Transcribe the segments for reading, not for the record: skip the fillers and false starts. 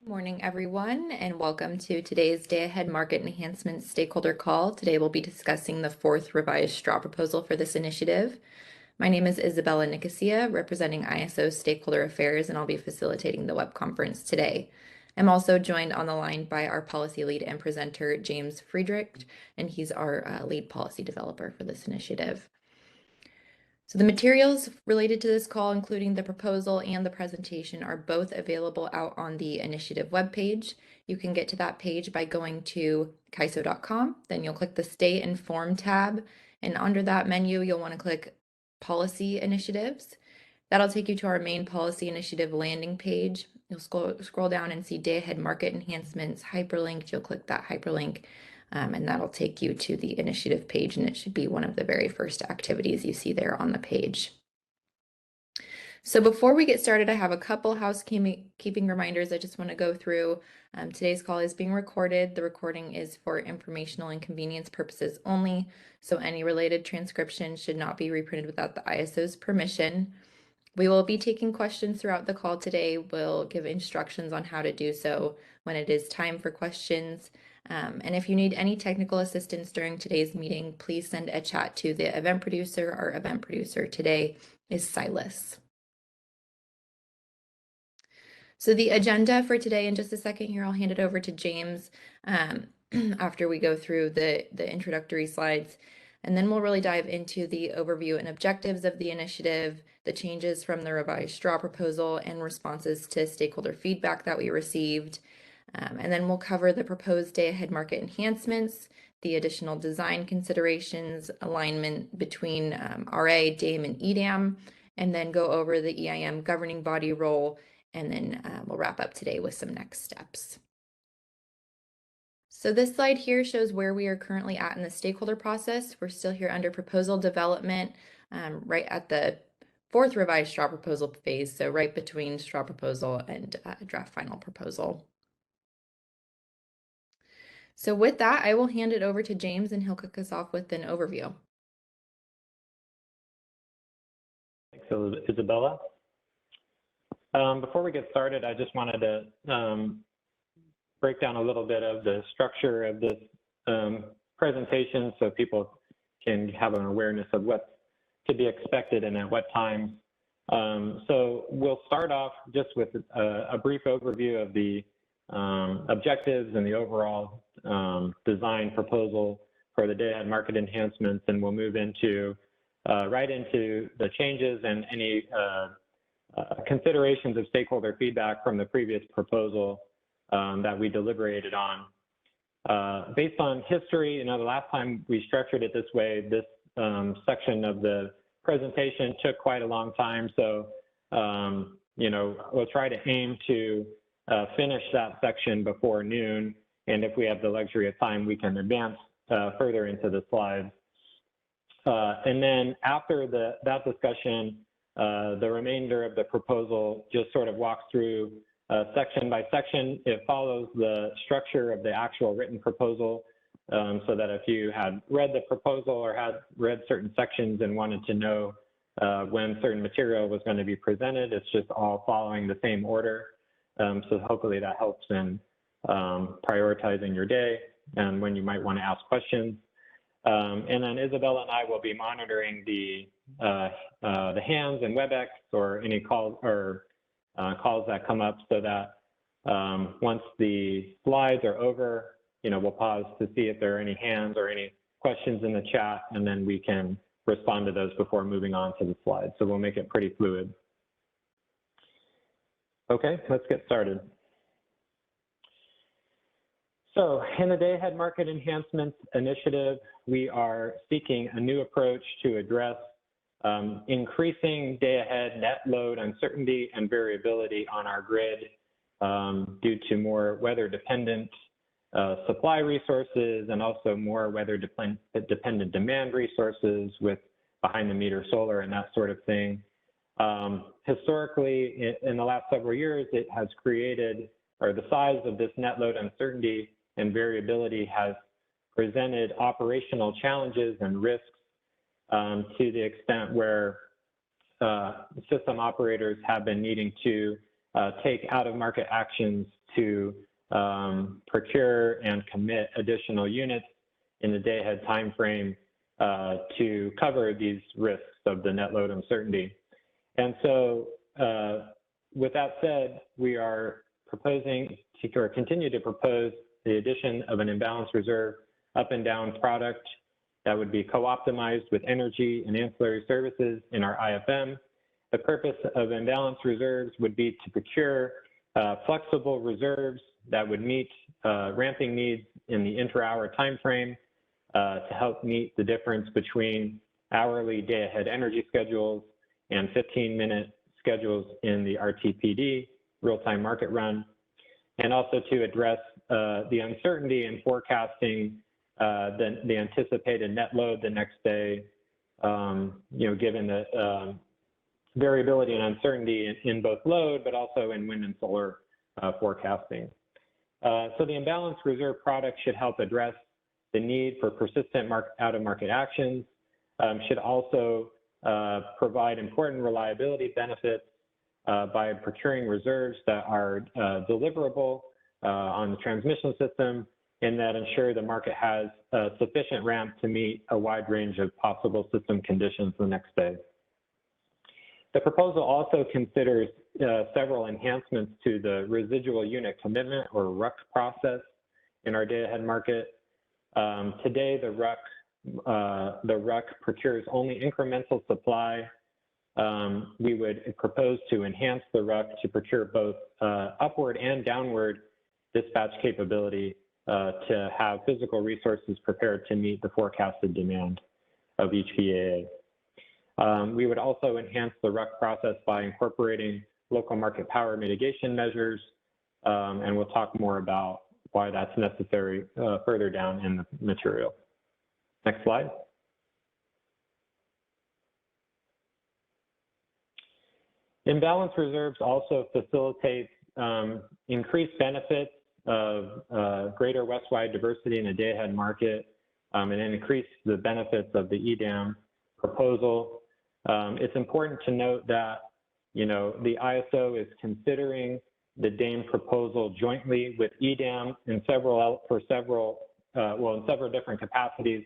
Good morning, everyone, and welcome to today's Day-Ahead Market Enhancements stakeholder call. Today we'll be discussing the fourth revised straw proposal for this initiative. My name is Isabella Nicosia, representing ISO Stakeholder Affairs, and I'll be facilitating the web conference today. I'm also joined on the line by our policy lead and presenter, James Friedrich, and he's our lead policy developer for this initiative. So the materials related to this call, including the proposal and the presentation, are both available out on the initiative webpage. You can get to that page by going to kaiso.com. Then you'll click the Stay Informed tab, and under that menu, you'll want to click Policy Initiatives. That'll take you to our main policy initiative landing page. You'll scroll down and see Day-Ahead Market Enhancements hyperlinked. You'll click that hyperlink. And that'll take you to the initiative page, and it should be one of the very first activities you see there on the page. So before we get started, I have a couple housekeeping reminders I just want to go through. Today's call is being recorded. The recording is for informational and convenience purposes only, so any related transcription should not be reprinted without the ISO's permission. We will be taking questions throughout the call today. We'll give instructions on how to do so when it is time for questions. And if you need any technical assistance during today's meeting, please send a chat to the event producer. Our event producer today is Silas. So the agenda for today, in just a second here, I'll hand it over to James after we go through the introductory slides. And then we'll really dive into the overview and objectives of the initiative, the changes from the revised straw proposal, and responses to stakeholder feedback that we received. And then we'll cover the proposed day-ahead market enhancements, the additional design considerations, alignment between RA, DAME, and EDAM, and then go over the EIM governing body role, and then we'll wrap up today with some next steps. So this slide here shows where we are currently at in the stakeholder process. We're still here under proposal development, right at the fourth revised straw proposal phase, so right between straw proposal and draft final proposal. So with that, I will hand it over to James, and he'll kick us off with an overview. Thanks, Isabella. Before we get started, I just wanted to break down a little bit of the structure of this presentation so people can have an awareness of what's to be expected and at what time. So we'll start off just with a brief overview of the objectives and the overall design proposal for the day-ahead market enhancements, and we'll move into right into the changes and any considerations of stakeholder feedback from the previous proposal that we deliberated on. Based on history, the last time we structured it this way, this section of the presentation took quite a long time. So, we'll try to aim to finish that section before noon. And if we have the luxury of time, we can advance further into the slides. And then after that discussion, the remainder of the proposal just sort of walks through section by section. It follows the structure of the actual written proposal, so that if you had read the proposal or had read certain sections and wanted to know when certain material was going to be presented, it's just all following the same order. So hopefully that helps in prioritizing your day and when you might want to ask questions. And then Isabella and I will be monitoring the hands and WebEx or any calls or calls that come up, so that once the slides are over, we'll pause to see if there are any hands or any questions in the chat, and then we can respond to those before moving on to the slides. So we'll make it pretty fluid. Okay, let's get started. So in the Day-Ahead Market Enhancements Initiative, we are seeking a new approach to address increasing day-ahead net load uncertainty and variability on our grid due to more weather-dependent supply resources and also more weather-dependent demand resources with behind-the-meter solar and that sort of thing. Historically, in the last several years, it has created, or the size of this net load uncertainty and variability has presented operational challenges and risks to the extent where system operators have been needing to take out-of-market actions to procure and commit additional units in the day-ahead timeframe to cover these risks of the net load uncertainty. And so with that said, we are proposing or continue to propose the addition of an imbalance reserve up and down product that would be co-optimized with energy and ancillary services in our IFM. The purpose of imbalance reserves would be to procure flexible reserves that would meet ramping needs in the inter-hour timeframe to help meet the difference between hourly day-ahead energy schedules and 15-minute schedules in the RTPD, real-time market run, and also to address the uncertainty in forecasting the anticipated net load the next day, given the variability and uncertainty in both load, but also in wind and solar forecasting. So the imbalance reserve product should help address the need for persistent out-of-market actions, should also provide important reliability benefits by procuring reserves that are deliverable on the transmission system and that ensure the market has sufficient ramp to meet a wide range of possible system conditions the next day. The proposal also considers several enhancements to the residual unit commitment or RUC process in our day-ahead market. Today, the RUC procures only incremental supply. We would propose to enhance the RUC to procure both upward and downward dispatch capability to have physical resources prepared to meet the forecasted demand of each VAA. We would also enhance the RUC process by incorporating local market power mitigation measures, and we'll talk more about why that's necessary further down in the material. Next slide. Imbalance reserves also facilitate increased benefits of greater west-wide diversity in the day-ahead market and increase the benefits of the EDAM proposal. It's important to note that, the ISO is considering the DAME proposal jointly with EDAM in several different capacities.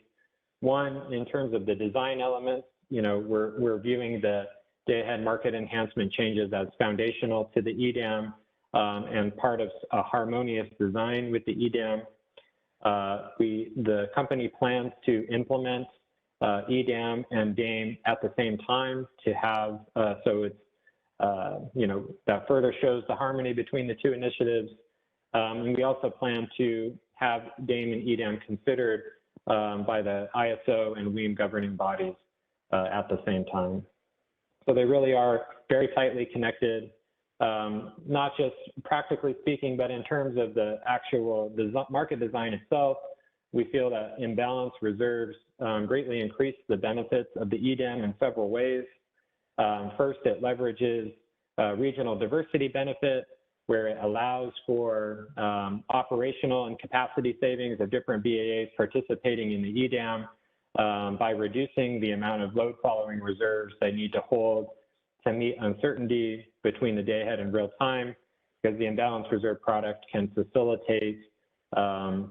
One, in terms of the design elements, we're viewing the day-ahead market enhancement changes as foundational to the EDAM and part of a harmonious design with the EDAM. The company plans to implement EDAM and DAME at the same time to have, that further shows the harmony between the two initiatives. And we also plan to have DAME and EDAM considered by the ISO and WEAM governing bodies at the same time. So they really are very tightly connected, not just practically speaking, but in terms of the actual market design itself. We feel that imbalance reserves greatly increase the benefits of the EDAM in several ways. First, it leverages regional diversity benefit, where it allows for operational and capacity savings of different BAAs participating in the EDAM by reducing the amount of load following reserves they need to hold to meet uncertainty between the day ahead and real time, because the imbalance reserve product can facilitate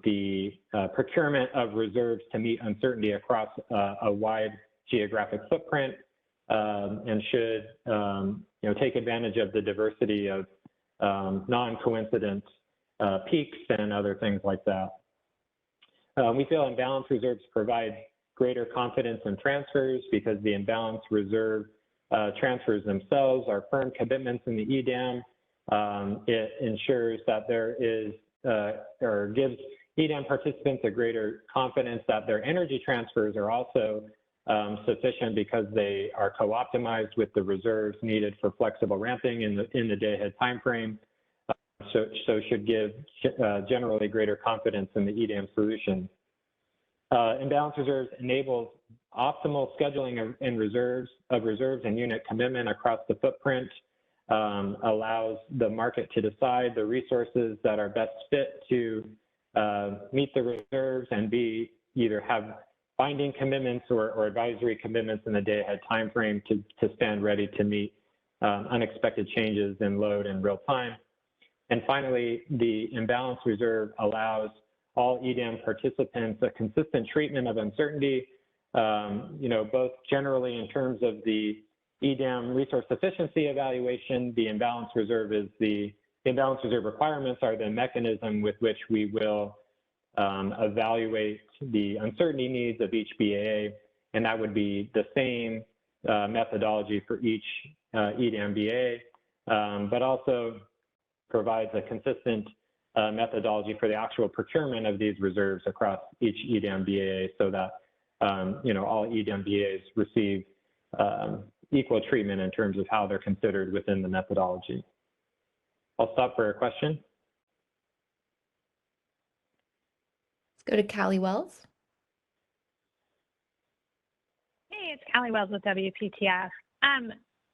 the procurement of reserves to meet uncertainty across a wide geographic footprint and should take advantage of the diversity of non-coincident peaks and other things like that. We feel imbalance reserves provide greater confidence in transfers because the imbalance reserve transfers themselves are firm commitments in the EDAM. It ensures that there is, or gives EDAM participants a greater confidence that their energy transfers are also sufficient because they are co-optimized with the reserves needed for flexible ramping in the day-ahead timeframe. So should give generally greater confidence in the EDAM solution. Imbalance reserves enables optimal scheduling and reserves and unit commitment across the footprint, allows the market to decide the resources that are best fit to meet the reserves and either have binding commitments or advisory commitments in the day ahead timeframe to stand ready to meet unexpected changes in load in real time. And finally, the imbalance reserve allows all EDAM participants a consistent treatment of uncertainty, both generally in terms of the EDAM resource efficiency evaluation. The imbalance reserve requirements are the mechanism with which we will evaluate the uncertainty needs of each BAA, and that would be the same methodology for each EDAM BAA, but also provides a consistent methodology for the actual procurement of these reserves across each EDAM BAA, so that all EDAM BAAs receive equal treatment in terms of how they're considered within the methodology. I'll stop for a question. Let's go to Callie Wells. Hey, it's Callie Wells with WPTF.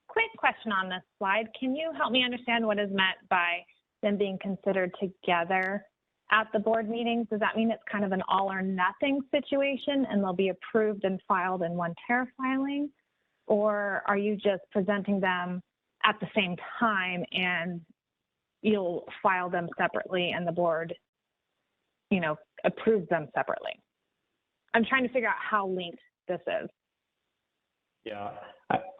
Quick question on this slide. Can you help me understand what is meant by them being considered together at the board meetings? Does that mean it's kind of an all or nothing situation and they'll be approved and filed in one tariff filing? Or are you just presenting them at the same time and you'll file them separately and the board, approves them separately? I'm trying to figure out how linked this is. Yeah,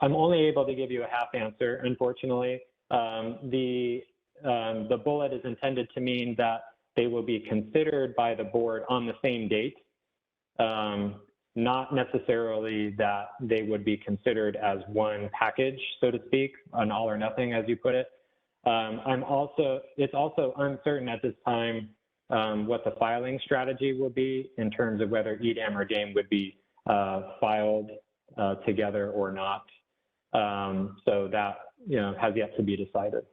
I'm only able to give you a half answer, unfortunately. The bullet is intended to mean that they will be considered by the board on the same date, not necessarily that they would be considered as one package, so to speak, an all or nothing, as you put it. It's also uncertain at this time what the filing strategy will be in terms of whether EDAM or DAME would be filed together or not. So that has yet to be decided.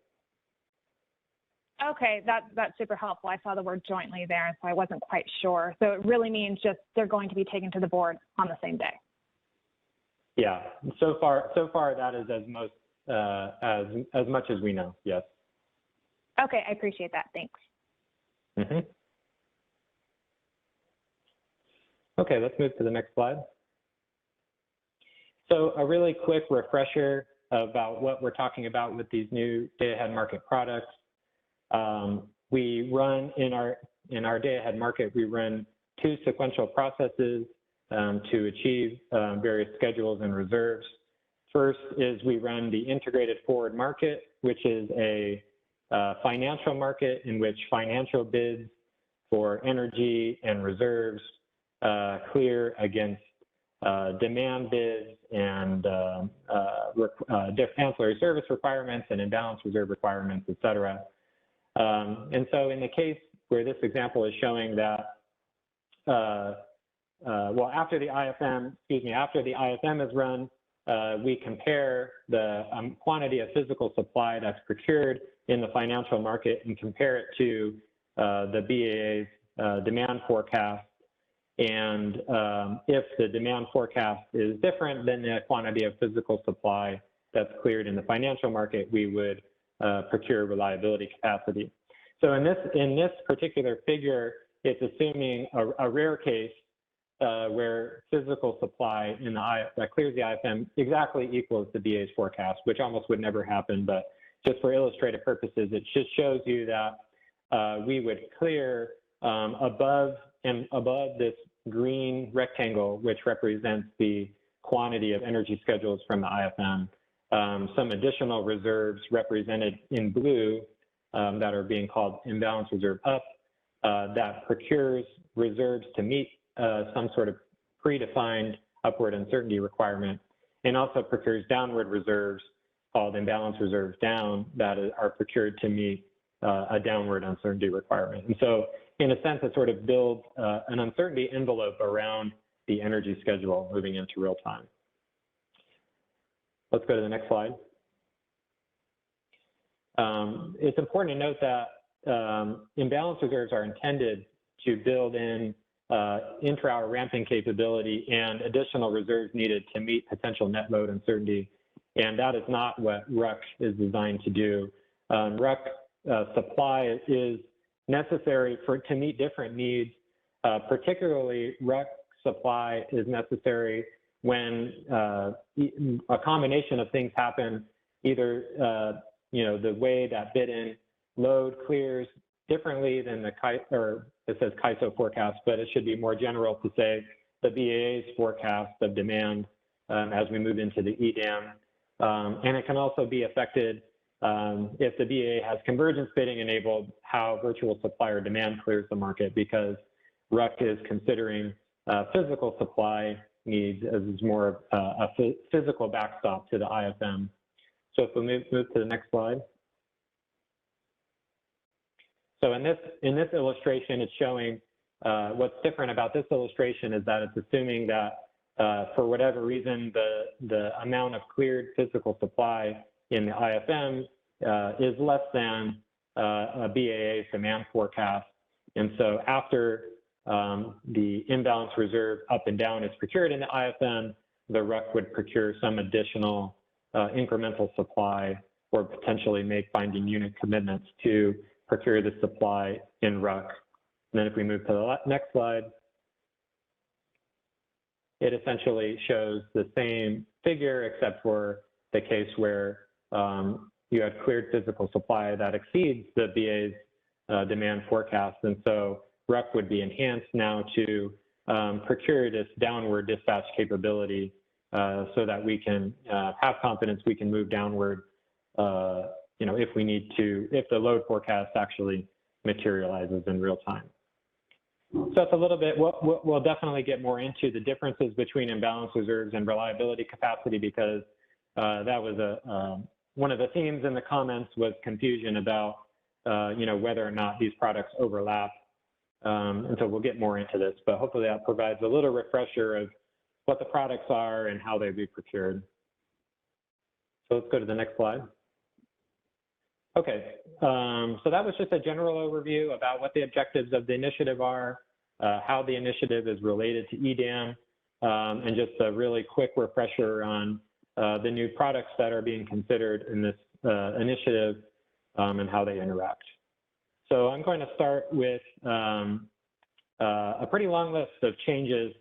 Okay, that's super helpful. I saw the word jointly there, so I wasn't quite sure. So it really means just they're going to be taken to the board on the same day. Yeah, so far that is as much as we know. Yes. Okay, I appreciate that. Thanks. Mm-hmm. Okay, let's move to the next slide. So a really quick refresher about what we're talking about with these new day-ahead market products. We run in our day-ahead market, we run two sequential processes to achieve various schedules and reserves. First is we run the integrated forward market, which is a financial market in which financial bids for energy and reserves clear against demand bids and ancillary service requirements and imbalance reserve requirements, et cetera. And so in the case where this example is showing that, after the IFM is run, we compare the quantity of physical supply that's procured in the financial market and compare it to the BAA's demand forecast. And if the demand forecast is different than the quantity of physical supply that's cleared in the financial market, we would procure reliability capacity. So in this particular figure, it's assuming a rare case where physical supply that clears the IFM exactly equals the BA's forecast, which almost would never happen, but just for illustrative purposes, it just shows you that we would clear above this green rectangle, which represents the quantity of energy schedules from the IFM, some additional reserves represented in blue that are being called imbalance reserve up, that procures reserves to meet some sort of predefined upward uncertainty requirement, and also procures downward reserves called imbalance reserves down that are procured to meet a downward uncertainty requirement. And so in a sense, it sort of builds an uncertainty envelope around the energy schedule moving into real time. Let's go to the next slide. It's important to note that imbalance reserves are intended to build in intra-hour ramping capability and additional reserves needed to meet potential net load uncertainty. And that is not what RUC is designed to do. RUC supply is necessary to meet different needs. Particularly, RUC supply is necessary when a combination of things happen either, the way that bid-in load clears differently than the or it says CAISO forecast, but it should be more general to say the BAA's forecast of demand as we move into the EDAM. And it can also be affected if the BAA has convergence bidding enabled, how virtual supplier demand clears the market, because RUC is considering physical supply needs as more of a physical backstop to the IFM. So if we move to the next slide. So in this illustration, it's showing what's different about this illustration is that it's assuming that for whatever reason, the amount of cleared physical supply in the IFM is less than a BAA's demand forecast. And so after the imbalance reserve up and down is procured in the IFM, the RUC would procure some additional incremental supply or potentially make binding unit commitments to procure the supply in RUC. And then if we move to the next slide, it essentially shows the same figure except for the case where you have cleared physical supply that exceeds the BA's demand forecast. And so RUC would be enhanced now to procure this downward dispatch capability so that we can have confidence we can move downward, if we need to, if the load forecast actually materializes in real time. So that's a little bit, we'll definitely get more into the differences between imbalance reserves and reliability capacity, because that was one of the themes in the comments was confusion about, whether or not these products overlap. And so we'll get more into this, but hopefully that provides a little refresher of what the products are and how they be procured. So let's go to the next slide. Okay, so that was just a general overview about what the objectives of the initiative are, how the initiative is related to EDAM, and just a really quick refresher on the new products that are being considered in this initiative and how they interact. So I'm going to start with a pretty long list of changes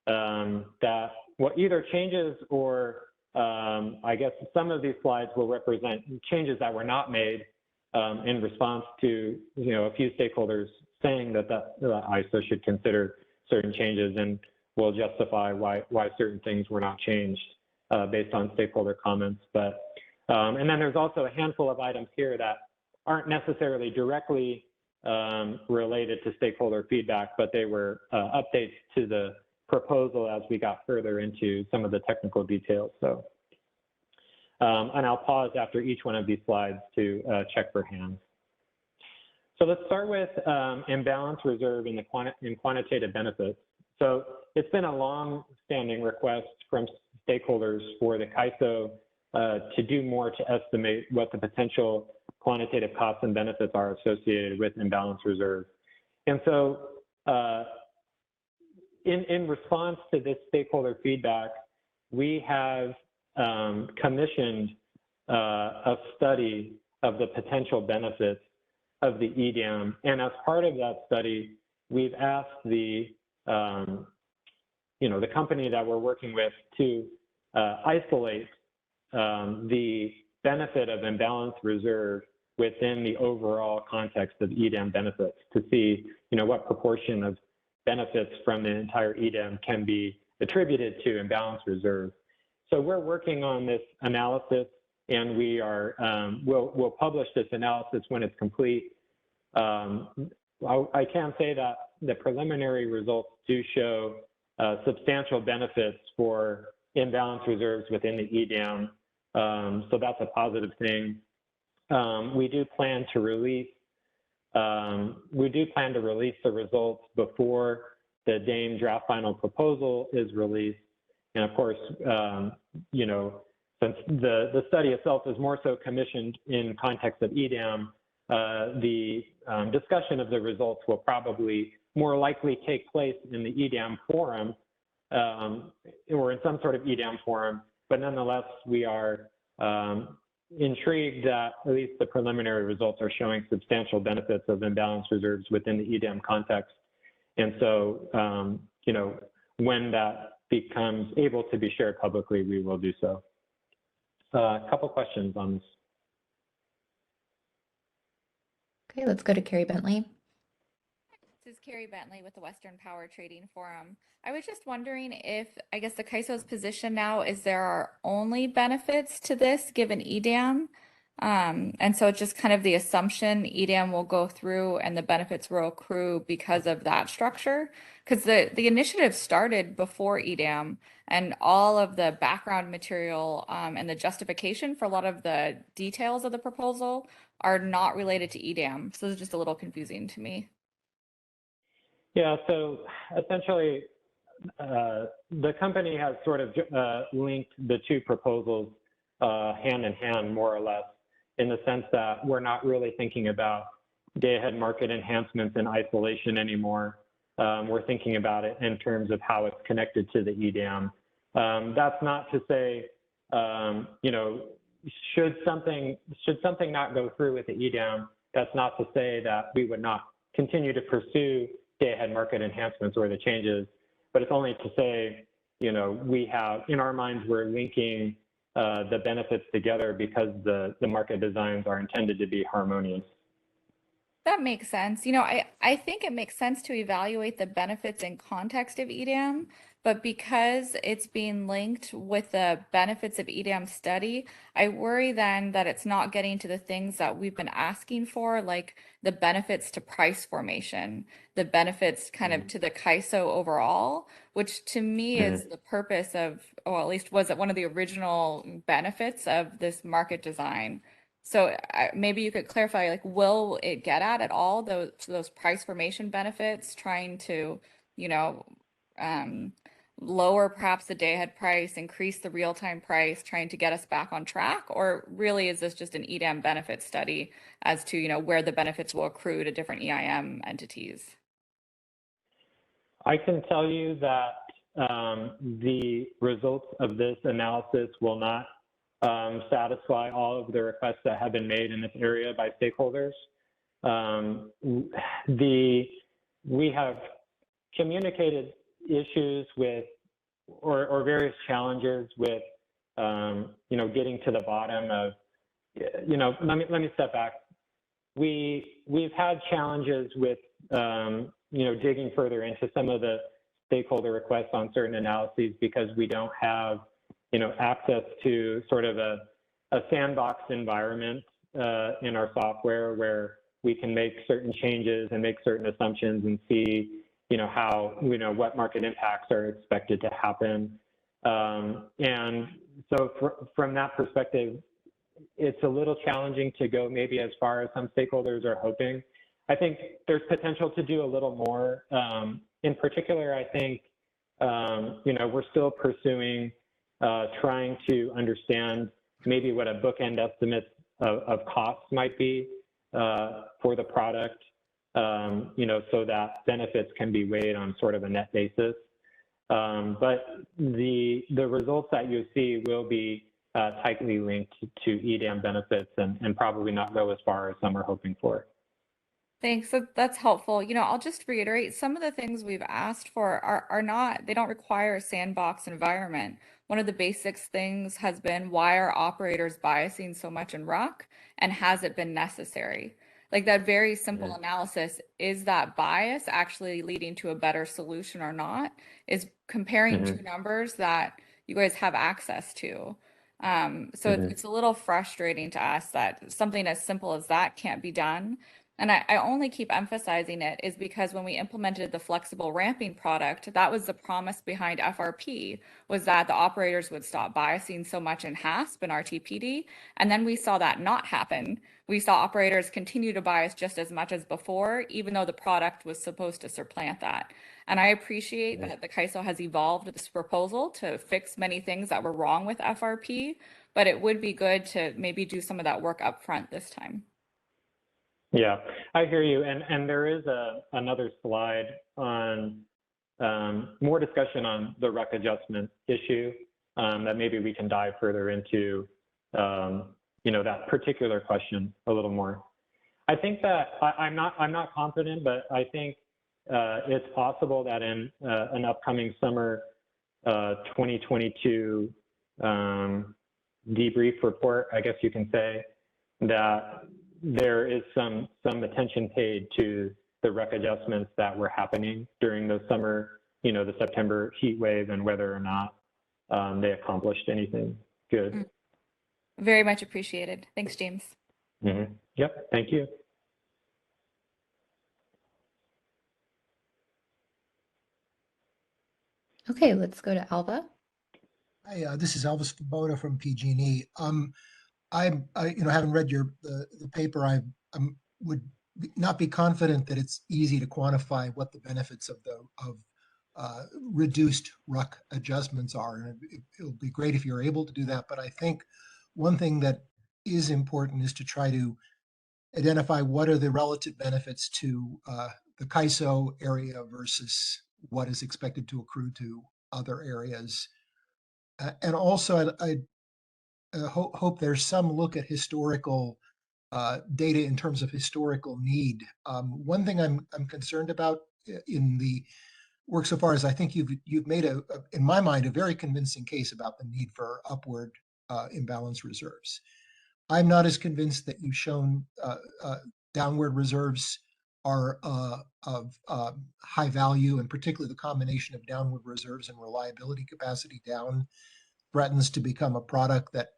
that, well, either changes or I guess some of these slides will represent changes that were not made in response to, a few stakeholders saying that ISO should consider certain changes, and will justify why certain things were not changed based on stakeholder comments. But and then there's also a handful of items here that aren't necessarily directly related to stakeholder feedback, but they were updates to the proposal as we got further into some of the technical details. So, and I'll pause after each one of these slides to check for hands. So let's start with imbalance reserve in quantitative benefits. So it's been a long-standing request from stakeholders for the CAISO to do more to estimate what the potential quantitative costs and benefits are associated with imbalance reserve. And so in response to this stakeholder feedback, we have commissioned a study of the potential benefits of the EDAM. And as part of that study, we've asked the company that we're working with to isolate the benefit of imbalance reserve within the overall context of EDAM benefits to see, what proportion of benefits from the entire EDAM can be attributed to imbalance reserve. So we're working on this analysis, and we are we'll publish this analysis when it's complete. I can say that the preliminary results do show substantial benefits for imbalance reserves within the EDAM. So that's a positive thing. We do plan to release the results before the DAME draft final proposal is released. And of course, since the study itself is more so commissioned in context of EDAM, the discussion of the results will probably more likely take place in the EDAM forum or in some sort of EDAM forum. But nonetheless, we are intrigued that at least the preliminary results are showing substantial benefits of imbalance reserves within the EDAM context. And so, when that becomes able to be shared publicly, we will do so. a couple questions on this. Okay, let's go to Carrie Bentley. This is Carrie Bentley with the Western Power Trading Forum. I was just wondering if, I guess the CAISO's position now is there are only benefits to this given EDAM. And so it's just kind of the assumption EDAM will go through and the benefits will accrue because of that structure. Because the initiative started before EDAM and all of the background material and the justification for a lot of the details of the proposal are not related to EDAM. So it's just a little confusing to me. Yeah, so essentially, the company has sort of linked the two proposals hand in hand, more or less, in the sense that we're not really thinking about day-ahead market enhancements in isolation anymore. We're thinking about it in terms of how it's connected to the EDAM. That's not to say, you know, should something not go through with the EDAM, that's not to say that we would not continue to pursue day-ahead market enhancements or the changes, but it's only to say, you know, we have, in our minds, we're linking the benefits together because the market designs are intended to be harmonious. That makes sense. You know, I think it makes sense to evaluate the benefits in context of EDAM, but because it's being linked with the benefits of EDAM study, I worry then that it's not getting to the things that we've been asking for, like the benefits to price formation, the benefits kind of to the CAISO overall, which to me is the purpose of, or at least was it one of the original benefits of this market design. So maybe you could clarify, like, will it get at all those price formation benefits, trying to, you know, lower perhaps the day-ahead price, increase the real-time price, trying to get us back on track? Or really is this just an EDAM benefit study as to, you know, where the benefits will accrue to different EIM entities? I can tell you that the results of this analysis will not satisfy all of the requests that have been made in this area by stakeholders. We have communicated issues with, or various challenges with, you know, getting to the bottom of, you know, let me step back. We've had challenges with, you know, digging further into some of the stakeholder requests on certain analyses because we don't have, you know, access to sort of a sandbox environment in our software where we can make certain changes and make certain assumptions and see, you know, how, you know, what market impacts are expected to happen. And so from that perspective, it's a little challenging to go maybe as far as some stakeholders are hoping. I think there's potential to do a little more. In particular, I think, you know, we're still pursuing trying to understand maybe what a bookend estimate of costs might be for the product, you know, so that benefits can be weighed on sort of a net basis. But the results that you see will be tightly linked to EDAM benefits and probably not go as far as some are hoping for. Thanks. That's helpful. You know, I'll just reiterate some of the things we've asked for are not, they don't require a sandbox environment. One of the basics things has been, why are operators biasing so much in RUC, and has it been necessary? Like that very simple analysis, is that bias actually leading to a better solution or not? Is comparing two numbers that you guys have access to. So it's a little frustrating to us that something as simple as that can't be done. And I only keep emphasizing it is because when we implemented the flexible ramping product, that was the promise behind FRP, was that the operators would stop biasing so much in HASP and RTPD. And then we saw that not happen. We saw operators continue to bias just as much as before, even though the product was supposed to supplant that. And I appreciate that the CAISO has evolved this proposal to fix many things that were wrong with FRP, but it would be good to maybe do some of that work up front this time. Yeah, I hear you. And there is another slide on more discussion on the RUC adjustment issue that maybe we can dive further into, you know, that particular question a little more. I think that I'm not confident, but I think it's possible that in an upcoming summer 2022 debrief report, I guess you can say, that there is some attention paid to the RUC adjustments that were happening during the summer, the September heat wave, and whether or not they accomplished anything good. Very much appreciated. Thanks, James. Yep, thank you. Okay, let's go to Alva. Hi, this is Elvis Svoboda from PG&E. Having read the paper, I would not be confident that it's easy to quantify what the benefits of reduced RUC adjustments are. And it'll be great if you're able to do that. But I think one thing that is important is to try to identify what are the relative benefits to the CAISO area versus what is expected to accrue to other areas. And also, I hope there's some look at historical data in terms of historical need. One thing I'm concerned about in the work so far is I think you've made in my mind, a very convincing case about the need for upward imbalance reserves. I'm not as convinced that you've shown downward reserves are of high value, and particularly the combination of downward reserves and reliability capacity down threatens to become a product that,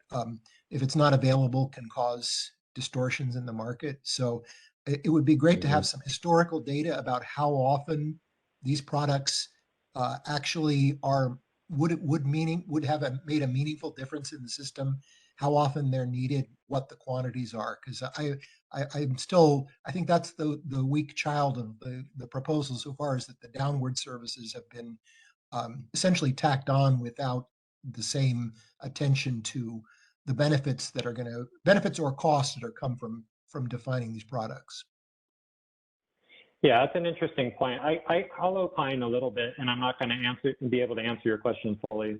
if it's not available, can cause distortions in the market. So it would be great to have some historical data about how often these products actually would have made a meaningful difference in the system, how often they're needed, what the quantities are. Because I think that's the weak child of the proposal so far, is that the downward services have been essentially tacked on without the same attention to the benefits or costs that are come from defining these products. Yeah, that's an interesting point. I'll opine a little bit, and I'm not going to be able to answer your question fully.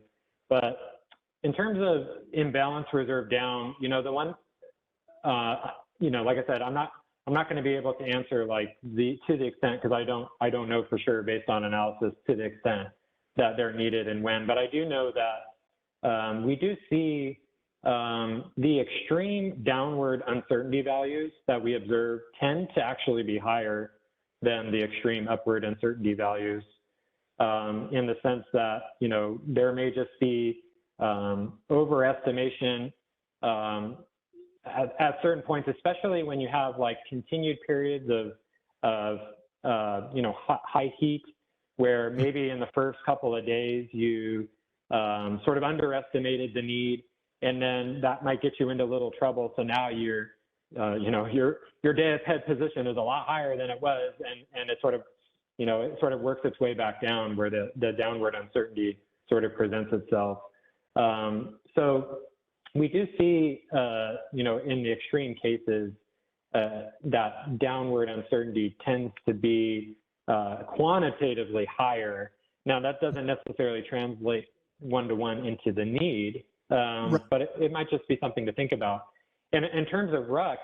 But in terms of imbalance reserve down, the one, like I said, I'm not going to be able to answer to the extent, because I don't know for sure based on analysis to the extent that they're needed and when. But I do know that we do see the extreme downward uncertainty values that we observe tend to actually be higher than the extreme upward uncertainty values, in the sense that, there may just be overestimation at certain points, especially when you have continued periods of high heat, where maybe in the first couple of days you sort of underestimated the need, and then that might get you into a little trouble. So now your day-ahead position is a lot higher than it was, and it sort of works its way back down, where the downward uncertainty sort of presents itself. So we do see, in the extreme cases, that downward uncertainty tends to be quantitatively higher. Now, that doesn't necessarily translate one-to-one into the need, but it might just be something to think about. And in terms of RUC,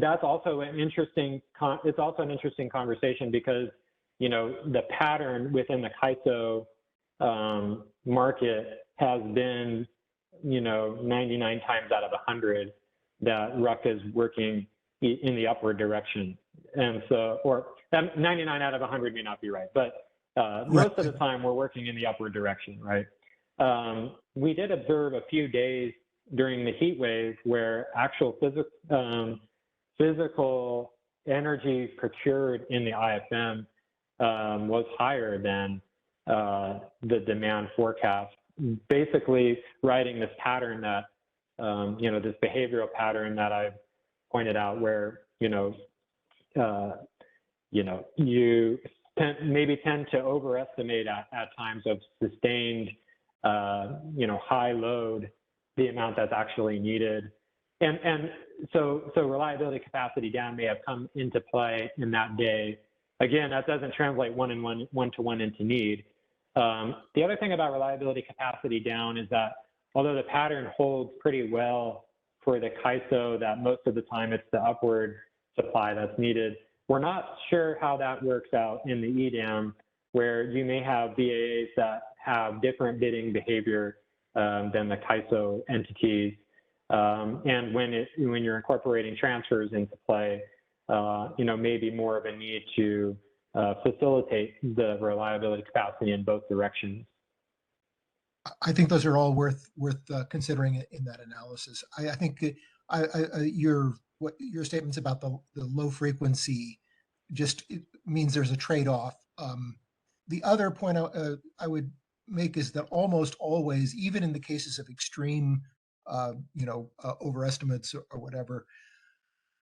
that's also an interesting. It's also an interesting conversation, because the pattern within the CAISO market has been 99 times out of 100 that RUC is working in the upward direction, and so, or 99 out of 100 may not be right, but most of the time we're working in the upward direction, right? We did observe a few days during the heat wave where actual physical energy procured in the IFM was higher than the demand forecast, basically writing this pattern that, this behavioral pattern that I've pointed out, where, you maybe tend to overestimate at times of sustained, high load, the amount that's actually needed. And so reliability capacity down may have come into play in that day. Again, that doesn't translate one-to-one into need. The other thing about reliability capacity down is that although the pattern holds pretty well for the CAISO, that most of the time it's the upward supply that's needed, we're not sure how that works out in the EDAM, where you may have BAAs that have different bidding behavior than the CAISO entities. And when you're incorporating transfers into play, maybe more of a need to facilitate the reliability capacity in both directions. I think those are all worth considering in that analysis. I think your statements about the low frequency just means there's a trade-off. The other point I would make is that almost always, even in the cases of extreme, overestimates or whatever,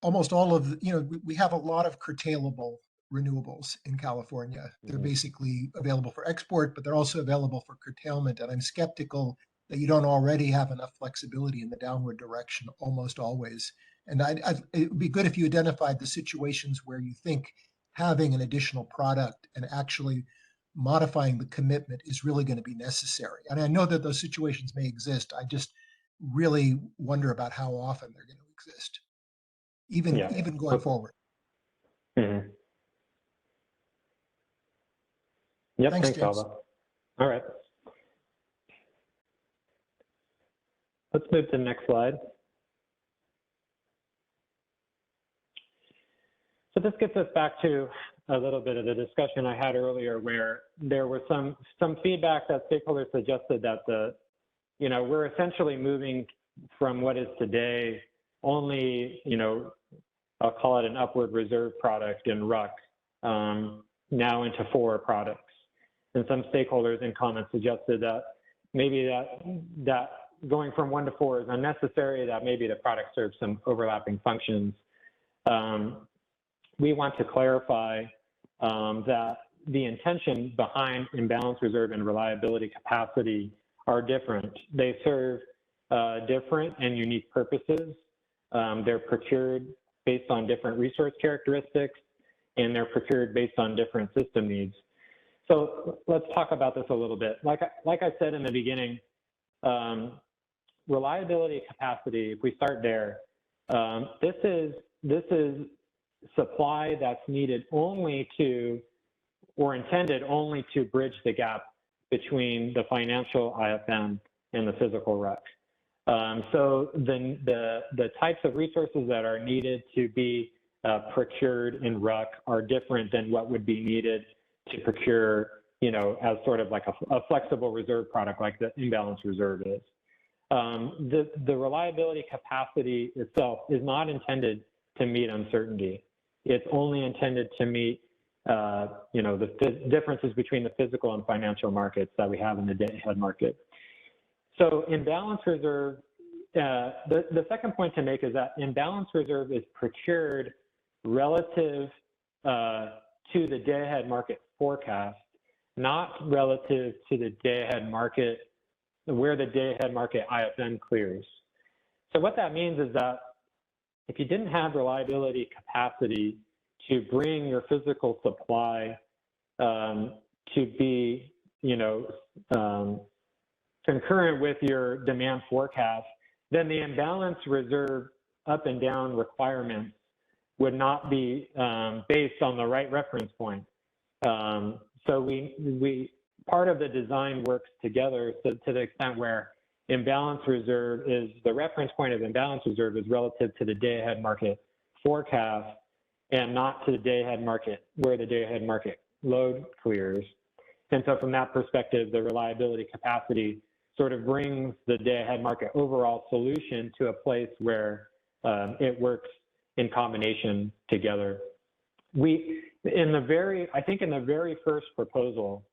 almost all of we have a lot of curtailable renewables in California. They're basically available for export, but they're also available for curtailment. And I'm skeptical that you don't already have enough flexibility in the downward direction almost always. And it would be good if you identified the situations where you think having an additional product and actually modifying the commitment is really going to be necessary. And I know that those situations may exist. I just really wonder about how often they're going to exist, even going forward. Mm-hmm. Yep, thanks Alva. All right. Let's move to the next slide. So this gets us back to a little bit of the discussion I had earlier, where there was some feedback that stakeholders suggested that we're essentially moving from what is today only, I'll call it an upward reserve product in RUC, now into 4 products. And some stakeholders in comments suggested that maybe that going from 1 to 4 is unnecessary, that maybe the product serves some overlapping functions. We want to clarify that the intention behind imbalance reserve and reliability capacity are different. They serve different and unique purposes. They're procured based on different resource characteristics, and they're procured based on different system needs. So let's talk about this a little bit. Like I said in the beginning, reliability capacity, if we start there, this is supply that's needed only to, or intended only to bridge the gap between the financial IFM and the physical RUC. So the types of resources that are needed to be procured in RUC are different than what would be needed to procure, as sort of like a flexible reserve product like the imbalance reserve is. The reliability capacity itself is not intended to meet uncertainty. It's only intended to meet, the differences between the physical and financial markets that we have in the day-ahead market. So imbalance reserve, the second point to make is that imbalance reserve is procured relative to the day-ahead market forecast, not relative to the day-ahead market, where the day-ahead market IFM clears. So what that means is that if you didn't have reliability capacity to bring your physical supply to be, concurrent with your demand forecast, then the imbalance reserve up and down requirements would not be based on the right reference point. So we part of the design works together to the extent where imbalance reserve is, the reference point of imbalance reserve is relative to the day-ahead market forecast and not to the day-ahead market, where the day-ahead market load clears. And so from that perspective, the reliability capacity sort of brings the day-ahead market overall solution to a place where it works in combination together. I think in the very first proposal,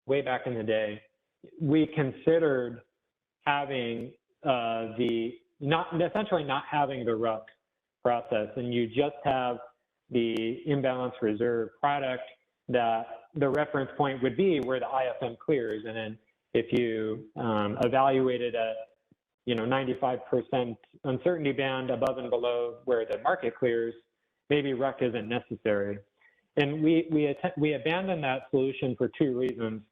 way back in the day, we considered having essentially not having the RUC process, and you just have the imbalance reserve product that the reference point would be where the IFM clears. And then if you evaluated a 95% uncertainty band above and below where the market clears, maybe RUC isn't necessary. And we abandoned that solution for 2 reasons.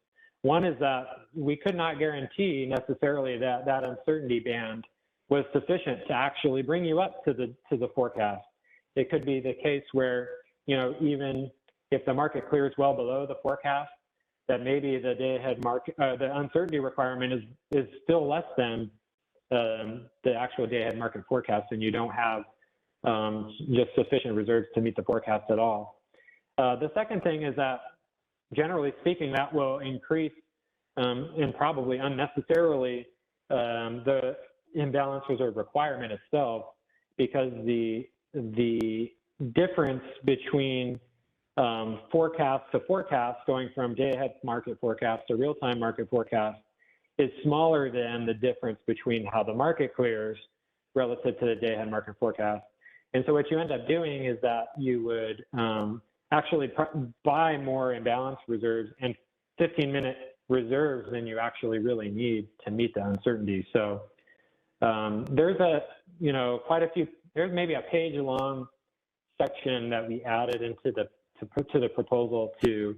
One is that we could not guarantee necessarily that that uncertainty band was sufficient to actually bring you up to the forecast. It could be the case where, even if the market clears well below the forecast, that maybe the day-ahead market, the uncertainty requirement is still less than the actual day-ahead market forecast, and you don't have just sufficient reserves to meet the forecast at all. The second thing is that, generally speaking, that will increase and probably unnecessarily the imbalance reserve requirement itself, because the difference between forecast to forecast, going from day-ahead market forecast to real-time market forecast, is smaller than the difference between how the market clears relative to the day-ahead market forecast. And so what you end up doing is that you would actually buy more imbalance reserves and 15-minute reserves than you actually really need to meet the uncertainty. So there's quite a few, there's maybe a page-long section that we added into the proposal to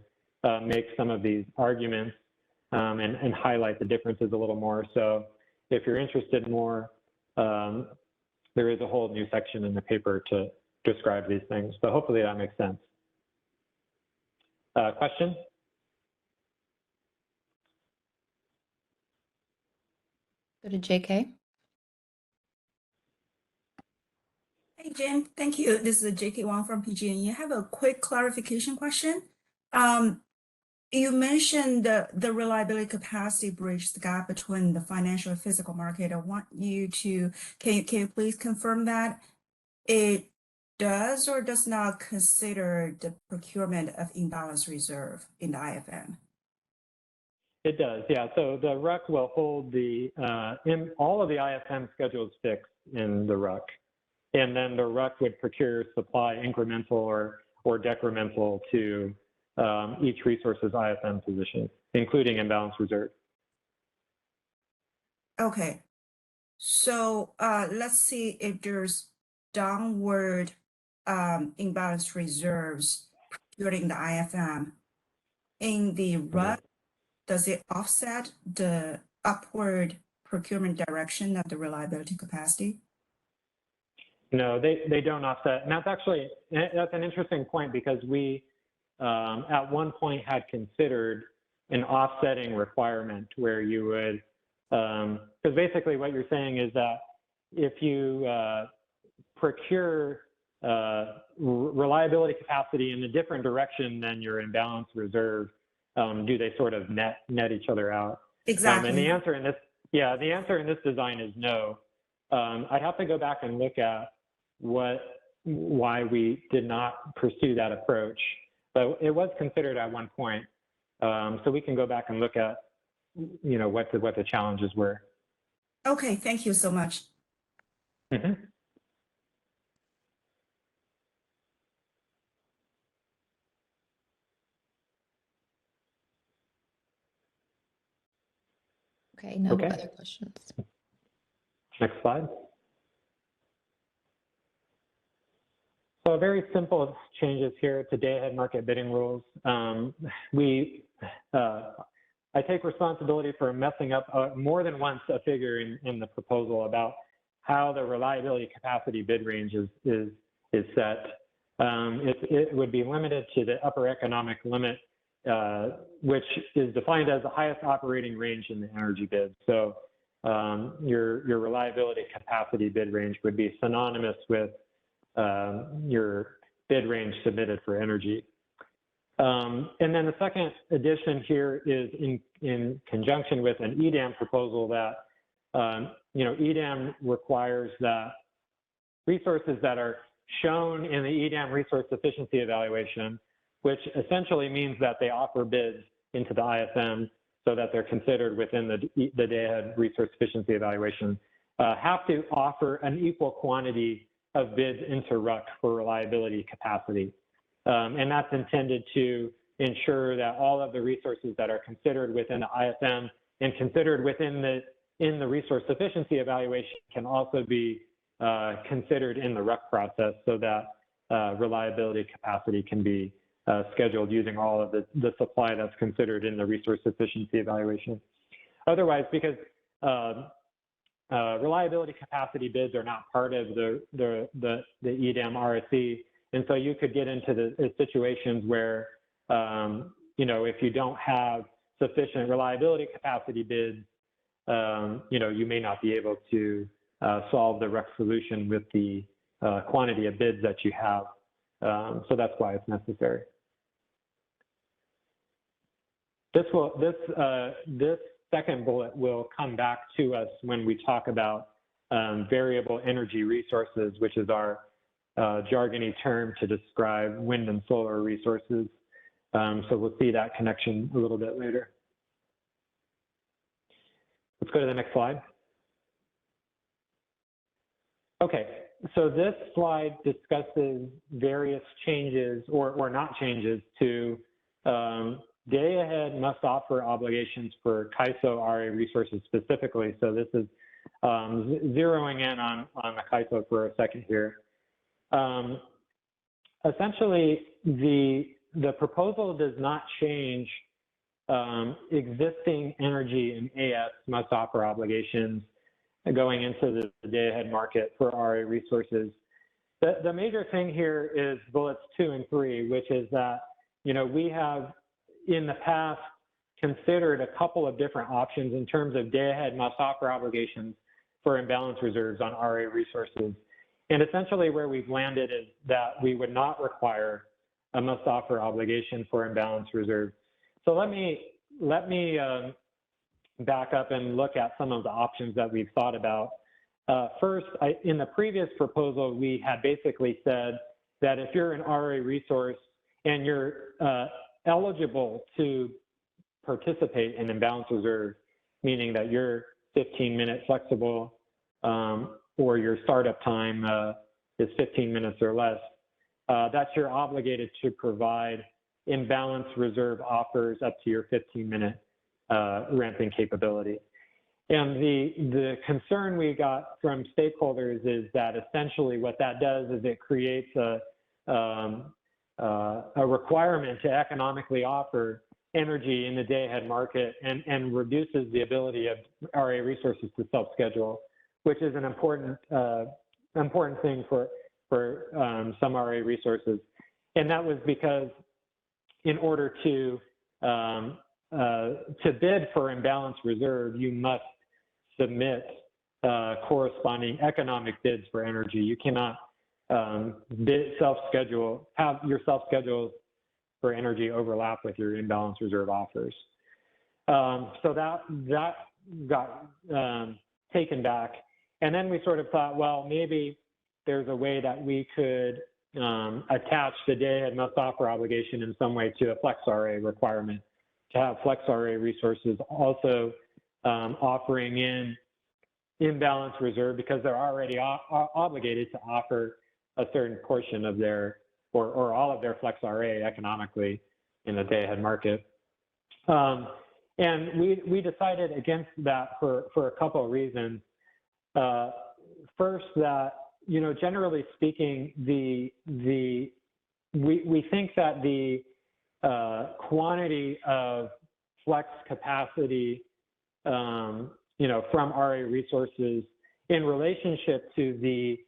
make some of these arguments and highlight the differences a little more. So if you're interested more, there is a whole new section in the paper to describe these things, but hopefully that makes sense. Question? Go to JK. Hey, Jim. Thank you. This is JK Wang from PG&E. I have a quick clarification question. You mentioned the reliability capacity bridge the gap between the financial and physical market. I want you to, can you please confirm that it does or does not consider the procurement of imbalance reserve in the IFM? It does, yeah. So the RUC will hold all of the IFM schedules fixed in the RUC. And then the RUC would procure supply incremental or decremental to each resource's IFM position, including imbalance reserve. Okay. So let's see if there's downward imbalance reserves during the IFM. In the RUC, does it offset the upward procurement direction of the reliability capacity? No, they don't offset. And that's an interesting point, because we at one point had considered an offsetting requirement where you would, because basically what you're saying is that if you procure reliability capacity in a different direction than your imbalance reserve, do they sort of net each other out? Exactly. And the answer in this design is no. I'd have to go back and look at why we did not pursue that approach, but it was considered at one point. So we can go back and look at, what the challenges were. Okay, thank you so much. Mm-hmm. Okay, no other questions. Okay. Other questions. Next slide. So very simple changes here to day-ahead market bidding rules. I take responsibility for messing up more than once a figure in the proposal about how the reliability capacity bid range is set. It would be limited to the upper economic limit, which is defined as the highest operating range in the energy bid. So your reliability capacity bid range would be synonymous with your bid range submitted for energy. And then the second addition here is in conjunction with an EDAM proposal that, EDAM requires that resources that are shown in the EDAM resource efficiency evaluation, which essentially means that they offer bids into the IFM so that they're considered within the day-ahead resource efficiency evaluation, have to offer an equal quantity of bids into RUC for reliability capacity. And that's intended to ensure that all of the resources that are considered within the IFM and considered within the resource efficiency evaluation can also be considered in the RUC process, so that reliability capacity can be scheduled using all of the supply that's considered in the resource efficiency evaluation. Otherwise, because reliability capacity bids are not part of the EDAM RSE, and so you could get into the situations where if you don't have sufficient reliability capacity bids, you may not be able to solve the REC solution with the quantity of bids that you have. So that's why it's necessary. This second bullet will come back to us when we talk about variable energy resources, which is our jargony term to describe wind and solar resources. So we'll see that connection a little bit later. Let's go to the next slide. Okay, so this slide discusses various changes or not changes to Day-Ahead must offer obligations for CAISO RA resources specifically. So this is zeroing in on the CAISO for a second here. Essentially, the proposal does not change existing energy and AS must offer obligations going into the day-ahead market for RA resources. The major thing here is bullets 2 and 3, which is that, we have in the past considered a couple of different options in terms of day-ahead must offer obligations for imbalance reserves on RA resources. And essentially where we've landed is that we would not require a must offer obligation for imbalance reserve. So let me back up and look at some of the options that we've thought about. First, in the previous proposal, we had basically said that if you're an RA resource and you're eligible to participate in imbalance reserve, meaning that you're 15-minute flexible or your startup time is 15 minutes or less, that you're obligated to provide imbalance reserve offers up to your 15-minute ramping capability. And the concern we got from stakeholders is that essentially what that does is it creates a requirement to economically offer energy in the day-ahead market and reduces the ability of RA resources to self-schedule, which is an important thing for some RA resources. And that was because in order to bid for imbalance reserve, you must submit corresponding economic bids for energy. You cannot bid self-schedule, have your self-schedules for energy overlap with your imbalance reserve offers. So that got taken back. And then we sort of thought, well, maybe there's a way that we could attach the day-ahead must offer obligation in some way to a flex RA requirement, to have flex RA resources also offering in imbalance reserve because they're already obligated to offer a certain portion of their or all of their flex RA economically in the day-ahead market. And we decided against that for a couple of reasons. First, that generally speaking, we think that the quantity of flex capacity, from RA resources in relationship to the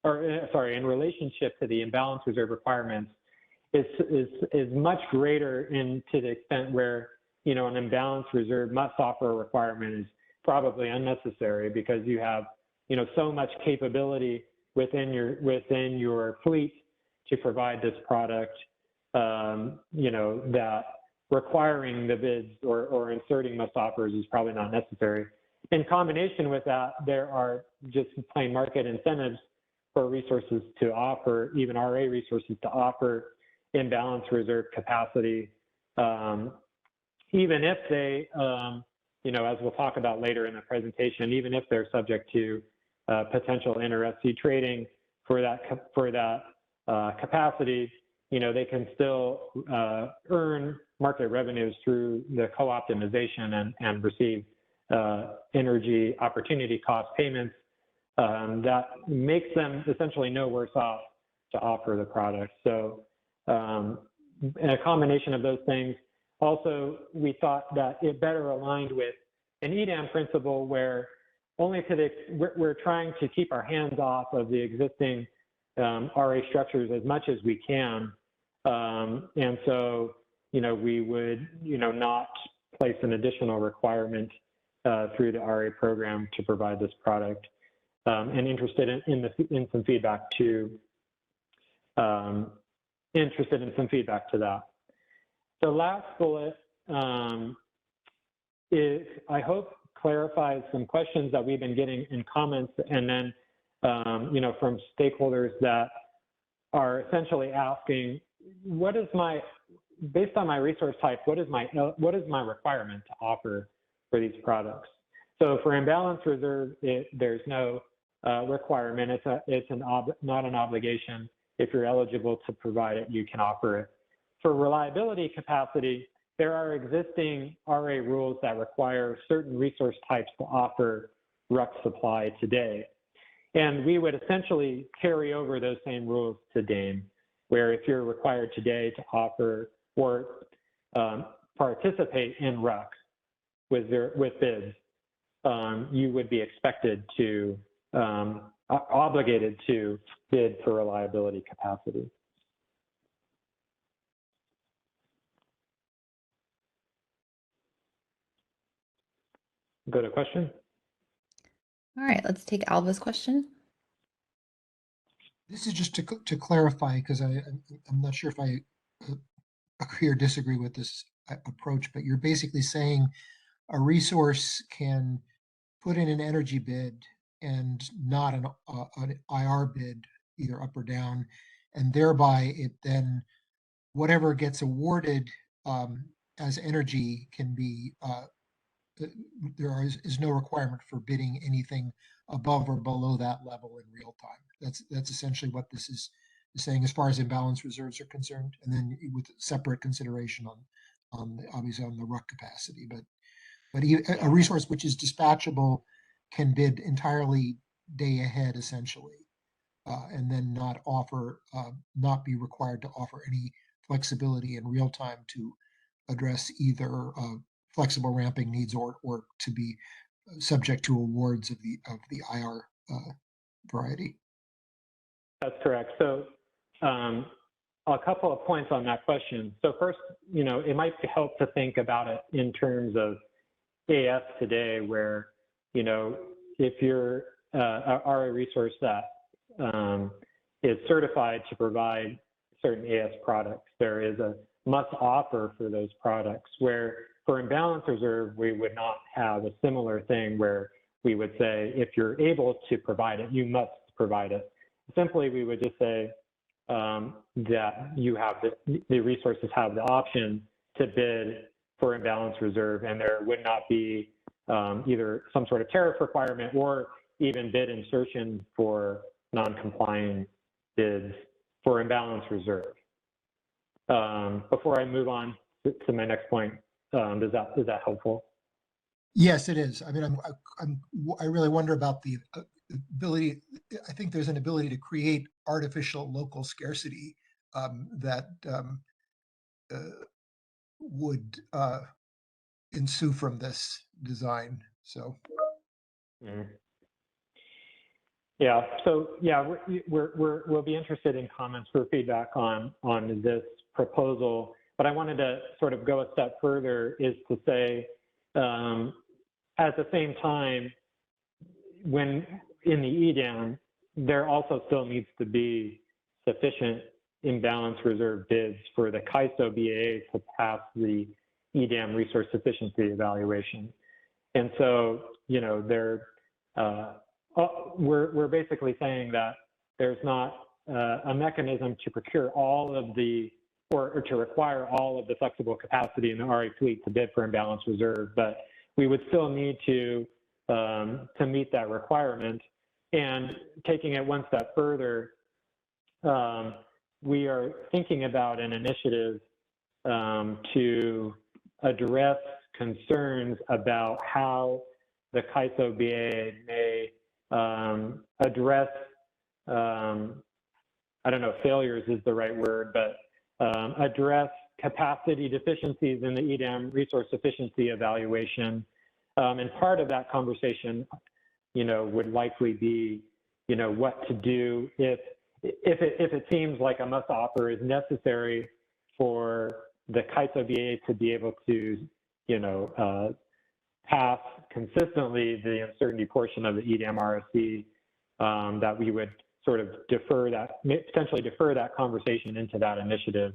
in relationship to the imbalance reserve requirements is much greater to the extent where, an imbalance reserve must offer a requirement is probably unnecessary because you have, so much capability within your fleet to provide this product, that requiring the bids or inserting must offers is probably not necessary. In combination with that, there are just plain market incentives for resources to offer, even RA resources to offer imbalance reserve capacity, even if they, as we'll talk about later in the presentation, even if they're subject to potential inter-SC trading for that capacity, they can still earn market revenues through the co-optimization and receive energy opportunity cost payments that makes them essentially no worse off to offer the product. So a combination of those things. Also, we thought that it better aligned with an EDAM principle where we're trying to keep our hands off of the existing RA structures as much as we can And so, we would, not place an additional requirement through the RA program to provide this product. And interested in some feedback to that. The last bullet is, I hope, clarifies some questions that we've been getting in comments, and then from stakeholders that are essentially asking, based on my resource type, what is my requirement to offer for these products? So for imbalance reserve, there's no requirement. It's not an obligation. If you're eligible to provide it, you can offer it. For reliability capacity, there are existing RA rules that require certain resource types to offer RUC supply today. And we would essentially carry over those same rules to DAME, where if you're required today to offer or participate in RUC with bids, you would be expected to, obligated to bid for reliability capacity. Go to question. All right, let's take Alva's question. This is just to clarify, because I'm not sure if I agree or disagree with this approach, but you're basically saying a resource can put in an energy bid and not an IR bid, either up or down, and thereby it then, whatever gets awarded as energy can be, there is no requirement for bidding anything above or below that level in real time. That's essentially what this is saying as far as imbalance reserves are concerned, and then with separate consideration on obviously on the RUC capacity, but a resource which is dispatchable can bid entirely day ahead essentially, and then not be required to offer any flexibility in real time to address either flexible ramping needs or to be subject to awards of the IR variety. That's correct. So a couple of points on that question. So first, it might help to think about it in terms of AS today, where, if you're a RA resource that is certified to provide certain AS products, there is a must offer for those products, where for imbalance reserve, we would not have a similar thing where we would say, if you're able to provide it, you must provide it. Simply, we would just say that you have the resources have the option to bid for imbalance reserve, and there would not be either some sort of tariff requirement or even bid insertion for non-compliant bids for imbalance reserve. Before I move on to my next point, is that helpful? Yes, it is. I mean, I really wonder about the ability. I think there's an ability to create artificial local scarcity that would ensue from this design. So. Mm. Yeah. So yeah, we'll be interested in comments for feedback on this proposal. But I wanted to sort of go a step further, is to say, at the same time, when in the EDAM, there also still needs to be sufficient imbalance reserve bids for the CAISO BAA to pass the EDAM resource sufficiency evaluation. And so, we're basically saying that there's not a mechanism to procure all of the, or to require all of the flexible capacity in the RA fleet to bid for imbalance reserve, but we would still need to meet that requirement. And taking it one step further, we are thinking about an initiative to address concerns about how the CAISO BAA may address, I don't know if failures is the right word, but address capacity deficiencies in the EDAM resource sufficiency evaluation. And part of that conversation, would likely be, what to do if if it seems like a must offer is necessary for the CAISO BA to be able to, pass consistently the uncertainty portion of the EDAM RSC, that we would sort of potentially defer that conversation into that initiative.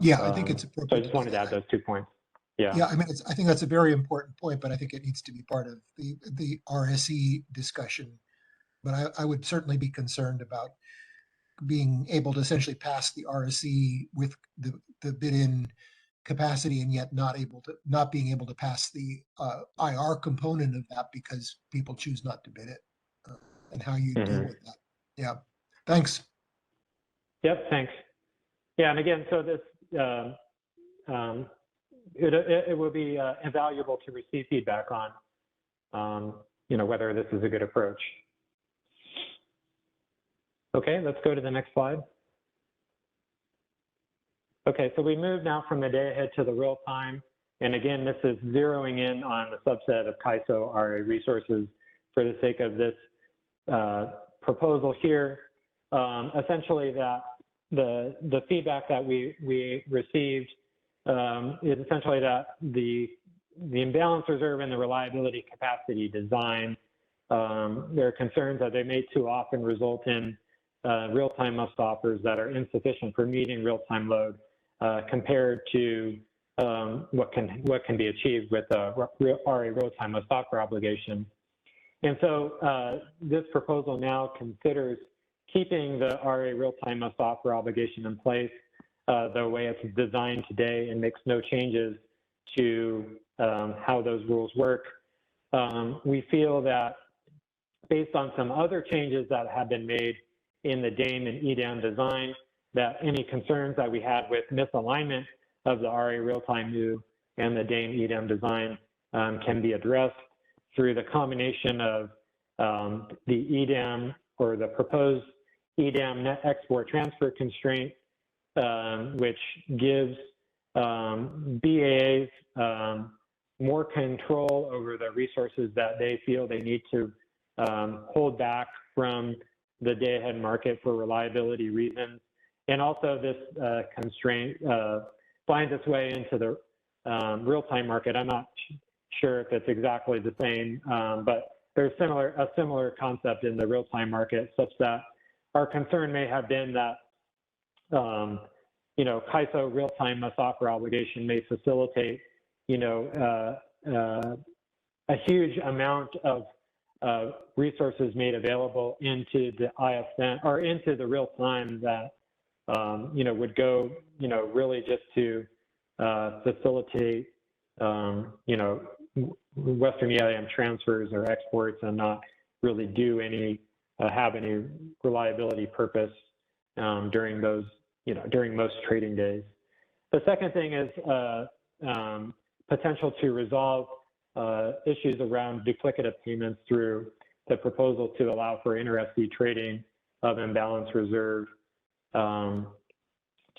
Yeah, I think it's So I appropriate. just wanted to add those 2 points. Yeah. Yeah, I mean, I think that's a very important point, but I think it needs to be part of the RSE discussion. But I would certainly be concerned about being able to essentially pass the RSE with the bid-in capacity and yet not being able to pass the IR component of that because people choose not to bid it, and how you deal with that. Yeah, thanks. Yep, thanks. Yeah, and again, so this, it will be invaluable to receive feedback on, whether this is a good approach. Okay, let's go to the next slide. Okay, so we move now from the day ahead to the real time. And again, this is zeroing in on the subset of CAISO RA resources for the sake of this proposal here. Essentially that the feedback that we received is essentially that the imbalance reserve and the reliability capacity design, there are concerns that they may too often result in real-time must offers that are insufficient for meeting real-time load compared to what can be achieved with a RA real-time must offer obligation. And so this proposal now considers keeping the RA real-time must offer obligation in place the way it's designed today and makes no changes to how those rules work. We feel that based on some other changes that have been made in the DAME and EDAM design, that any concerns that we had with misalignment of the RA real-time new and the DAME EDAM design can be addressed through the combination of the EDAM or the proposed EDAM net export transfer constraint, which gives BAAs more control over the resources that they feel they need to hold back from the day-ahead market for reliability reasons. And also this constraint finds its way into the real-time market. I'm not sure if it's exactly the same, but there's a similar concept in the real-time market, such that our concern may have been that CAISO real-time must offer obligation may facilitate a huge amount of resources made available into the ISN or into the real time that would go really just to facilitate Western EIM transfers or exports and not really do have any reliability purpose during those during most trading days. The second thing is potential to resolve issues around duplicative payments through the proposal to allow for inter-SC trading of imbalance reserve in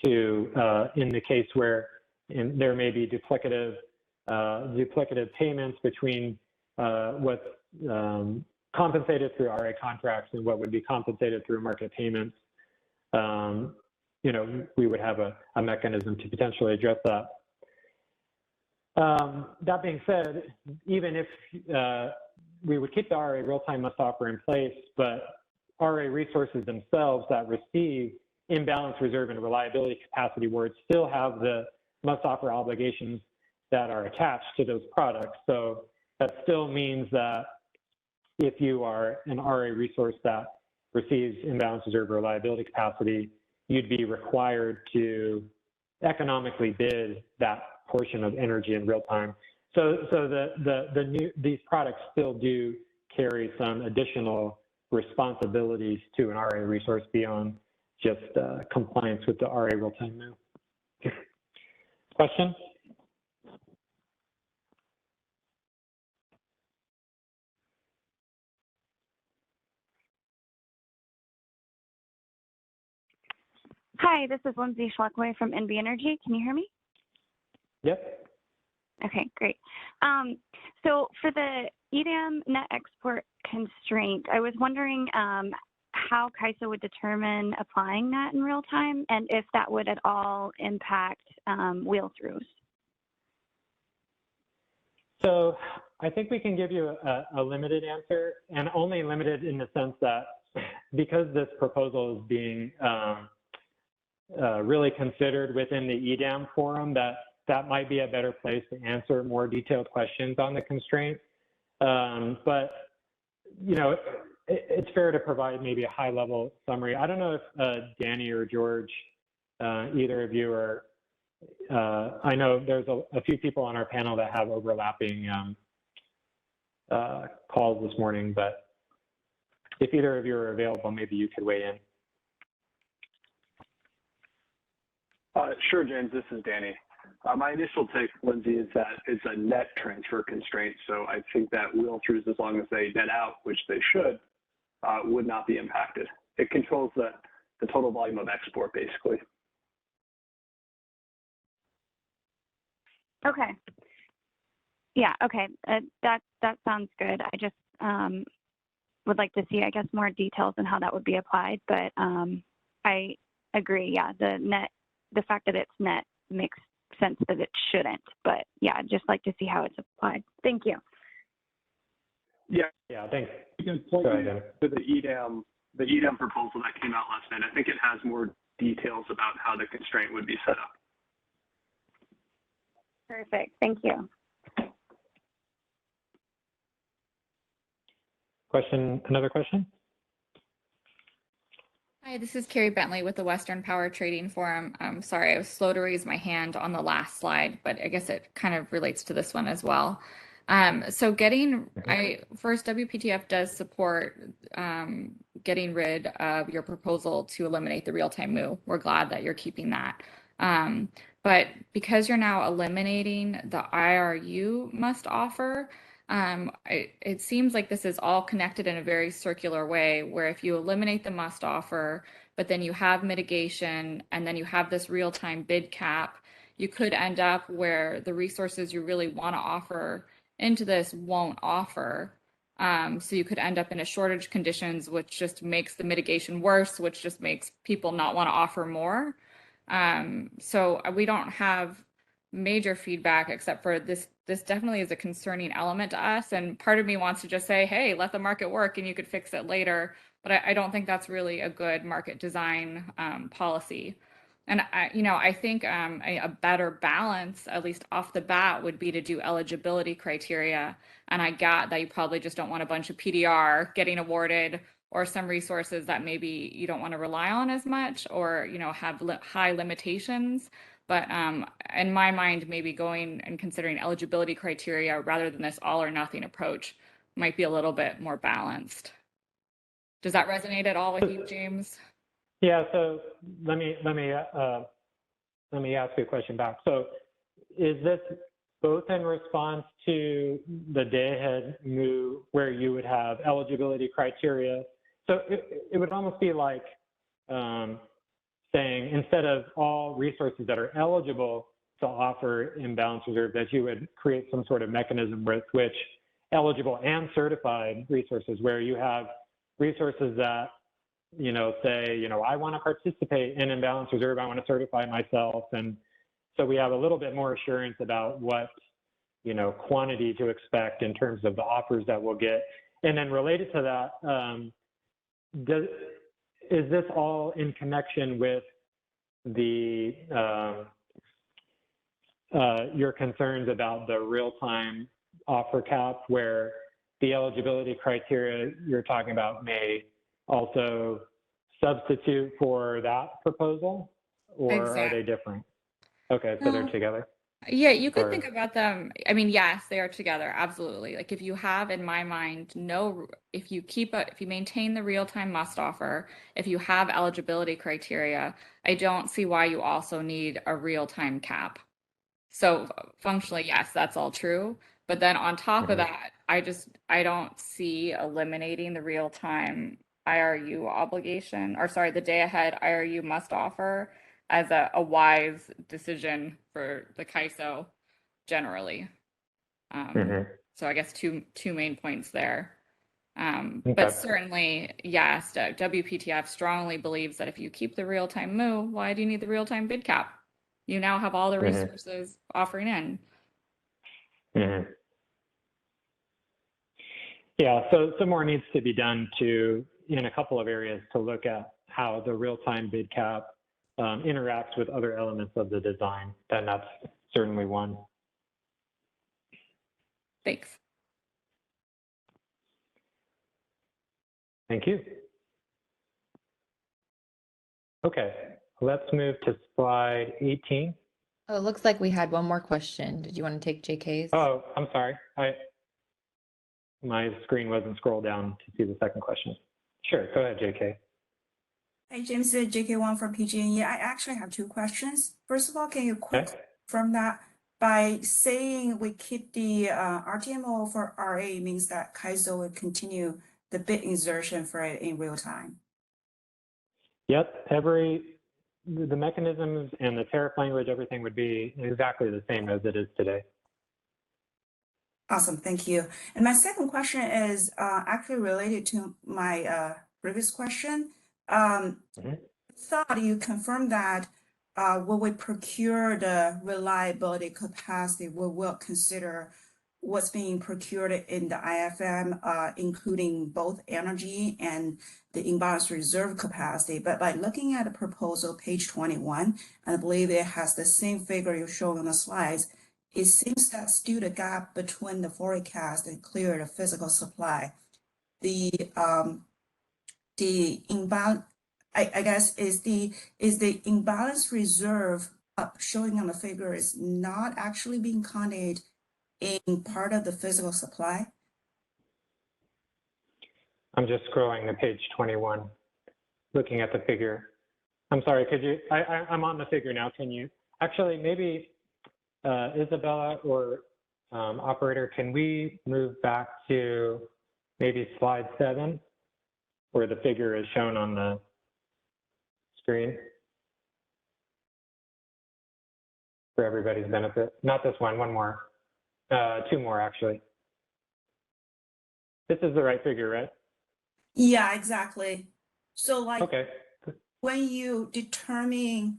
the case where there may be duplicative payments between what's compensated through RA contracts and what would be compensated through market payments. We would have a mechanism to potentially address that. That being said, even if we would keep the RA real-time must offer in place, but RA resources themselves that receive imbalance reserve and reliability capacity awards still have the must offer obligations that are attached to those products. So that still means that if you are an RA resource that receives imbalance reserve or reliability capacity, you'd be required to economically bid that portion of energy in real time. So these products still do carry some additional responsibilities to an RA resource beyond just compliance with the RA real-time now. Question? Hi, this is Lindsay Schlackway from NB Energy. Can you hear me? Yep. Okay, great. So for the EDAM net export constraint, I was wondering how CAISO would determine applying that in real time, and if that would at all impact wheel-throughs. So I think we can give you a limited answer, and only limited in the sense that because this proposal is being really considered within the EDAM forum, that might be a better place to answer more detailed questions on the constraint. But, you know, it's fair to provide maybe a high-level summary. I don't know if Danny or George, either of you are, I know there's a few people on our panel that have overlapping calls this morning, but if either of you are available, maybe you could weigh in. Sure, James, this is Danny. My initial take, Lindsay, is that it's a net transfer constraint. So I think that wheel-throughs, as long as they net out, which they should, would not be impacted. It controls the total volume of export, basically. Okay. Yeah, okay. That sounds good. I just would like to see, I guess, more details on how that would be applied. But I agree. Yeah, the fact that it's net makes sense that it shouldn't. But yeah, I'd just like to see how it's applied. Thank you. Yeah, thanks. You can point to the EDAM proposal that came out last night. I think it has more details about how the constraint would be set up. Perfect. Thank you. Another question? Hi, this is Carrie Bentley with the Western Power Trading Forum. I'm sorry, I was slow to raise my hand on the last slide, but I guess it kind of relates to this one as well. So first, WPTF does support getting rid of your proposal to eliminate the real-time MOO. We're glad that you're keeping that. But because you're now eliminating the IRU must offer, it seems like this is all connected in a very circular way, where if you eliminate the must offer, but then you have mitigation, and then you have this real-time bid cap, you could end up where the resources you really want to offer into this won't offer. So you could end up in a shortage conditions, which just makes the mitigation worse, which just makes people not want to offer more. So we don't have major feedback except for this definitely is a concerning element to us, and part of me wants to just say, hey, let the market work and you could fix it later, but I don't think that's really a good market design policy. And I think a better balance, at least off the bat, would be to do eligibility criteria. And I got that you probably just don't want a bunch of PDR getting awarded, or some resources that maybe you don't want to rely on as much, or have high limitations. But in my mind, maybe going and considering eligibility criteria rather than this all or nothing approach might be a little bit more balanced. Does that resonate at all with you, James? Yeah. So let me ask you a question back. So is this both in response to the day-ahead MOO, where you would have eligibility criteria? So it would almost be like saying, instead of all resources that are eligible to offer imbalance reserve, that you would create some sort of mechanism with which eligible and certified resources, where you have resources that, say, I want to participate in imbalance reserve, I want to certify myself. And so we have a little bit more assurance about what, quantity to expect in terms of the offers that we'll get. And then related to that, is this all in connection with the your concerns about the real-time offer cap, where the eligibility criteria you're talking about may also substitute for that proposal, or Exactly. Are they different? Okay, so they're together. Yeah, you could think about them. I mean, yes, they are together. Absolutely. Like if you have, in my mind, if you maintain the real-time must offer, if you have eligibility criteria, I don't see why you also need a real-time cap. So functionally, yes, that's all true. But then on top of that, I don't see eliminating the real-time IRU obligation, or sorry, the day-ahead IRU must offer as a wise decision for the CAISO generally. So I guess two main points there. But Okay. certainly, yes, WPTF strongly believes that if you keep the real-time MOO, why do you need the real-time bid cap? You now have all the resources offering in. Yeah, so some more needs to be done in a couple of areas to look at how the real-time bid cap interacts with other elements of the design, and that's certainly one. Thanks. Thank you. Okay, let's move to slide 18. Oh, it looks like we had one more question. Did you want to take JK's? Oh, I'm sorry. My screen wasn't scrolled down to see the second question. Sure, go ahead, JK. Hey, James, JK Wang from PG&E. I actually have two questions. First of all, can you quickly confirm that by saying we keep the RTMO for RA means that Kaizo will continue the bit insertion for it in real time? Yep, the mechanisms and the tariff language, everything would be exactly the same as it is today. Awesome, thank you. And my second question is actually related to my previous question. Thought you confirmed that when we procure the reliability capacity, we will consider what's being procured in the IFM, including both energy and the imbalance reserve capacity. But by looking at the proposal, page 21, and I believe it has the same figure you showed on the slides, it seems that still the gap between the forecast and clear physical supply. The imbalance, I guess, is the imbalance reserve showing on the figure is not actually being counted in part of the physical supply? I'm just scrolling to page 21, looking at the figure. I'm sorry, could you, I'm on the figure now. Can you, actually, maybe Isabella or operator, can we move back to maybe slide 7, where the figure is shown on the screen for everybody's benefit? Not this one more, 2 more actually. This is the right figure, right? Yeah, exactly. So like okay. When you determine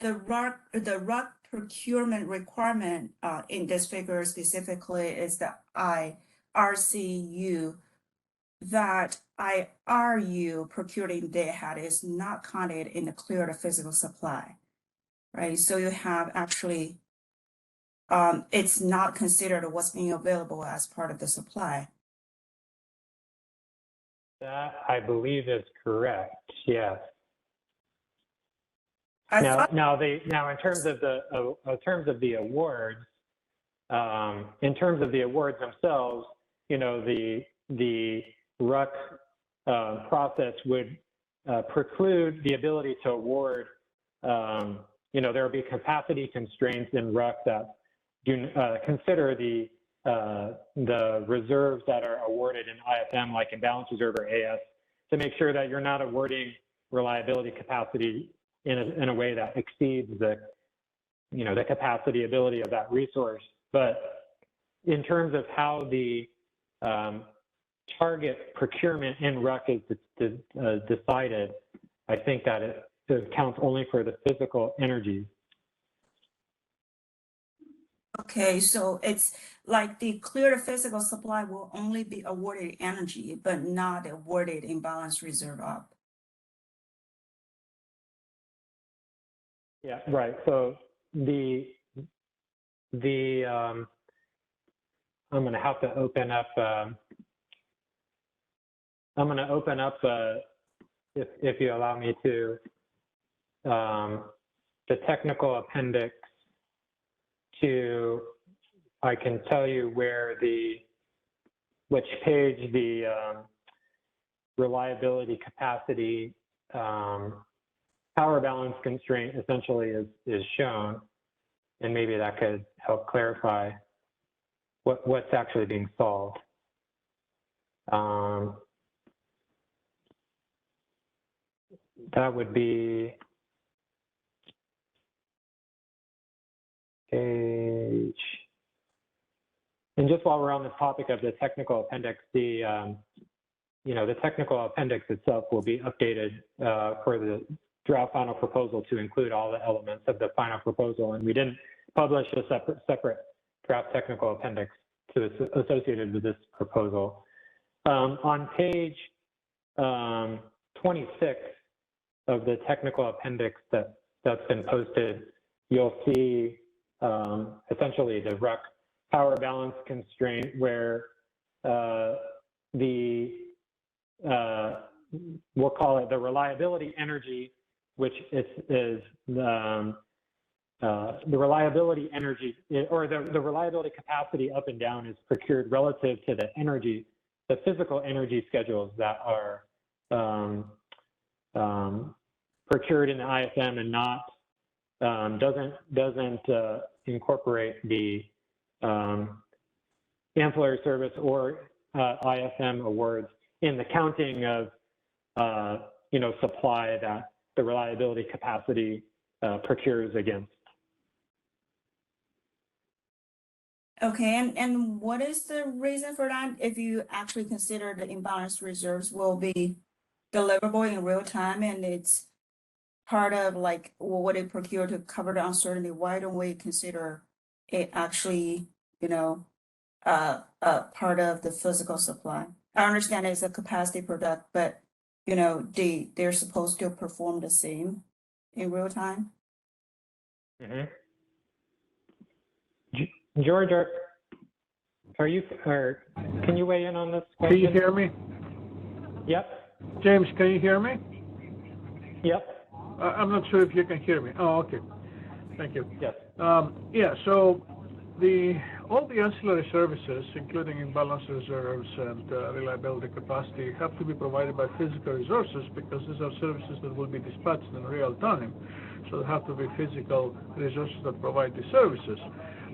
the RUC procurement requirement in this figure specifically is the IRCU, that IRU procuring Day-Ahead is not counted in the cleared physical supply, right? So you have actually, it's not considered what's being available as part of the supply. That I believe is correct. Yes. Now in terms of the awards, in terms of the awards themselves, you know, the RUC process would preclude the ability to award. You know, there will be capacity constraints in RUC that do consider the reserves that are awarded in IFM, like imbalance reserve or AS, to make sure that you're not awarding reliability capacity in a way that exceeds the, you know, the capacity ability of that resource. But in terms of how the target procurement in RUC is decided, I think that it counts only for the physical energy. Okay, so it's like the cleared physical supply will only be awarded energy, but not awarded imbalance reserve up. Yeah, right. So the I'm going to have to open up. I'm going to open up, if you allow me to, the technical appendix to. I can tell you where which page the reliability capacity power balance constraint essentially is shown, and maybe that could help clarify what's actually being solved. That would be page. And just while we're on the topic of the technical appendix, the the technical appendix itself will be updated for the draft final proposal to include all the elements of the final proposal. And we didn't publish a separate draft technical appendix associated with this proposal. On page 26 of the technical appendix that's been posted, you'll see essentially the RUC power balance constraint where we'll call it the reliability energy, which is the reliability energy, or the reliability capacity up and down is procured relative to the physical energy schedules that are procured in the IFM and not doesn't incorporate the ancillary service or IFM awards in the counting of supply that the reliability capacity procures against. Okay, and what is the reason for that? If you actually consider the imbalanced reserves will be deliverable in real time and it's part of like what it procured to cover the uncertainty, why don't we consider it actually, part of the physical supply? I understand it's a capacity product, but they're supposed to perform the same in real time. Mm-hmm. George, can you weigh in on this question? Can you hear me? Yep. James, can you hear me? Yep. I'm not sure if you can hear me. Oh, okay. Thank you. Yes. Yeah, so all the ancillary services, including imbalance reserves and reliability capacity, have to be provided by physical resources because these are services that will be dispatched in real time. So there have to be physical resources that provide the services.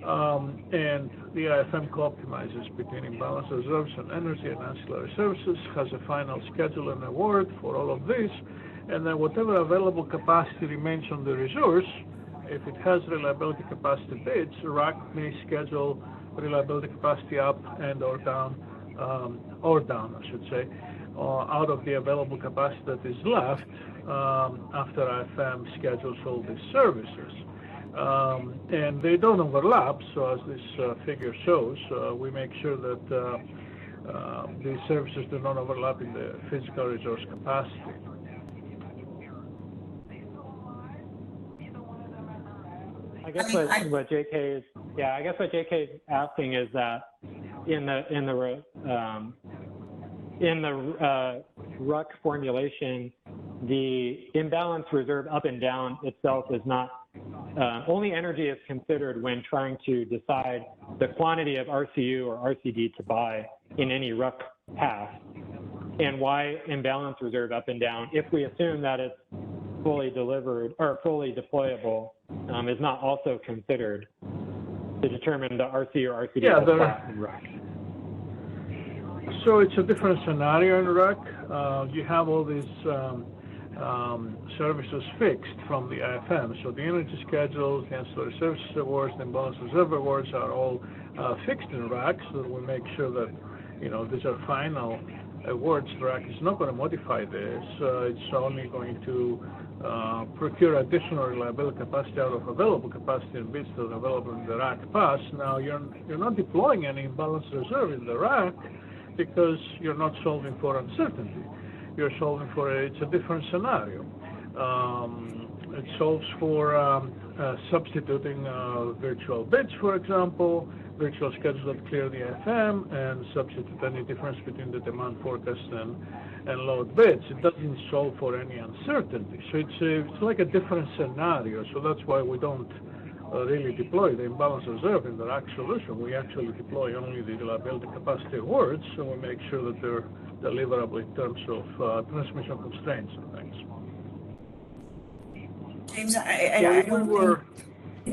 And the IFM co-optimizes between imbalance reserves and energy and ancillary services, has a final schedule and award for all of this, and then whatever available capacity remains on the resource, if it has reliability capacity bids, RAC may schedule reliability capacity up and or down, I should say, out of the available capacity that is left after IFM schedules all these services. And they don't overlap, so as this figure shows, we make sure that these services do not overlap in the physical resource capacity. I guess what JK is asking is that in the RUC formulation, the imbalance reserve up and down itself is not, only energy is considered when trying to decide the quantity of RCU or RCD to buy in any RUC path. And why imbalance reserve up and down, if we assume that it's fully delivered or fully deployable, is not also considered to determine the RC or RCD in RUC. So it's a different scenario in RUC. You have all these services fixed from the IFM. So the energy schedules, the ancillary services awards, the imbalance reserve awards are all fixed in RAC, so that we make sure that these are final awards. RAC is not going to modify this. It's only going to procure additional reliability capacity out of available capacity and bids that are available in the RAC pass. Now you're not deploying any imbalance reserve in the RAC because you're not solving for uncertainty. You're solving for it's a different scenario. It solves for substituting virtual bids, for example, virtual schedules that clear the FM, and substitute any difference between the demand forecast and load bids. It doesn't solve for any uncertainty. So it's like a different scenario. So that's why we don't really deploy the imbalance reserve in the RAC solution. We actually deploy only the reliability capacity awards, so we make sure that they're deliverable in terms of transmission constraints and things. James,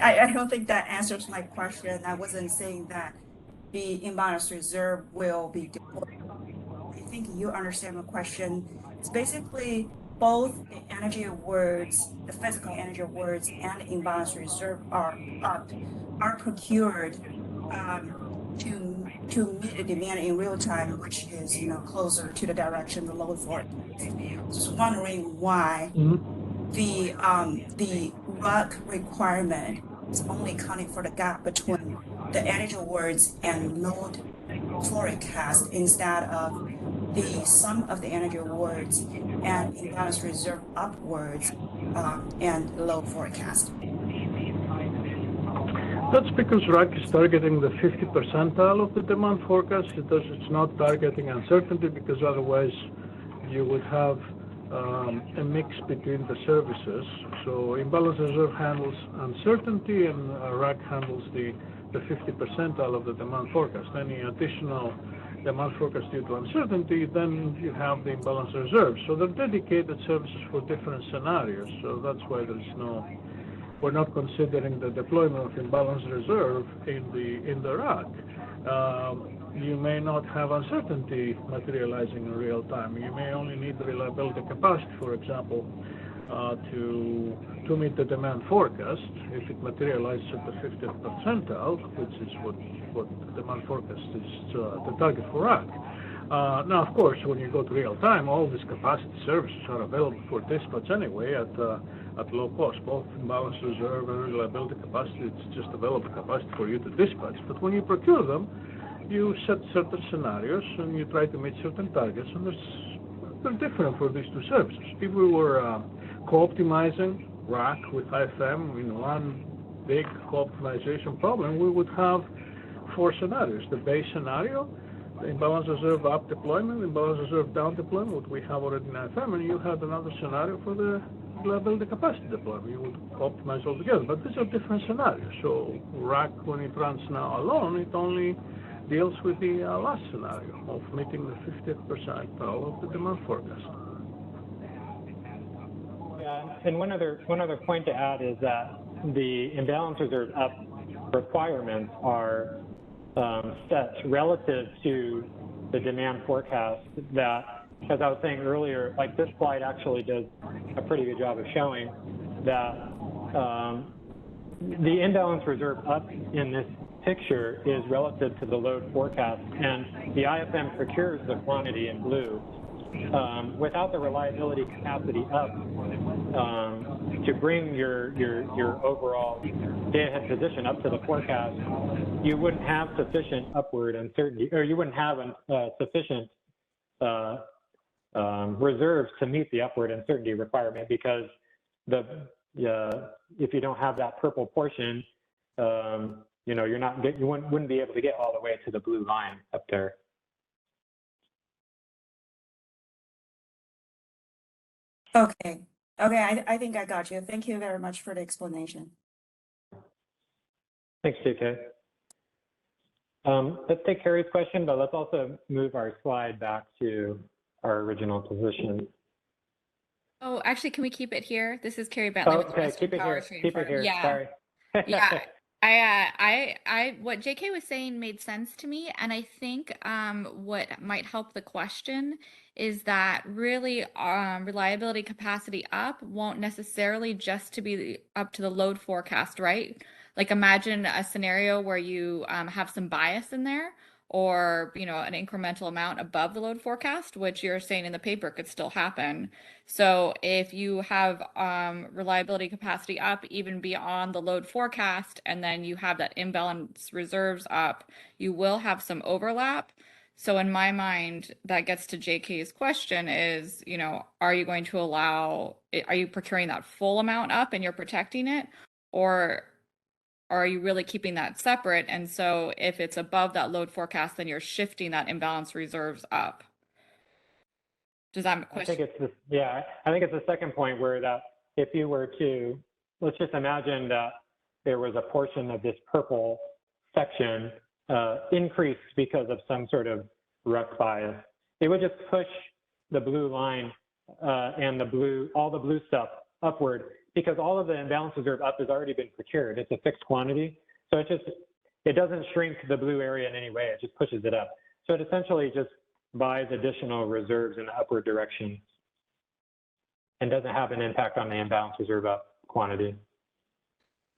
I don't think that answers my question. I wasn't saying that the imbalance reserve will be deployed. I think you understand the question. It's basically both the energy awards, the physical energy awards, and the imbalance reserve are procured to to meet the demand in real time, which is, closer to the direction the load forecast. Just wondering why the RUC requirement is only accounting for the gap between the energy words and load forecast instead of the sum of the energy words and imbalance reserve upwards and load forecast. That's because RAC is targeting the 50 percentile of the demand forecast. It's not targeting uncertainty, because otherwise you would have a mix between the services. So imbalance reserve handles uncertainty, and RAC handles the 50 percentile of the demand forecast. Any additional demand forecast due to uncertainty, then you have the imbalance reserve. So they're dedicated services for different scenarios. So that's why we're not considering the deployment of imbalance reserve in the RAC. You may not have uncertainty materializing in real time. You may only need reliability capacity, for example, to meet the demand forecast. If it materializes at the 50th percentile, which is what the demand forecast is, the target for RAC. Now, of course, when you go to real time, all these capacity services are available for dispatch anyway at low cost, both imbalance reserve and reliability capacity. It's just available capacity for you to dispatch. But when you procure them, you set certain scenarios and you try to meet certain targets, and they're different for these two services. If we were co-optimizing RAC with IFM in one big co-optimization problem, we would have 4 scenarios. The base scenario, the imbalance reserve up deployment, imbalance reserve down deployment, what we have already in IFM, and you had another scenario for the reliability capacity deployment. You would optimize all together, but these are different scenarios. So RAC, when it runs now alone, it only deals with the last scenario of meeting the 50th percentile of the demand forecast. Yeah, and one other point to add is that the imbalance reserve up requirements are set relative to the demand forecast that, as I was saying earlier, like this slide actually does a pretty good job of showing that the imbalance reserve up in this picture is relative to the load forecast, and the IFM procures the quantity in blue. Without the reliability capacity up to bring your overall day-ahead position up to the forecast, you wouldn't have sufficient upward uncertainty, or you wouldn't have sufficient reserves to meet the upward uncertainty requirement, because if you don't have that purple portion, you wouldn't be able to get all the way to the blue line up there. Okay. I think I got you. Thank you very much for the explanation. Thanks, JK. Let's take Carrie's question, but let's also move our slide back to our original position. Oh, actually, can we keep it here? This is Carrie Bentley with Okay, keep it here. Keep it here. Yeah. Sorry. Yeah. What JK was saying made sense to me, and I think what might help the question is that really reliability capacity up won't necessarily just to be up to the load forecast, right? Like imagine a scenario where you have some bias in there, or an incremental amount above the load forecast, which you're saying in the paper could still happen. So if you have reliability capacity up even beyond the load forecast, and then you have that imbalance reserves up, you will have some overlap. So in my mind, that gets to JK's question is, are you going to are you procuring that full amount up and you're protecting it? Or are you really keeping that separate? And so if it's above that load forecast, then you're shifting that imbalance reserves up. Does that question? I think it's the second point, where that if you were to, let's just imagine that there was a portion of this purple section increased because of some sort of RUC bias, it would just push the blue line and all the blue stuff upward, because all of the imbalance reserve up has already been procured. It's a fixed quantity. So it doesn't shrink the blue area in any way. It just pushes it up. So it essentially just buys additional reserves in the upward direction and doesn't have an impact on the imbalance reserve up quantity.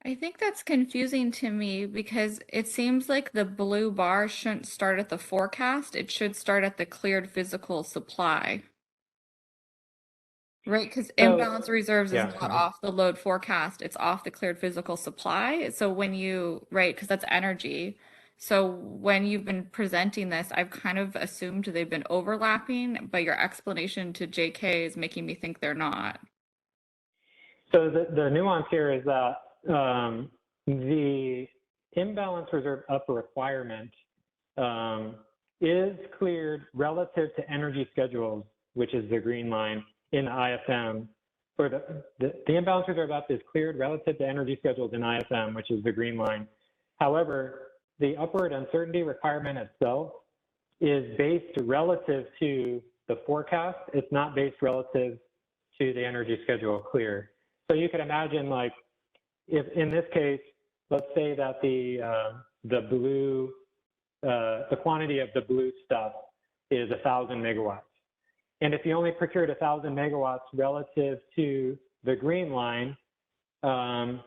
I think that's confusing to me because it seems like the blue bar shouldn't start at the forecast. It should start at the cleared physical supply. Right, because imbalance reserves is Yeah. not off the load forecast, it's off the cleared physical supply. So when you, right, because that's energy. So when you've been presenting this, I've kind of assumed they've been overlapping, but your explanation to JK is making me think they're not. So the nuance here is that the imbalance reserve upper requirement is cleared relative to energy schedules, which is the green line in IFM. For the imbalance reserve up is cleared relative to energy schedules in IFM, which is the green line. However, the upward uncertainty requirement itself is based relative to the forecast. It's not based relative to the energy schedule clear. So you could imagine, like, if in this case, let's say that the quantity of the blue stuff is 1,000 megawatts. And if you only procured 1,000 megawatts relative to the green line, the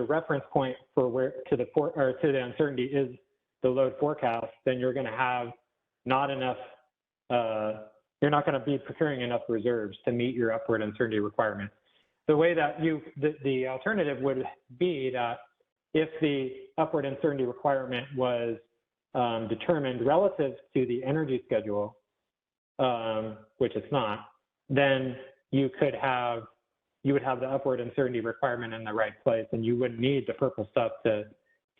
reference point for where to the uncertainty is the load forecast, then you're going to have not enough. You're not going to be procuring enough reserves to meet your upward uncertainty requirement. The way that the alternative would be that if the upward uncertainty requirement was determined relative to the energy schedule, which it's not, then you would have the upward uncertainty requirement in the right place, and you wouldn't need the purple stuff to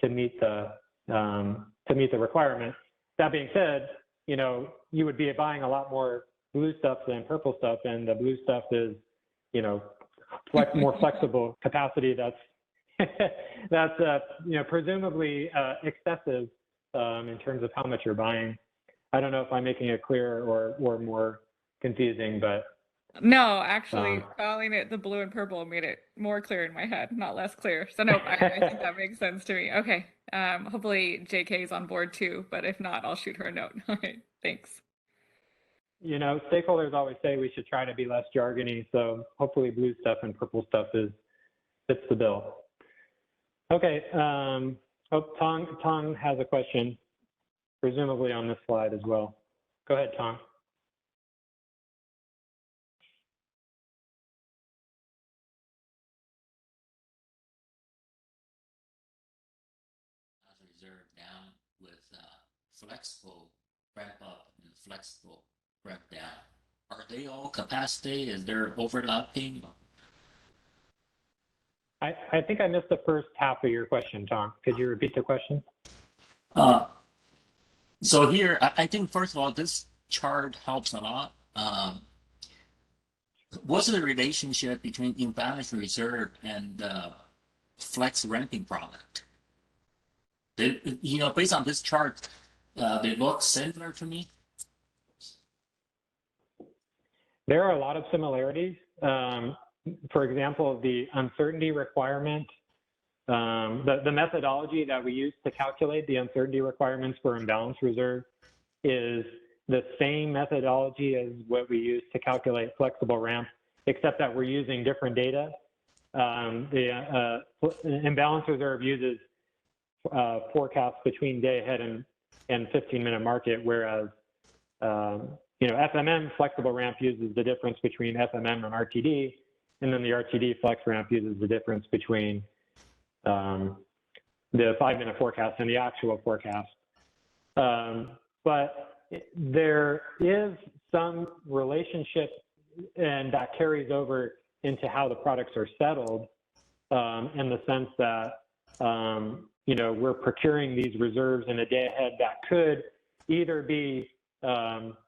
meet the requirement. That being said, you would be buying a lot more blue stuff than purple stuff, and the blue stuff is, more flexible capacity that's presumably excessive in terms of how much you're buying. I don't know if I'm making it clear or more confusing, but No, actually, calling it the blue and purple made it more clear in my head, not less clear. So no, I think that makes sense to me. Okay, hopefully JK is on board too, but if not, I'll shoot her a note. All right, thanks. Stakeholders always say we should try to be less jargony, so hopefully blue stuff and purple stuff fits the bill. Okay, Tong has a question, presumably on this slide as well. Go ahead, Tong. Reserve down with flexible ramp up and flexible ramp down. Are they all capacity? Is there overlapping? I think I missed the first half of your question, Tong. Could you repeat the question? So here, I think first of all, this chart helps a lot. What's the relationship between imbalance reserve and flex ramping product? Based on this chart, they look similar to me. There are a lot of similarities. For example, the uncertainty requirement, the methodology that we use to calculate the uncertainty requirements for imbalance reserve is the same methodology as what we use to calculate flexible ramp, except that we're using different data. The imbalance reserve uses forecasts between day ahead and 15-minute market, whereas FMM flexible ramp uses the difference between FMM and RTD, and then the RTD flex ramp uses the difference between the 5-minute forecast and the actual forecast. But there is some relationship, and that carries over into how the products are settled, in the sense that we're procuring these reserves in a day ahead that could either be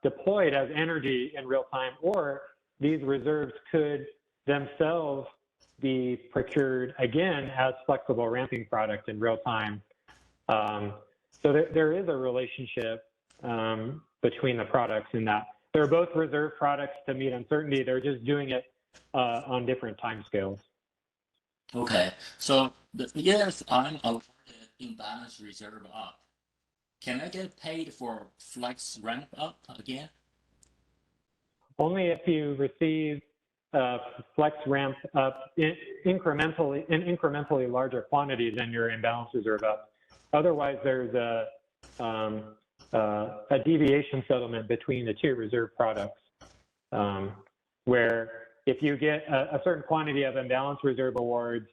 deployed as energy in real time, or these reserves could themselves be procured again as flexible ramping product in real time. So there is a relationship between the products in that they're both reserve products to meet uncertainty. They're just doing it on different time scales. Okay, so if I'm awarded imbalance reserve up, can I get paid for flex ramp up again? Only if you receive flex ramp up in incrementally larger quantity than your imbalance reserve up. Otherwise, there's a deviation settlement between the two reserve products, where if you get a certain quantity of imbalance reserve awards,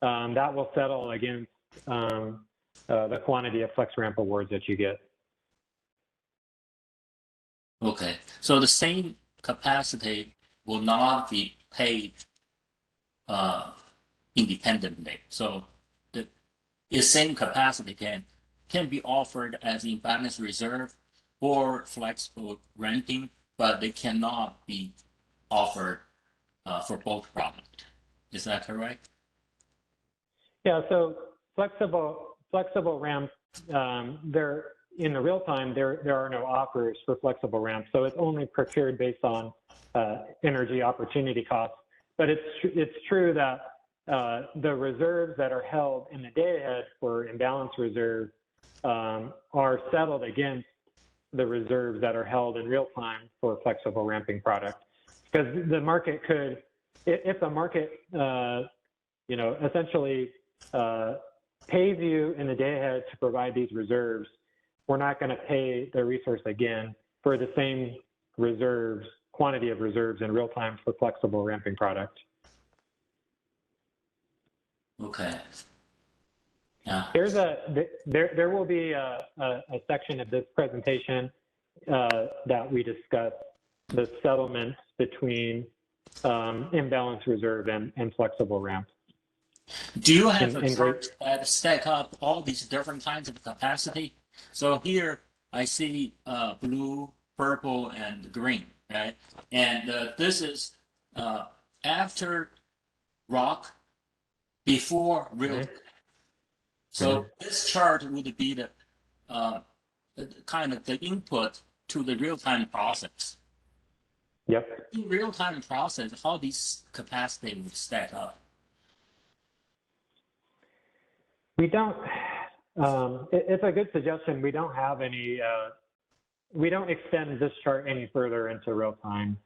that will settle against the quantity of flex ramp awards that you get. Okay, so the same capacity will not be paid independently. So the same capacity can be offered as imbalance reserve or flexible renting, but they cannot be offered for both products. Is that correct? Yeah. So flexible ramp, there in the real time there are no offers for flexible ramp, so it's only procured based on energy opportunity costs. But it's true that the reserves that are held in the day ahead for imbalance reserve are settled against the reserves that are held in real time for flexible ramping product. Because the market could, if the market, essentially pays you in the day ahead to provide these reserves, we're not going to pay the resource again for the same reserves, quantity of reserves in real time for flexible ramping product. Okay. Yeah. There will be a section of this presentation that we discuss the settlements between imbalance reserve and flexible ramp. Do you have a chart that stack up all these different kinds of capacity? So here I see blue, purple, and green, right? And this is after rock, before real time. So this chart would be the kind of the input to the real-time process. Yep. In real-time process, how these capacity would stack up? We don't. It's a good suggestion. We don't have any. We don't extend this chart any further into real time.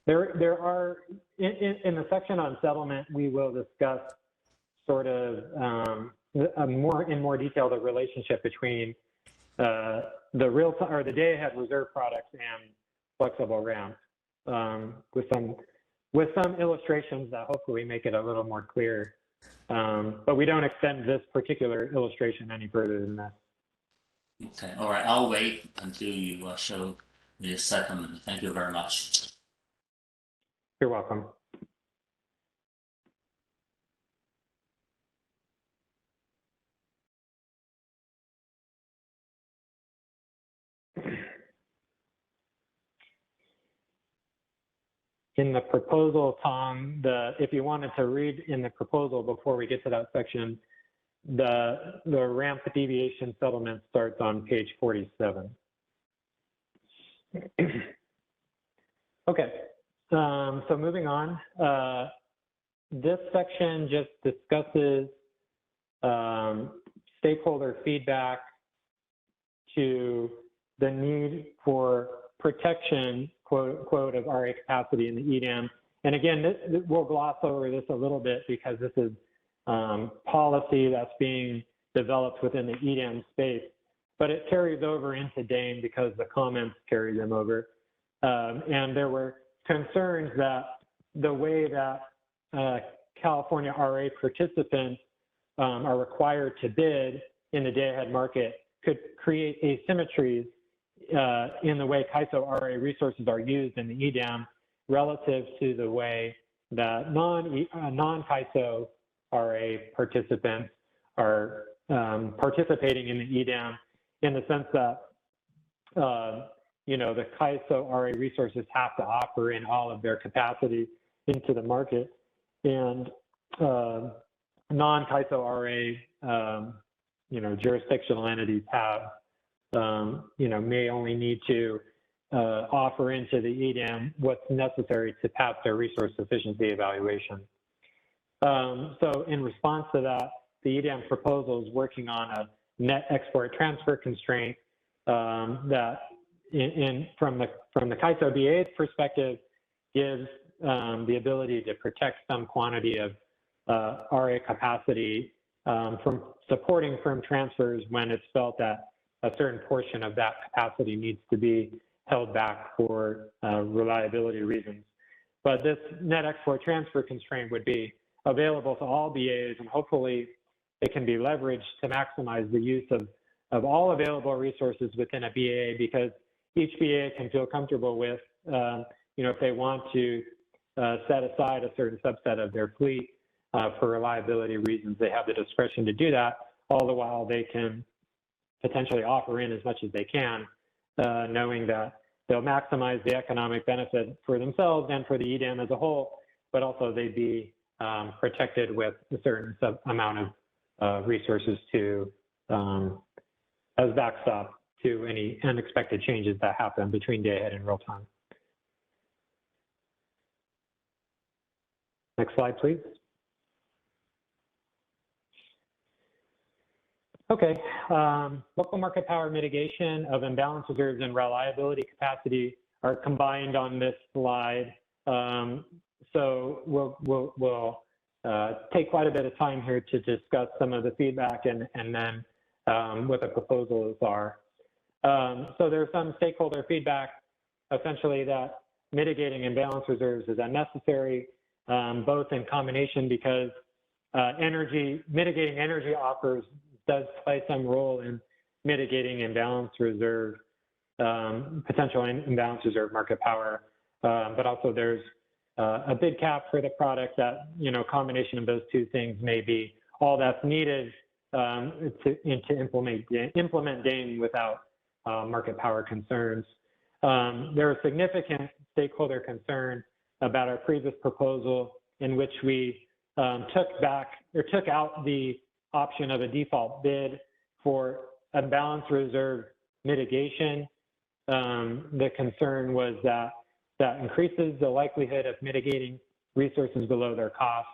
There are in the section on settlement, we will discuss sort of in more detail the relationship between the real time or the day ahead reserve products and flexible ramp with some illustrations that hopefully make it a little more clear. But we don't extend this particular illustration any further than that. Okay, all right. I'll wait until you show the settlement. Thank you very much. You're welcome. In the proposal, Tom, if you wanted to read in the proposal before we get to that section, the ramp deviation settlement starts on page 47. Okay, so moving on. This section just discusses stakeholder feedback to the need for protection, quote, of RA capacity in the EDAM. And again, we'll gloss over this a little bit because this is policy that's being developed within the EDAM space, but it carries over into DAME because the comments carry them over. And there were concerns that the way that California RA participants are required to bid in the day-ahead market could create asymmetries in the way CAISO RA resources are used in the EDAM relative to the way that non-CAISO RA participants are participating in the EDAM, in the sense that the CAISO RA resources have to offer in all of their capacity into the market, and non-CAISO RA jurisdictional entities have may only need to offer into the EDAM what's necessary to pass their resource sufficiency evaluation. So in response to that, the EDAM proposal is working on a net export transfer constraint that from the CAISO BA's perspective gives the ability to protect some quantity of RA capacity from supporting firm transfers when it's felt that a certain portion of that capacity needs to be held back for reliability reasons. But this net export transfer constraint would be available to all BAs, and hopefully it can be leveraged to maximize the use of all available resources within a BA, because each BA can feel comfortable with, if they want to set aside a certain subset of their fleet for reliability reasons, they have the discretion to do that, all the while they can potentially offer in as much as they can, knowing that they'll maximize the economic benefit for themselves and for the EDAM as a whole, but also they'd be protected with a certain amount of resources to as backstop to any unexpected changes that happen between day-ahead and real time. Next slide, please. Okay, local market power mitigation of imbalance reserves and reliability capacity are combined on this slide. So we'll take quite a bit of time here to discuss some of the feedback and then what the proposals are. So there's some stakeholder feedback, essentially that mitigating imbalance reserves is unnecessary, both in combination because mitigating energy offers does play some role in mitigating imbalance reserve, potential imbalance reserve market power, but also there's a bid cap for the product that, combination of those two things may be all that's needed to implement DAME without market power concerns. There was significant stakeholder concern about our previous proposal in which we took out the option of a default bid for imbalance reserve mitigation. The concern was that increases the likelihood of mitigating resources below their cost.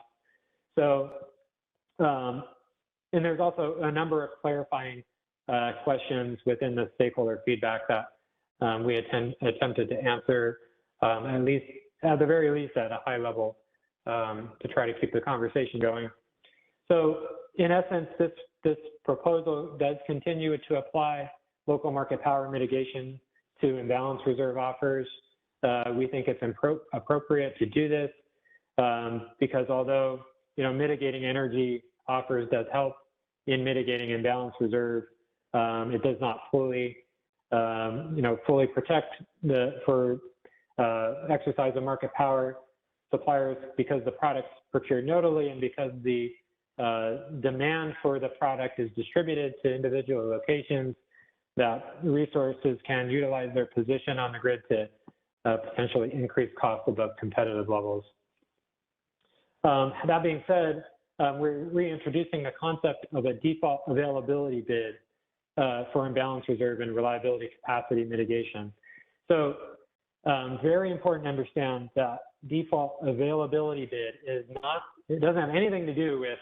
So, and there's also a number of clarifying questions within the stakeholder feedback that we attempted to answer, at the very least at a high level, to try to keep the conversation going. So in essence, this proposal does continue to apply local market power mitigation to imbalance reserve offers. We think it's appropriate to do this because although mitigating energy offers does help in mitigating imbalance reserve, it does not fully protect for exercise of market power suppliers because the product's procured nodally and because the demand for the product is distributed to individual locations, that resources can utilize their position on the grid to potentially increase costs above competitive levels. That being said, we're reintroducing the concept of a default availability bid for imbalance reserve and reliability capacity mitigation. So very important to understand that default availability bid it doesn't have anything to do with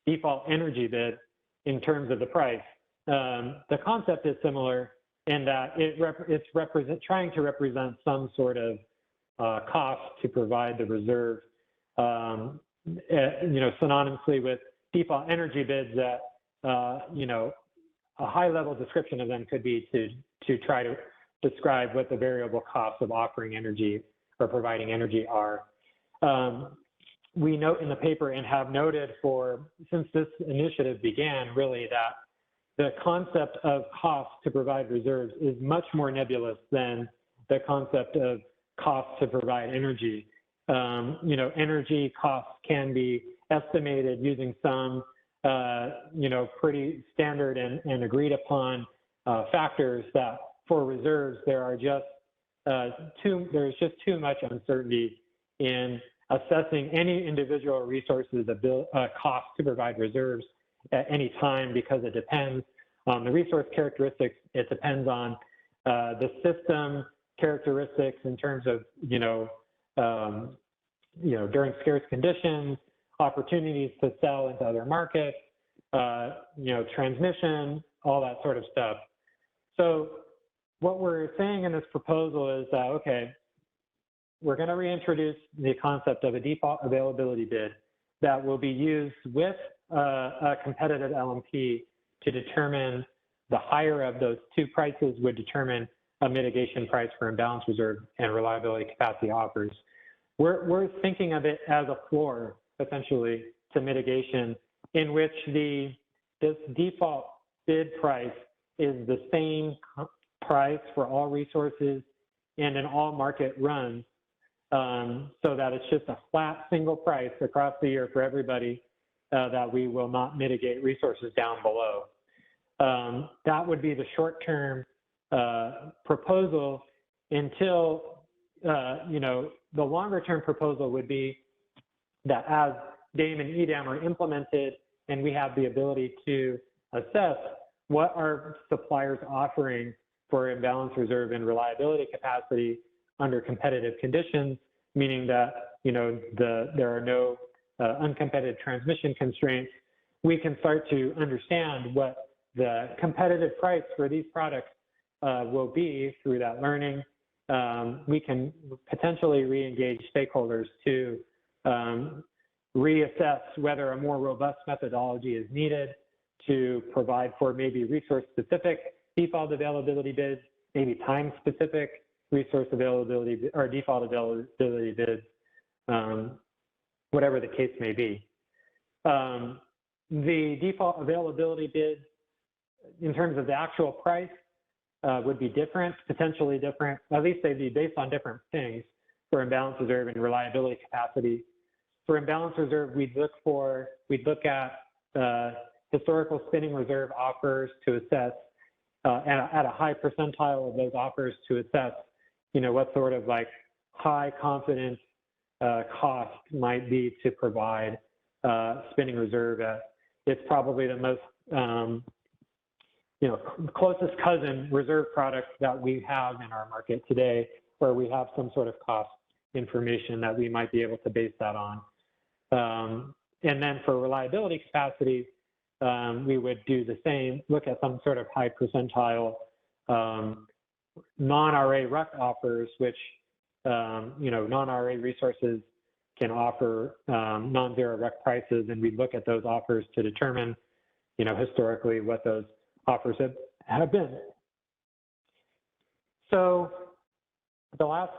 default energy bid in terms of the price. The concept is similar in that it's trying to represent some sort of cost to provide the reserve, synonymously with default energy bids that, a high level description of them could be to try to describe what the variable costs of offering energy or providing energy are. We note in the paper and have noted since this initiative began really that the concept of cost to provide reserves is much more nebulous than the concept of cost to provide energy. Energy costs can be estimated using some, pretty standard and agreed upon factors that for reserves, there's just too much uncertainty in assessing any individual resources cost to provide reserves at any time because it depends on the resource characteristics. It depends on the system characteristics in terms of, during scarce conditions, opportunities to sell into other markets, transmission, all that sort of stuff. So what we're saying in this proposal is that, okay, we're going to reintroduce the concept of a default availability bid that will be used with a competitive LMP to determine the higher of those two prices would determine a mitigation price for imbalance reserve and reliability capacity offers. We're thinking of it as a floor, essentially, to mitigation, in which this default bid price is the same price for all resources and in all market runs, so that it's just a flat single price across the year for everybody that we will not mitigate resources down below. That would be the short-term proposal until, the longer-term proposal would be that as DAME and EDAM are implemented and we have the ability to assess what are suppliers offering for imbalance reserve and reliability capacity under competitive conditions, meaning that, there are no uncompetitive transmission constraints, we can start to understand what the competitive price for these products will be through that learning. We can potentially re-engage stakeholders to reassess whether a more robust methodology is needed to provide for maybe resource-specific default availability bids, maybe time-specific resource availability or default availability bids, whatever the case may be. The default availability bid, in terms of the actual price, would be different, potentially different. At least they'd be based on different things for imbalance reserve and reliability capacity. For imbalance reserve, we'd look at historical spinning reserve offers to assess at a high percentile of those offers to assess, what sort of like high confidence cost might be to provide spinning reserve at. It's probably the most closest cousin reserve product that we have in our market today, where we have some sort of cost information that we might be able to base that on. And then for reliability capacity, we would do the same, look at some sort of high percentile non-RA RUC offers, which, non-RA resources can offer non-zero RUC prices, and we look at those offers to determine, historically what those offers have been. So the last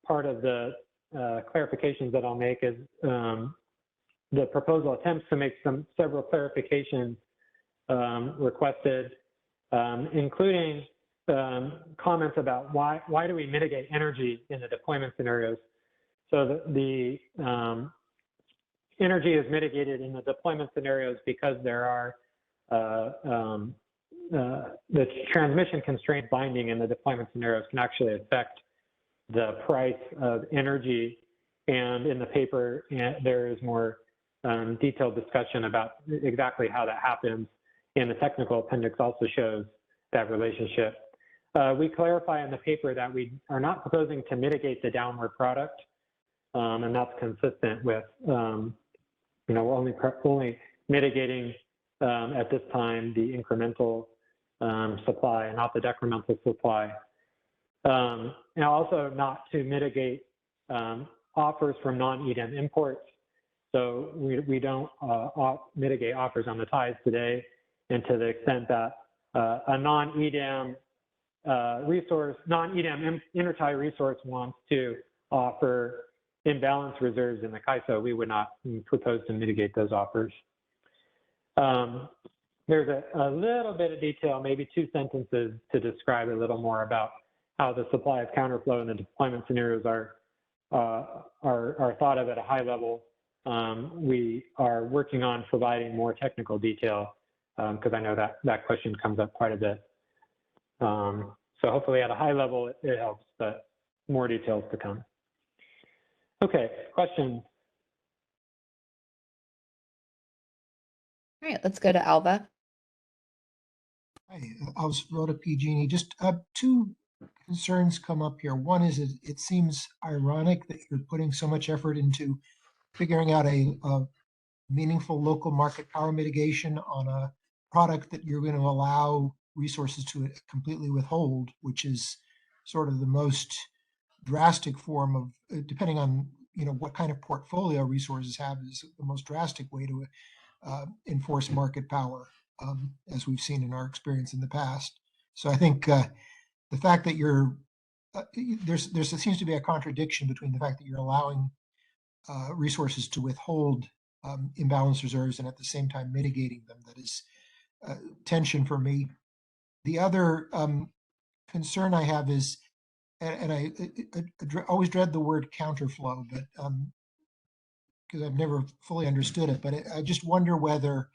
part of the clarifications that I'll make is the proposal attempts to make several clarifications requested, including comments about why do we mitigate energy in the deployment scenarios. So the energy is mitigated in the deployment scenarios because there are the transmission constraint binding in the deployment scenarios can actually affect the price of energy. And in the paper, there is more detailed discussion about exactly how that happens. And the technical appendix also shows that relationship. We clarify in the paper that we are not proposing to mitigate the downward product, and that's consistent with, we're only mitigating at this time the incremental supply and not the decremental supply. And also not to mitigate offers from non-EDAM imports. So we don't mitigate offers on the ties today, and to the extent that a non-EDAM non-EDAM intertie resource wants to offer imbalance reserves in the CAISO, we would not propose to mitigate those offers. There's a little bit of detail, maybe 2 sentences, to describe a little more about how the supply of counterflow and the deployment scenarios are thought of at a high level. We are working on providing more technical detail because I know that question comes up quite a bit. So hopefully at a high level it helps, but more details to come. Okay, questions? All right, let's go to Alva. Hi, Alva PG&E. Just 2 concerns come up here. One is it seems ironic that you're putting so much effort into figuring out a meaningful local market power mitigation on a product that you're going to allow resources to completely withhold, which is sort of the most drastic form of, depending on, what kind of portfolio resources have, is the most drastic way to enforce market power, as we've seen in our experience in the past. So I think the fact that there seems to be a contradiction between the fact that you're allowing resources to withhold imbalance reserves and at the same time mitigating them. That is tension for me. The other concern I have is, and I always dread the word counterflow, but because I've never fully understood it, but I just wonder whether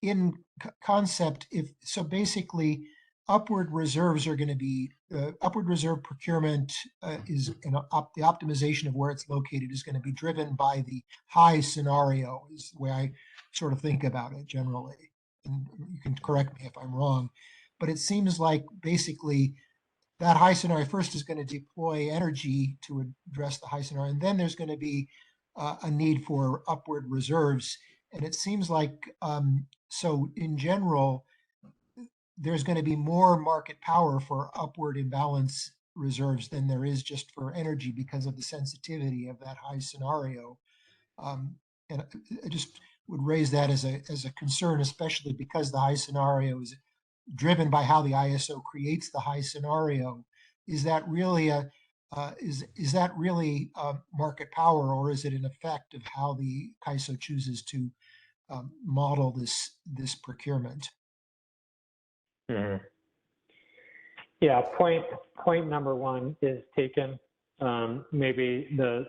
in concept, basically upward reserves are going to be, upward reserve procurement is the optimization of where it's located is going to be driven by the high scenario, is the way I sort of think about it generally. And you can correct me if I'm wrong, but it seems like basically that high scenario first is going to deploy energy to address the high scenario, and then there's going to be a need for upward reserves. And it seems like, so in general, there's going to be more market power for upward imbalance reserves than there is just for energy because of the sensitivity of that high scenario. And I just would raise that as a concern, especially because the high scenario is driven by how the ISO creates the high scenario. Is that really market power, or is it an effect of how the ISO chooses to model this procurement? Mm-hmm. Yeah, point number one is taken. Maybe the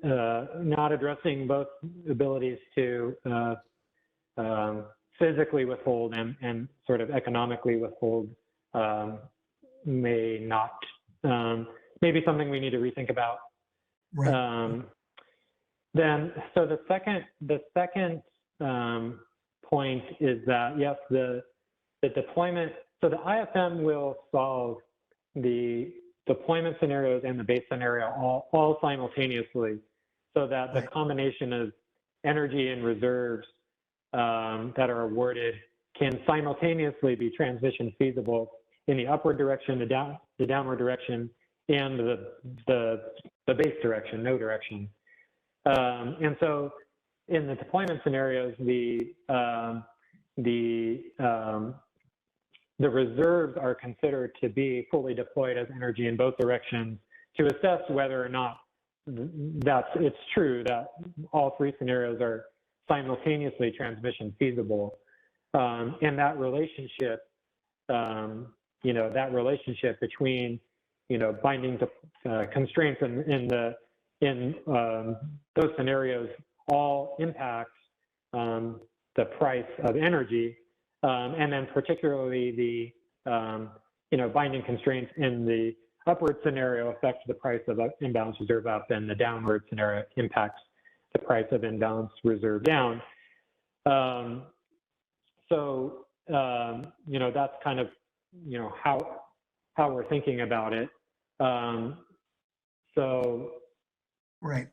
not addressing both abilities to physically withhold and sort of economically withhold may not, maybe something we need to rethink about. Right. Then, so the second point is that, yes, the deployment, so the IFM will solve the deployment scenarios and the base scenario all simultaneously, so that the combination of energy and reserves that are awarded can simultaneously be transmission feasible in the upward direction, the downward direction, and the base direction, no direction. And so in the deployment scenarios, the reserves are considered to be fully deployed as energy in both directions to assess whether or not it's true that all three scenarios are simultaneously transmission feasible. And that relationship, that relationship between, binding constraints in those scenarios all impact the price of energy. And then particularly the, binding constraints in the upward scenario affect the price of imbalance reserve up, and the downward scenario impacts the price of imbalance reserve down. So, that's kind of, how we're thinking about it. So, right.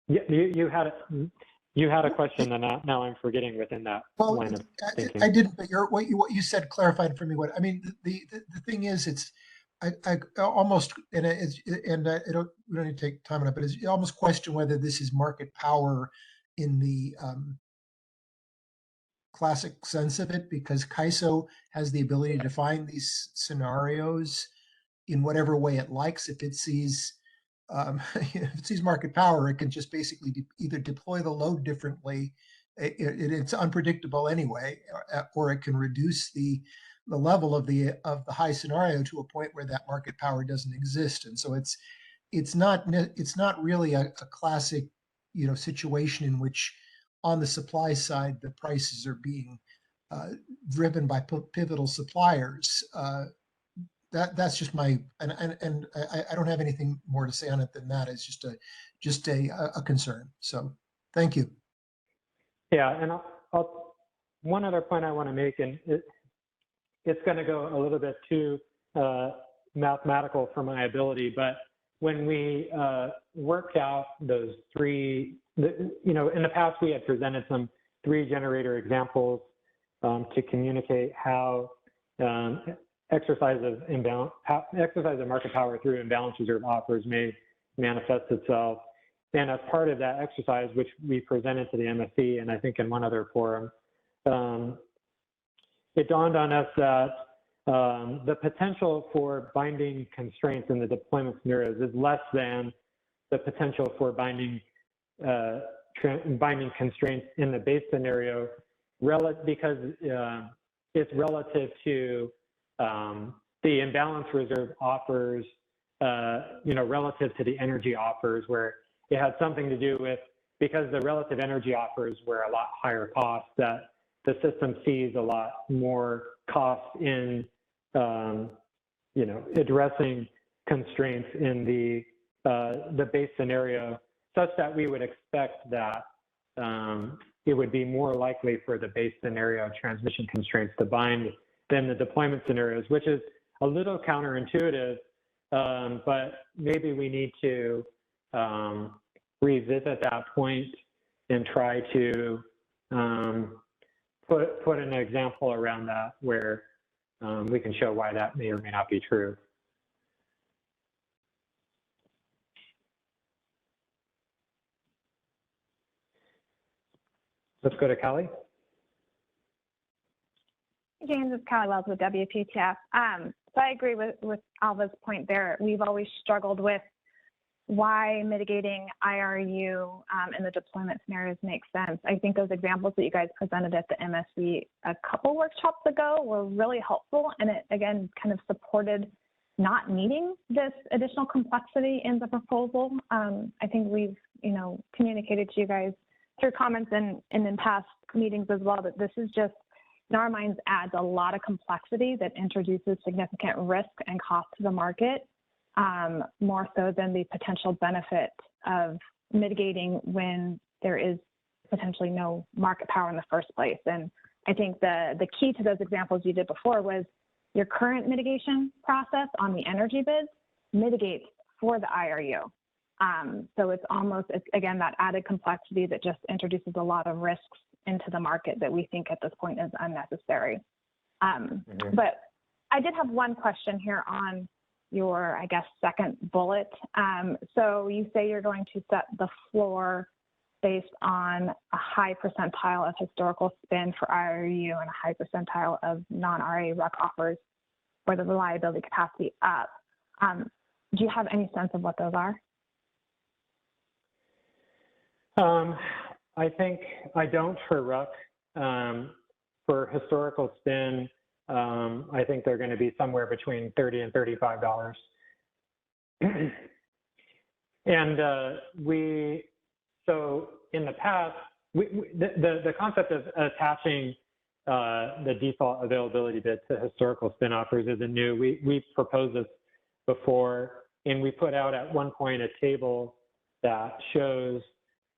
You had a question, and now I'm forgetting within that line of thinking. I didn't, but what you said clarified for me what I mean. The thing is, it's I almost, and we don't need to take time on it, but it's almost question whether this is market power in the classic sense of it, because CAISO has the ability to define these scenarios in whatever way it likes. If it sees if it sees market power, it can just basically either deploy the load differently. It's unpredictable anyway, or it can reduce the level of the high scenario to a point where that market power doesn't exist. And so it's not really a classic situation in which on the supply side the prices are being driven by pivotal suppliers. That's just my, and I don't have anything more to say on it than that. It's just a concern. So thank you. Yeah, and one other point I want to make, and it's going to go a little bit too mathematical for my ability, but when we worked out those three, in the past we had presented some 3 generator examples to communicate how exercise of market power through imbalance reserve offers may manifest itself. And as part of that exercise, which we presented to the MSC and I think in one other forum, it dawned on us that the potential for binding constraints in the deployment scenarios is less than the potential for binding constraints in the base scenario, because it's relative to the imbalance reserve offers, relative to the energy offers, where it had something to do with, because the relative energy offers were a lot higher cost, that the system sees a lot more cost in, addressing constraints in the base scenario, such that we would expect that it would be more likely for the base scenario transmission constraints to bind than the deployment scenarios, which is a little counterintuitive, but maybe we need to revisit that point and try to put an example around that where we can show why that may or may not be true. Let's go to Callie. James, it's Callie Wells with WPTF. So I agree with Alva's point there. We've always struggled with why mitigating IRU in the deployment scenarios makes sense. I think those examples that you guys presented at the MSC a couple workshops ago were really helpful, and it again kind of supported not needing this additional complexity in the proposal. I think we've communicated to you guys through comments and in past meetings as well that this is just, in our minds, adds a lot of complexity that introduces significant risk and cost to the market, more so than the potential benefit of mitigating when there is potentially no market power in the first place. And I think the key to those examples you did before was your current mitigation process on the energy bids mitigates for the IRU. So it's again, that added complexity that just introduces a lot of risks into the market that we think at this point is unnecessary. But I did have one question here on your, I guess, second bullet. So you say you're going to set the floor based on a high percentile of historical spin for IRU and a high percentile of non-RA RUC offers for the reliability capacity up. Do you have any sense of what those are? I think I don't for RUC. For historical spin, I think they're going to be somewhere between $30 and $35. And so in the past, the concept of attaching the default availability bid to historical spin offers isn't new. We proposed this before, and we put out at one point a table that shows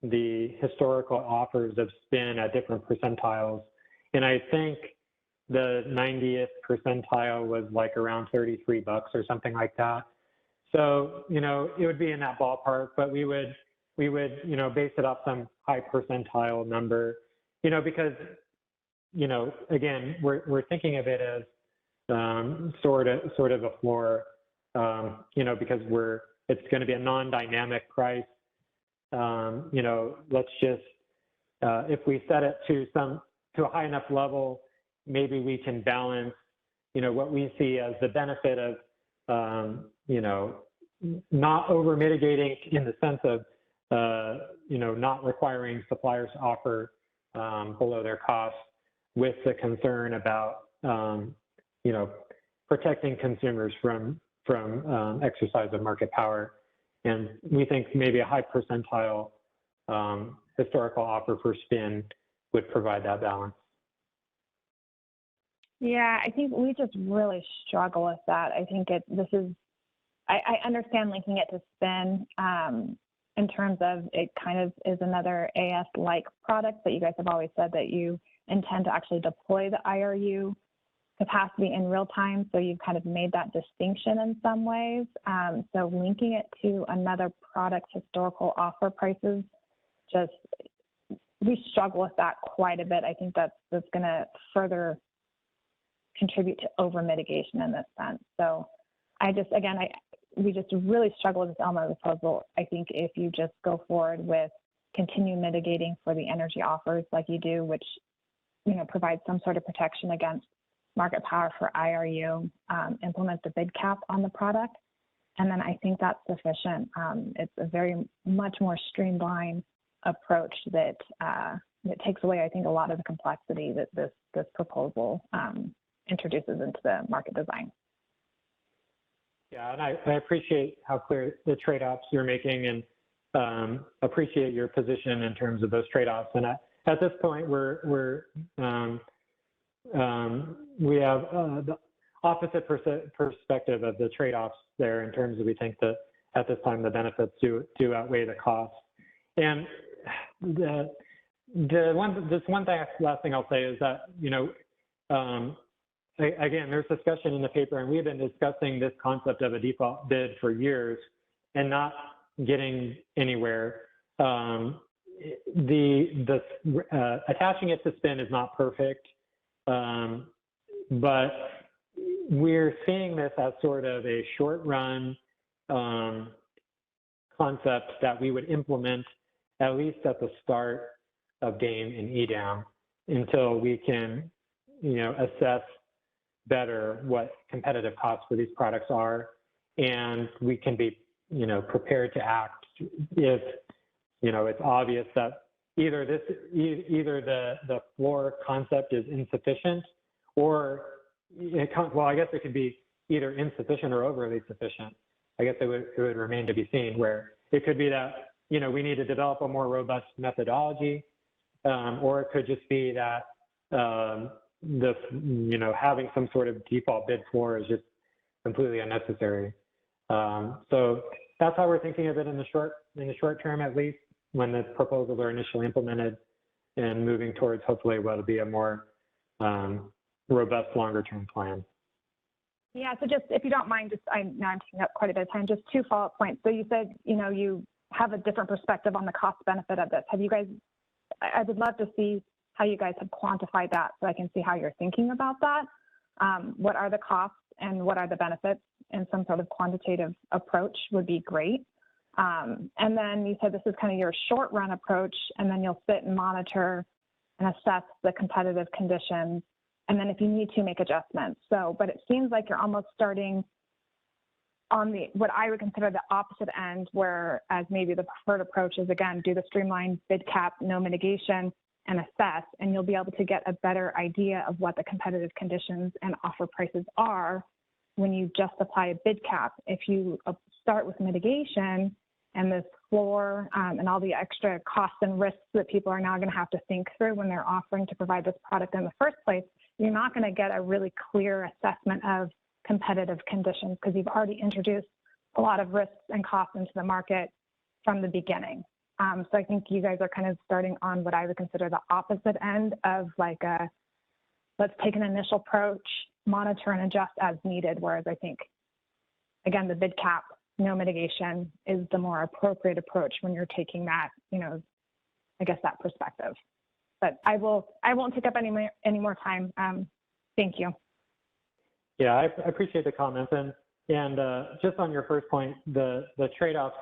the historical offers of spin at different percentiles. And I think the 90th percentile was like around $33 or something like that. So, it would be in that ballpark, but we would, base it off some high percentile number, because, again, we're thinking of it as sort of a floor, because it's going to be a non-dynamic price. Let's just, if we set it to a high enough level, maybe we can balance, what we see as the benefit of, not over mitigating in the sense of, not requiring suppliers to offer below their costs, with the concern about, protecting consumers from exercise of market power. And we think maybe a high percentile historical offer for spin would provide that balance. Yeah, I think we just really struggle with that. I think I understand linking it to spin in terms of it kind of is another AS-like product, but you guys have always said that you intend to actually deploy the IRU capacity in real time. So you've kind of made that distinction in some ways. So linking it to another product's historical offer prices, we struggle with that quite a bit. I think that's going to further contribute to over mitigation in this sense. So we just really struggle with this element of the proposal. I think if you just go forward with continue mitigating for the energy offers like you do, which provides some sort of protection against market power for IRU, implement the bid cap on the product, and then I think that's sufficient. It's a very much more streamlined approach that takes away, I think, a lot of the complexity that this proposal introduces into the market design. Yeah, and I appreciate how clear the trade-offs you're making, and appreciate your position in terms of those trade-offs. And at this point, we have the opposite perspective of the trade-offs there in terms of we think that at this time the benefits do outweigh the costs. And last thing I'll say is that again, there's discussion in the paper, and we've been discussing this concept of a default bid for years and not getting anywhere. Attaching it to spin is not perfect, but we're seeing this as sort of a short run concept that we would implement at least at the start of game and EDAM until we can, assess better what competitive costs for these products are, and we can be, prepared to act if, it's obvious that either the floor concept is insufficient, or I guess it could be either insufficient or overly sufficient. I guess it would remain to be seen, where it could be that, we need to develop a more robust methodology, or it could just be that, having some sort of default bid floor is just completely unnecessary. So that's how we're thinking of it in the short term, at least, when the proposals are initially implemented, and moving towards hopefully what will be a more robust longer-term plan. Yeah, so just, if you don't mind, now I'm taking up quite a bit of time, just 2 follow-up points. So you said, you have a different perspective on the cost benefit of this. I would love to see how you guys have quantified that so I can see how you're thinking about that. What are the costs and what are the benefits, and some sort of quantitative approach would be great. And then you said this is kind of your short run approach, and then you'll sit and monitor and assess the competitive conditions, and then if you need to, make adjustments. So, but it seems like you're almost starting on what I would consider the opposite end, whereas maybe the preferred approach is, again, do the streamlined bid cap, no mitigation, and assess, and you'll be able to get a better idea of what the competitive conditions and offer prices are when you just apply a bid cap. If you start with mitigation and this floor and all the extra costs and risks that people are now going to have to think through when they're offering to provide this product in the first place, you're not going to get a really clear assessment of competitive conditions, because you've already introduced a lot of risks and costs into the market from the beginning. So I think you guys are kind of starting on what I would consider the opposite end of let's take an initial approach, monitor and adjust as needed. Whereas I think, again, the bid cap, no mitigation is the more appropriate approach when you're taking that, I guess that perspective. But I won't take up any more time. Thank you. Yeah, I appreciate the comments, and just on your first point, the trade-offs.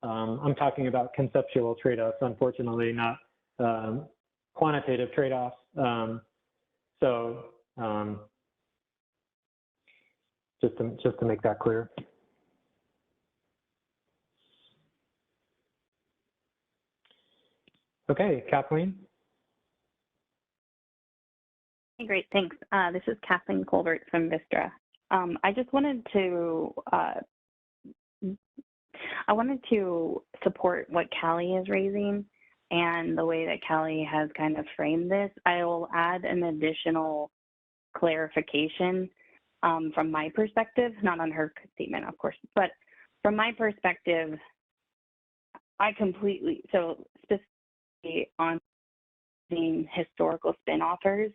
I'm talking about conceptual trade-offs, unfortunately, not quantitative trade-offs. Just to make that clear. Okay, Kathleen. Great, thanks. This is Kathleen Colbert from Vistra. I just wanted to support what Callie is raising and the way that Callie has kind of framed this. I will add an additional clarification from my perspective, not on her statement, of course, but from my perspective, so specifically on the historical spin offers,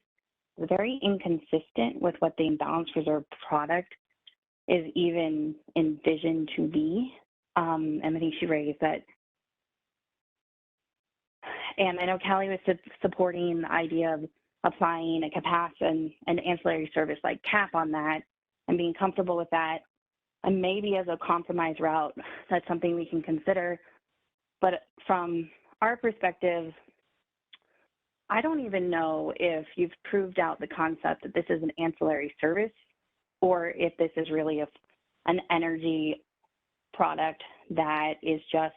very inconsistent with what the imbalanced reserve product is even envisioned to be. And I think she raised that. And I know Callie was supporting the idea of applying a capacity and ancillary service like cap on that and being comfortable with that. And maybe as a compromise route, that's something we can consider. But from our perspective, I don't even know if you've proved out the concept that this is an ancillary service or if this is really an energy product that is just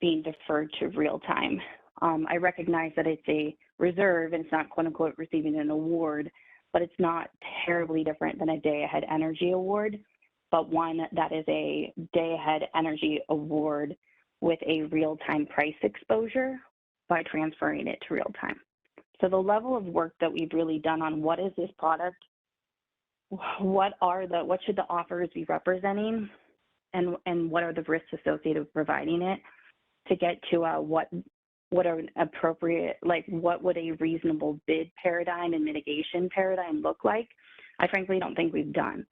being deferred to real time. I recognize that it's a reserve and it's not quote unquote receiving an award, but it's not terribly different than a day-ahead energy award, but one that is a day-ahead energy award with a real-time price exposure by transferring it to real time. So the level of work that we've really done on what is this product, what should the offers be representing, and what are the risks associated with providing it, to get to what are an appropriate, like what would a reasonable bid paradigm and mitigation paradigm look like, I frankly don't think we've done.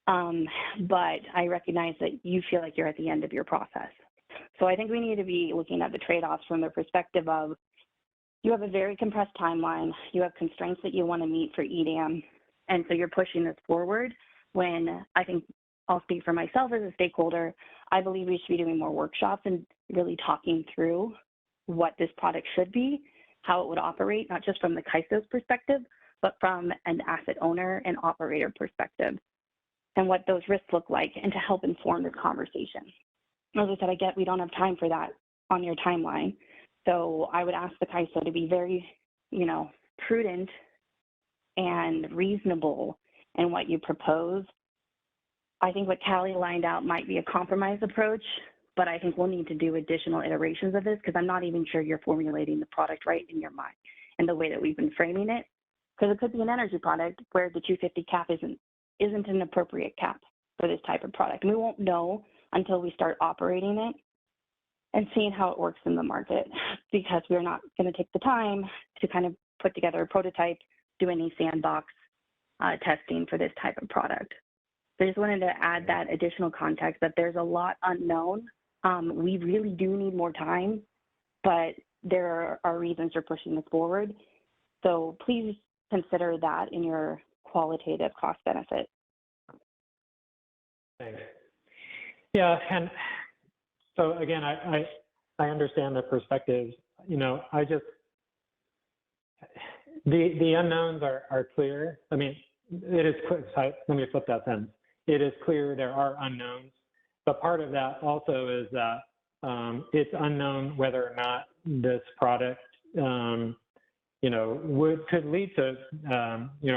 But I recognize that you feel like you're at the end of your process. So I think we need to be looking at the trade-offs from the perspective of, you have a very compressed timeline, you have constraints that you want to meet for EDAM, and so you're pushing this forward when I think, I'll speak for myself as a stakeholder, I believe we should be doing more workshops and really talking through what this product should be, how it would operate, not just from the CAISO's perspective, but from an asset owner and operator perspective, and what those risks look like, and to help inform this conversation. As I said, I get we don't have time for that on your timeline. So I would ask the CAISO to be very, prudent and reasonable in what you propose. I think what Callie lined out might be a compromise approach, but I think we'll need to do additional iterations of this, because I'm not even sure you're formulating the product right in your mind and the way that we've been framing it. Because it could be an energy product where the 250 cap isn't an appropriate cap for this type of product. And we won't know until we start operating it and seeing how it works in the market, because we're not going to take the time to kind of put together a prototype, do any sandbox testing for this type of product. So I just wanted to add that additional context that there's a lot unknown. We really do need more time, but there are reasons for pushing this forward. So please consider that in your qualitative cost benefit. Thanks. Yeah, and so again, I understand the perspectives. I just, the unknowns are clear. I mean, it is clear. Let me flip that sentence. It is clear there are unknowns, but part of that also is that it's unknown whether or not this product, could lead to,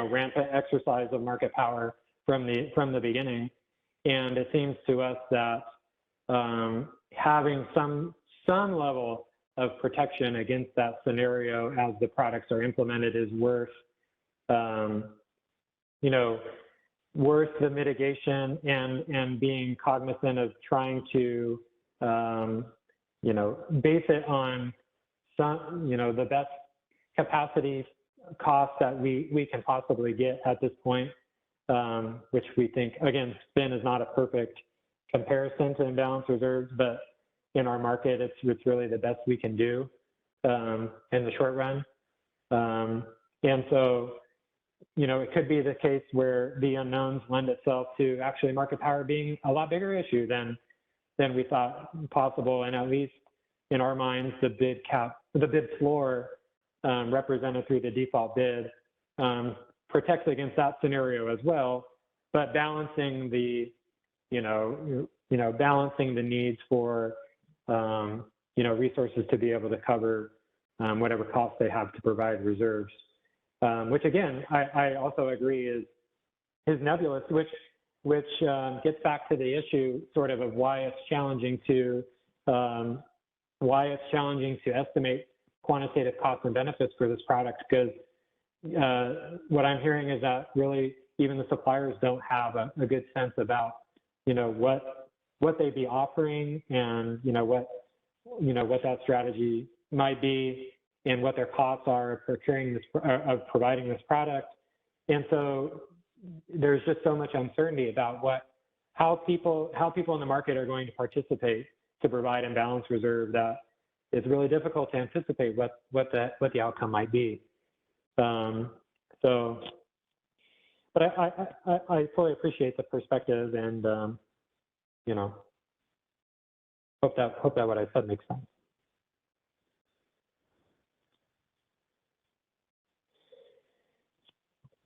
rampant exercise of market power from the beginning. And it seems to us that having some level of protection against that scenario as the products are implemented is worth, worth the mitigation and being cognizant of trying to, base it on some, the best capacity cost that we can possibly get at this point, which we think, again, spin is not a perfect comparison to imbalanced reserves, but in our market, it's really the best we can do in the short run. And so, it could be the case where the unknowns lend itself to actually market power being a lot bigger issue than we thought possible. And at least in our minds, the bid floor represented through the default bid protects against that scenario as well, but balancing the, balancing the needs for, resources to be able to cover whatever costs they have to provide reserves. Which again, I also agree is nebulous, which gets back to the issue sort of why it's challenging to estimate quantitative costs and benefits for this product, because what I'm hearing is that really even the suppliers don't have a good sense about what they'd be offering and what that strategy might be and what their costs are of providing this product. And so there's just so much uncertainty about how people in the market are going to participate to provide imbalanced reserve that it's really difficult to anticipate what the outcome might be. So, but I fully appreciate the perspective, and you know, hope that what I said makes sense.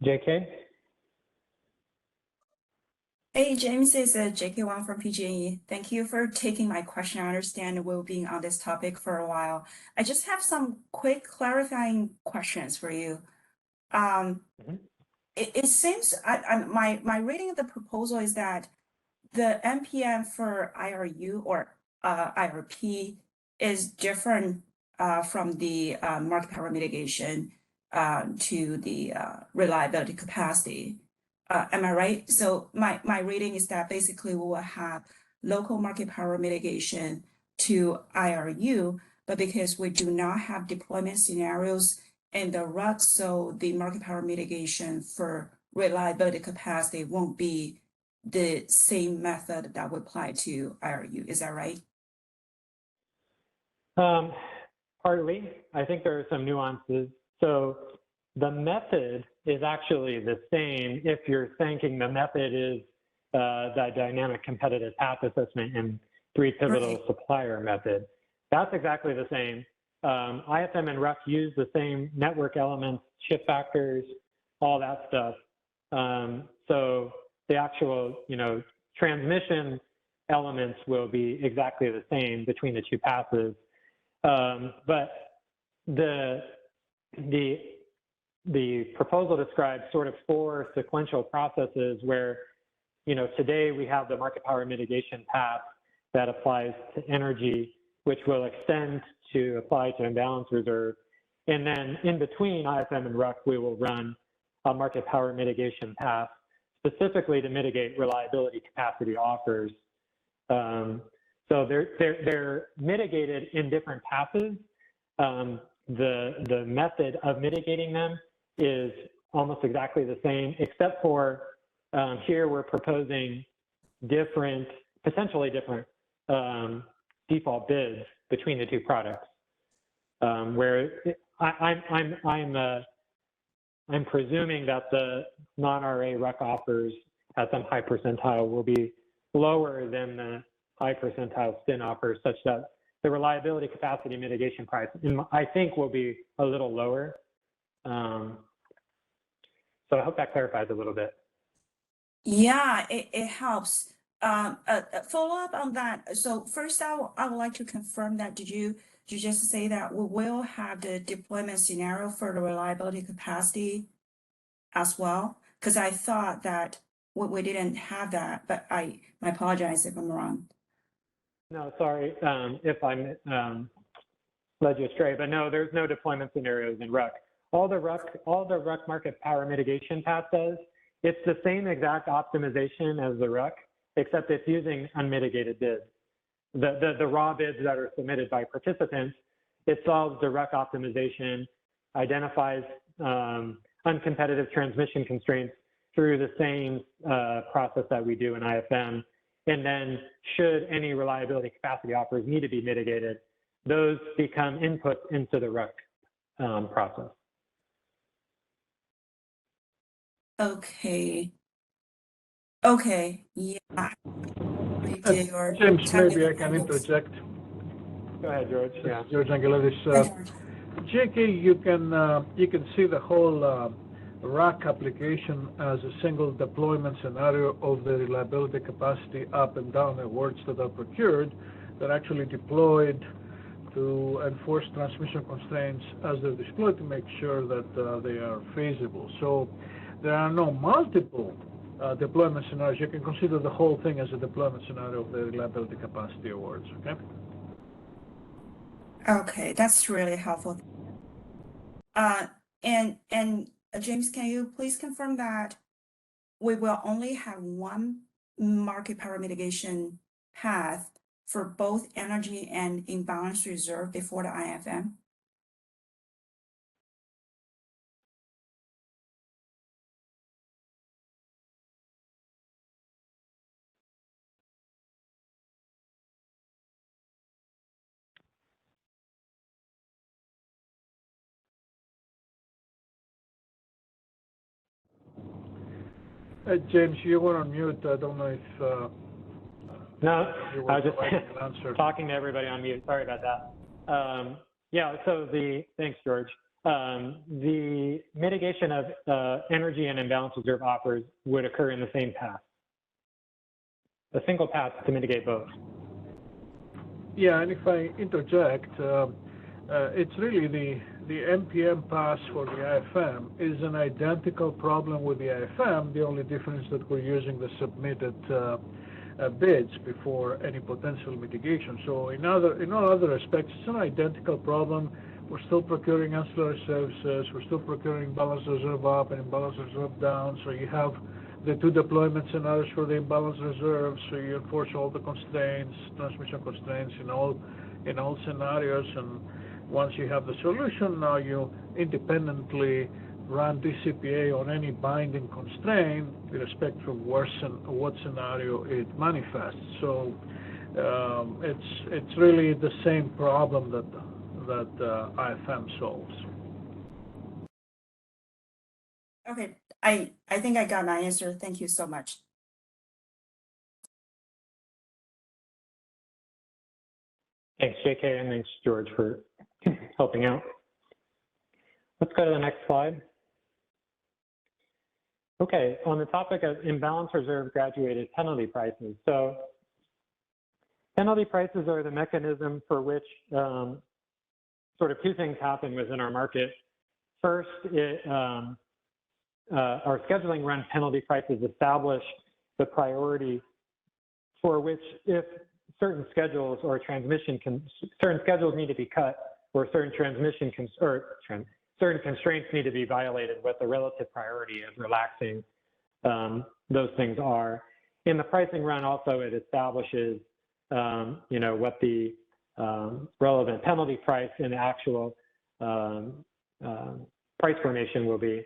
JK? Hey, James, it's JK Wang from PG&E. Thank you for taking my question. I understand we'll be on this topic for a while. I just have some quick clarifying questions for you. It seems my reading of the proposal is that the NPM for IRU or IRP is different from the market power mitigation to the reliability capacity. Am I right? So my reading is that basically we will have local market power mitigation to IRU, but because we do not have deployment scenarios in the RUC, so the market power mitigation for reliability capacity won't be the same method that would apply to IRU. Is that right? Partly. I think there are some nuances. So the method is actually the same if you're thinking the method is the dynamic competitive path assessment and three pivotal supplier method. That's exactly the same. IFM and RUC use the same network elements, shift factors, all that stuff. So the actual, transmission elements will be exactly the same between the two passes. But the proposal describes sort of four sequential processes where, today we have the market power mitigation path that applies to energy, which will extend to apply to imbalance reserve. And then in between IFM and RUC, we will run a market power mitigation path specifically to mitigate reliability capacity offers. So they're mitigated in different passes. The method of mitigating them is almost exactly the same, except for here we're proposing potentially different default bids between the two products. Where I'm presuming that the non-RA RUC offers at some high percentile will be lower than the high percentile STIN offers, such that the reliability capacity mitigation price, I think, will be a little lower. So I hope that clarifies a little bit. Yeah, it helps. Follow up on that. So first, I would like to confirm that did you just say that we will have the deployment scenario for the reliability capacity as well? Because I thought that we didn't have that, but I apologize if I'm wrong. No, sorry if I led you astray, but no, there's no deployment scenarios in RUC. All the RUC market power mitigation path does, it's the same exact optimization as the RUC, except it's using unmitigated bids. The raw bids that are submitted by participants, it solves the RUC optimization, identifies uncompetitive transmission constraints through the same process that we do in IFM. And then should any reliability capacity offers need to be mitigated, those become inputs into the RUC process. Okay, yeah. James, maybe I can interject. Go ahead, George. Yeah. George Angeladis. JK, you can see the whole RAC application as a single deployment scenario of the reliability capacity up and down awards that are procured, that are actually deployed to enforce transmission constraints as they're deployed to make sure that they are feasible. So there are no multiple deployment scenarios. You can consider the whole thing as a deployment scenario of the reliability capacity awards, okay? Okay, that's really helpful. And James, can you please confirm that we will only have one market power mitigation path for both energy and imbalance reserve before the IFM? James, you were on mute. I don't know if No, you I were was just providing an answer. talking to everybody on mute. Sorry about that. Yeah, so thanks, George. The mitigation of energy and imbalance reserve offers would occur in the same path. A single path to mitigate both. Yeah, and if I interject, it's really the NPM pass for the IFM is an identical problem with the IFM. The only difference that we're using the submitted bids before any potential mitigation. So in all other respects, it's an identical problem. We're still procuring ancillary services. We're still procuring balance reserve up and imbalance reserve down. So you have the two deployment scenarios for the imbalance reserve. So you enforce all the constraints, transmission constraints in all scenarios. And once you have the solution, now you independently run DCPA on any binding constraint with respect to what scenario it manifests. So it's really the same problem that IFM solves. Okay, I think I got my answer. Thank you so much. Thanks, JK, and thanks, George, for helping out. Let's go to the next slide. Okay, on the topic of imbalance reserve graduated penalty prices. So penalty prices are the mechanism for which sort of two things happen within our market. First, our scheduling run penalty prices establish the priority for which, if certain schedules or certain schedules need to be cut, or certain certain constraints need to be violated, what the relative priority of relaxing those things are. In the pricing run, also it establishes, what the relevant penalty price and the actual price formation will be.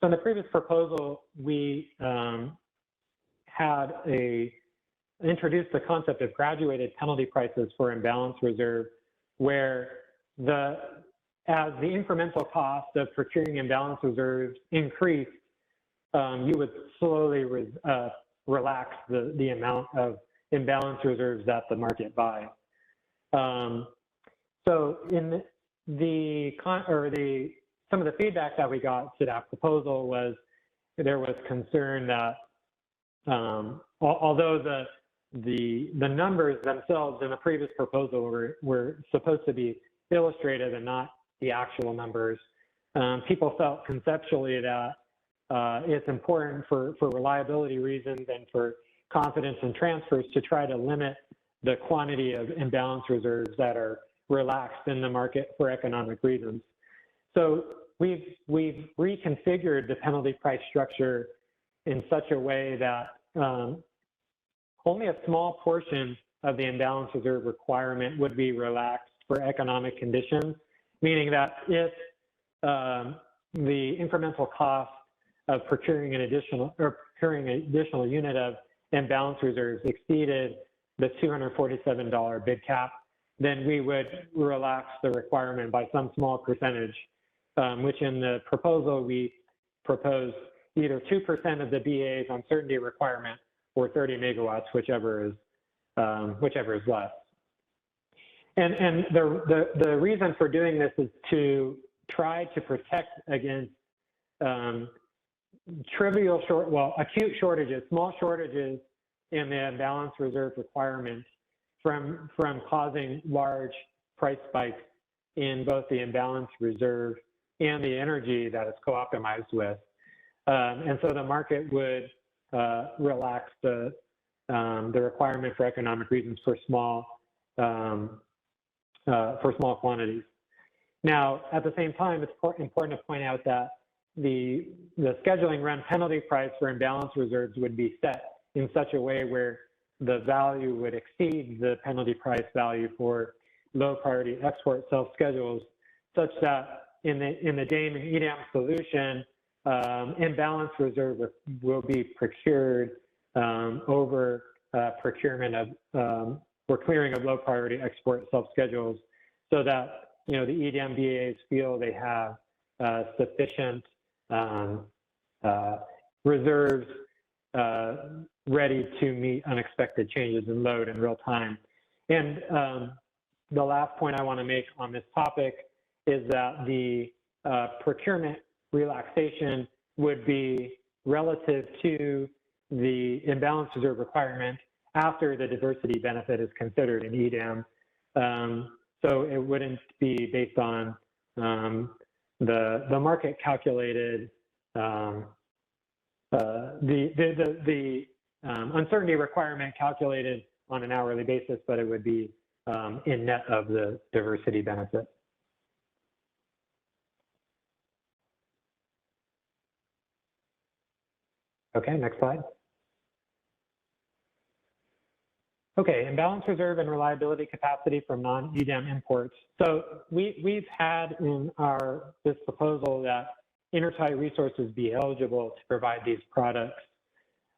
So in the previous proposal, we introduced the concept of graduated penalty prices for imbalance reserve, where as the incremental cost of procuring imbalance reserves increased, you would slowly relax the amount of imbalance reserves that the market buys. So in some of the feedback that we got to that proposal was there was concern that although the numbers themselves in the previous proposal were supposed to be illustrated and not the actual numbers, people felt conceptually that it's important for reliability reasons and for confidence in transfers to try to limit the quantity of imbalance reserves that are relaxed in the market for economic reasons. So we've reconfigured the penalty price structure in such a way that only a small portion of the imbalance reserve requirement would be relaxed for economic conditions, meaning that if the incremental cost of procuring an additional unit of imbalance reserves exceeded the $247 bid cap, then we would relax the requirement by some small percentage, which in the proposal we proposed either 2% of the BA's uncertainty requirement or 30 megawatts, whichever is less. And the reason for doing this is to try to protect against acute shortages, small shortages in the imbalance reserve requirement from causing large price spikes in both the imbalance reserve and the energy that it's co-optimized with. And so the market would relax the requirement for economic reasons for small quantities. Now, at the same time, it's important to point out that the scheduling run penalty price for imbalance reserves would be set in such a way where the value would exceed the penalty price value for low priority export self schedules, such that in the DAME and EDAM solution, imbalance reserve will be procured over procurement of or clearing of low priority export self schedules, so that the EDM BAs feel they have sufficient reserves ready to meet unexpected changes in load in real time. And the last point I want to make on this topic is that the procurement relaxation would be relative to the imbalance reserve requirement after the diversity benefit is considered in EDAM. So it wouldn't be based on the market calculated the uncertainty requirement calculated on an hourly basis, but it would be in net of the diversity benefit. Okay, next slide. Okay, imbalance reserve and reliability capacity from non-EDAM imports. So we've had in this proposal that intertie resources be eligible to provide these products.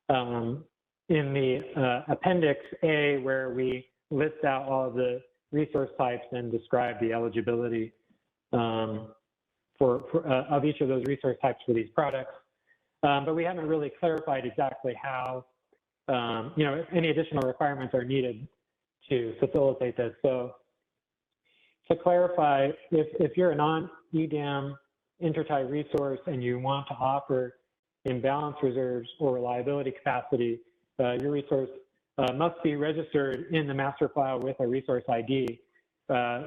In the Appendix A, where we list out all of the resource types and describe the eligibility of each of those resource types for these products. But we haven't really clarified exactly how, if any additional requirements are needed to facilitate this. So to clarify, if you're a non-EDAM intertie resource and you want to offer imbalance reserves or reliability capacity, your resource must be registered in the master file with a resource ID,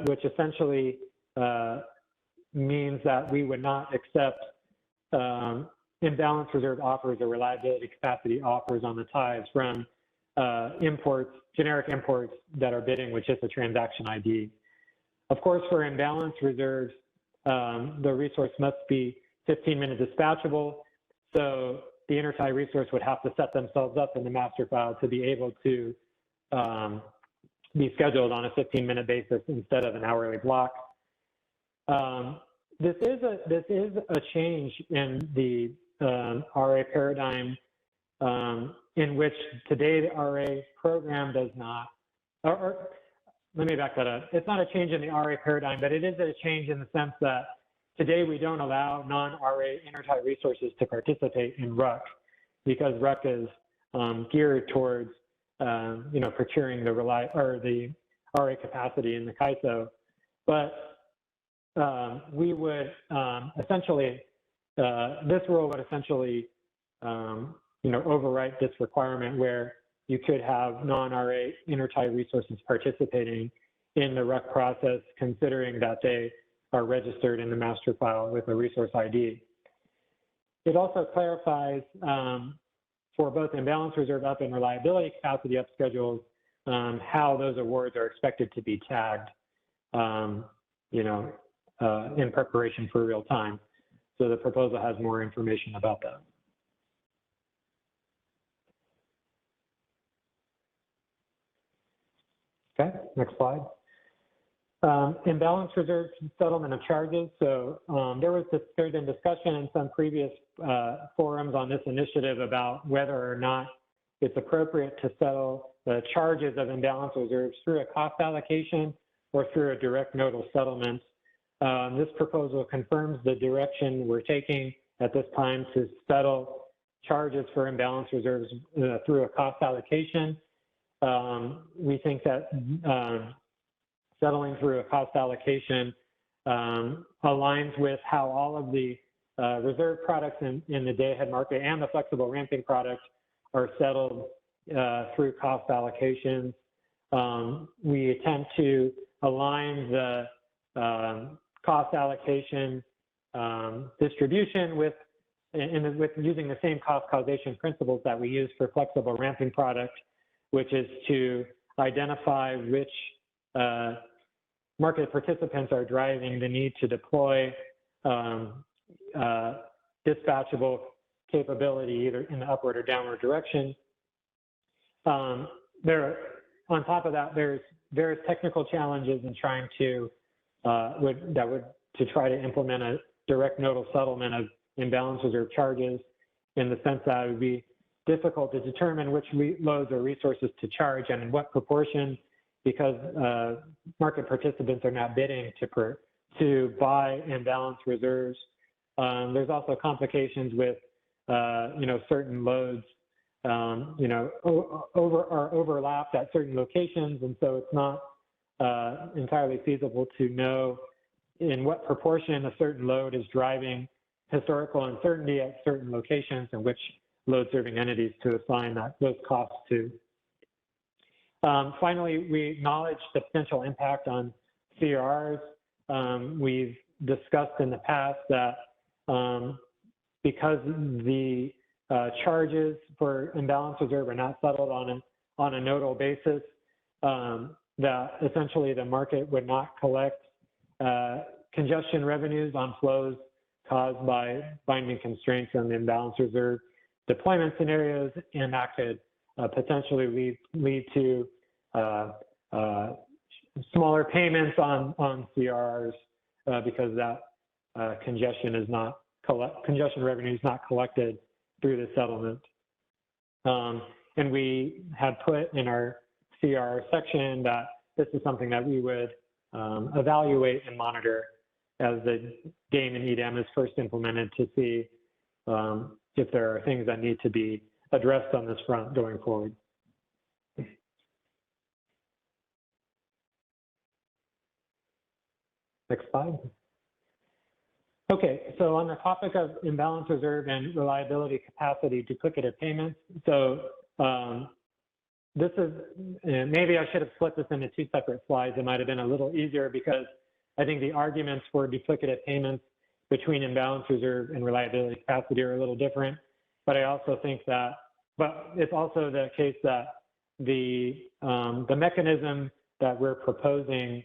which essentially means that we would not accept imbalance reserve offers or reliability capacity offers on the ties from generic imports that are bidding with just a transaction ID. Of course, for imbalance reserves, the resource must be 15-minute dispatchable. So the intertie resource would have to set themselves up in the master file to be able to be scheduled on a 15-minute basis instead of an hourly block. This is a change in the RA paradigm in which today the RA program does not, or let me back that up. It's not a change in the RA paradigm, but it is a change in the sense that today we don't allow non-RA intertie resources to participate in RUC because RUC is geared towards procuring the RA capacity in the CAISO. But we would essentially, this rule would essentially overwrite this requirement where you could have non-RA intertie resources participating in the RUC process, considering that they are registered in the master file with a resource ID. It also clarifies for both imbalance reserve up and reliability capacity up schedules how those awards are expected to be tagged, in preparation for real time. So the proposal has more information about that. Okay, next slide. Imbalance reserve settlement of charges. So there's been discussion in some previous forums on this initiative about whether or not it's appropriate to settle the charges of imbalance reserves through a cost allocation or through a direct nodal settlement. This proposal confirms the direction we're taking at this time to settle charges for imbalance reserves through a cost allocation. We think that settling through a cost allocation aligns with how all of the reserve products in the day-ahead market and the flexible ramping products are settled through cost allocations. We attempt to align the cost allocation distribution with using the same cost causation principles that we use for flexible ramping product, which is to identify which market participants are driving the need to deploy dispatchable capability either in the upward or downward direction. On top of that, there's various technical challenges in trying to try to implement a direct nodal settlement of imbalance reserve charges, in the sense that it would be difficult to determine which loads or resources to charge and in what proportion, because market participants are not bidding to buy imbalance reserves. There's also complications with certain loads, are overlapped at certain locations, and so it's not entirely feasible to know in what proportion a certain load is driving historical uncertainty at certain locations and which load serving entities to assign those costs to. Finally, we acknowledge the potential impact on CRRs. We've discussed in the past that because the charges for imbalance reserve are not settled on a nodal basis, that essentially the market would not collect congestion revenues on flows caused by binding constraints on the imbalance reserve deployment scenarios, and that could potentially lead to smaller payments on CRRs because that congestion revenue is not collected through the settlement. And we had put in our CR section that this is something that we would evaluate and monitor as the game and EDM is first implemented to see if there are things that need to be addressed on this front going forward. Next slide. Okay, so on the topic of imbalance reserve and reliability capacity duplicative payments, so this is, maybe I should have split this into two separate slides. It might have been a little easier because I think the arguments for duplicative payments between imbalance reserve and reliability capacity are a little different. But I also think that, but it's also the case that the mechanism that we're proposing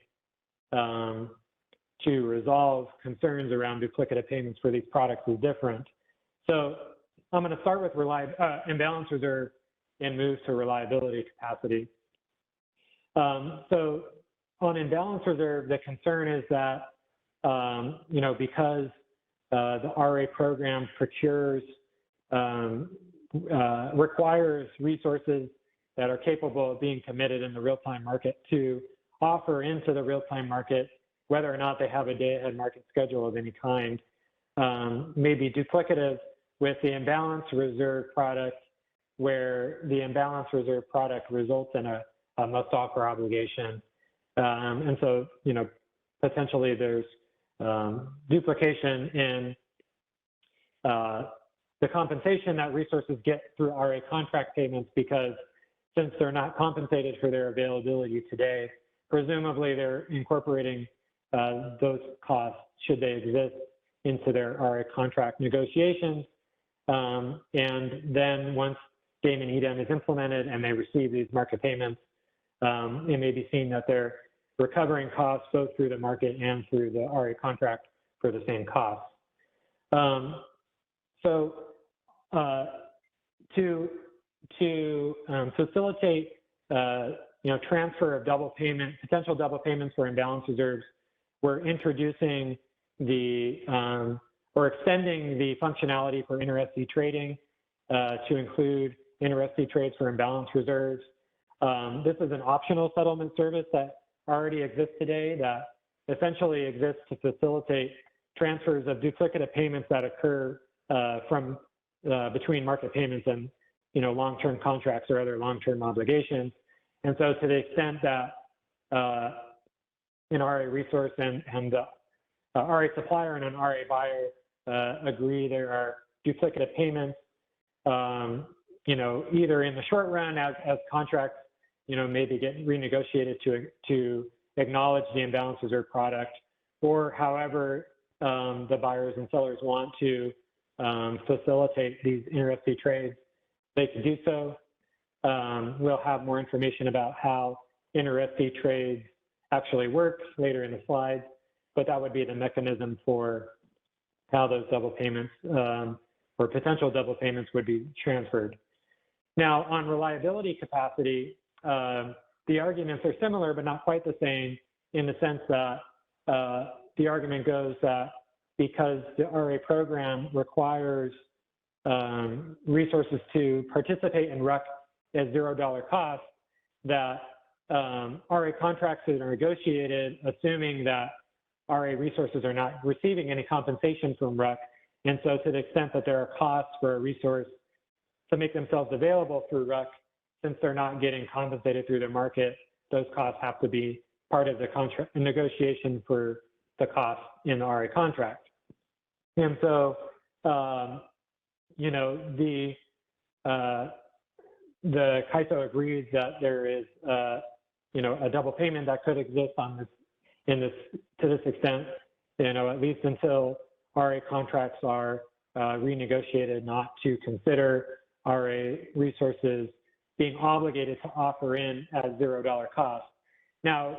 to resolve concerns around duplicative payments for these products is different. So I'm going to start with imbalance reserve and move to reliability capacity. So on imbalance reserve, the concern is that, because the RA program requires resources that are capable of being committed in the real-time market to offer into the real-time market, whether or not they have a day-ahead market schedule of any kind, may be duplicative with the imbalance reserve product, where the imbalance reserve product results in a must-offer obligation. And so, potentially there's duplication in the compensation that resources get through RA contract payments, because since they're not compensated for their availability today, presumably they're incorporating those costs, should they exist, into their RA contract negotiations. And then once game and EDM is implemented and they receive these market payments, it may be seen that they're recovering costs both through the market and through the RA contract for the same costs. To facilitate transfer of potential double payments for imbalance reserves, we're introducing or extending the functionality for inter-SC trading to include inter-SC trades for imbalance reserves. This is an optional settlement service that already exists today that essentially exists to facilitate transfers of duplicative payments that occur from between market payments and long-term contracts or other long-term obligations. And so to the extent that an RA resource and RA supplier and an RA buyer agree there are duplicative payments, either in the short run as contracts, maybe get renegotiated to acknowledge the imbalance reserve product, or however the buyers and sellers want to facilitate these inter-SC trades, they can do so. We'll have more information about how inter-SC trades actually work later in the slides, but that would be the mechanism for how those double payments or potential double payments would be transferred. Now, on reliability capacity, the arguments are similar, but not quite the same, in the sense that the argument goes that because the RA program requires resources to participate in RUC at $0 cost, that RA contracts that are negotiated, assuming that RA resources are not receiving any compensation from RUC, And so to the extent that there are costs for a resource to make themselves available through RUC, since they're not getting compensated through the market, those costs have to be part of the contract negotiation for the cost in the RA contract. And so, you know, the CAISO agrees that there is, you know, a double payment that could exist on this, to this extent, you know, at least until RA contracts are renegotiated, not to consider RA resources being obligated to offer in at $0 cost. Now,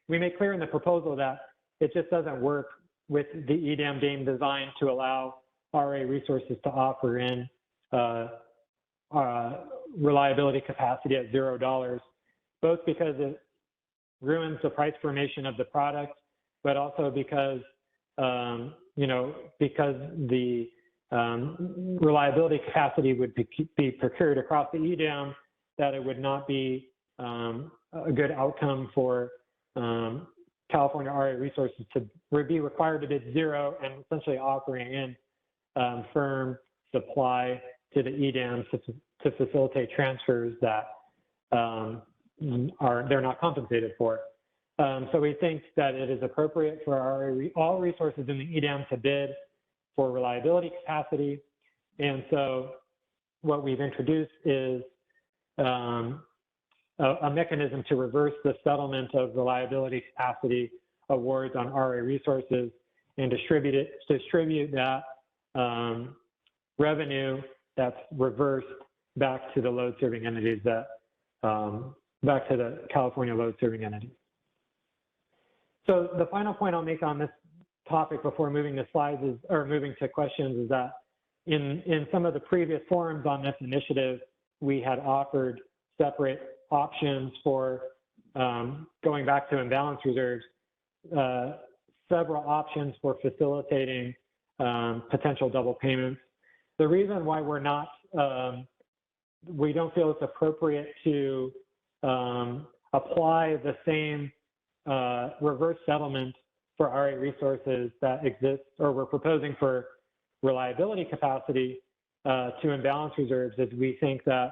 we make clear in the proposal that it just doesn't work with the EDAM DAME design to allow RA resources to offer in reliability capacity at $0, both because it ruins the price formation of the product, but also because, you know, because the reliability capacity would be procured across the EDAM, that it would not be a good outcome for California RA resources to be required to bid zero and essentially offering in firm supply to the EDAM to facilitate transfers that they're not compensated for. So we think that it is appropriate for all resources in the EDAM to bid for reliability capacity. And so what we've introduced is a mechanism to reverse the settlement of reliability capacity awards on RA resources and distribute that revenue that's reversed back to the load serving entities that, back to the California load serving entities. So the final point I'll make on this topic before moving to slides is, or moving to questions, is that in some of the previous forums on this initiative, we had offered separate options for going back to imbalance reserves, several options for facilitating potential double payments. The reason why we're not, we don't feel it's appropriate to apply the same reverse settlement for RA resources that exists, or we're proposing for reliability capacity to imbalance reserves, is we think that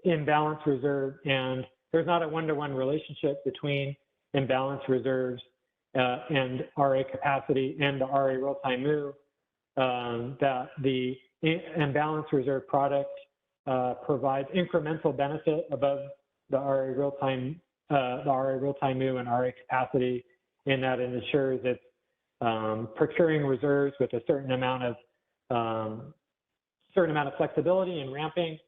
imbalance reserve, and there's not a one-to-one relationship between imbalance reserves and RA capacity and the RA real-time move, that the imbalance reserve product provides incremental benefit above the RA real-time move and RA capacity, in that it ensures it's procuring reserves with a certain amount of flexibility in ramping.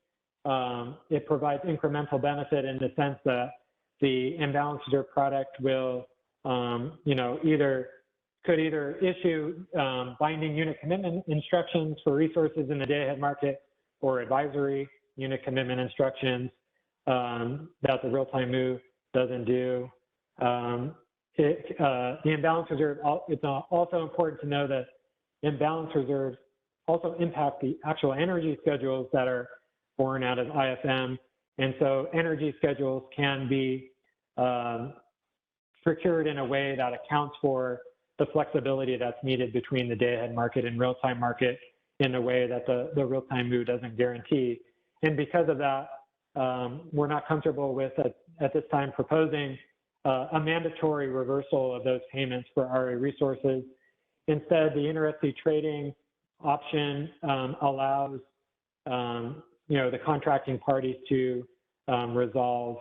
It provides incremental benefit in the sense that the imbalance reserve product will, you know, could either issue binding unit commitment instructions for resources in the day-ahead market, or advisory unit commitment instructions that the real-time move doesn't do. The imbalance reserve, it's also important to know that imbalance reserves also impact the actual energy schedules that are born out of IFM. And so energy schedules can be procured in a way that accounts for the flexibility that's needed between the day-ahead market and real-time market in a way that the real-time move doesn't guarantee. And because of that, we're not comfortable with, at this time, proposing a mandatory reversal of those payments for RA resources. Instead, the inter-SC trading option allows you know, the contracting parties to resolve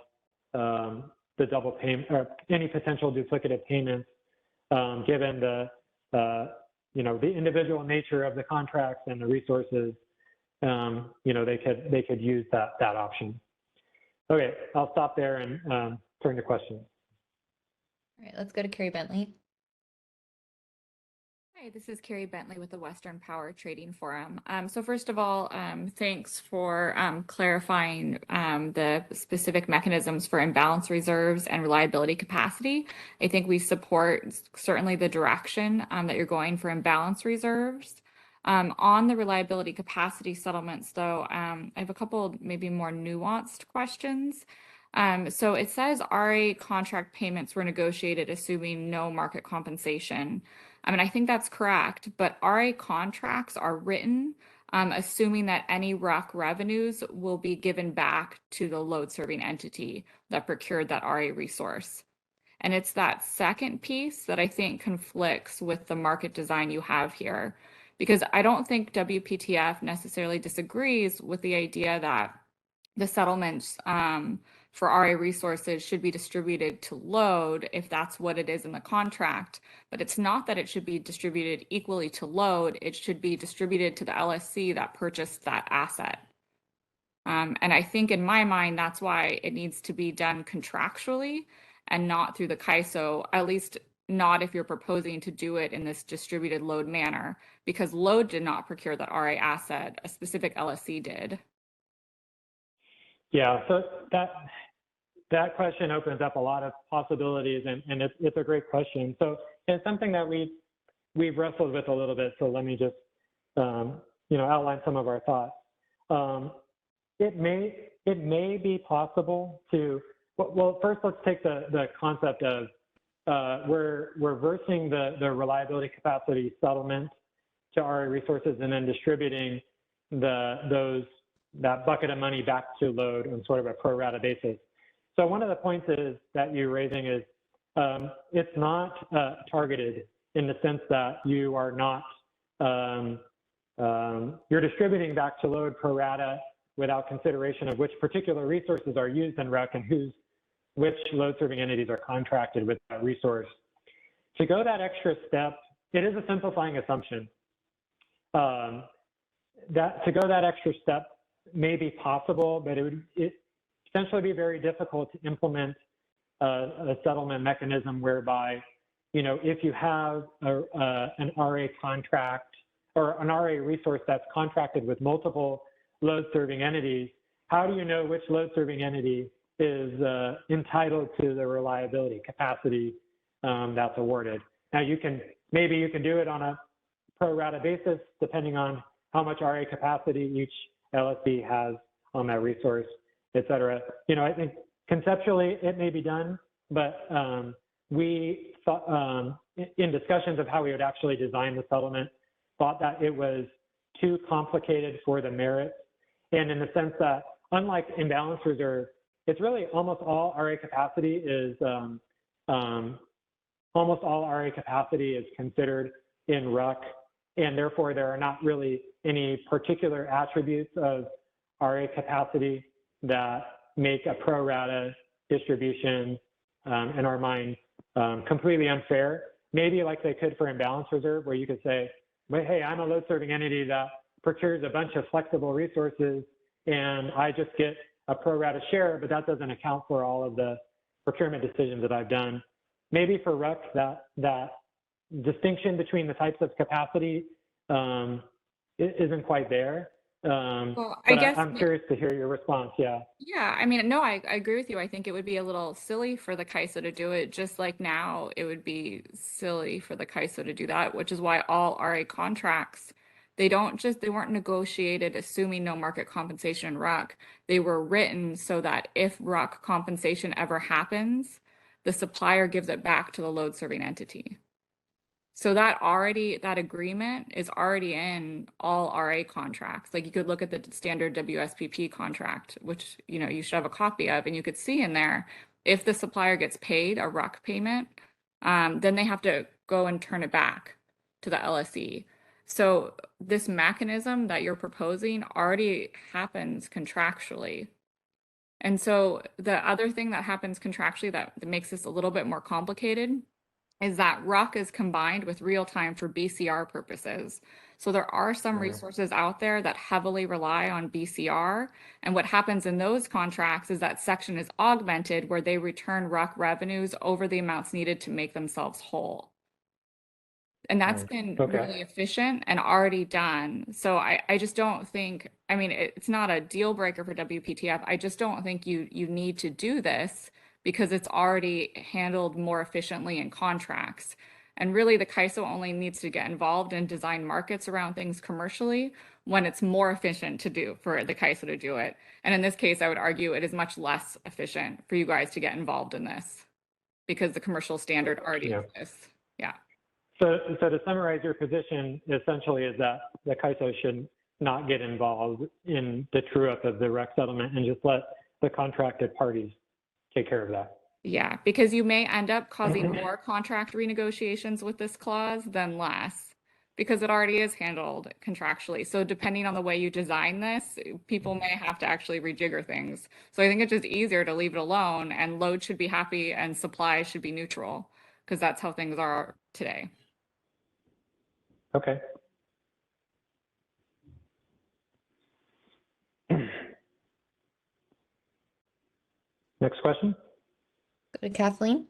the double payment, or any potential duplicative payments, given the you know, the individual nature of the contracts and the resources. You know, they could use that option. Okay, I'll stop there and turn to questions. All right, let's go to Carrie Bentley. Hi, this is Carrie Bentley with the Western Power Trading Forum. So first of all, thanks for clarifying the specific mechanisms for imbalance reserves and reliability capacity. I think we support certainly the direction that you're going for imbalance reserves. On the reliability capacity settlements, though, I have a couple maybe more nuanced questions. So it says RA contract payments were negotiated assuming no market compensation. I mean, I think that's correct, but RA contracts are written assuming that any RUC revenues will be given back to the load serving entity that procured that RA resource. And it's that second piece that I think conflicts with the market design you have here, because I don't think WPTF necessarily disagrees with the idea that the settlements for RA resources should be distributed to load if that's what it is in the contract. But it's not that it should be distributed equally to load. It should be distributed to the LSC that purchased that asset. And I think in my mind, that's why it needs to be done contractually and not through the CAISO, at least not if you're proposing to do it in this distributed load manner, because load did not procure that RA asset, a specific LSC did. Yeah, so that question opens up a lot of possibilities, and it's a great question. So it's something that we've wrestled with a little bit. So let me just outline some of our thoughts. It may be possible to, well, first let's take the concept of we're reversing the reliability capacity settlement to RA resources and then distributing that bucket of money back to load on sort of a pro rata basis. So one of the points is that you're raising is it's not targeted in the sense that you are not, you're distributing back to load pro rata without consideration of which particular resources are used in RUC and which load serving entities are contracted with that resource. To go that extra step, it is a simplifying assumption. To go that extra step may be possible, but it would potentially be very difficult to implement a settlement mechanism whereby, if you have an RA contract or an RA resource that's contracted with multiple load serving entities, how do you know which load serving entity is entitled to the reliability capacity that's awarded? Now maybe you can do it on a pro rata basis depending on how much RA capacity each LSC has on that resource, et cetera. I think conceptually it may be done, but we thought in discussions of how we would actually design the settlement, thought that it was too complicated for the merits. And in the sense that unlike imbalance reserve, it's really almost all RA capacity is considered in RUC, and therefore there are not really any particular attributes of RA capacity that make a pro rata distribution, in our mind, completely unfair. Maybe like they could for imbalance reserve, where you could say, well, hey, I'm a load serving entity that procures a bunch of flexible resources and I just get a pro rata share, but that doesn't account for all of the procurement decisions that I've done. Maybe for RUC, that distinction between the types of capacity isn't quite there. Well, but I'm curious to hear your response. Yeah. Yeah, I mean, no, I agree with you. I think it would be a little silly for the CAISO to do it, just like now it would be silly for the CAISO to do that, which is why all RA contracts, they weren't negotiated assuming no market compensation in RUC. They were written so that if RUC compensation ever happens, the supplier gives it back to the load serving entity. So that agreement is already in all RA contracts. Like you could look at the standard WSPP contract, which you should have a copy of, and you could see in there if the supplier gets paid a RUC payment, then they have to go and turn it back to the LSE. So this mechanism that you're proposing already happens contractually. And so the other thing that happens contractually that makes this a little bit more complicated is that RUC is combined with real time for BCR purposes. So there are some resources out there that heavily rely on BCR. And what happens in those contracts is that section is augmented where they return RUC revenues over the amounts needed to make themselves whole. And that's been really efficient and already done. So I just don't think, I mean, it's not a deal breaker for WPTF. I just don't think you need to do this because it's already handled more efficiently in contracts. And really the CAISO only needs to get involved and design markets around things commercially when it's more efficient to do for the CAISO to do it. And in this case, I would argue it is much less efficient for you guys to get involved in this because the commercial standard already exists. Yeah. So to summarize your position, essentially is that the CAISO should not get involved in the true up of the REC settlement and just let the contracted parties take care of that. Yeah, because you may end up causing more contract renegotiations with this clause than less, because it already is handled contractually. So depending on the way you design this, people may have to actually rejigger things. So I think it's just easier to leave it alone, and load should be happy and supply should be neutral, because that's how things are today. Okay. Next question. Go to Kathleen.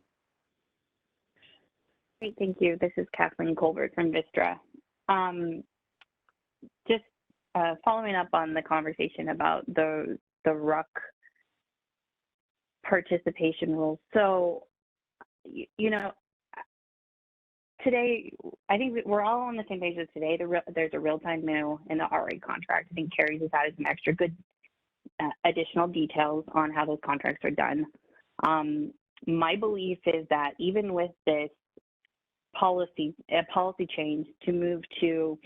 Great, thank you. This is Kathleen Colbert from Vistra. Just following up on the conversation about the RUC participation rules. So, you know, today, I think we're all on the same page as today. There's a real-time MU in the RA contract. I think Carrie's has added some extra good additional details on how those contracts are done. My belief is that even with this policy change to move to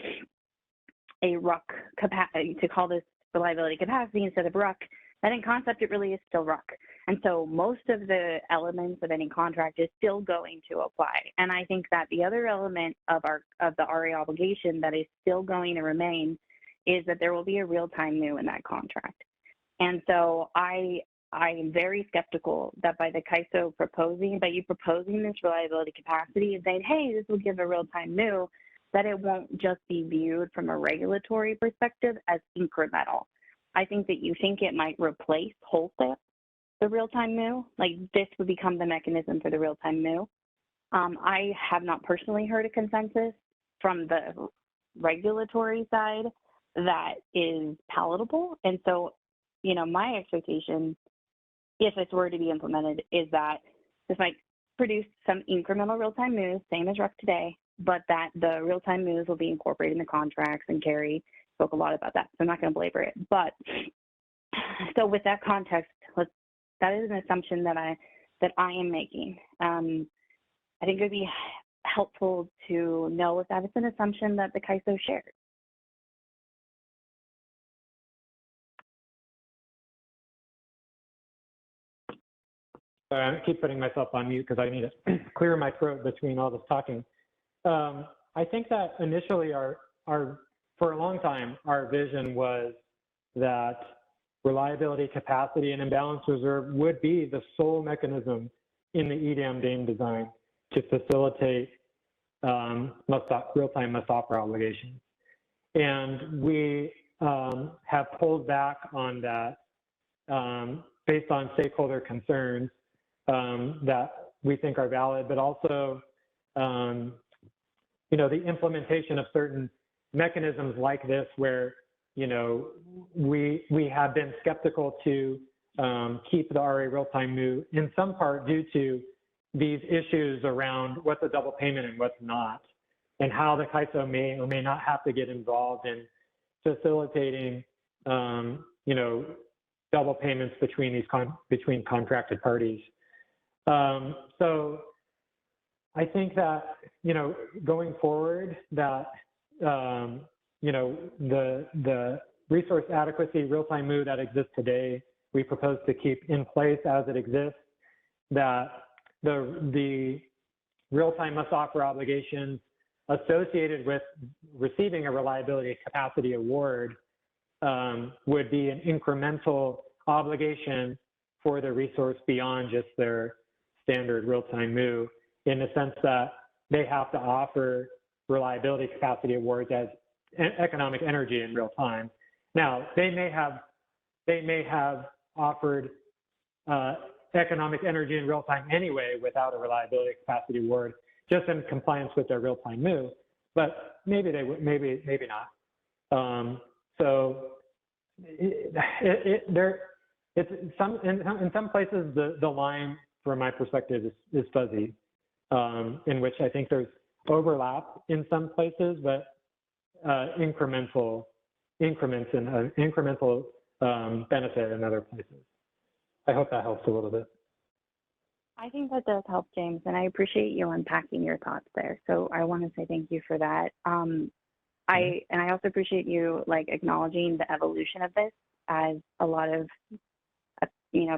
a RUC capacity, to call this reliability capacity instead of RUC, that in concept it really is still RUC. And so most of the elements of any contract is still going to apply. And I think that the other element of the RA obligation that is still going to remain is that there will be a real-time MU in that contract. And so I am very skeptical that by you proposing this reliability capacity and saying, hey, this will give a real-time MU, that it won't just be viewed from a regulatory perspective as incremental. I think that you think it might replace wholesale the real-time MU, like this would become the mechanism for the real-time MU. I have not personally heard a consensus from the regulatory side that is palatable. And so, you know, my expectation, if this were to be implemented, is that this might produce some incremental real-time MUs, same as RUC today, but that the real-time MUs will be incorporated in the contracts, and Carrie spoke a lot about that, so I'm not going to belabor it. But so with that context, that is an assumption that I am making. I think it would be helpful to know if that is an assumption that the CAISO shares. Sorry, I keep putting myself on mute because I need to clear my throat between all this talking. I think that initially for a long time, our vision was that reliability, capacity, and imbalance reserve would be the sole mechanism in the EDM-DAME design to facilitate real-time must-offer obligations. And we have pulled back on that based on stakeholder concerns that we think are valid, but also, you know, the implementation of certain mechanisms like this where, you know, we have been skeptical to keep the RA real-time MU in some part due to these issues around what's a double payment and what's not, and how the CAISO may or may not have to get involved in facilitating, you know, double payments between between contracted parties. So I think that, you know, going forward that, you know, the resource adequacy real-time MU that exists today, we propose to keep in place as it exists, that the real-time must-offer obligations associated with receiving a reliability capacity award would be an incremental obligation for the resource beyond just their standard real-time MU, in the sense that they have to offer reliability capacity awards as economic energy in real time. Now, they may have offered economic energy in real time anyway without a reliability capacity award, just in compliance with their real time MU, but maybe they would, maybe not. So in some places the line from my perspective is fuzzy, in which I think there's overlap in some places, but increments and incremental benefit in other places. I hope that helps a little bit. I think that does help, James, and I appreciate you unpacking your thoughts there. So I want to say thank you for that. I also appreciate you like acknowledging the evolution of this, as a lot of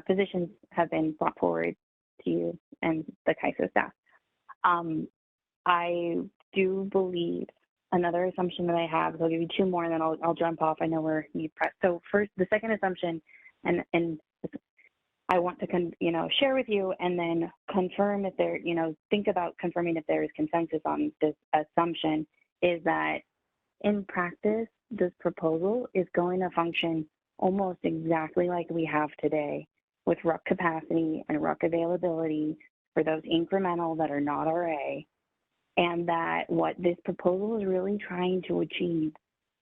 positions have been brought forward to you and the CAISO staff. I do believe another assumption that I have, so I'll give you two more and then I'll jump off. I know we're pressed. So first, the second assumption, and I want to share with you and then confirm if there, think about confirming if there is consensus on this assumption, is that in practice, this proposal is going to function almost exactly like we have today, with RUC capacity and RUC availability for those incremental that are not RA, and that what this proposal is really trying to achieve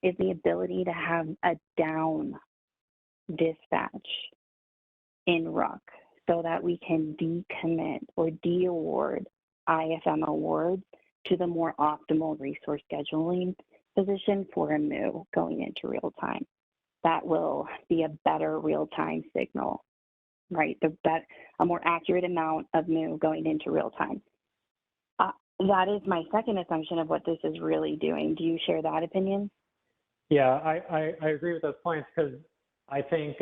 is the ability to have a down dispatch in RUC so that we can decommit or de-award IFM awards to the more optimal resource scheduling position for a MOO going into real time. That will be a better real-time signal, right? A more accurate amount of MOO going into real time. That is my second assumption of what this is really doing. Do you share that opinion? Yeah, I agree with those points, because I think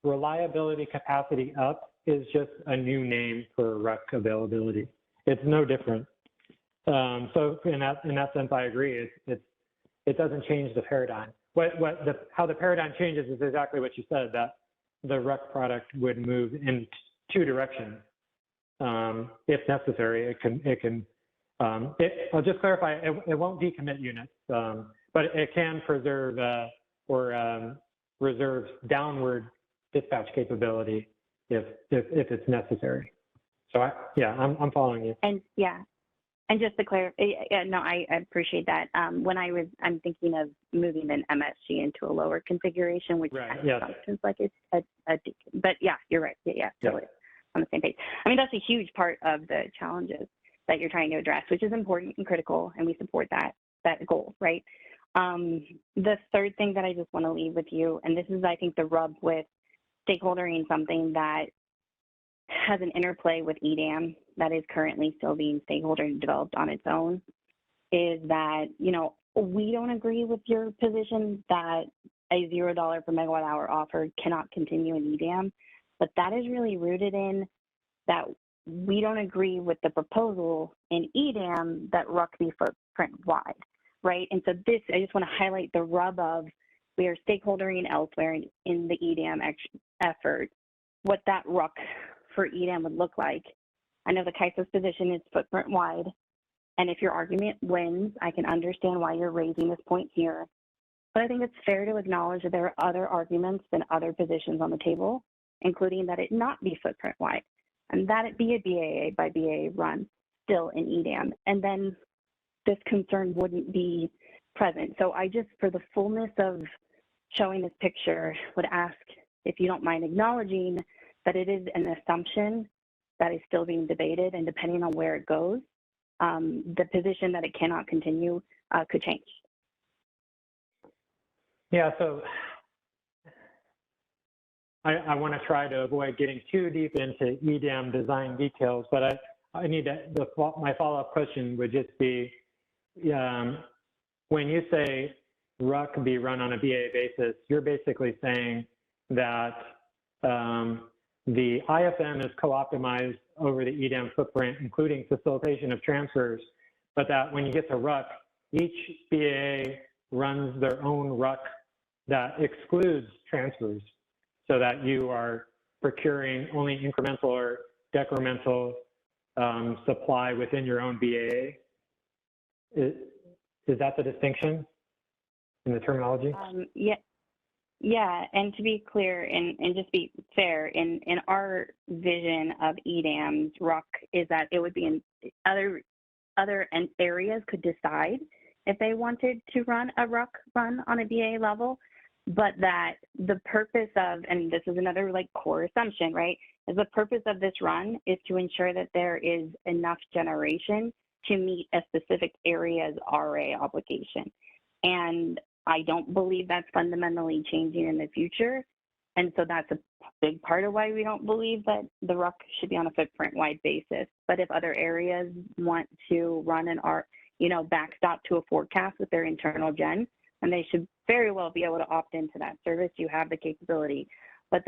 reliability capacity up is just a new name for RUC availability. It's no different. So in that sense, I agree. It doesn't change the paradigm. How the paradigm changes is exactly what you said, that the RUC product would move in two directions. If necessary, I'll just clarify, it won't decommit units, but it can preserve or reserve downward dispatch capability if it's necessary. So I'm following you. And just to clarify, I appreciate that. I'm thinking of moving an MSG into a lower configuration, which functions like it's but yeah, you're right. Yeah, totally on the same page. I mean, that's a huge part of the challenges that you're trying to address, which is important and critical, and we support that goal, right? The third thing that I just want to leave with you, and this is, I think, the rub with stakeholdering, something that has an interplay with EDAM that is currently still being stakeholder developed on its own, is that, we don't agree with your position that a $0 per megawatt hour offer cannot continue in EDAM, but that is really rooted in that we don't agree with the proposal in EDAM that RUC be footprint wide, right? And so I just want to highlight the rub of, we are stakeholdering elsewhere in the EDAM effort, what that RUC for EDAM would look like. I know the CAISO's position is footprint wide, and if your argument wins, I can understand why you're raising this point here. But I think it's fair to acknowledge that there are other arguments than other positions on the table, including that it not be footprint wide, and that it be a BAA by BAA run still in EDAM, and then this concern wouldn't be present. So I just, for the fullness of showing this picture, would ask if you don't mind acknowledging that it is an assumption that is still being debated, and depending on where it goes, the position that it cannot continue could change. Yeah, so I want to try to avoid getting too deep into EDAM design details, but I need my follow-up question would just be, when you say RUC be run on a BA basis, you're basically saying that the IFM is co-optimized over the EDAM footprint, including facilitation of transfers, but that when you get to RUC, each BAA runs their own RUC that excludes transfers, so that you are procuring only incremental or decremental supply within your own BAA. Is that the distinction in the terminology? Yeah, and to be clear and just be fair, in our vision of EDAM's RUC is that it would be in other areas could decide if they wanted to run a RUC run on a BA level, but that the purpose of, and this is another like core assumption, right, is the purpose of this run is to ensure that there is enough generation to meet a specific area's RA obligation. And I don't believe that's fundamentally changing in the future. And so that's a big part of why we don't believe that the RUC should be on a footprint-wide basis. But if other areas want to run an backstop to a forecast with their internal gen, and they should very well be able to opt into that service. You have the capability. But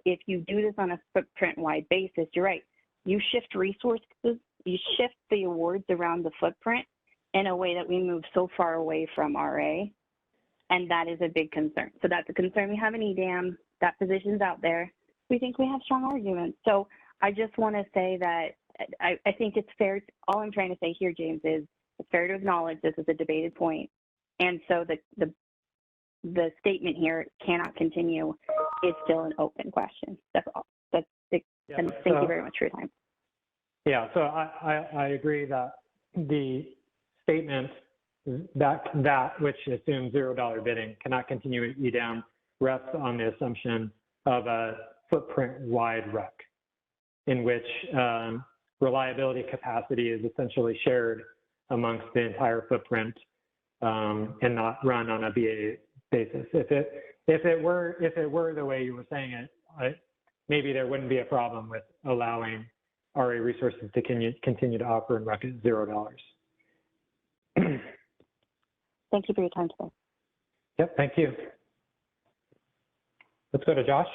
if you do this on a footprint-wide basis, you're right. You shift resources, you shift the awards around the footprint in a way that we move so far away from RA. And that is a big concern. So that's a concern we have in EDAM. That position's out there. We think we have strong arguments. So I just want to say that I think it's fair. All I'm trying to say here, James, is it's fair to acknowledge this is a debated point. And so the statement here cannot continue is still an open question. That's all. That's it. Yeah, and thank you very much for your time. Yeah, so I agree that the statement that which assumes $0 bidding cannot continue at EDAM rests on the assumption of a footprint-wide RUC, in which reliability capacity is essentially shared amongst the entire footprint and not run on a BA basis. If it were the way you were saying it, maybe there wouldn't be a problem with allowing RA resources to continue to offer and RUC at $0. Thank you for your time today. Yep, thank you. Let's go to Josh.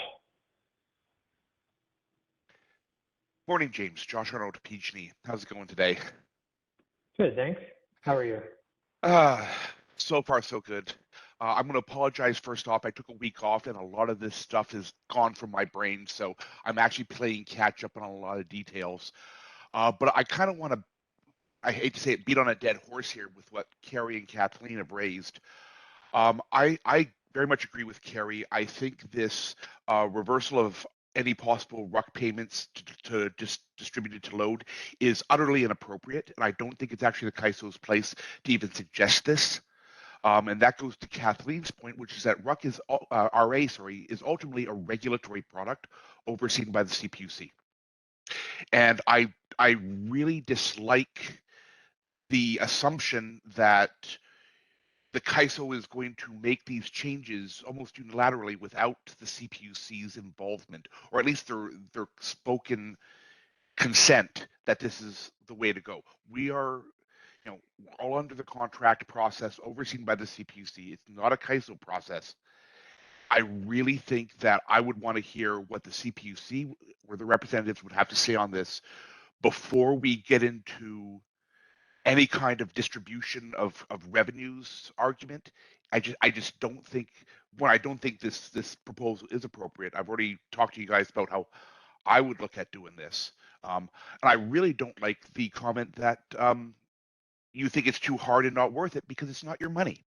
Morning, James. Josh Arnold, PG&E. How's it going today? Good, thanks. How are you? So far, so good. I'm going to apologize first off. I took a week off, and a lot of this stuff is gone from my brain, so I'm actually playing catch up on a lot of details. But I kind of want to, I hate to say it, beat on a dead horse here with what Carrie and Kathleen have raised. I very much agree with Carrie. I think this reversal of any possible RUC payments to distributed to load is utterly inappropriate, and I don't think it's actually the CAISO's place to even suggest this. And that goes to Kathleen's point, which is that RUC is RA, is ultimately a regulatory product overseen by the CPUC. And I really dislike the assumption that the CAISO is going to make these changes almost unilaterally without the CPUC's involvement, or at least their spoken consent that this is the way to go. We are, all under the contract process overseen by the CPUC. It's not a CAISO process. I really think that I would want to hear what the CPUC or the representatives would have to say on this before we get into any kind of distribution of revenues argument. I just don't think, I don't think this proposal is appropriate. I've already talked to you guys about how I would look at doing this. And I really don't like the comment that you think it's too hard and not worth it because it's not your money.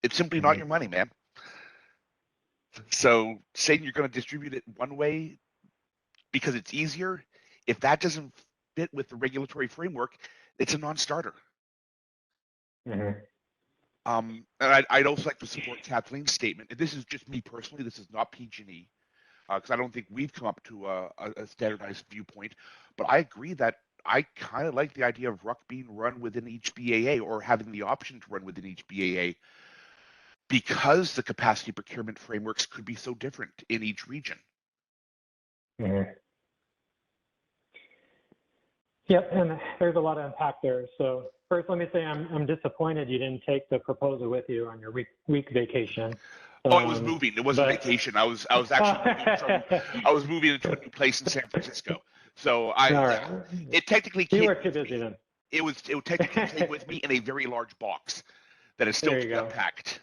It's simply not your money, man. So saying you're going to distribute it one way because it's easier, if that doesn't fit with the regulatory framework, it's a non-starter. And I'd also like to support Kathleen's statement. And this is just me personally. This is not PG&E, because I don't think we've come up to a standardized viewpoint. But I agree that I kind of like the idea of RUC being run within each BAA, or having the option to run within each BAA, because the capacity procurement frameworks could be so different in each region. Yep, and there's a lot to unpack there. So first, let me say I'm disappointed you didn't take the proposal with you on your week vacation. Oh, it was moving. It wasn't vacation. I was actually moving into a new place in San Francisco. So it technically came. You were too busy then. It technically came with me in a very large box that is still unpacked.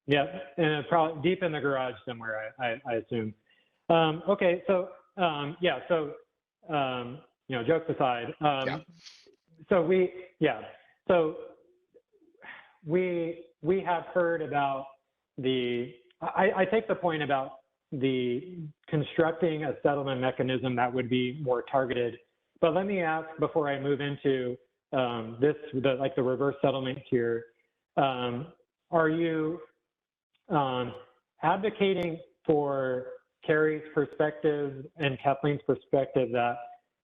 Yep, and it's probably deep in the garage somewhere, I assume. Okay, so jokes aside, so we have heard about I take the point about the constructing a settlement mechanism that would be more targeted, but let me ask before I move into the reverse settlement here, are you advocating for Carrie's perspective and Kathleen's perspective that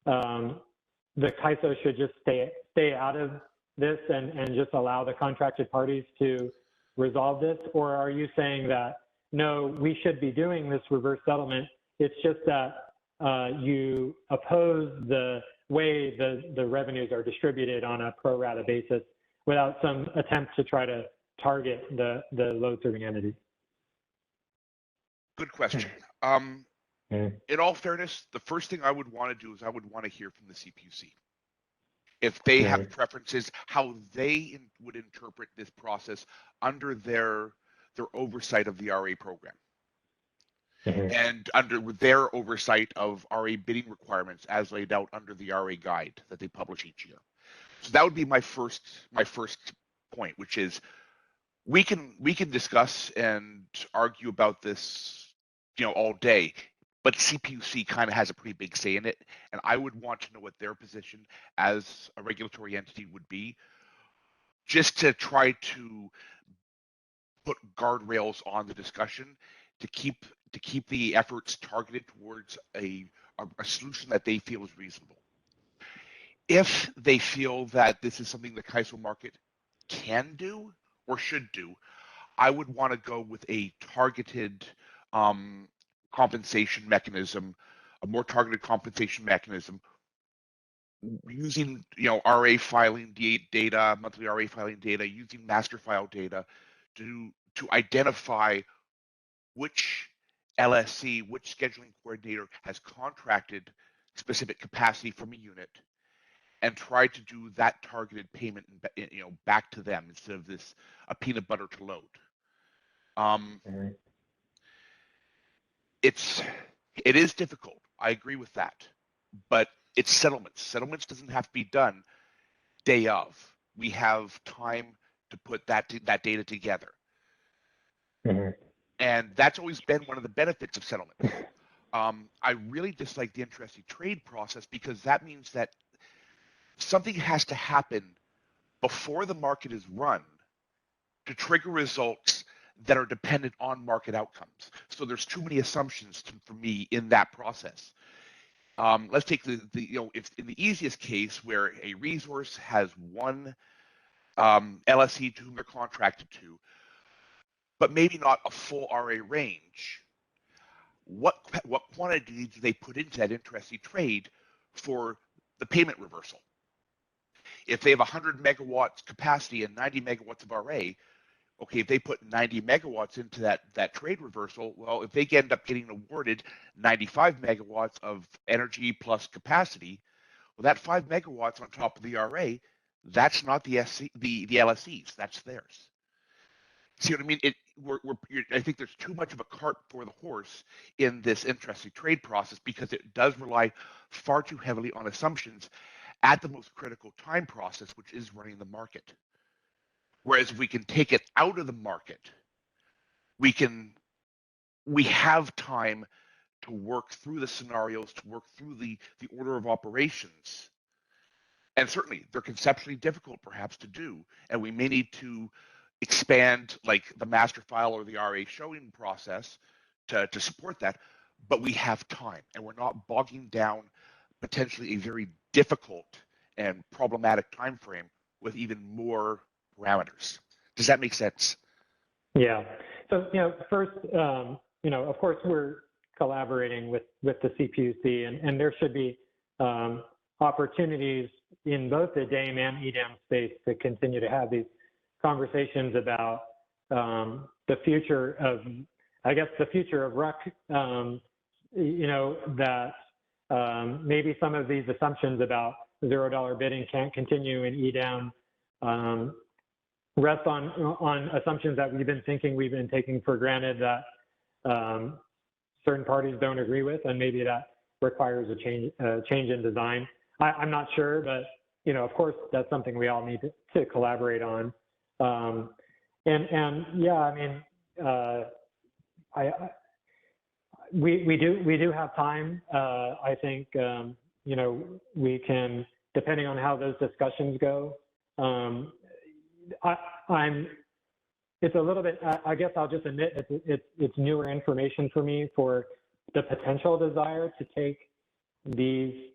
the CAISO should just stay out of this and just allow the contracted parties to resolve this? Or are you saying that no, we should be doing this reverse settlement. It's just that you oppose the way the revenues are distributed on a pro rata basis without some attempt to try to target the load serving entity. Good question. In all fairness, the first thing I would want to do is I would want to hear from the CPUC. If they have preferences, how they would interpret this process under their oversight of the RA program. And under their oversight of RA bidding requirements as laid out under the RA guide that they publish each year. So that would be my first point, which is we can discuss and argue about this, all day, but CPUC kind of has a pretty big say in it, and I would want to know what their position as a regulatory entity would be, just to try to put guardrails on the discussion to keep the efforts targeted towards a solution that they feel is reasonable. If they feel that this is something the CAISO market can do or should do, I would want to go with a targeted compensation mechanism, a more targeted compensation mechanism using RA filing data, monthly RA filing data, using master file data to identify which LSC, which scheduling coordinator has contracted specific capacity from a unit, and try to do that targeted payment, back to them instead of this a peanut butter to load. It is difficult. I agree with that, but it's settlements. Settlements doesn't have to be done day of. We have time to put that data together. And that's always been one of the benefits of settlements. I really dislike the interesting trade process because that means that something has to happen before the market is run to trigger results that are dependent on market outcomes. So there's too many assumptions for me in that process. Let's take if in the easiest case where a resource has one LSC to whom they're contracted to, but maybe not a full RA range. What quantity do they put into that interesting trade for the payment reversal? If they have 100 megawatts capacity and 90 megawatts of RA, okay, if they put 90 megawatts into that trade reversal, well, if they end up getting awarded 95 megawatts of energy plus capacity, well, that 5 megawatts on top of the RA, that's not the LSCs, that's theirs. See what I mean? I think there's too much of a cart before the horse in this interesting trade process because it does rely far too heavily on assumptions at the most critical time process, which is running the market. Whereas if we can take it out of the market, we have time to work through the scenarios, to work through the order of operations. And certainly they're conceptually difficult perhaps to do, and we may need to expand like the master file or the RA showing process to support that, but we have time and we're not bogging down potentially a very difficult and problematic time frame with even more parameters. Does that make sense? Yeah. So, first, of course, we're collaborating with the CPUC, and there should be opportunities in both the DAME and EDAM space to continue to have these conversations about the future of RUC, that maybe some of these assumptions about $0 bidding can't continue in EDAM rest on assumptions that we've been taking for granted that certain parties don't agree with, and maybe that requires a change in design. I'm not sure, but of course, that's something we all need to collaborate on. We do have time. I think we can, depending on how those discussions go. It's a little bit. I guess I'll just admit it's newer information for me for the potential desire to take these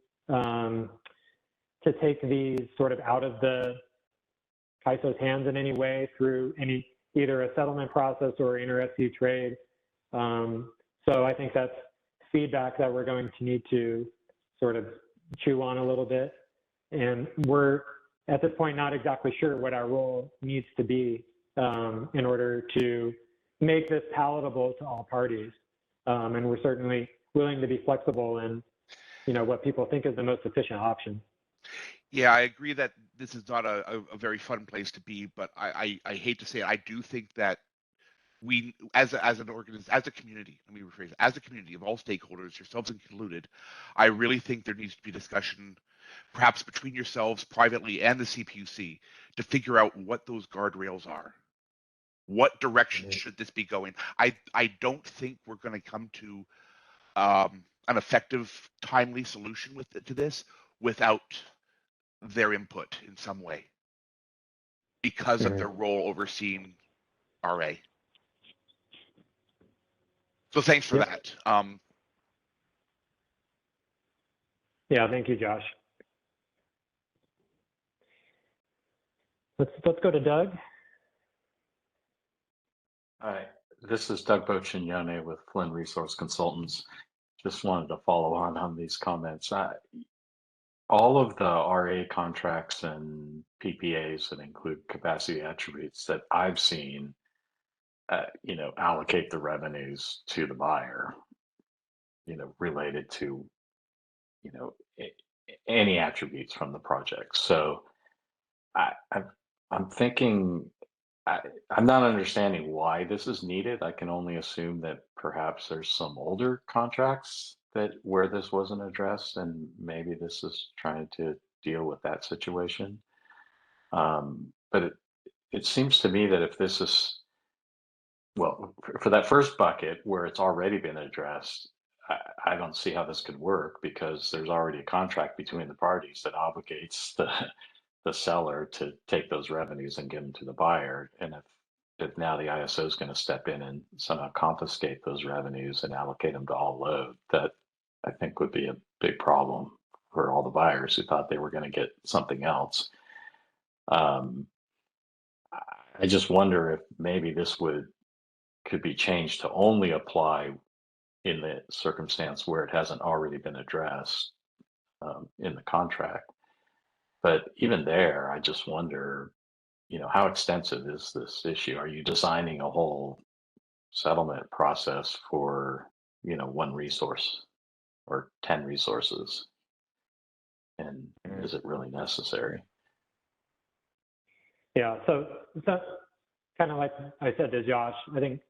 sort of out of the CAISO's hands in any way through either a settlement process or inter-SC trade. So I think that's feedback that we're going to need to sort of chew on a little bit. And we're at this point not exactly sure what our role needs to be in order to make this palatable to all parties. And we're certainly willing to be flexible in, what people think is the most efficient option. Yeah, I agree that this is not a very fun place to be, but I hate to say it, I do think that we, as an organization, as a community, let me rephrase it, as a community of all stakeholders, yourselves included, I really think there needs to be discussion, perhaps between yourselves privately and the CPUC, to figure out what those guardrails are. What direction should this be going? I don't think we're going to come to an effective, timely solution to this without their input in some way because of their role overseeing RA. So thanks for that. Yeah, thank you, Josh. Let's go to Doug. Hi, this is Doug Bochignone with Flynn Resource Consultants. Just wanted to follow on these comments. All of the RA contracts and PPAs that include capacity attributes that I've seen, allocate the revenues to the buyer, related to, any attributes from the project. So I'm thinking, I'm not understanding why this is needed. I can only assume that perhaps there's some older contracts where this wasn't addressed, and maybe this is trying to deal with that situation. But it seems to me that if this is, well, for that first bucket where it's already been addressed, I don't see how this could work because there's already a contract between the parties that obligates the seller to take those revenues and give them to the buyer. And if now the ISO is going to step in and somehow confiscate those revenues and allocate them to all load, that I think would be a big problem for all the buyers who thought they were going to get something else. I just wonder if maybe this could be changed to only apply in the circumstance where it hasn't already been addressed in the contract. But even there, I just wonder, how extensive is this issue? Are you designing a whole settlement process for, one resource or 10 resources? And is it really necessary? Yeah, so kind of like I said to Josh, I think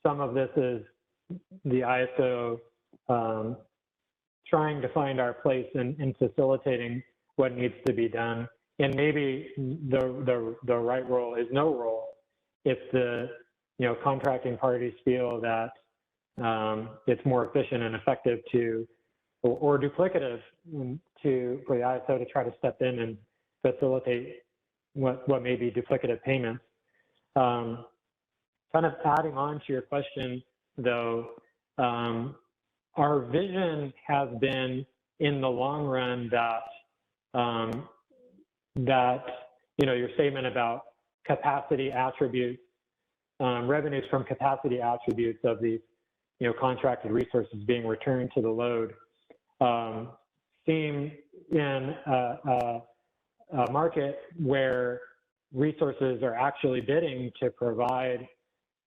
some of this is the ISO trying to find our place in facilitating what needs to be done. And maybe the right role is no role if the contracting parties feel that it's more efficient and effective or duplicative for the ISO to try to step in and facilitate what may be duplicative payments. Kind of adding on to your question, though, our vision has been in the long run that your statement about capacity attributes, revenues from capacity attributes of these contracted resources being returned to the load, seem in a market where resources are actually bidding to provide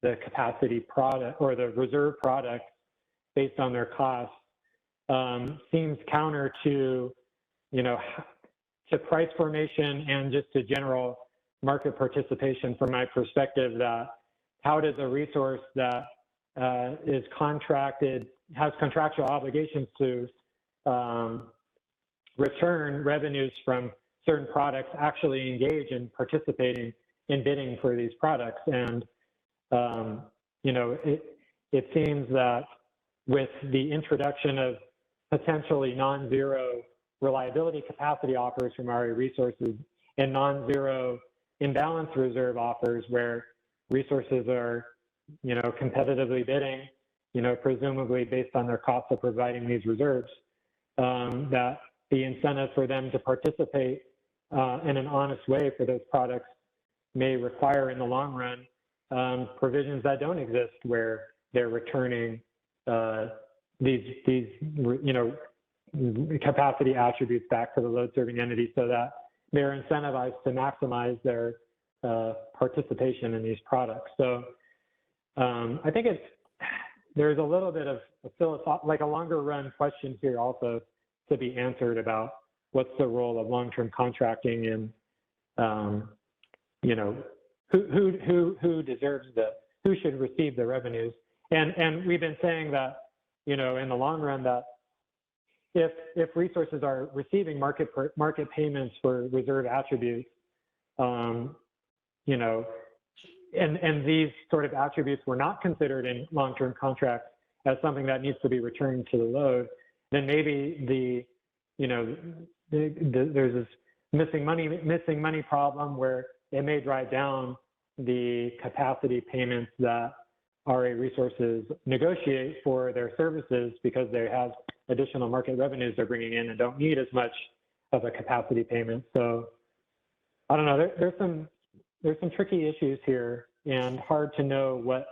the capacity product or the reserve product based on their costs, seems counter to price formation and just to general market participation from my perspective. That how does a resource that is contracted, has contractual obligations to return revenues from certain products, actually engage in participating in bidding for these products? And it seems that with the introduction of potentially non-zero reliability capacity offers from RA resources and non-zero imbalance reserve offers where resources are, competitively bidding, presumably based on their cost of providing these reserves, that the incentive for them to participate in an honest way for those products may require in the long run provisions that don't exist where they're returning these capacity attributes back to the load serving entity so that they're incentivized to maximize their participation in these products. So I think there's a little bit of a longer run question here also to be answered about what's the role of long-term contracting and who deserves who should receive the revenues. And we've been saying that, in the long run, that if resources are receiving market payments for reserve attributes, and these sort of attributes were not considered in long-term contracts as something that needs to be returned to the load, then maybe there's this missing money problem where it may drive down the capacity payments that RA resources negotiate for their services because they have additional market revenues they're bringing in and don't need as much of a capacity payment. So I don't know, there's some tricky issues here and hard to know what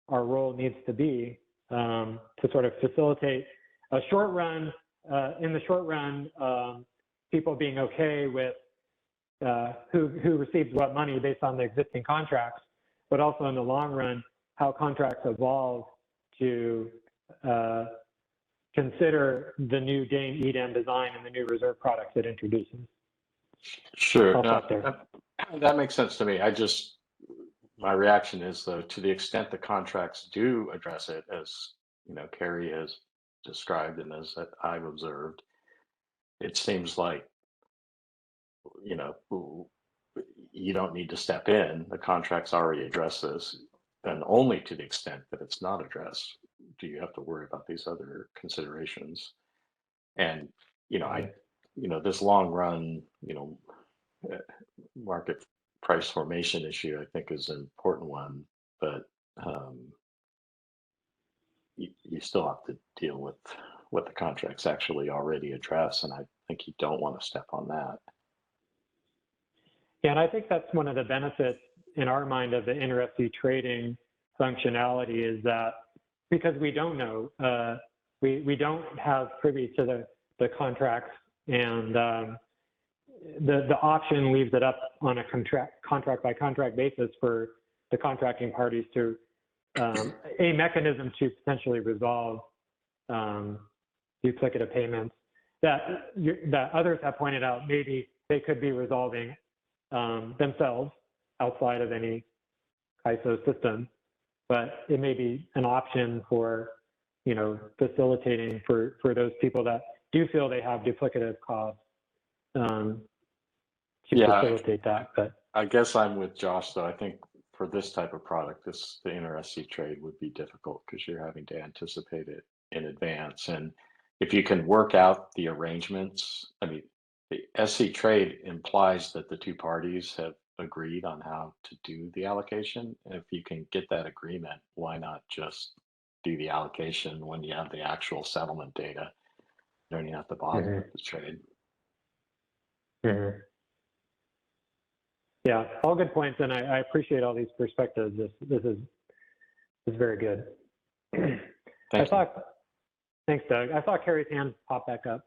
our role needs to be to sort of facilitate a short run, in the short run, people being okay with who receives what money based on the existing contracts, but also in the long run, how contracts evolve to consider the new DAME-EDAM design and the new reserve products it introduces. Sure, that makes sense to me. My reaction is, though, to the extent the contracts do address it, as Carrie has described and as I've observed, it seems like you don't need to step in. The contracts already address this, and only to the extent that it's not addressed do you have to worry about these other considerations. And this long run market price formation issue, I think, is an important one, but you still have to deal with what the contracts actually already address, and I think you don't want to step on that. Yeah, and I think that's one of the benefits in our mind of the inter-SC trading functionality is that because we don't know, we don't have privy to the contracts, and the option leaves it up on a contract by contract basis for the contracting parties to a mechanism to potentially resolve duplicative payments that others have pointed out maybe they could be resolving themselves outside of any ISO system, but it may be an option for facilitating for those people that do feel they have duplicative costs to facilitate that. But I guess I'm with Josh, though. I think for this type of product, the inter-SC trade would be difficult because you're having to anticipate it in advance. And if you can work out the arrangements, I mean, the SC trade implies that the two parties have agreed on how to do the allocation. And if you can get that agreement, why not just do the allocation when you have the actual settlement data? You don't even have to bother with the trade. Mm-hmm. Yeah, all good points, and I appreciate all these perspectives. This is very good. Thanks, Doug. I saw Carrie's hand pop back up.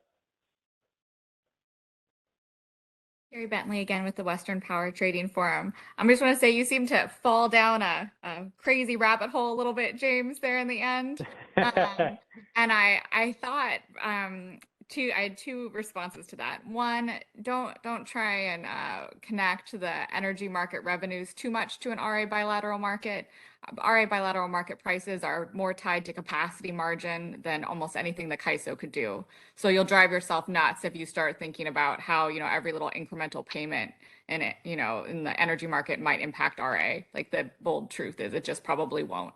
Carrie Bentley again with the Western Power Trading Forum. I just want to say you seem to fall down a crazy rabbit hole a little bit, James, there in the end. And I thought I had two responses to that. One, don't try and connect the energy market revenues too much to an RA bilateral market. RA bilateral market prices are more tied to capacity margin than almost anything the CAISO could do. So you'll drive yourself nuts if you start thinking about how every little incremental payment in it in the energy market might impact RA. Like, the bold truth is it just probably won't.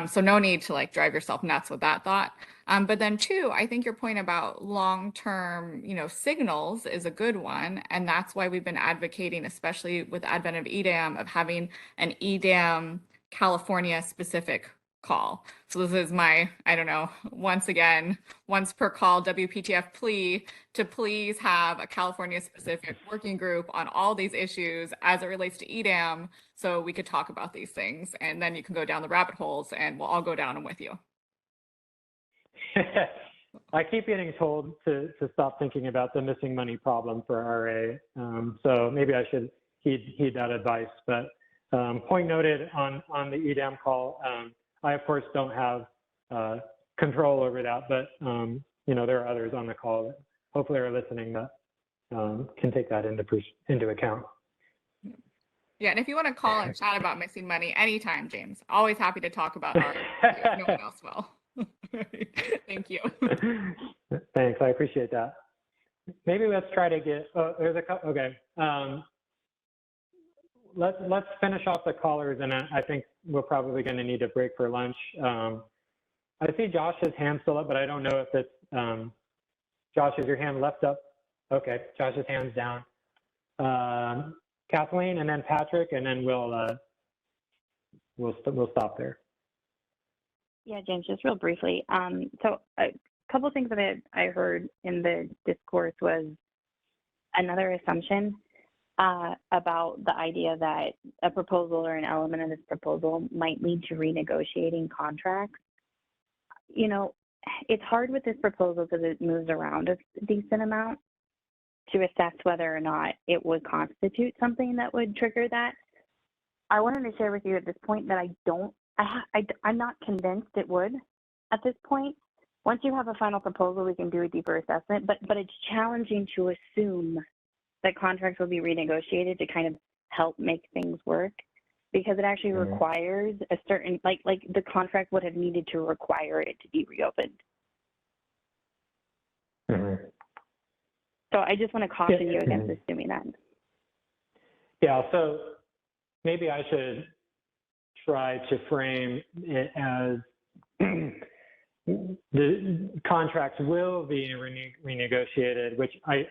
So no need to drive yourself nuts with that thought. But then two, I think your point about long-term, signals is a good one. And that's why we've been advocating, especially with the advent of EDAM, of having an EDAM California specific call. So this is my, I don't know, once again, once per call WPTF plea to please have a California specific working group on all these issues as it relates to EDAM, so we could talk about these things, and then you can go down the rabbit holes and we'll all go down them with you. I keep getting told to stop thinking about the missing money problem for RA. So maybe I should heed that advice. But point noted on the EDAM call, I of course don't have control over that, but you know, there are others on the call that hopefully are listening that can take that into account. Yeah, and if you want to call and chat about missing money anytime, James, always happy to talk about RA if no one else will. Thank you. Thanks, I appreciate that. Maybe let's try to get, there's a couple, okay. Let's finish off the callers, and I think we're probably going to need a break for lunch. I see Josh's hand still up, but I don't know if it's, Josh, is your hand left up? Okay, Josh's hand's down. Kathleen, and then Patrick, and then we'll stop there. Yeah, James, just real briefly. So a couple of things that I heard in the discourse was another assumption about the idea that a proposal or an element of this proposal might lead to renegotiating contracts. You know, it's hard with this proposal because it moves around a decent amount to assess whether or not it would constitute something that would trigger that. I wanted to share with you at this point that I'm not convinced it would at this point. Once you have a final proposal, we can do a deeper assessment, but it's challenging to assume that contracts will be renegotiated to kind of help make things work, because it actually requires a certain, like the contract would have needed to require it to be reopened. So I just want to caution you against assuming that. Yeah, so maybe I should try to frame it as the contracts will be renegotiated, which I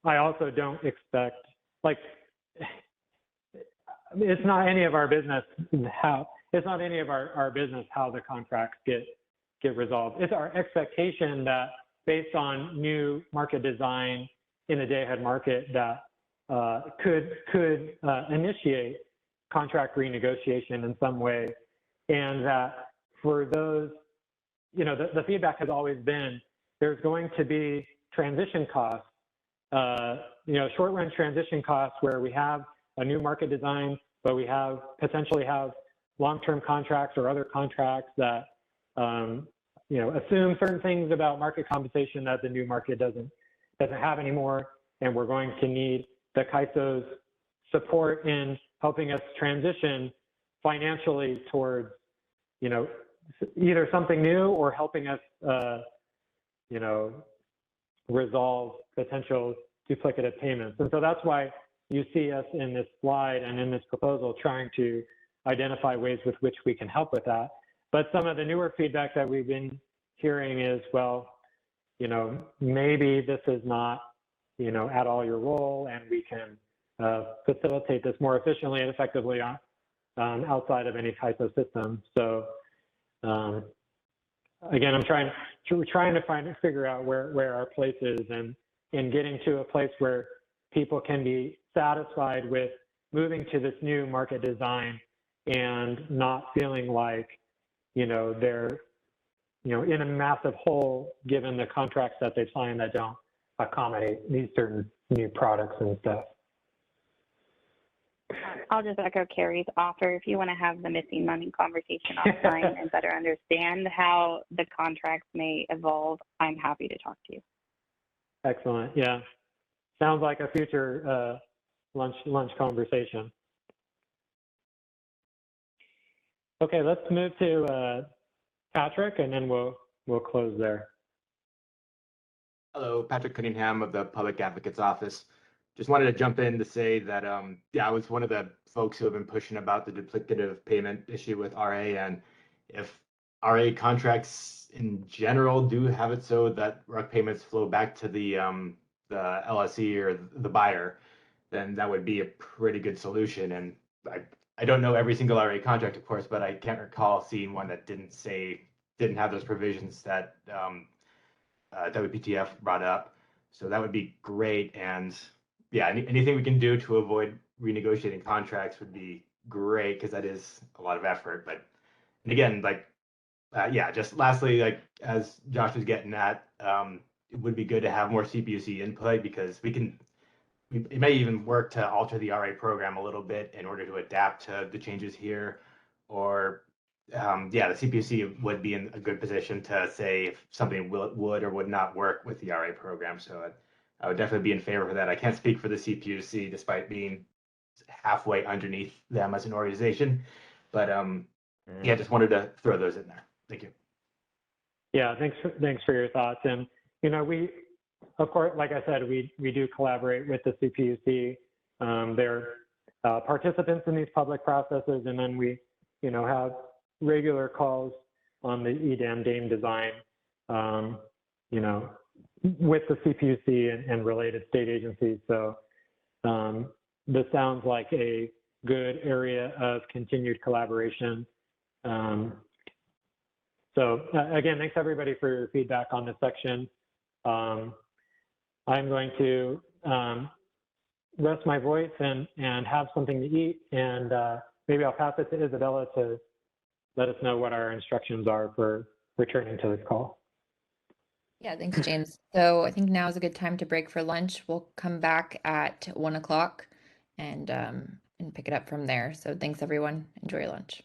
also don't expect, like, it's not any of our business how the contracts get resolved. It's our expectation that based on new market design in the day-ahead market that could initiate contract renegotiation in some way, and that for those, you know, the feedback has always been there's going to be transition costs, you know, short-run transition costs where we have a new market design, but we potentially have long-term contracts or other contracts that you know, assume certain things about market compensation that the new market doesn't have anymore, and we're going to need the CAISO's support in helping us transition financially towards, you know, either something new or helping us, you know, resolve potential duplicative payments. And so that's why you see us in this slide and in this proposal trying to identify ways with which we can help with that. But some of the newer feedback that we've been hearing is, well, you know, maybe this is not, you know, at all your role, and we can facilitate this more efficiently and effectively outside of any type of system. So again, I'm trying to figure out where our place is, and getting to a place where people can be satisfied with moving to this new market design and not feeling like, you know, they're, you know, in a massive hole given the contracts that they've signed that don't accommodate these certain new products and stuff. I'll just echo Carrie's offer. If you want to have the missing money conversation offline and better understand how the contracts may evolve, I'm happy to talk to you. Excellent. Yeah. Sounds like a future lunch conversation. Okay, let's move to Patrick, and then we'll close there. Hello, Patrick Cunningham of the Public Advocate's Office. Just wanted to jump in to say that, yeah, I was one of the folks who have been pushing about the duplicative payment issue with RA. And if RA contracts in general do have it so that RUC payments flow back to the LSE or the buyer, then that would be a pretty good solution. And I I don't know every single RA contract, of course, but I can't recall seeing one that didn't have those provisions that WPTF brought up. So that would be great. And yeah, anything we can do to avoid renegotiating contracts would be great, because that is a lot of effort. But and again, like yeah, just lastly, like as Josh was getting at, it would be good to have more CPUC input, because it may even work to alter the RA program a little bit in order to adapt to the changes here. Or yeah, the CPUC would be in a good position to say if something would or would not work with the RA program. So I would definitely be in favor of that. I can't speak for the CPUC despite being halfway underneath them as an organization, but yeah, just wanted to throw those in there. Thank you. Yeah, thanks for your thoughts. And we, of course, like I said, we do collaborate with the CPUC. They're participants in these public processes, and then we have regular calls on the EDAM DAME design, with the CPUC and related state agencies. So this sounds like a good area of continued collaboration. So again, thanks everybody for your feedback on this section. I'm going to rest my voice and have something to eat, and maybe I'll pass it to Isabella to let us know what our instructions are for returning to this call. Yeah, thanks, James. So I think now is a good time to break for lunch. We'll come back at 1 o'clock and pick it up from there. So thanks, everyone. Enjoy your lunch.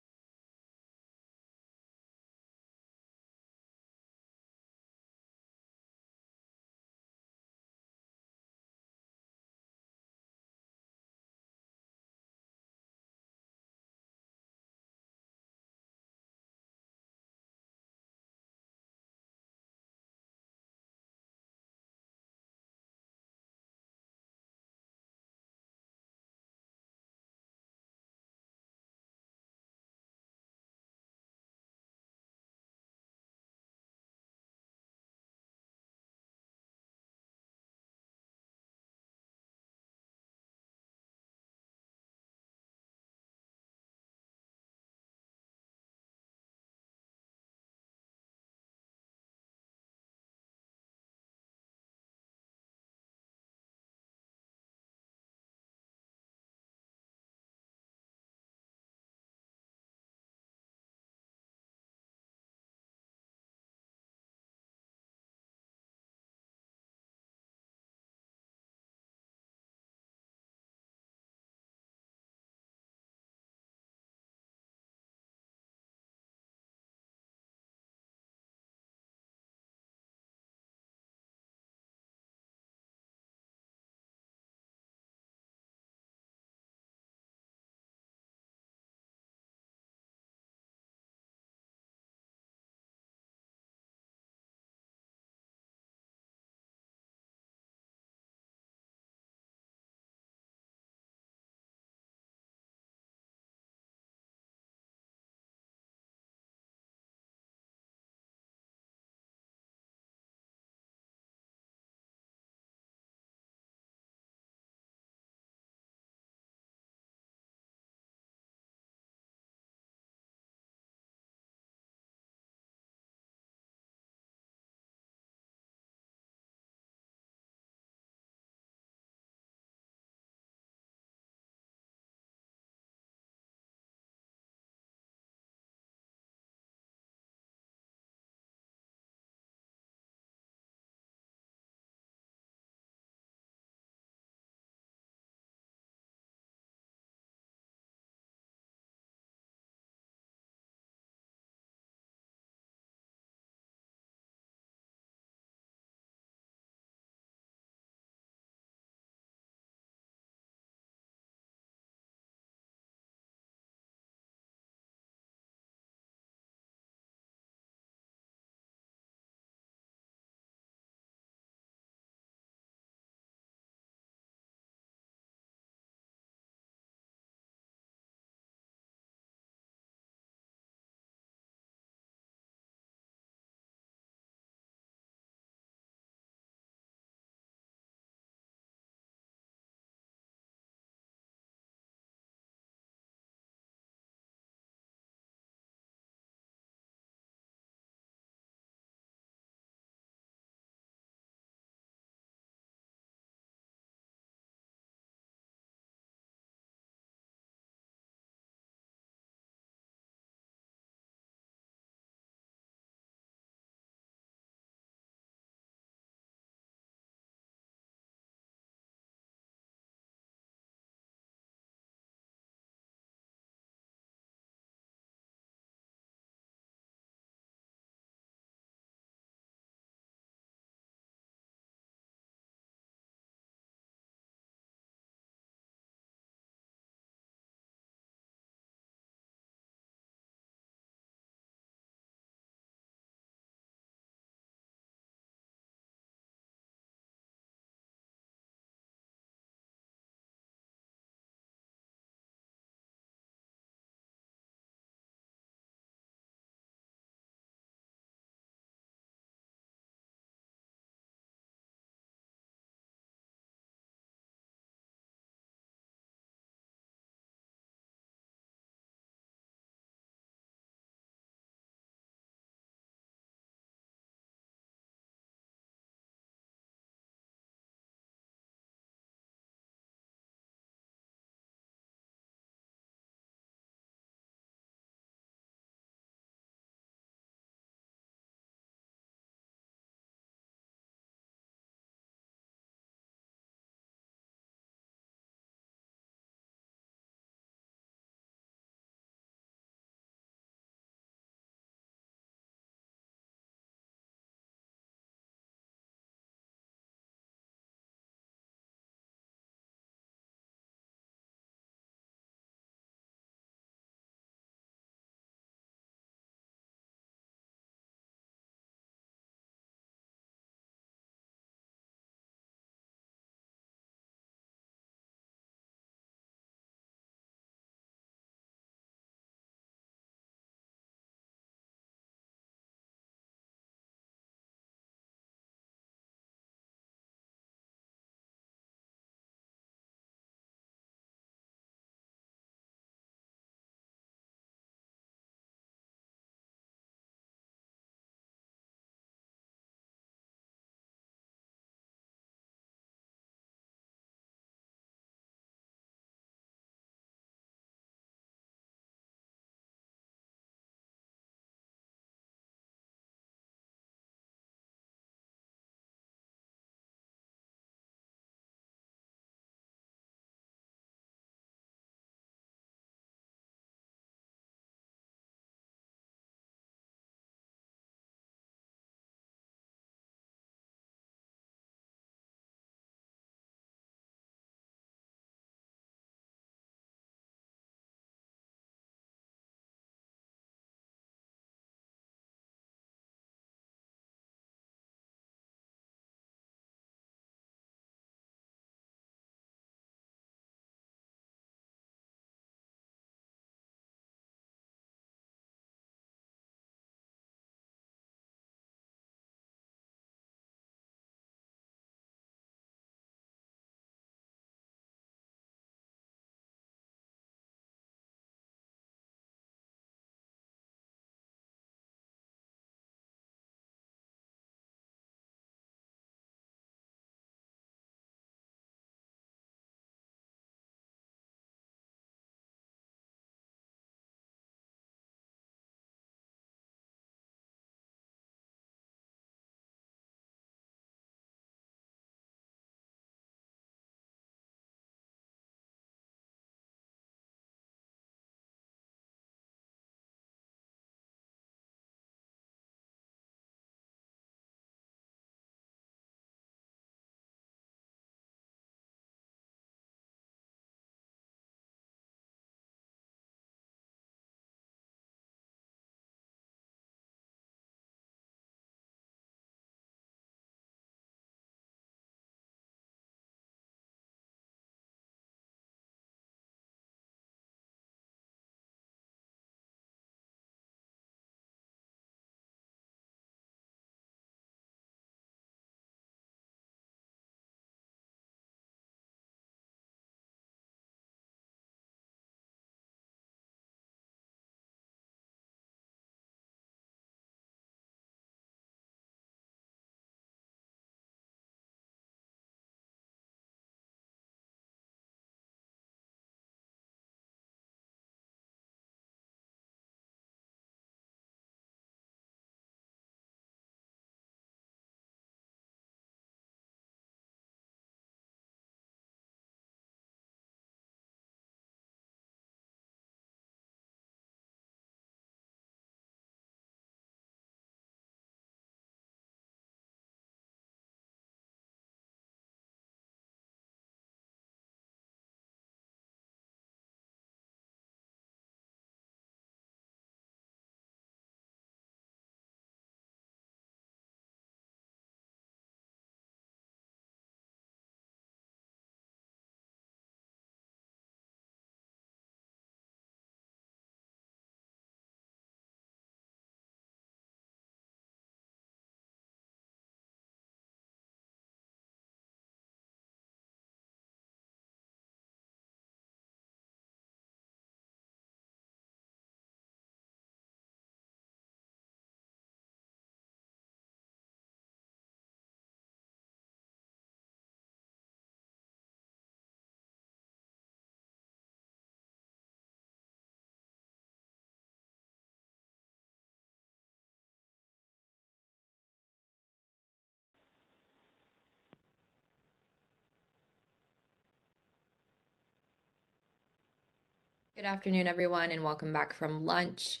Good afternoon, everyone, and welcome back from lunch.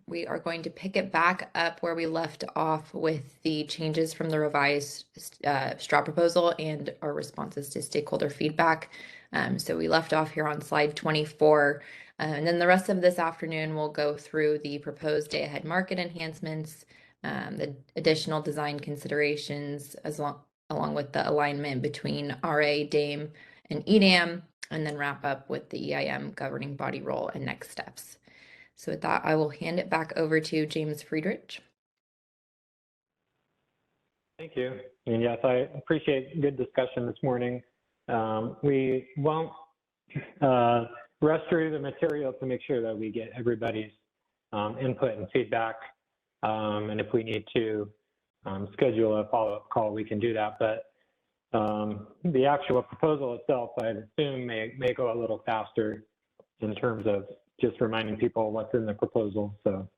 We are going to pick it back up where we left off with the changes from the revised straw proposal and our responses to stakeholder feedback. So we left off here on slide 24. And then the rest of this afternoon, we'll go through the proposed day-ahead market enhancements, the additional design considerations, along with the alignment between RA, DAME, and EDAM, and then wrap up with the EIM governing body role and next steps. So with that, I will hand it back over to James Friedrich. Thank you. And yes, I appreciate good discussion this morning. We won't rush through the material to make sure that we get everybody's input and feedback. And if we need to schedule a follow-up call, we can do that. But the actual proposal itself, I'd assume, may go a little faster in terms of just reminding people what's in the proposal. So,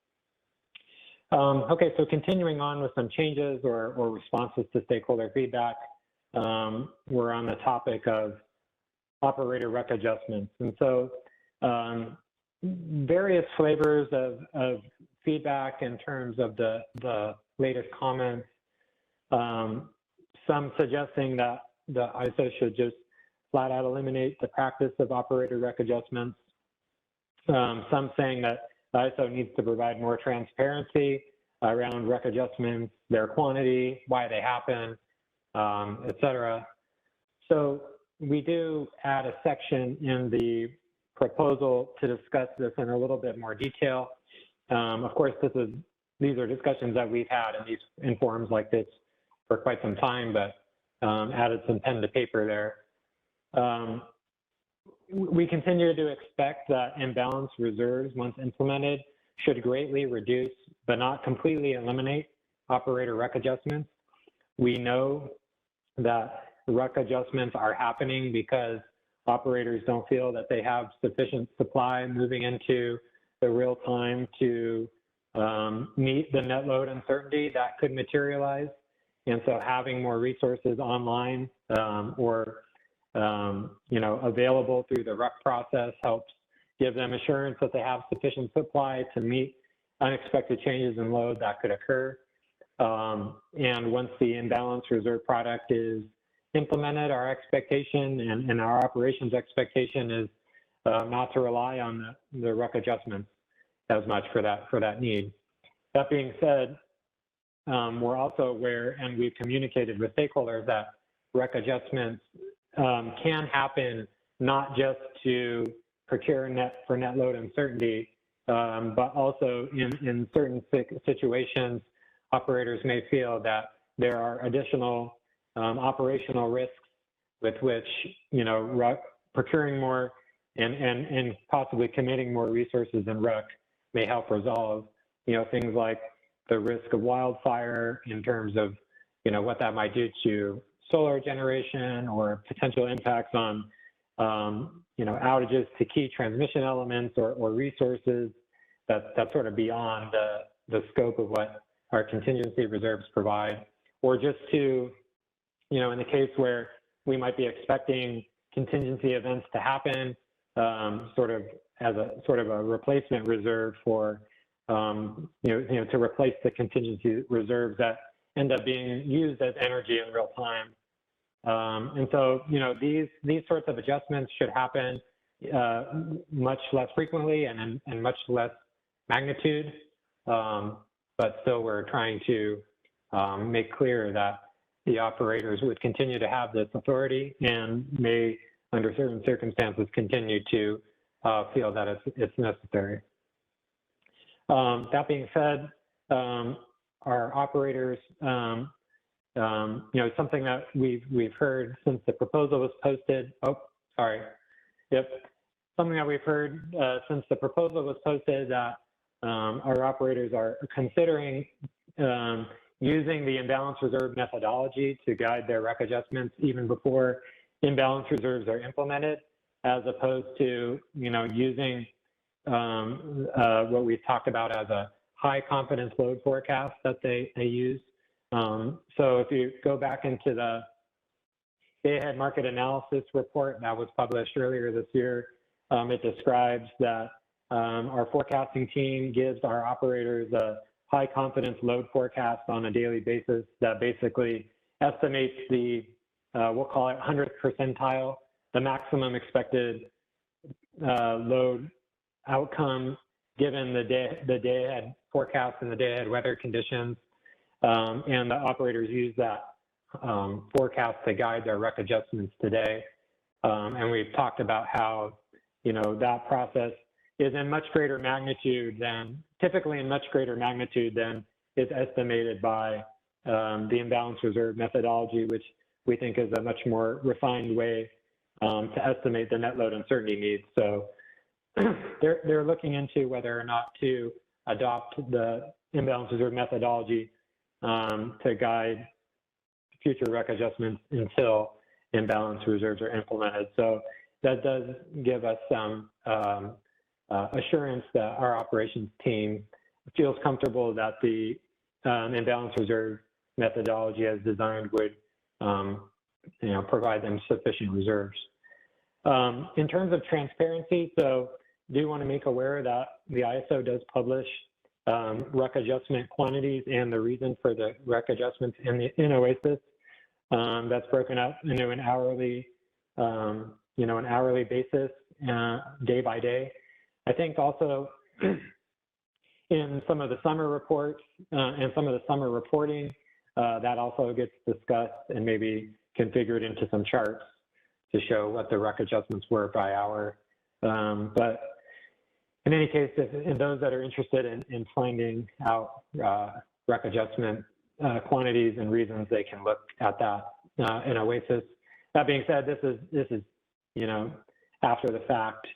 okay, so continuing on with some changes or responses to stakeholder feedback, we're on the topic of operator rec adjustments. And so various flavors of feedback in terms of the latest comments. Some suggesting that the ISO should just flat out eliminate the practice of operator rec adjustments. Some saying that the ISO needs to provide more transparency around rec adjustments, their quantity, why they happen, et cetera. So we do add a section in the proposal to discuss this in a little bit more detail. Of course, these are discussions that we've had in forums like this for quite some time, but added some pen to paper there. We continue to expect that imbalanced reserves, once implemented, should greatly reduce, but not completely eliminate, operator rec adjustments. We know that rec adjustments are happening because operators don't feel that they have sufficient supply moving into the real time to meet the net load uncertainty that could materialize. And so having more resources online or available through the RUC process helps give them assurance that they have sufficient supply to meet unexpected changes in load that could occur. And once the imbalance reserve product is implemented, our expectation and our operations expectation is not to rely on the RUC adjustments as much for that need. That being said, we're also aware, and we've communicated with stakeholders, that REC adjustments can happen not just to procure for net load uncertainty, but also in certain situations, operators may feel that there are additional operational risks with which, procuring more and possibly committing more resources in REC may help resolve, things like the risk of wildfire in terms of, what that might do to solar generation or potential impacts on, outages to key transmission elements or resources that's sort of beyond the scope of what our contingency reserves provide, or just to, in the case where we might be expecting contingency events to happen, sort of as a replacement reserve for, to replace the contingency reserves that end up being used as energy in real time. And so, these sorts of adjustments should happen much less frequently and in much less magnitude. But still, we're trying to make clear that the operators would continue to have this authority and may, under certain circumstances, continue to feel that it's necessary. That being said, our operators, something that we've heard since the proposal was posted. Something that we've heard since the proposal was posted, that our operators are considering using the imbalance reserve methodology to guide their REC adjustments even before imbalance reserves are implemented, as opposed to using what we've talked about as a high confidence load forecast that they use. So if you go back into the Day-Ahead Market Analysis report that was published earlier this year, it describes that our forecasting team gives our operators a high confidence load forecast on a daily basis that basically estimates the, we'll call it 100th percentile, the maximum expected load outcome given the day ahead forecast and the day ahead weather conditions. And the operators use that forecast to guide their rec adjustments today. And we've talked about how, that process is in much greater magnitude than, typically in much greater magnitude than is estimated by the imbalance reserve methodology, which we think is a much more refined way to estimate the net load uncertainty needs. So they're looking into whether or not to adopt the imbalance reserve methodology to guide future rec adjustments until imbalance reserves are implemented. So that does give us some assurance that our operations team feels comfortable that the imbalance reserve methodology as designed would provide them sufficient reserves. In terms of transparency, so do want to make aware that the ISO does publish rec adjustment quantities and the reason for the rec adjustments in OASIS. That's broken up into an hourly, an hourly basis, day by day. I think also in some of the summer reports and some of the summer reporting, that also gets discussed and maybe configured into some charts to show what the rec adjustments were by hour. But in any case, if those that are interested in finding out rec adjustment quantities and reasons, they can look at that in OASIS. That being said, this is after the fact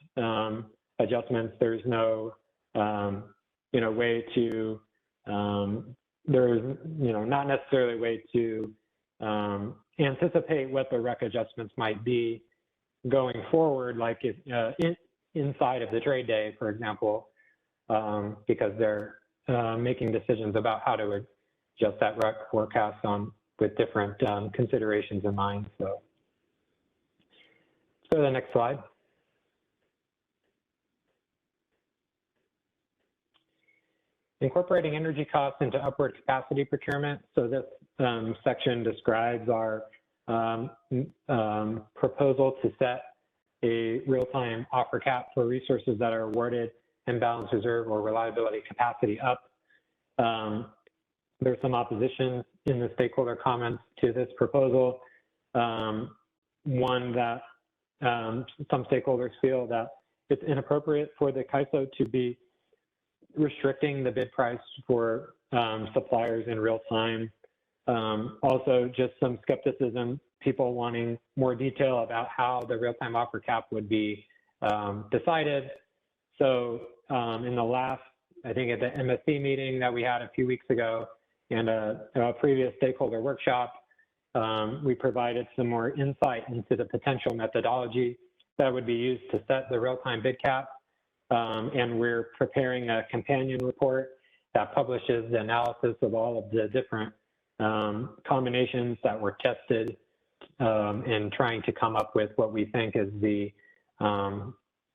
adjustments. There's no way to there's not necessarily a way to anticipate what the rec adjustments might be going forward, like if inside of the trade day, for example, because they're making decisions about how to adjust that rec forecast with different considerations in mind. So let's go to the next slide. Incorporating energy costs into upward capacity procurement. So this section describes our proposal to set a real-time offer cap for resources that are awarded imbalance reserve or reliability capacity up. There's some opposition in the stakeholder comments to this proposal. One that some stakeholders feel that it's inappropriate for the CAISO to be restricting the bid price for suppliers in real time. Also, just some skepticism, people wanting more detail about how the real-time offer cap would be decided. So in the last, I think at the MSC meeting that we had a few weeks ago and a previous stakeholder workshop, we provided some more insight into the potential methodology that would be used to set the real-time bid cap. And we're preparing a companion report that publishes the analysis of all of the different combinations that were tested in trying to come up with what we think is the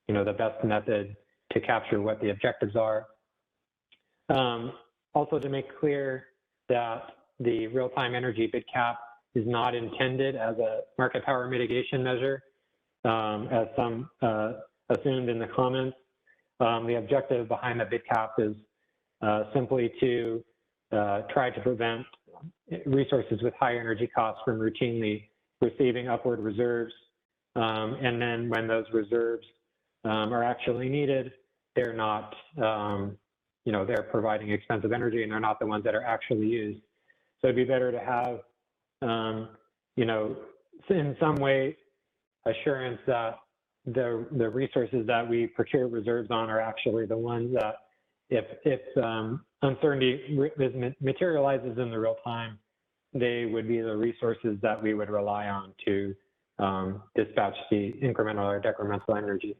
best method to capture what the objectives are. Also, to make clear that the real-time energy bid cap is not intended as a market power mitigation measure, as some assumed in the comments. The objective behind the bid cap is simply to try to prevent resources with high energy costs from routinely receiving upward reserves. And then when those reserves are actually needed, they're not, they're providing expensive energy and they're not the ones that are actually used. So it'd be better to have, in some way, assurance that the resources that we procure reserves on are actually the ones that if uncertainty materializes in the real time, they would be the resources that we would rely on to dispatch the incremental or decremental energy.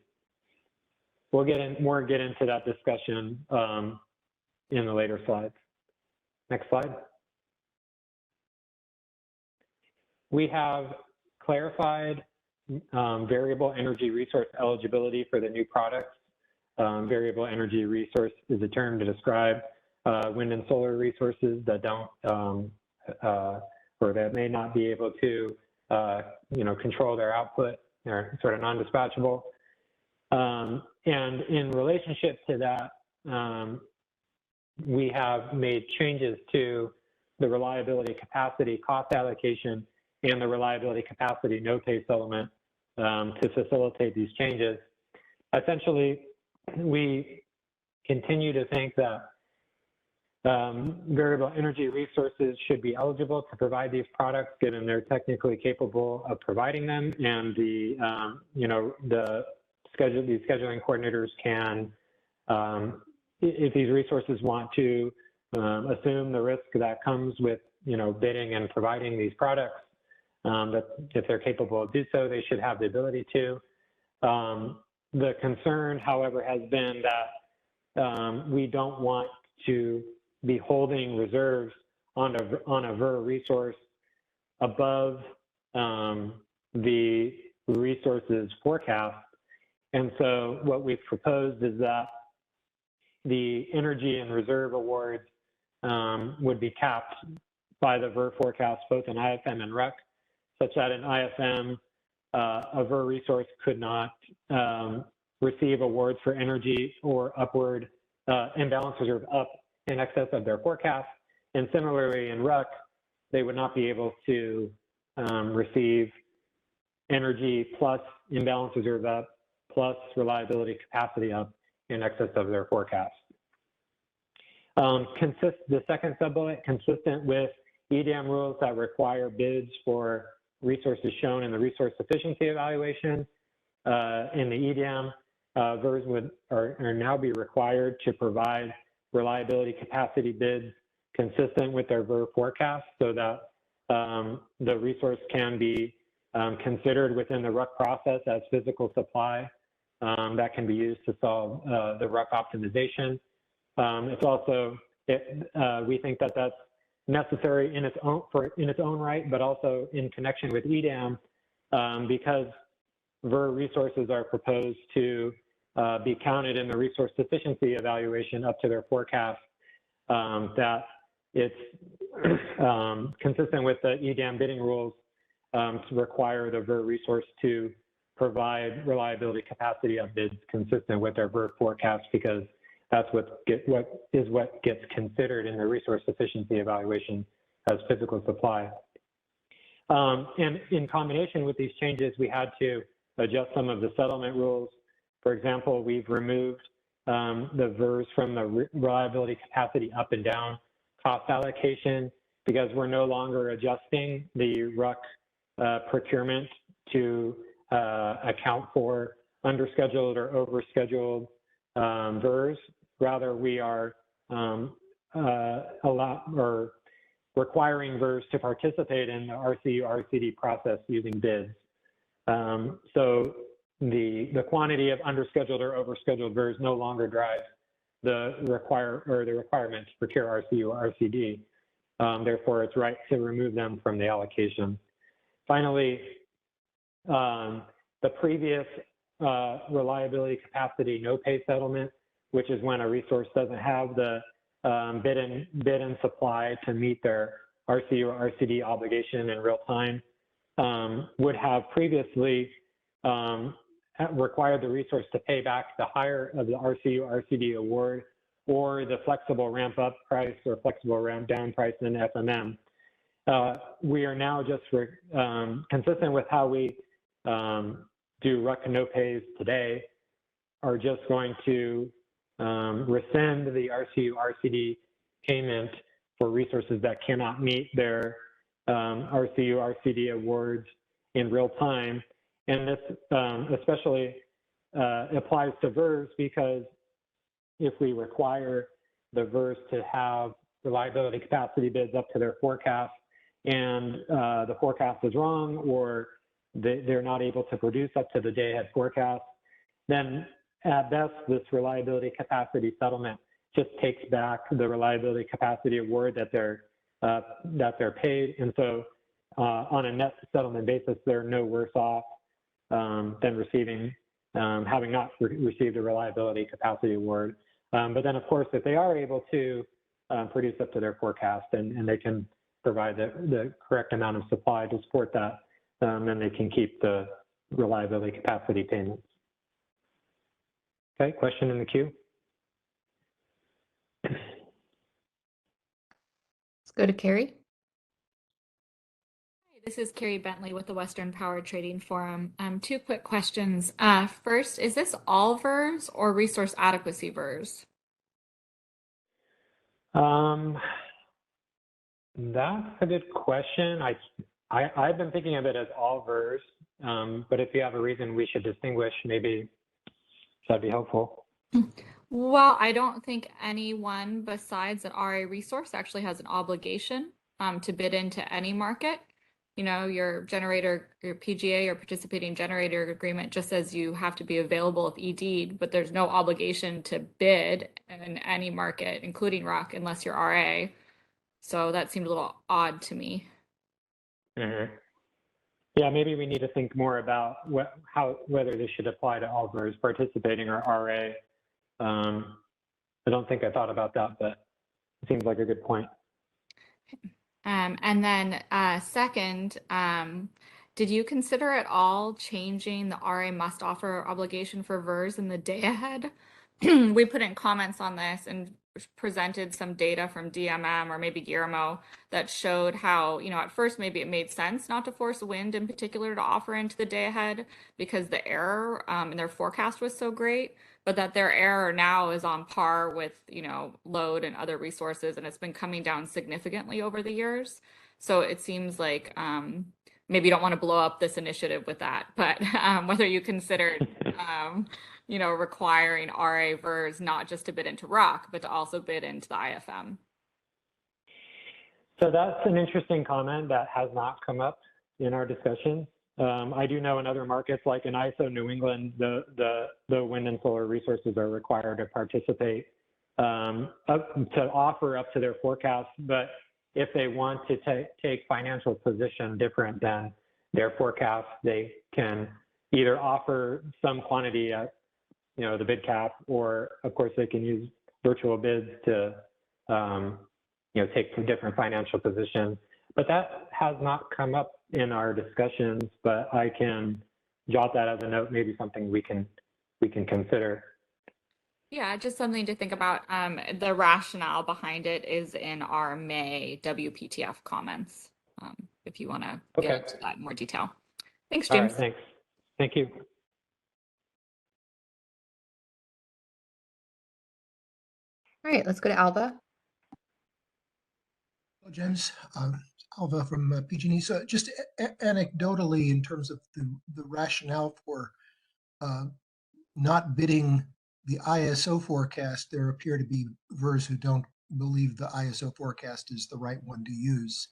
We'll get into that discussion in the later slides. Next slide. We have clarified variable energy resource eligibility for the new products. Variable energy resource is a term to describe wind and solar resources that don't or that may not be able to control their output. They're sort of non-dispatchable. And in relationship to that, we have made changes to the reliability capacity cost allocation and the reliability capacity no-pay settlement to facilitate these changes. Essentially, we continue to think that variable energy resources should be eligible to provide these products, given they're technically capable of providing them, and these scheduling coordinators can, if these resources want to assume the risk that comes with bidding and providing these products, that if they're capable of do so, they should have the ability to. The concern, however, has been that we don't want to be holding reserves on a VER resource above the resources forecast. And so what we've proposed is that the energy and reserve awards would be capped by the VER forecast, both in IFM and RUC, such that in IFM, a VER resource could not receive awards for energy or upward imbalance reserve up in excess of their forecast. And similarly in RUC, they would not be able to receive energy plus imbalance reserve up plus reliability capacity up in excess of their forecast. The second sub-bullet, consistent with EDAM rules that require bids for resources shown in the resource efficiency evaluation. In the EDAM, VERs are now be required to provide reliability capacity bids consistent with their VER forecast, so that the resource can be considered within the RUC process as physical supply that can be used to solve the RUC optimization. It's also, we think that that's necessary in its own right, but also in connection with EDAM, because VER resources are proposed to be counted in the resource sufficiency evaluation up to their forecast, that it's consistent with the EDAM bidding rules to require the VER resource to provide reliability capacity of bids consistent with their VER forecast, because that's what gets considered in the resource efficiency evaluation as physical supply. And in combination with these changes, we had to adjust some of the settlement rules. For example, we've removed the VERs from the reliability capacity up and down cost allocation, because we're no longer adjusting the RUC procurement to account for underscheduled or overscheduled VERs. Rather, we are requiring VERs to participate in the RCU-RCD process using bids. So the quantity of underscheduled or overscheduled VERs no longer drives the requirement to procure RCU-RCD. Therefore, it's right to remove them from the allocation. Finally, the previous reliability capacity no-pay settlement, which is when a resource doesn't have the bid and supply to meet their RCU-RCD obligation in real time, would have previously required the resource to pay back the higher of the RCU-RCD award or the flexible ramp-up price or flexible ramp-down price in FMM. We are now just consistent with how we do RUC no-pays today, are just going to rescind the RCU-RCD payment for resources that cannot meet their RCU-RCD awards in real time. And this especially applies to VERs, because if we require the VERs to have reliability capacity bids up to their forecast, and the forecast is wrong, or they're not able to produce up to the day-ahead forecast, then at best, this reliability capacity settlement just takes back the reliability capacity award that they're paid. And so on a net settlement basis, they're no worse off than receiving, having not received a reliability capacity award. But then, of course, if they are able to produce up to their forecast and they can provide the correct amount of supply to support that, then they can keep the reliability capacity payments. Okay, question in the queue. Let's go to Carrie. This is Carrie Bentley with the Western Power Trading Forum. Two quick questions. First, is this all VERS or resource adequacy VERS? That's a good question. I've been thinking of it as all VERS, but if you have a reason we should distinguish, maybe that'd be helpful. Well, I don't think anyone besides an RA resource actually has an obligation to bid into any market. You know, your generator, your PGA or participating generator agreement just says you have to be available if ED'd, but there's no obligation to bid in any market, including RUC, unless you're RA. So that seemed a little odd to me. Mm-hmm. Yeah, maybe we need to think more about whether this should apply to all VERS, participating or RA. I don't think I thought about that, but it seems like a good point. And then second, did you consider at all changing the RA must offer obligation for VERS in the day ahead? We put in comments on this and presented some data from DMM or maybe Guillermo that showed how, you know, at first maybe it made sense not to force wind in particular to offer into the day ahead because the error in their forecast was so great, but that their error now is on par with, you know, load and other resources, and it's been coming down significantly over the years. So it seems like maybe you don't want to blow up this initiative with that, but whether you considered you know, requiring RA VERS not just to bid into ROC, but to also bid into the IFM. So that's an interesting comment that has not come up in our discussion. I do know in other markets, like in ISO New England, the wind and solar resources are required to participate, to offer up to their forecast. But if they want to take financial position different than their forecast, they can either offer some quantity at, you know, the bid cap, or of course they can use virtual bids to, you know, take some different financial positions. But that has not come up in our discussions, but I can jot that as a note, maybe something we can consider. Yeah, just something to think about. The rationale behind it is in our May WPTF comments, if you want to get into that in more detail. Thanks, James. All right, thanks. Thank you. All right, let's go to Alva. Hello, James. Alva from PG&E. So just anecdotally, in terms of the rationale for not bidding the ISO forecast, there appear to be VERS who don't believe the ISO forecast is the right one to use.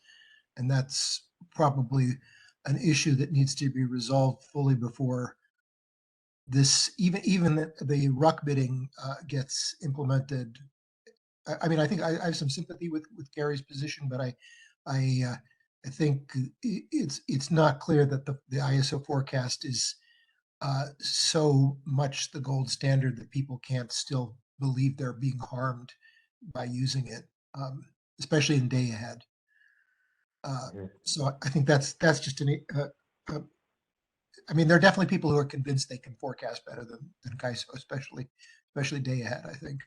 And that's probably an issue that needs to be resolved fully before this, even the RUC bidding gets implemented. I mean, I think I have some sympathy with Gary's position, but I think it's not clear that the ISO forecast is so much the gold standard that people can't still believe they're being harmed by using it, especially in day ahead. So I think that's just I mean, there are definitely people who are convinced they can forecast better than CAISO, especially day ahead, I think.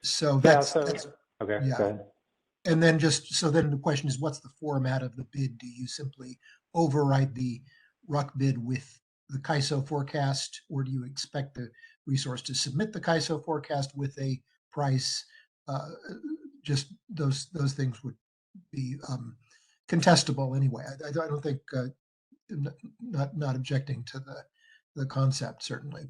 So that's okay. Yeah. Go ahead. And then then the question is, what's the format of the bid? Do you simply override the RUC bid with the CAISO forecast, or do you expect the resource to submit the CAISO forecast with a price? Just those things would be contestable anyway. I don't think not objecting to the concept, certainly.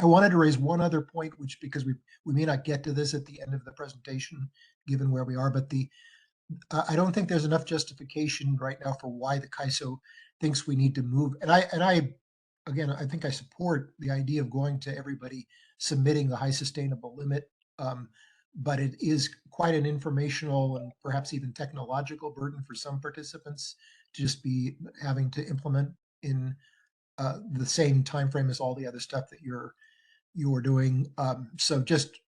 I wanted to raise one other point, which, because we may not get to this at the end of the presentation, given where we are, but I don't think there's enough justification right now for why the CAISO thinks we need to move. And I again, I think I support the idea of going to everybody submitting the high sustainable limit, but it is quite an informational and perhaps even technological burden for some participants just be having to implement in the same time frame as all the other stuff that you're doing. So just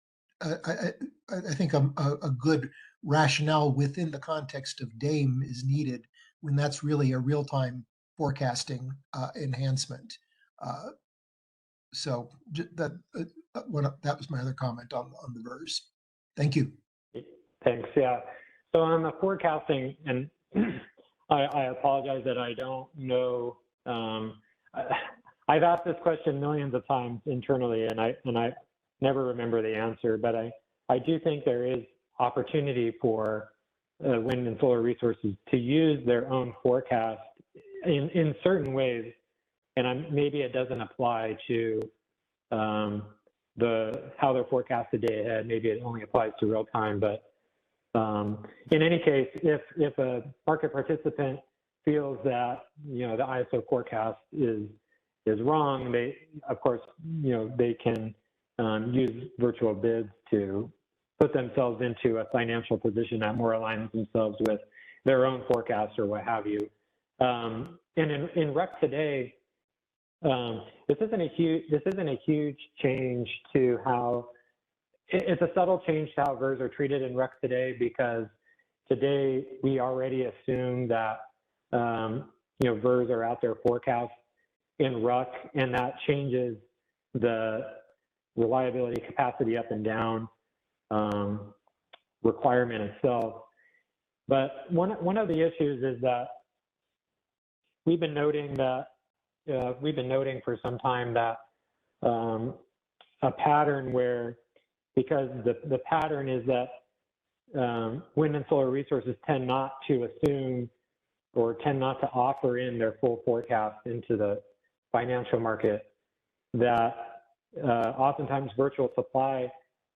I think a good rationale within the context of DAME is needed when that's really a real-time forecasting enhancement. So that that was my other comment on the VERS. Thank you. Thanks. Yeah. So on the forecasting, and I apologize that I don't know. I've asked this question millions of times internally, and I never remember the answer. But I do think there is opportunity for wind and solar resources to use their own forecast in certain ways, and maybe it doesn't apply to how they're forecasted day ahead. Maybe it only applies to real time. But in any case, if a market participant feels that the ISO forecast is wrong, they of course they can use virtual bids to put themselves into a financial position that more aligns themselves with their own forecast or what have you. And in REC today, this isn't a huge change to how. It's a subtle change to how VERS are treated in REC today, because today we already assume that VERS are out there forecast in RUC, and that changes the reliability capacity up and down requirement itself. But one of the issues is that we've been noting for some time that a pattern where, because the pattern is that wind and solar resources tend not to assume or tend not to offer in their full forecast into the financial market, that oftentimes virtual supply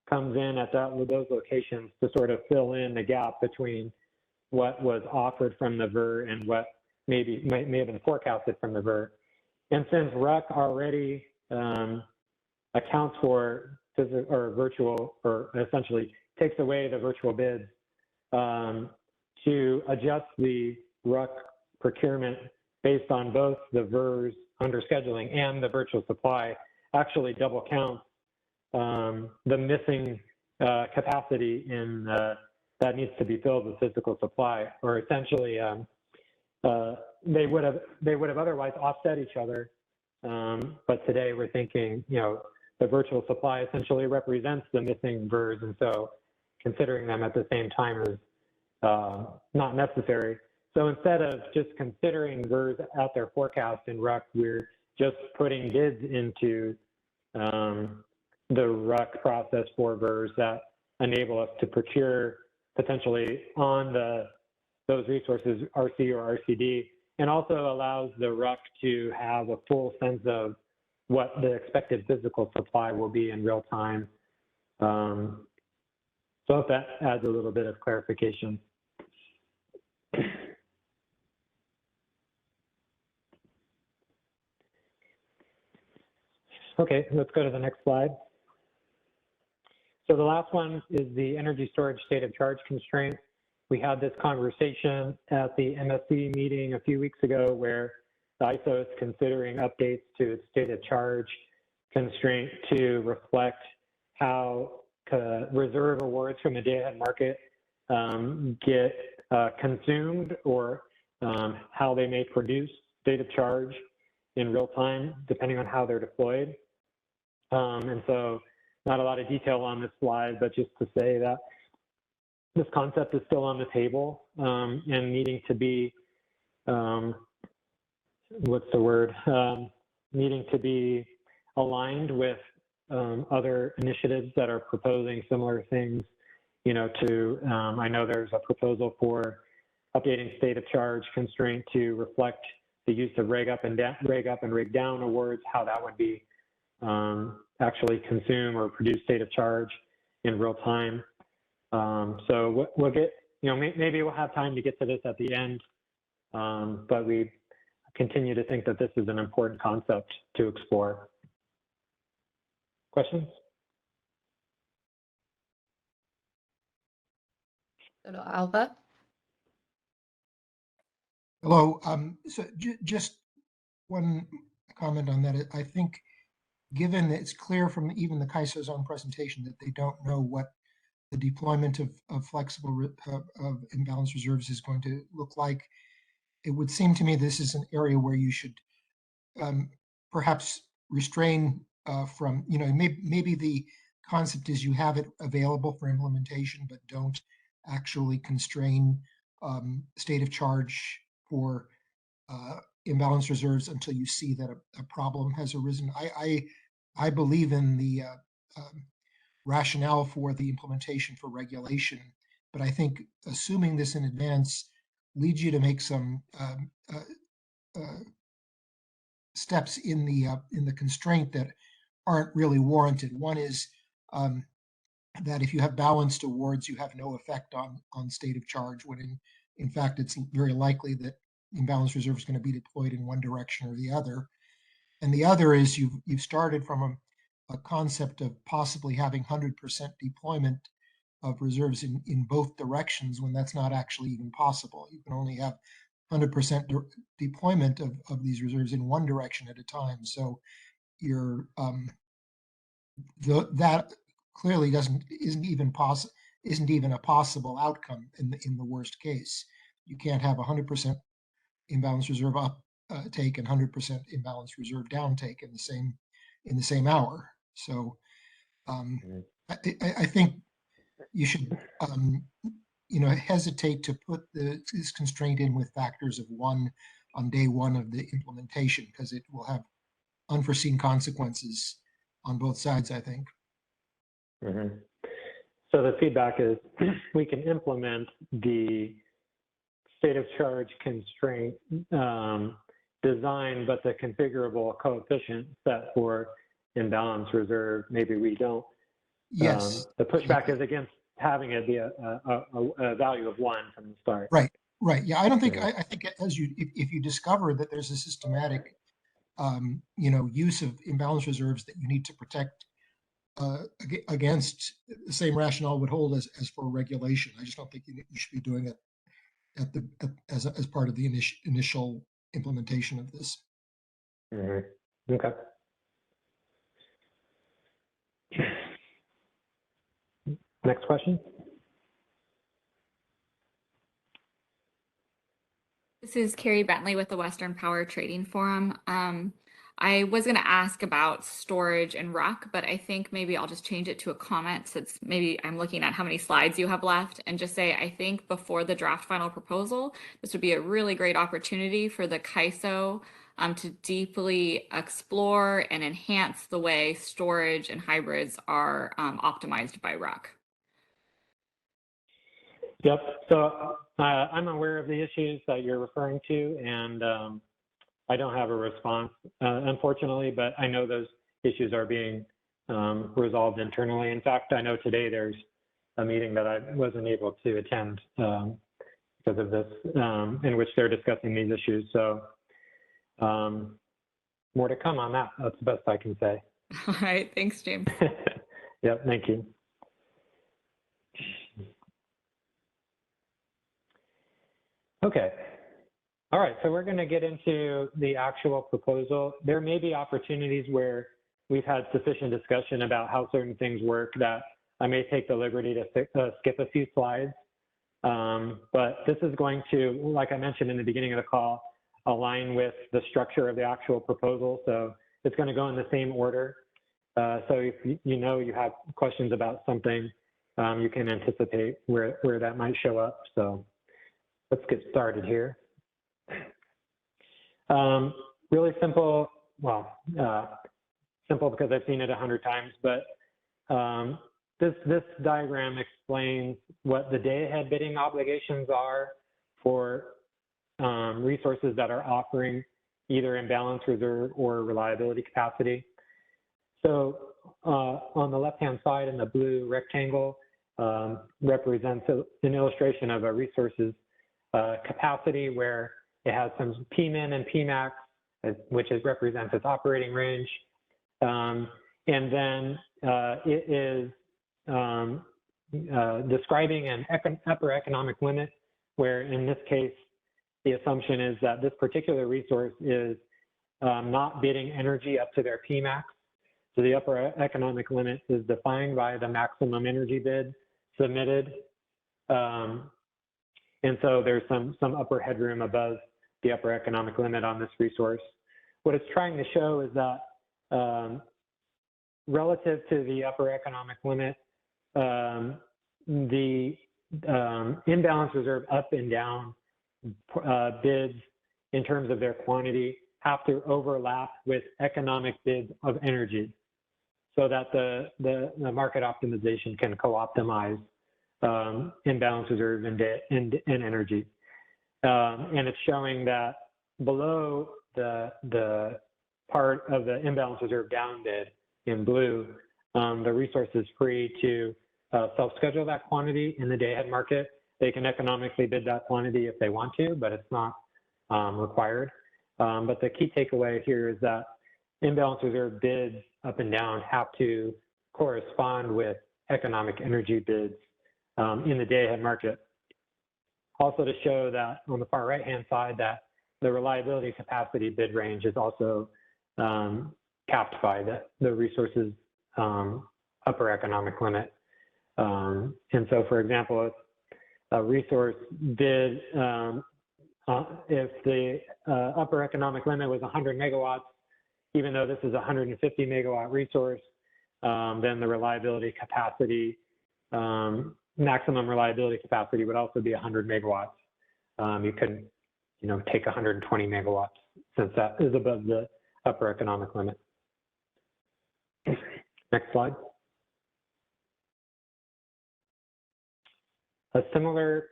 comes in at those locations to sort of fill in the gap between what was offered from the VER and what may have been forecasted from the VER. And since REC already accounts for virtual, or essentially takes away the virtual bids to adjust the RUC procurement based on both the VERS under scheduling and the virtual supply, actually double counts the missing capacity in that needs to be filled with physical supply, or essentially they would have otherwise offset each other. But today we're thinking, the virtual supply essentially represents the missing VERS, and so considering them at the same time is not necessary. So instead of just considering VERS at their forecast in RUC, we're just putting bids into the RUC process for VERS that enable us to procure potentially on those resources, RC or RCD, and also allows the RUC to have a full sense of what the expected physical supply will be in real time. So if that adds a little bit of clarification. Okay, let's go to the next slide. So the last one is the energy storage state of charge constraint. We had this conversation at the MSC meeting a few weeks ago, where the ISO is considering updates to its state of charge constraint to reflect how reserve awards from the day-ahead market get consumed, or how they may produce state of charge in real time, depending on how they're deployed. And so not a lot of detail on this slide, but just to say that this concept is still on the table and needing to be, needing to be aligned with other initiatives that are proposing similar things, I know there's a proposal for updating state of charge constraint to reflect the use of reg up and reg down awards, how that would be actually consume or produce state of charge in real time. So we'll get, maybe we'll have time to get to this at the end, but we continue to think that this is an important concept to explore. Questions? Go to Alva. Hello. So just one comment on that. I think given that it's clear from even the CAISO's own presentation that they don't know what the deployment of flexible of imbalance reserves is going to look like, it would seem to me this is an area where you should perhaps restrain from, maybe the concept is you have it available for implementation, but don't actually constrain state of charge for imbalance reserves until you see that a problem has arisen. I believe in the rationale for the implementation for regulation, but I think assuming this in advance leads you to make some steps in the constraint that aren't really warranted. One is that if you have balanced awards, you have no effect on state of charge, when in fact it's very likely that imbalance reserve is going to be deployed in one direction or the other. And the other is you've started from a concept of possibly having 100% deployment of reserves in both directions, when that's not actually even possible. You can only have 100% deployment of these reserves in one direction at a time. So you're that clearly isn't even a possible outcome in the worst case. You can't have 100% imbalance reserve take and 100% imbalance reserve down take in the same hour. So I think you should hesitate to put this constraint in with factors of one on day one of the implementation, because it will have unforeseen consequences on both sides, I think. Mm-hmm. So the feedback is we can implement the state of charge constraint design, but the configurable coefficient set for imbalance reserve, maybe we don't. Yes. The pushback is against having it be a value of 1 from the start. Right. Yeah, I don't think, I think if you discover that there's a systematic, use of imbalance reserves that you need to protect against, the same rationale would hold as for regulation. I just don't think you should be doing it as part of the initial implementation of this. Mm-hmm. Okay. Next question. This is Carrie Bentley with the Western Power Trading Forum. I was going to ask about storage and RUC, but I think maybe I'll just change it to a comment, since maybe I'm looking at how many slides you have left, and just say I think before the draft final proposal, this would be a really great opportunity for the CAISO to deeply explore and enhance the way storage and hybrids are optimized by RUC. Yep. So I'm aware of the issues that you're referring to, and I don't have a response, unfortunately, but I know those issues are being resolved internally. In fact, I know today there's a meeting that I wasn't able to attend because of this, in which they're discussing these issues. So more to come on that. That's the best I can say. All right. Thanks, James. Yep. Thank you. Okay. All right, so we're going to get into the actual proposal. There may be opportunities where we've had sufficient discussion about how certain things work that I may take the liberty to skip a few slides. But this is going to, like I mentioned in the beginning of the call, align with the structure of the actual proposal. So it's going to go in the same order. So if you have questions about something, you can anticipate where that might show up. So let's get started here. Really simple, well, simple because I've seen it 100 times, but this diagram explains what the day-ahead bidding obligations are for resources that are offering either imbalance reserve or reliability capacity. So on the left-hand side in the blue rectangle represents an illustration of a resource's capacity where it has some PMIN and PMAX, which represents its operating range. And then it is describing an upper economic limit, where in this case, the assumption is that this particular resource is not bidding energy up to their PMAX. So the upper economic limit is defined by the maximum energy bid submitted. And so there's some upper headroom above the upper economic limit on this resource. What it's trying to show is that relative to the upper economic limit, the imbalance reserve up and down bids in terms of their quantity have to overlap with economic bids of energy so that the market optimization can co-optimize imbalance reserve and energy. And it's showing that below the part of the imbalance reserve down bid in blue, the resource is free to self-schedule that quantity in the day-ahead market. They can economically bid that quantity if they want to, but it's not required. But the key takeaway here is that imbalance reserve bids up and down have to correspond with economic energy bids in the day-ahead market. Also to show that on the far right-hand side that the reliability capacity bid range is also capped by the resource's upper economic limit. And so, for example, if a resource bid, if the upper economic limit was 100 megawatts, even though this is a 150 megawatt resource, then the reliability capacity, maximum reliability capacity would also be 100 megawatts. You couldn't, take 120 megawatts since that is above the upper economic limit. Next slide. A similar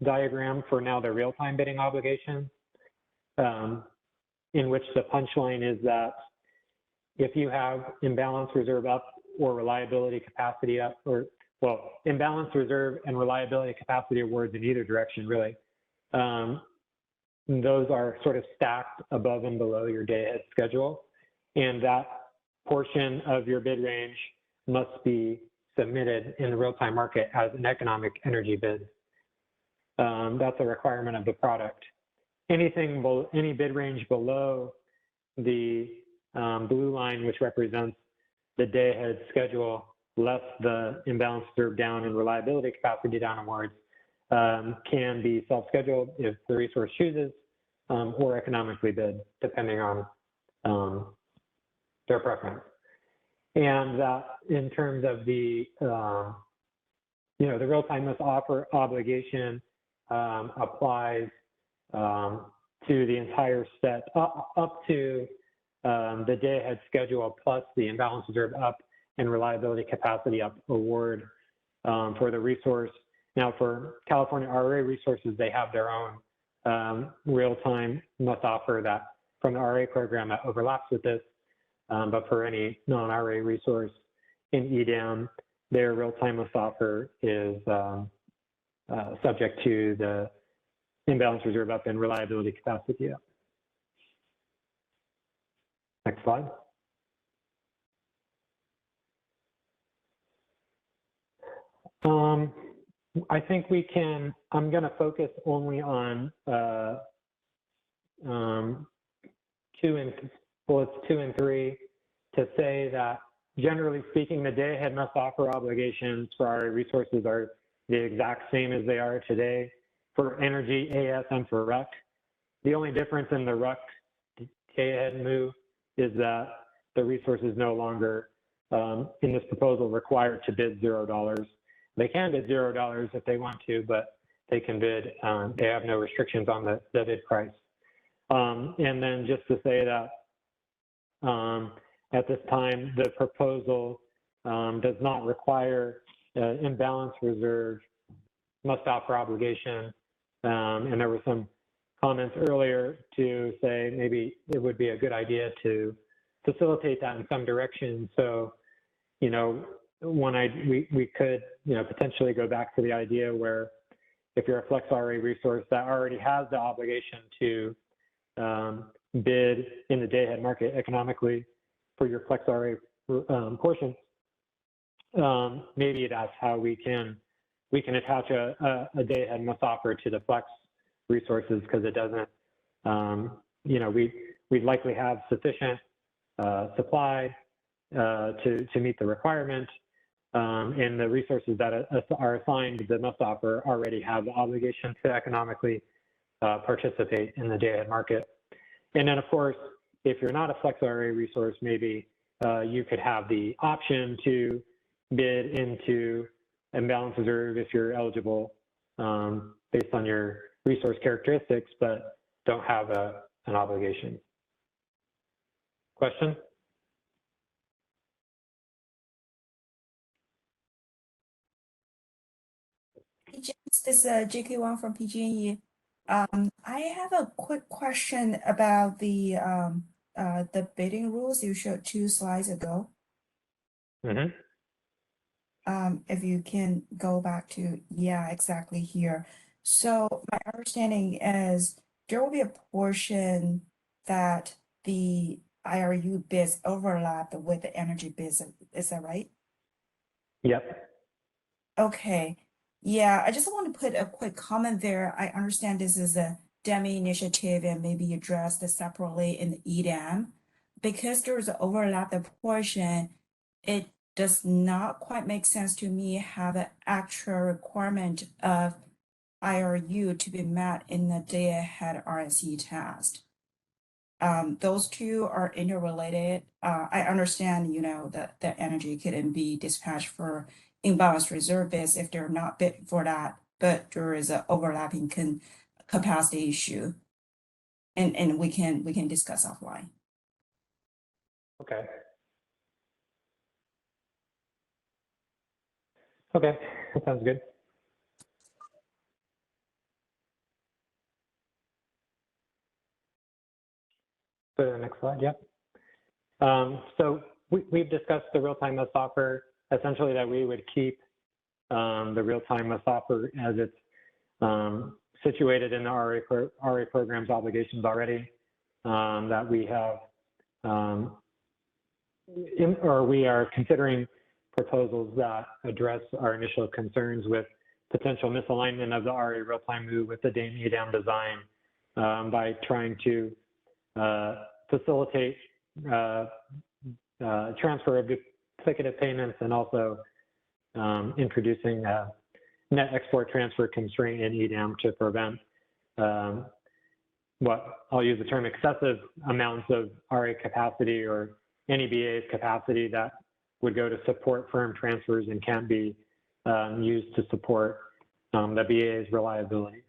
diagram for now the real-time bidding obligation, in which the punchline is that if you have imbalance reserve up or reliability capacity up, or well, imbalance reserve and reliability capacity awards in either direction, really, those are sort of stacked above and below your day-ahead schedule, and that portion of your bid range must be submitted in the real-time market as an economic energy bid. That's a requirement of the product. Any bid range below the blue line, which represents the day-ahead schedule, less the imbalance reserve down and reliability capacity down awards, can be self-scheduled if the resource chooses, or economically bid, depending on their preference. And that in terms of the, the real-time must offer obligation applies to the entire set up to the day-ahead schedule plus the imbalance reserve up and reliability capacity up award for the resource. Now for California RA resources, they have their own real-time must offer that from the RA program that overlaps with this. But for any non-RA resource in EDAM, their real-time must offer is subject to the imbalance reserve up and reliability capacity up. Next slide. I think I'm going to focus only on bullets 2 and 3 to say that generally speaking, the day-ahead must offer obligations for our resources are the exact same as they are today for energy, AS, and for RUC. The only difference in the RUC day-ahead move is that the resource is no longer in this proposal required to bid $0. They can bid $0 if they want to, but they can bid, they have no restrictions on the bid price. And then just to say that at this time, the proposal does not require imbalance reserve must offer obligation. And there were some comments earlier to say maybe it would be a good idea to facilitate that in some direction. So, we could, potentially go back to the idea where if you're a Flex RA resource that already has the obligation to bid in the day-ahead market economically for your Flex RA portion, maybe that's how we can attach a day-ahead must offer to the Flex resources because it doesn't, you know, we'd likely have sufficient supply to meet the requirement, and the resources that are assigned the must offer already have the obligation to economically participate in the day-ahead market. And then, of course, if you're not a flex RA resource, maybe you could have the option to bid into imbalance reserve if you're eligible based on your resource characteristics, but don't have an obligation. Question? Hey, James, this is JK Wang from PG&E. I have a quick question about the bidding rules you showed 2 slides ago. Mm-hmm. If you can go back to, yeah, exactly here. So my understanding is there will be a portion that the IRU bids overlap with the energy bids. Is that right? Yep. Okay. Yeah, I just want to put a quick comment there. I understand this is a DEMI initiative and maybe addressed separately in the EDAM. Because there is an overlap the portion, it does not quite make sense to me have an actual requirement of IRU to be met in the day-ahead RSE test. Those two are interrelated. I understand, you know, that the energy couldn't be dispatched for imbalance reserve bids if they're not bid for that, but there is an overlapping capacity issue, and we can discuss offline. Okay. Okay, that sounds good. Go to the next slide, yep. So we've discussed the real-time must offer, essentially that we would keep the real-time must offer as it's situated in the RA program's obligations already, that we have, or we are considering proposals that address our initial concerns with potential misalignment of the RA real-time move with the EDAM design by trying to facilitate transfer of duplicative payments and also introducing a net export transfer constraint in EDAM to prevent what I'll use the term excessive amounts of RA capacity or any BA's capacity that would go to support firm transfers and can't be used to support the BA's reliability.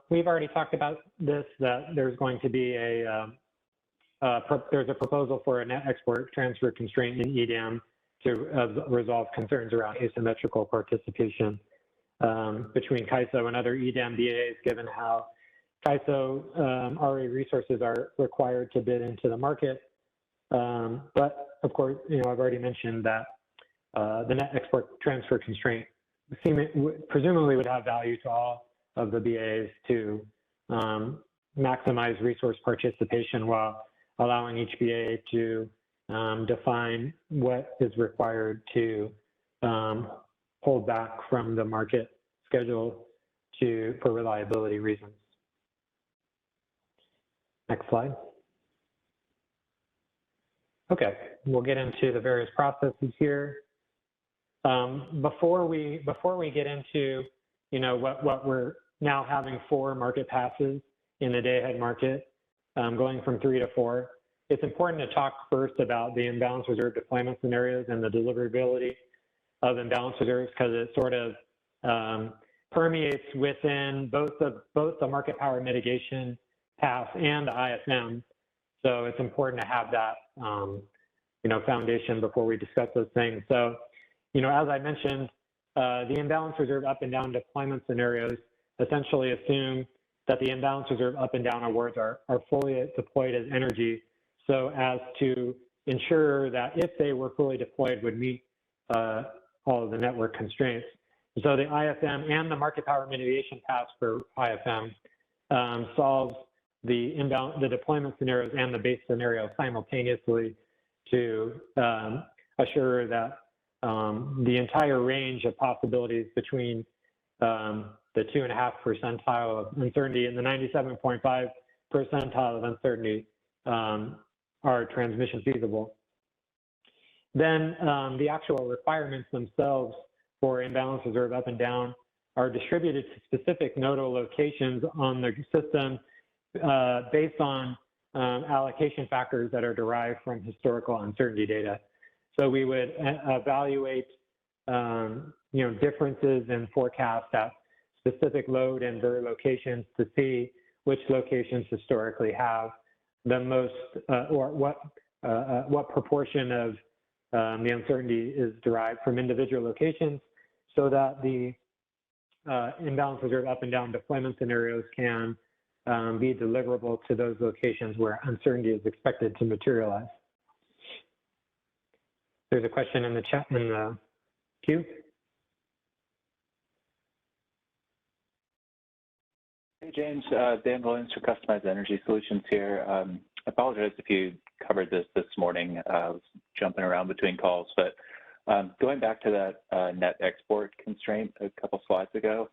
We've already talked about this, that there's going to be there's a proposal for a net export transfer constraint in EDAM to resolve concerns around asymmetrical participation between CAISO and other EDAM BAs, given how CAISO RA resources are required to bid into the market. But of course, you know, I've already mentioned that the net export transfer constraint presumably would have value to all of the BAs to maximize resource participation while allowing each BA to define what is required to hold back from the market schedule for reliability reasons. Next slide. Okay, we'll get into the various processes here. Before we get into, you know, what we're now having 4 market passes in the day-ahead market, going from 3 to 4, it's important to talk first about the imbalance reserve deployment scenarios and the deliverability of imbalance reserves, because it sort of permeates within both the market power mitigation path and the IFM. So it's important to have that, you know, foundation before we discuss those things. So, you know, as I mentioned, the imbalance reserve up and down deployment scenarios essentially assume that the imbalance reserve up and down awards are fully deployed as energy, so as to ensure that if they were fully deployed would meet all of the network constraints. So the IFM and the market power mitigation paths for IFM solves the deployment scenarios and the base scenario simultaneously to assure that the entire range of possibilities between the 2.5 percentile of uncertainty and the 97.5 percentile of uncertainty are transmission feasible. Then the actual requirements themselves for imbalance reserve up and down are distributed to specific nodal locations on the system based on allocation factors that are derived from historical uncertainty data. So we would evaluate differences in forecast at specific load and VER locations to see which locations historically have the most, or what proportion of the uncertainty is derived from individual locations, so that the imbalance reserve up and down deployment scenarios can be deliverable to those locations where uncertainty is expected to materialize. There's a question in the chat, in the queue. Hey, James, Dan Williams for Customized Energy Solutions here. I apologize if you covered this morning. I was jumping around between calls, but going back to that net export constraint a couple slides ago,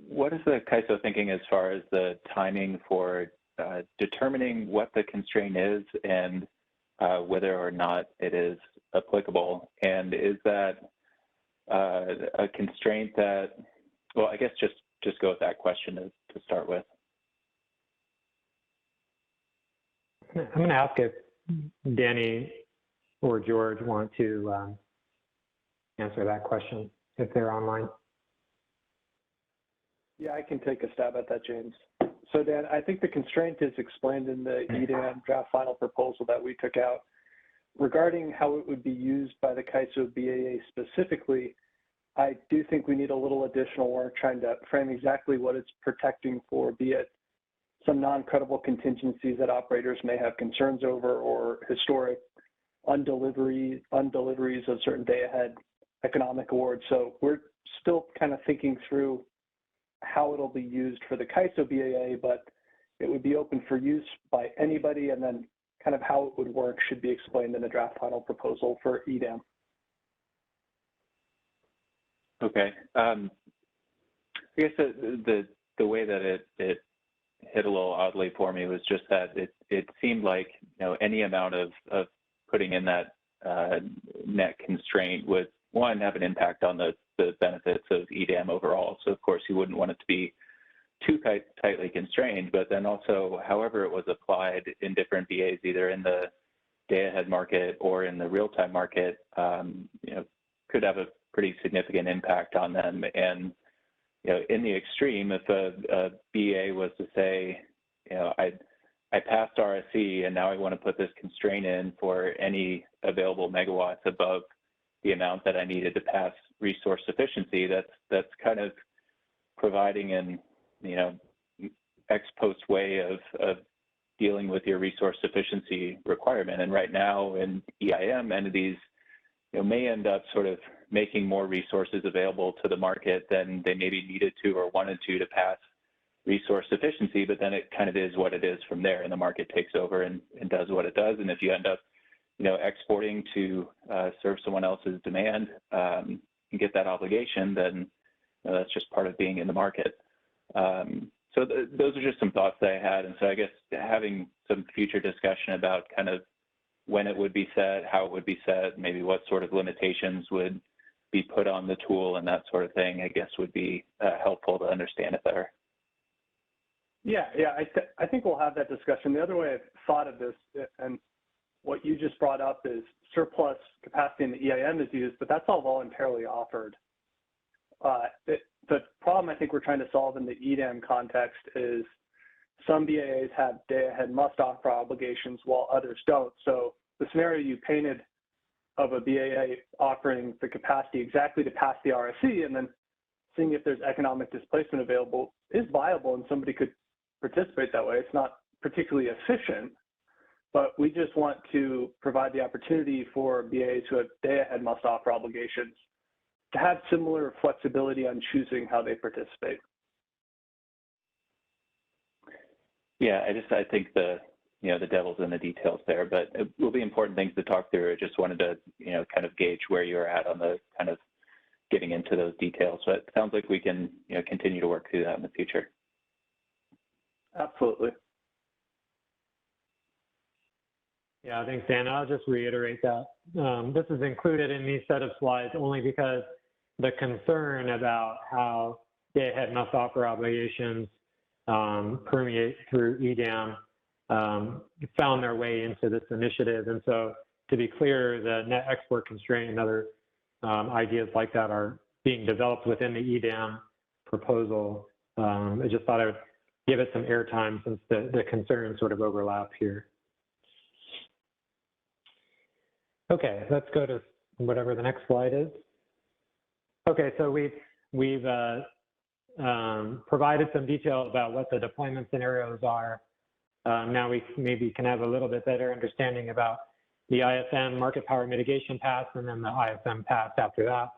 what is the CAISO thinking as far as the timing for determining what the constraint is and whether or not it is applicable? And is that a constraint that, well, I guess just go with that question to start with. I'm going to ask if Danny or George want to answer that question if they're online. Yeah, I can take a stab at that, James. So Dan, I think the constraint is explained in the EDAM draft final proposal that we took out. Regarding how it would be used by the CAISO BAA specifically, I do think we need a little additional work trying to frame exactly what it's protecting for, be it some non-credible contingencies that operators may have concerns over, or historic undeliveries of certain day-ahead economic awards. So we're still kind of thinking through how it'll be used for the CAISO BAA, but it would be open for use by anybody, and then kind of how it would work should be explained in the draft final proposal for EDAM. Okay. I guess the way that it hit a little oddly for me was just that it seemed like, any amount of putting in that net constraint would, one, have an impact on the benefits of EDAM overall. So of course you wouldn't want it to be too tightly constrained, but then also however it was applied in different BAs, either in the day-ahead market or in the real-time market, could have a pretty significant impact on them. And in the extreme, if a BA was to say, I passed RSE and now I want to put this constraint in for any available megawatts above the amount that I needed to pass resource sufficiency, that's kind of providing an ex post way of dealing with your resource sufficiency requirement. And right now in EIM, entities may end up sort of making more resources available to the market than they maybe needed to or wanted to pass resource sufficiency, but then it kind of is what it is from there, and the market takes over and does what it does. And if you end up exporting to serve someone else's demand and get that obligation, then that's just part of being in the market. So those are just some thoughts that I had. And so I guess having some future discussion about kind of when it would be set, how it would be set, maybe what sort of limitations would be put on the tool and that sort of thing, I guess would be helpful to understand it better. Yeah, I think we'll have that discussion. The other way I've thought of this, and what you just brought up, is surplus capacity in the EIM is used, but that's all voluntarily offered. The problem I think we're trying to solve in the EDAM context is some BAAs have day-ahead must-offer obligations while others don't. So the scenario you painted of a BAA offering the capacity exactly to pass the RSE and then seeing if there's economic displacement available is viable, and somebody could participate that way. It's not particularly efficient, but we just want to provide the opportunity for BAs who have day-ahead must-offer obligations to have similar flexibility on choosing how they participate. Yeah, I think the the devil's in the details there, but it will be important things to talk through. I just wanted to, kind of gauge where you're at on the kind of getting into those details. But it sounds like we can, continue to work through that in the future. Absolutely. Yeah, thanks, Dan. I'll just reiterate that. This is included in these set of slides only because the concern about how day-ahead must offer obligations permeate through EDAM found their way into this initiative. And so to be clear, the net export constraint and other ideas like that are being developed within the EDAM proposal. I just thought I would give it some airtime since the concerns sort of overlap here. Okay, let's go to whatever the next slide is. Okay, so we've provided some detail about what the deployment scenarios are. Now we maybe can have a little bit better understanding about the IFM market power mitigation path and then the IFM path after that.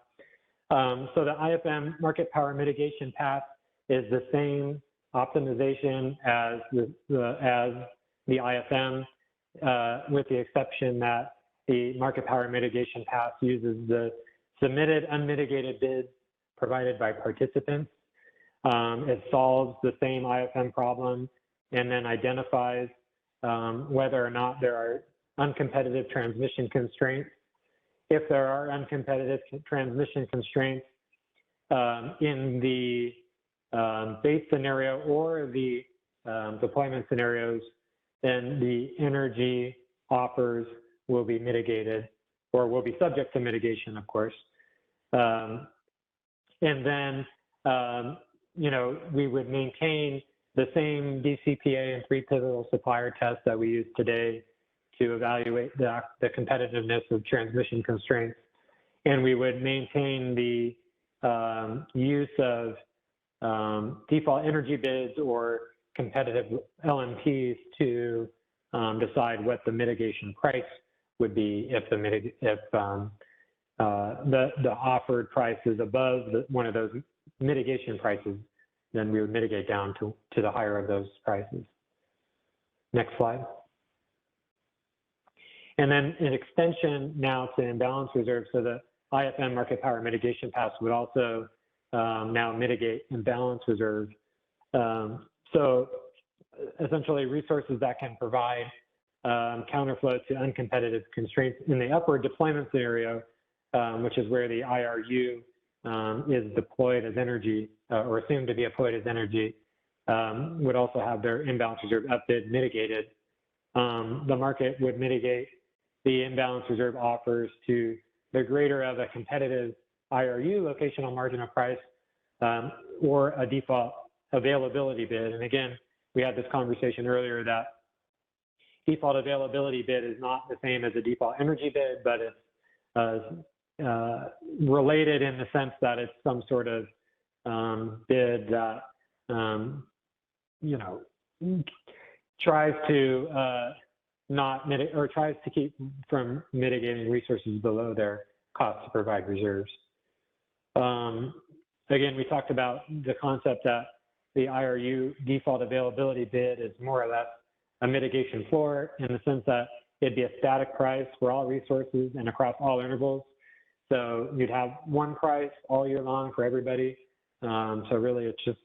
So the IFM market power mitigation path is the same optimization as the IFM, with the exception that the market power mitigation path uses the submitted unmitigated bids provided by participants. It solves the same IFM problem and then identifies whether or not there are uncompetitive transmission constraints. If there are uncompetitive transmission constraints in the base scenario or the deployment scenarios, then the energy offers will be mitigated or will be subject to mitigation, of course. And then, we would maintain the same DCPA and 3 pivotal supplier tests that we use today to evaluate the competitiveness of transmission constraints. And we would maintain the use of default energy bids or competitive LMPs to decide what the mitigation price would be if the offered price is above one of those mitigation prices, then we would mitigate down to the higher of those prices. Next slide. And then an extension now to imbalance reserve. So the IFM market power mitigation paths would also now mitigate imbalance reserve. So essentially resources that can provide counterflow to uncompetitive constraints in the upward deployment scenario, which is where the IRU is deployed as energy or assumed to be deployed as energy, would also have their imbalance reserve upbid mitigated. The market would mitigate the imbalance reserve offers to the greater of a competitive IRU locational margin of price or a default availability bid. And again, we had this conversation earlier that default availability bid is not the same as a default energy bid, but it's related in the sense that it's some sort of bid that tries to not mitigate or tries to keep from mitigating resources below their cost to provide reserves. Again, we talked about the concept that the IRU default availability bid is more or less a mitigation floor in the sense that it'd be a static price for all resources and across all intervals. So you'd have one price all year long for everybody. So really it's just,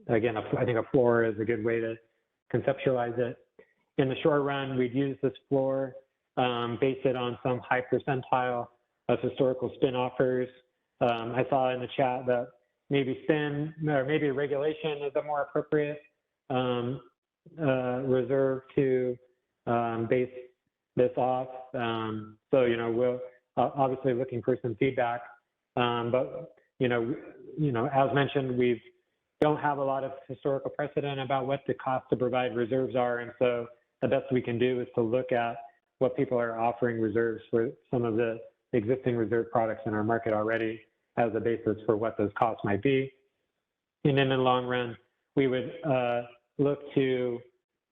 again, I think a floor is a good way to conceptualize it. In the short run, we'd use this floor, base it on some high percentile of historical spin offers. I saw in the chat that maybe spin or maybe regulation is a more appropriate reserve to base this off. So, we'll obviously looking for some feedback, but, as mentioned, we don't have a lot of historical precedent about what the cost to provide reserves are. And so the best we can do is to look at what people are offering reserves for some of the existing reserve products in our market already as a basis for what those costs might be. And in the long run, we would look to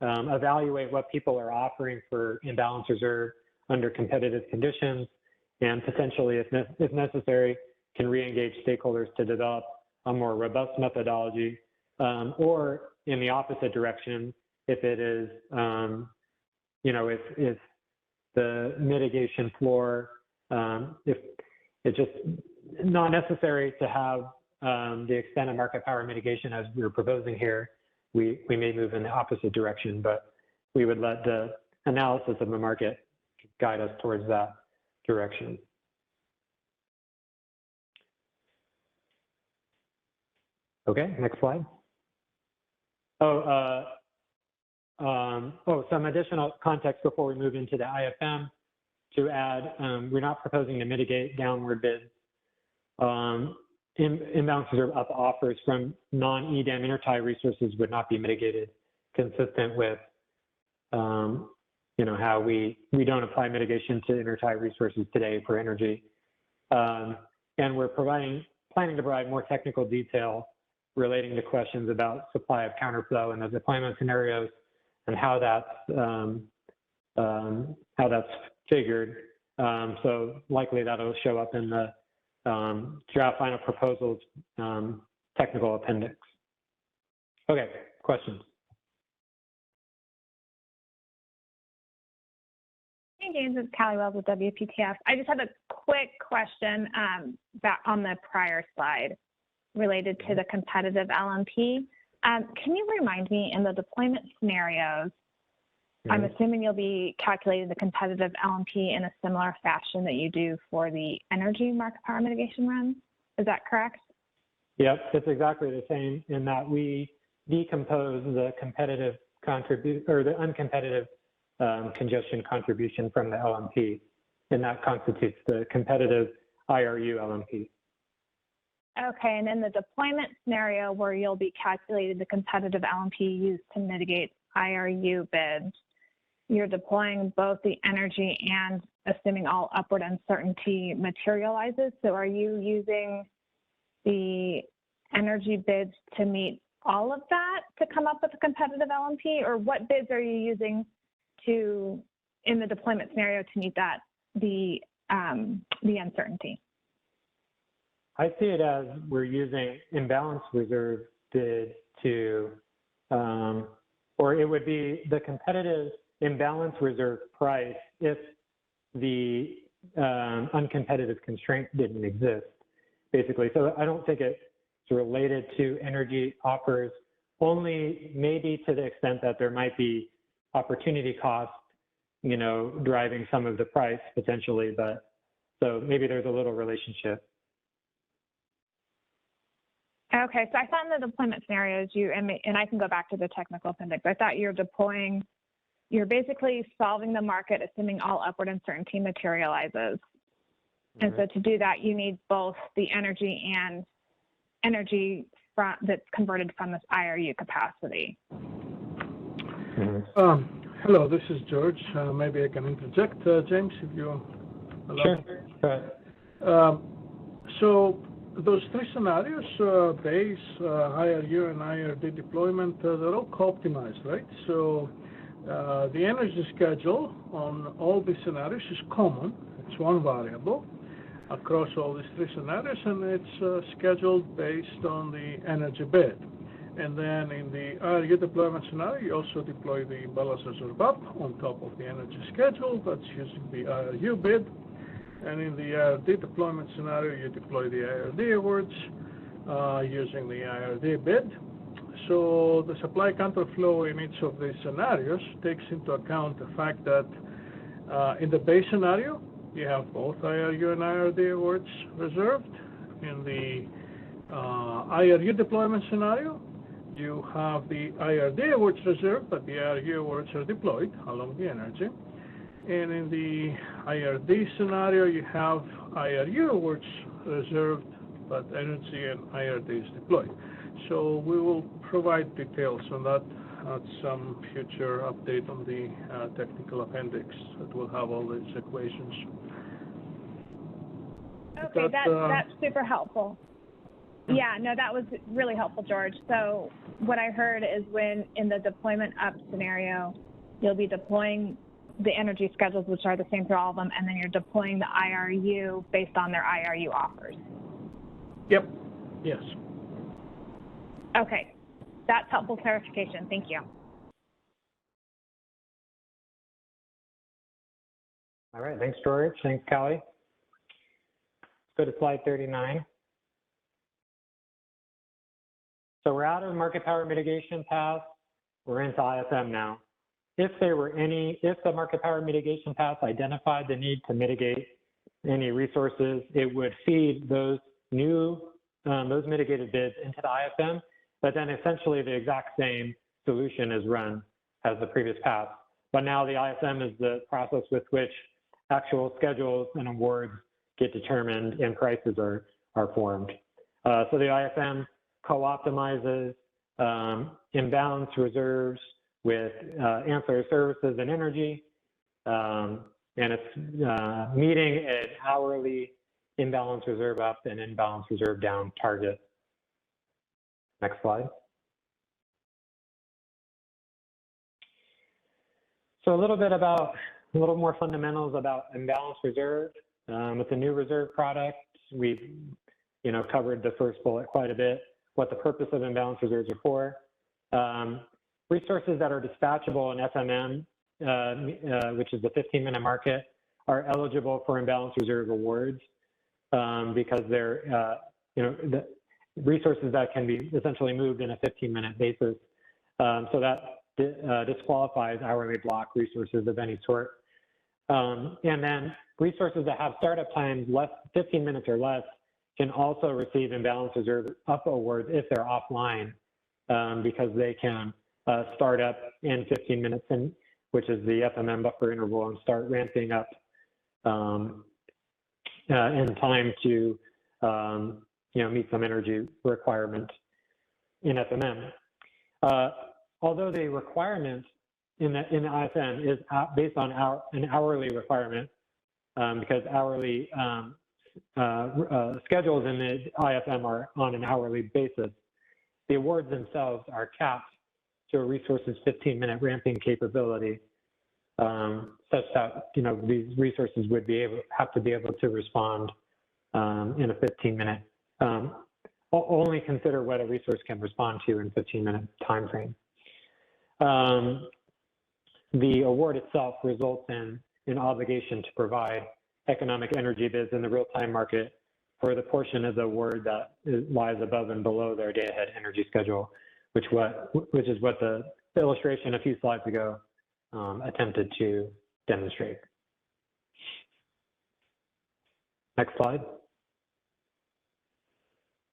evaluate what people are offering for imbalance reserve under competitive conditions, and potentially, if necessary, can re-engage stakeholders to develop a more robust methodology, or in the opposite direction, if it is, if the mitigation floor, if it's just not necessary to have the extent of market power mitigation as we're proposing here, we may move in the opposite direction, but we would let the analysis of the market guide us towards that direction. Okay, next slide. Some additional context before we move into the IFM to add, we're not proposing to mitigate downward bids. Imbalance reserve up offers from non-EDAM intertie resources would not be mitigated, consistent with how we don't apply mitigation to intertie resources today for energy. And we're planning to provide more technical detail relating to questions about supply of counterflow and the deployment scenarios and how that's figured. So likely that'll show up in the draft final proposals technical appendix. Okay, questions? Hey, James, it's Callie Wells with WPTF. I just have a quick question back on the prior slide related to the competitive LMP. Can you remind me, in the deployment scenarios, I'm assuming you'll be calculating the competitive LMP in a similar fashion that you do for the energy market power mitigation runs. Is that correct? Yep, it's exactly the same in that we decompose the competitive or the uncompetitive congestion contribution from the LMP, and that constitutes the competitive IRU LMP. Okay, and in the deployment scenario where you'll be calculating the competitive LMP used to mitigate IRU bids, you're deploying both the energy and assuming all upward uncertainty materializes. So are you using the energy bids to meet all of that to come up with a competitive LMP, or what bids are you using to, in the deployment scenario, to meet that, the uncertainty? I see it as we're using imbalance reserve bid to, or it would be the competitive imbalance reserve price if the uncompetitive constraint didn't exist, basically. So I don't think it's related to energy offers, only maybe to the extent that there might be opportunity cost, driving some of the price potentially, but so maybe there's a little relationship. Okay, so I thought in the deployment scenarios, and I can go back to the technical appendix, I thought you're basically solving the market, assuming all upward uncertainty materializes. And so to do that, you need both the energy and energy that's converted from this IRU capacity. Hello, this is George. Maybe I can interject, James, if you allow. Sure, go ahead. So those three scenarios, base, IRU, and IRD deployment, they're all co-optimized, right? So the energy schedule on all these scenarios is common. It's one variable across all these three scenarios, and it's scheduled based on the energy bid. And then in the IRU deployment scenario, you also deploy the balance reserve up on top of the energy schedule. That's using the IRU bid. And in the IRD deployment scenario, you deploy the IRD awards using the IRD bid. So the supply counterflow in each of these scenarios takes into account the fact that in the base scenario, you have both IRU and IRD awards reserved. In the IRU deployment scenario, you have the IRD awards reserved, but the IRU awards are deployed along the energy. And in the IRD scenario, you have IRU awards reserved, but energy and IRD is deployed. So we will provide details on that at some future update on the technical appendix that will have all these equations. Okay, that's super helpful. Yeah, no, that was really helpful, George. So what I heard is when in the deployment up scenario, you'll be deploying the energy schedules, which are the same for all of them, and then you're deploying the IRU based on their IRU offers. Yep, yes. Okay, that's helpful clarification. Thank you. All right, thanks, George. Thanks, Callie. Let's go to slide 39. So we're out of market power mitigation path. We're into IFM now. If the market power mitigation path identified the need to mitigate any resources, it would feed those mitigated bids into the IFM, but then essentially the exact same solution is run as the previous path. But now the IFM is the process with which actual schedules and awards get determined and prices are formed. So the IFM co-optimizes imbalance reserves with ancillary services and energy, and it's meeting an hourly imbalance reserve up and imbalance reserve down target. Next slide. So a little more fundamentals about imbalance reserve. With the new reserve product, we've covered the first bullet quite a bit, what the purpose of imbalance reserves are for. Resources that are dispatchable in FMM, which is the 15-minute market, are eligible for imbalance reserve awards because they're the resources that can be essentially moved in a 15-minute basis. So that disqualifies hourly block resources of any sort. And then resources that have startup times 15 minutes or less can also receive imbalance reserve up awards if they're offline because they can start up in 15 minutes, which is the FMM buffer interval, and start ramping up in time to meet some energy requirement in FMM. Although the requirement in the IFM is based on an hourly requirement, because hourly schedules in the IFM are on an hourly basis, the awards themselves are capped to a resource's 15-minute ramping capability, such that these resources would have to be able to respond in a 15-minute. Only consider what a resource can respond to in 15-minute time frame. The award itself results in an obligation to provide economic energy bids in the real-time market for the portion of the award that lies above and below their day-ahead energy schedule, which is what the illustration a few slides ago attempted to demonstrate. Next slide.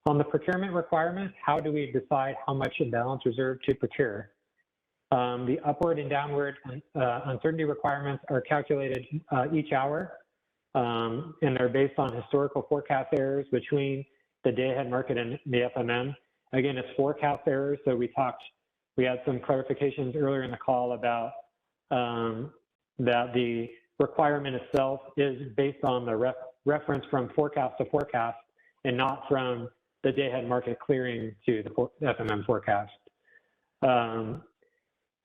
On the procurement requirement, how do we decide how much imbalance reserve to procure? The upward and downward uncertainty requirements are calculated each hour, and they're based on historical forecast errors between the day-ahead market and the FMM. Again, it's forecast errors, so we had some clarifications earlier in the call about that the requirement itself is based on the reference from forecast to forecast and not from the day-ahead market clearing to the FMM forecast.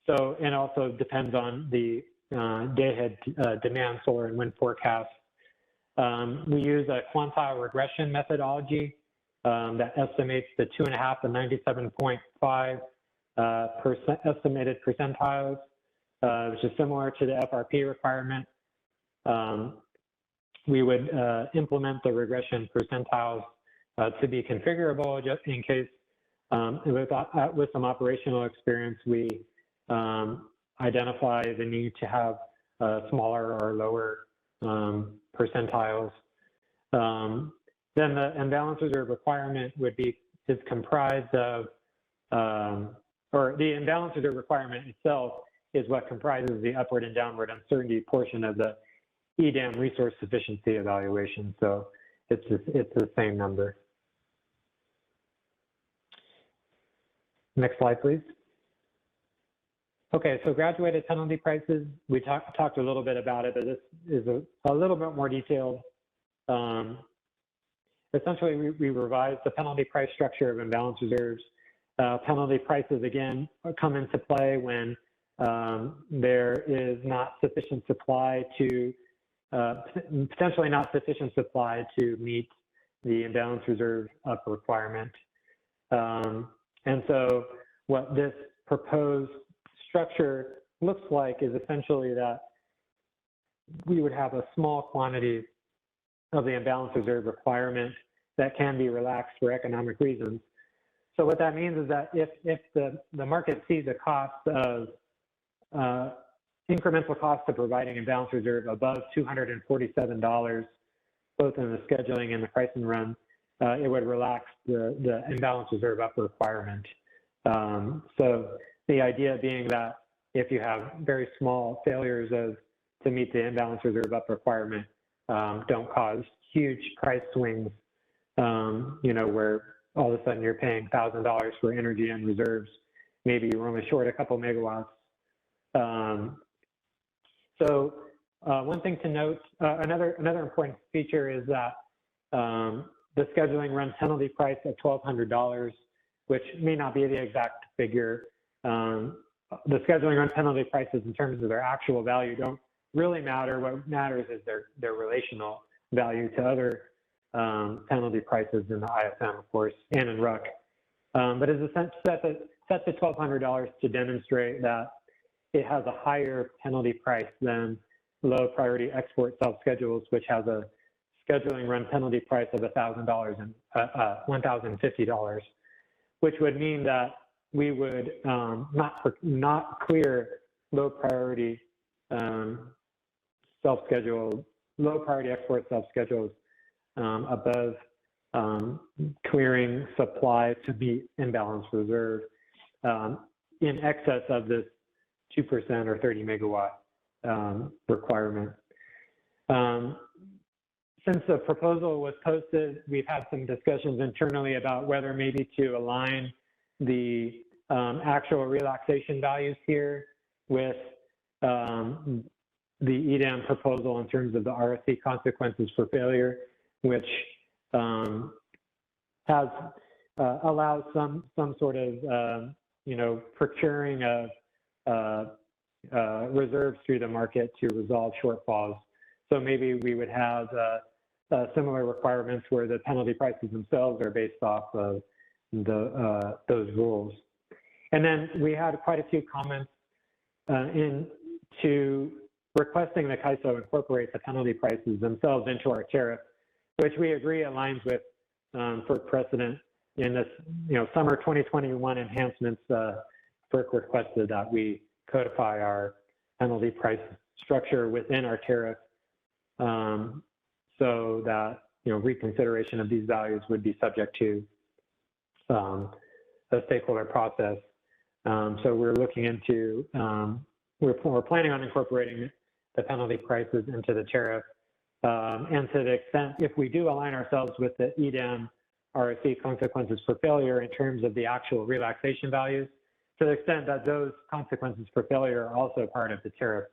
So, and also depends on the day-ahead demand, solar, and wind forecast. We use a quantile regression methodology that estimates the 2.5 to 97.5 estimated percentiles, which is similar to the FRP requirement. We would implement the regression percentiles to be configurable just in case with some operational experience, we identify the need to have smaller or lower percentiles. Then the imbalance reserve requirement is comprised of, or the imbalance reserve requirement itself is what comprises the upward and downward uncertainty portion of the EDAM resource sufficiency evaluation. So it's the same number. Next slide, please. Okay, so graduated penalty prices, we talked a little bit about it, but this is a little bit more detailed. Essentially, we revised the penalty price structure of imbalance reserves. Penalty prices, again, come into play when there is not sufficient supply to, potentially not sufficient supply to meet the imbalance reserve up requirement. And so what this proposed structure looks like is essentially that we would have a small quantity of the imbalance reserve requirement that can be relaxed for economic reasons. So what that means is that if the market sees a cost of incremental cost of providing imbalance reserve above $247, both in the scheduling and the pricing run, it would relax the imbalance reserve up requirement. So the idea being that if you have very small failures to meet the imbalance reserve up requirement, don't cause huge price swings, where all of a sudden you're paying $1,000 for energy and reserves. Maybe you're only short a couple megawatts. So one thing to note, another important feature is that the scheduling run penalty price of $1,200, which may not be the exact figure. The scheduling run penalty prices in terms of their actual value don't really matter. What matters is their relational value to other penalty prices in the ISM, of course, and in RUC. But is set to $1,200 to demonstrate that it has a higher penalty price than low priority export self-schedules, which has a scheduling run penalty price of $1,000 and $1,050, which would mean that we would not clear low priority low priority export self-schedules above clearing supply to meet imbalance reserve in excess of this 2% or 30 megawatt requirement. Since the proposal was posted, we've had some discussions internally about whether maybe to align the actual relaxation values here with the EDAM proposal in terms of the RSC consequences for failure, which has allowed some sort of procuring of reserves through the market to resolve shortfalls. So maybe we would have similar requirements where the penalty prices themselves are based off of those rules. And then we had quite a few comments into requesting that CAISO incorporate the penalty prices themselves into our tariff, which we agree aligns with FERC precedent. In this, summer 2021 enhancements, FERC requested that we codify our penalty price structure within our tariff, so that reconsideration of these values would be subject to a stakeholder process. So we're looking into we're planning on incorporating the penalty prices into the tariff, and to the extent if we do align ourselves with the EDAM RSC consequences for failure in terms of the actual relaxation values, to the extent that those consequences for failure are also part of the tariff,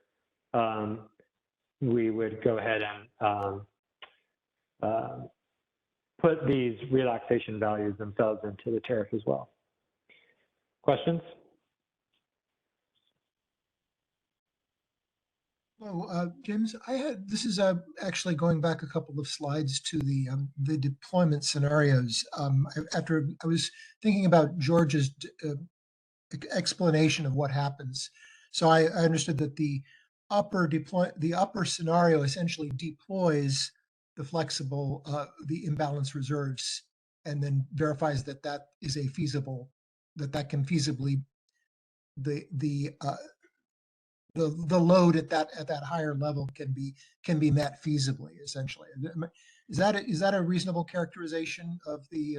we would go ahead and put these relaxation values themselves into the tariff as well. Questions? Well, James, this is actually going back a couple of slides to the deployment scenarios. After I was thinking about George's explanation of what happens, so I understood that the upper scenario essentially deploys the flexible the imbalance reserves, and then verifies that that is a feasible, that can feasibly the load at that higher level can be met feasibly, essentially. Is that a reasonable characterization of the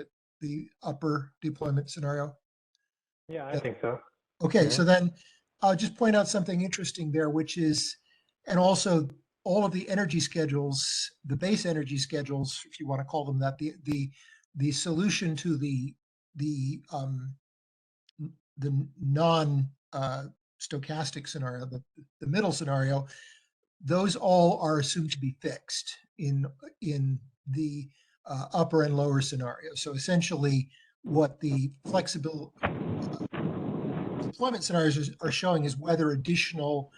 upper deployment scenario? Yeah, I think so. Okay, Yeah. so then I'll just point out something interesting there, which is, and also all of the energy schedules, the base energy schedules, if you want to call them that, the solution to the non stochastic scenario, the middle scenario, those all are assumed to be fixed in the upper and lower scenario. So essentially, what the flexible deployment scenarios are showing is whether additional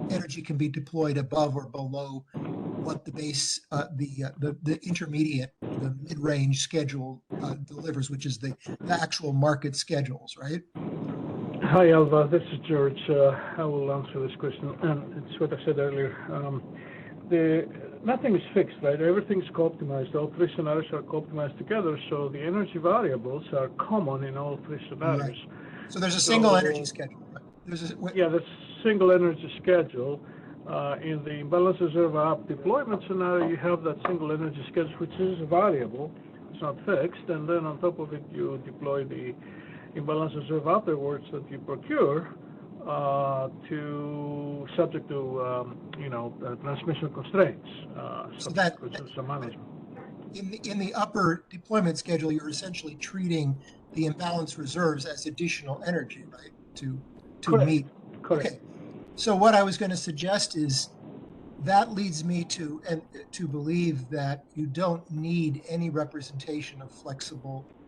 energy can be deployed above or below what the base, the intermediate, the mid-range schedule delivers, which is the actual market schedules, right? Hi, Alva. This is George. I will answer this question, and it's what I said earlier. Nothing is fixed, right? Everything's co-optimized. All three scenarios are co-optimized together, so the energy variables are common in all three scenarios. Right. So there's a single energy schedule. Right? Yeah, the single energy schedule. In the imbalance reserve app deployment scenario, you have that single energy schedule, which is a variable. It's not fixed, and then on top of it, you deploy the imbalance reserve afterwards that you procure to subject to transmission constraints. So that Some management. in the upper deployment schedule, you're essentially treating the imbalance reserves as additional energy, right? To Correct. meet. Correct. Okay. So what I was going to suggest is that leads me to believe that you don't need any representation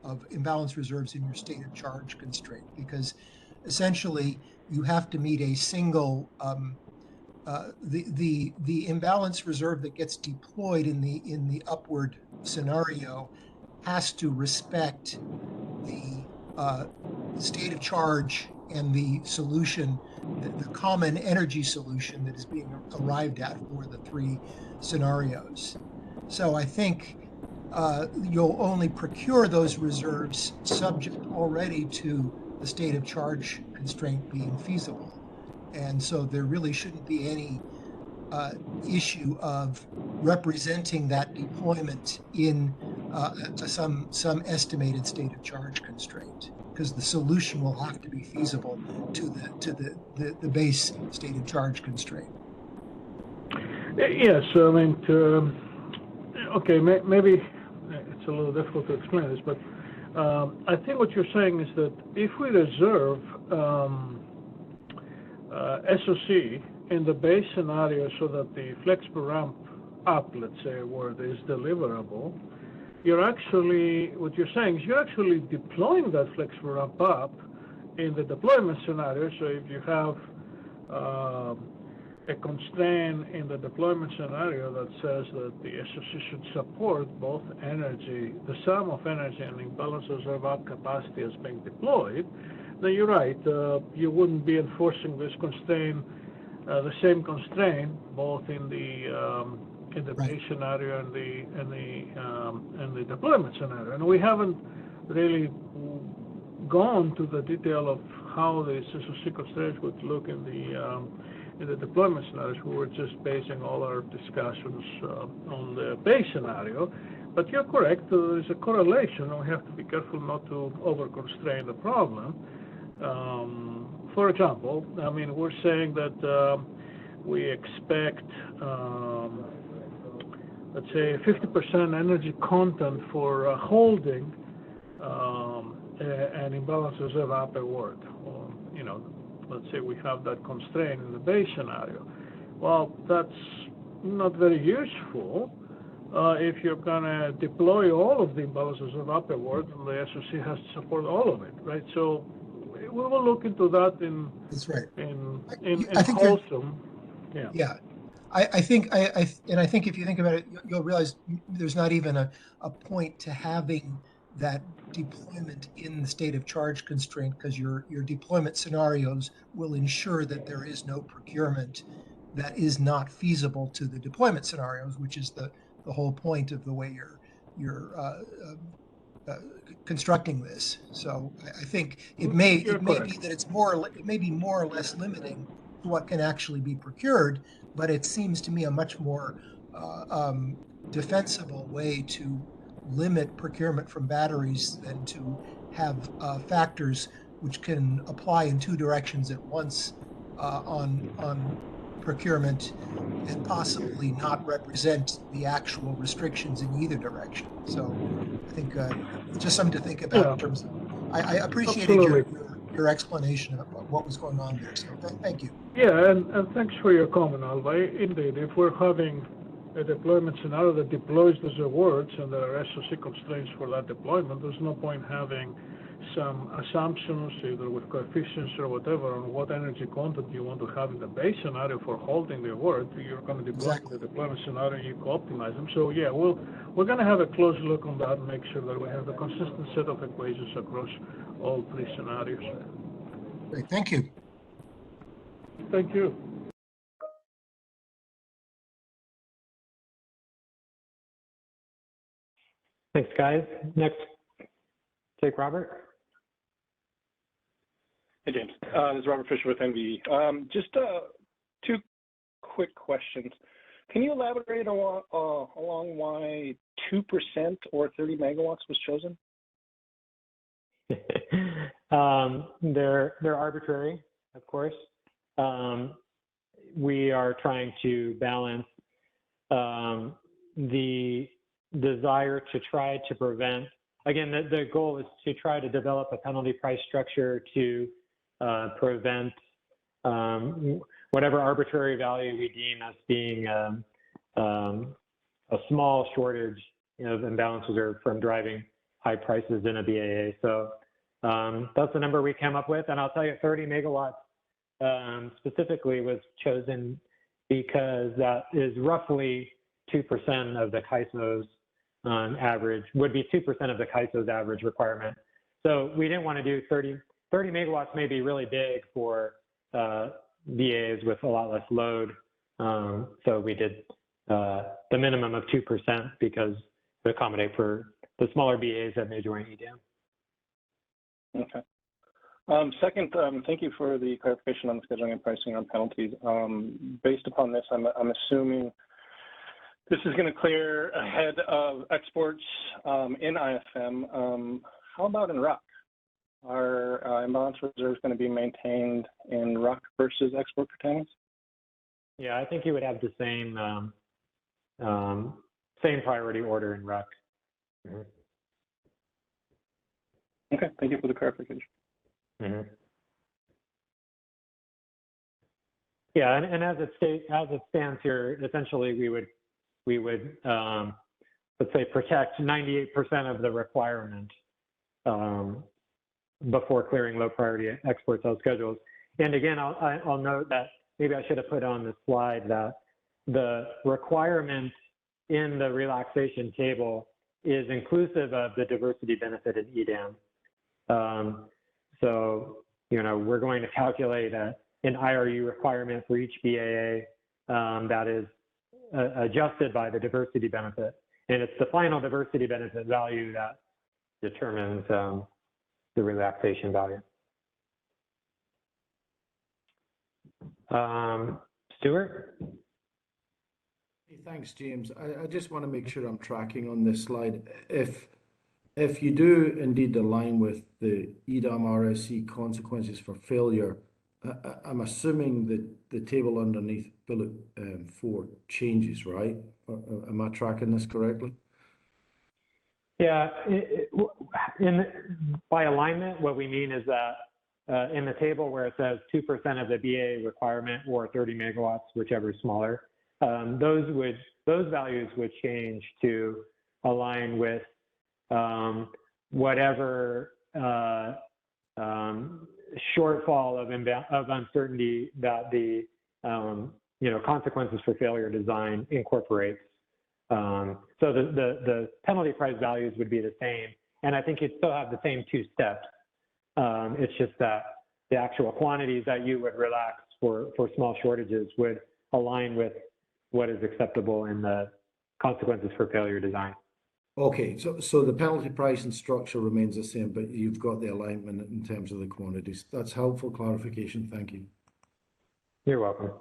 of imbalance reserves in your state of charge constraint, because essentially you have to meet a single the imbalance reserve that gets deployed in the upward scenario has to respect the state of charge and the solution, the common energy solution that is being arrived at for the three scenarios. So I think you'll only procure those reserves subject already to the state of charge constraint being feasible. And so there really shouldn't be any issue of representing that deployment in some estimated state of charge constraint, because the solution will have to be feasible to the base state of charge constraint. Yes, I mean, okay, maybe it's a little difficult to explain this, but I think what you're saying is that if we reserve SOC in the base scenario so that the flexible ramp up, let's say, word is deliverable, what you're saying is you're actually deploying that flexible ramp up in the deployment scenario. So if you have a constraint in the deployment scenario that says that the SOC should support both energy, the sum of energy and imbalance reserve up capacity as being deployed, then you're right. You wouldn't be enforcing this constraint, the same constraint, both in the base scenario and the deployment scenario. And we haven't really gone to the detail of how the SOC constraints would look in the deployment scenarios. We were just basing all our discussions on the base scenario. But you're correct. There's a correlation, and we have to be careful not to over-constrain the problem. For example, I mean, we're saying that we expect, let's say, 50% energy content for holding an imbalance reserve afterward. Or, let's say we have that constraint in the base scenario. Well, that's not very useful if you're going to deploy all of the imbalance reserve afterward, and the SOC has to support all of it, right? So we will look into that in wholesome. Yeah. Yeah. I think if you think about it, you'll realize there's not even a point to having that deployment in the state of charge constraint, because your deployment scenarios will ensure that there is no procurement that is not feasible to the deployment scenarios, which is the whole point of the way you're constructing this. So I think it may be that it may be more or less limiting to what can actually be procured, but it seems to me a much more defensible way to limit procurement from batteries than to have factors which can apply in two directions at once on procurement and possibly not represent the actual restrictions in either direction. So I think just something to think about in terms of, I appreciated your explanation of what was going on there. So thank you. Yeah, and thanks for your comment, Alva. Indeed, if we're having a deployment scenario that deploys those awards and there are SOC constraints for that deployment, there's no point having some assumptions, either with coefficients or whatever, on what energy content you want to have in the base scenario for holding the award. You're going to deploy the deployment scenario and you co-optimize them. So yeah, we're going to have a close look on that and make sure that we have a consistent set of equations across all three scenarios. Great, thank you. Thank you. Thanks, guys. Next, take Robert. Hey, James. This is Robert Fisher with NVE. Just two quick questions. Can you elaborate along why 2% or 30 megawatts was chosen? They're arbitrary, of course. We are trying to balance the desire to try to prevent, again, the goal is to try to develop a penalty price structure to prevent whatever arbitrary value we deem as being a small shortage, of imbalance reserve from driving high prices in a BAA. So that's the number we came up with. And I'll tell you, 30 megawatts specifically was chosen because that is roughly 2% of the CAISO's on average, would be 2% of the CAISO's average requirement. So we didn't want to do 30 megawatts may be really big for BAs with a lot less load. So we did the minimum of 2% because to accommodate for the smaller BAs that may join EDAM. Okay. Second, thank you for the clarification on the scheduling and pricing on penalties. Based upon this, I'm assuming this is going to clear ahead of exports in IFM. How about in RUC? Are imbalance reserves going to be maintained in RUC versus export curtailments? Yeah, I think you would have the same priority order in RUC. Mm-hmm. Okay, thank you for the clarification. Mm-hmm. Yeah, and as it stands here, essentially we would let's say protect 98% of the requirement before clearing low priority export sale schedules. And again, I'll note that maybe I should have put on the slide that the requirement in the relaxation table is inclusive of the diversity benefit in EDAM. So, we're going to calculate an IRU requirement for each BAA that is adjusted by the diversity benefit. And it's the final diversity benefit value that determines the relaxation value. Stuart? Hey, thanks, James. I just want to make sure I'm tracking on this slide. If you do indeed align with the EDAM RSC consequences for failure, I'm assuming that the table underneath bullet 4 changes, right? Am I tracking this correctly? Yeah, by alignment, what we mean is that in the table where it says 2% of the BA requirement or 30 megawatts, whichever is smaller, those values would change to align with whatever shortfall of uncertainty that the consequences for failure design incorporates. So the penalty price values would be the same, and I think you'd still have the same 2 steps. It's just that the actual quantities that you would relax for small shortages would align with what is acceptable in the consequences for failure design. Okay, so the penalty price and structure remains the same, but you've got the alignment in terms of the quantities. That's helpful clarification. Thank you. You're welcome.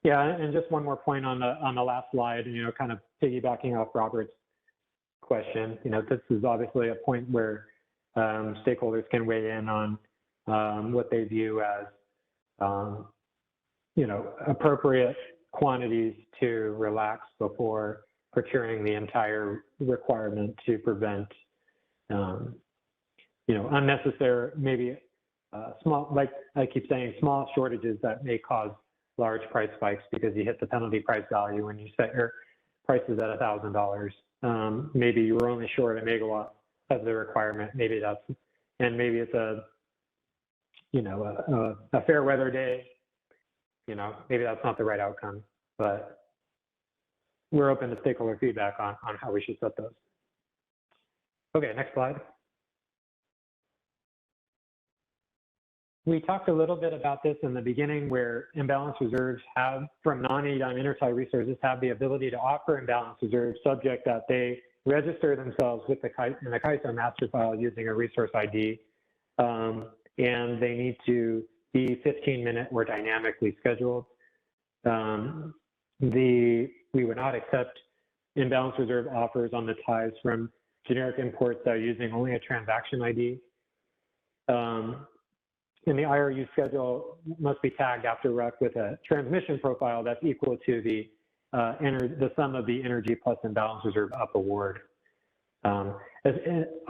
Yeah, and just one more point on the last slide, kind of piggybacking off Robert's question. This is obviously a point where stakeholders can weigh in on what they view as, appropriate quantities to relax before procuring the entire requirement to prevent, unnecessary, maybe small, like I keep saying, small shortages that may cause large price spikes because you hit the penalty price value when you set your prices at $1,000. Maybe you were only short a megawatt of the requirement. Maybe it's a fair weather day. Maybe that's not the right outcome, but we're open to stakeholder feedback on how we should set those. Okay, next slide. We talked a little bit about this in the beginning, where imbalance reserves have, from non-EDOM intertie resources, have the ability to offer imbalance reserves subject that they register themselves with in the CAISO master file using a resource ID, and they need to be 15-minute or dynamically scheduled. We would not accept imbalance reserve offers on the ties from generic imports that are using only a transaction ID. And the IRU schedule must be tagged after RUC with a transmission profile that's equal to the sum of the energy plus imbalance reserve up award. I'll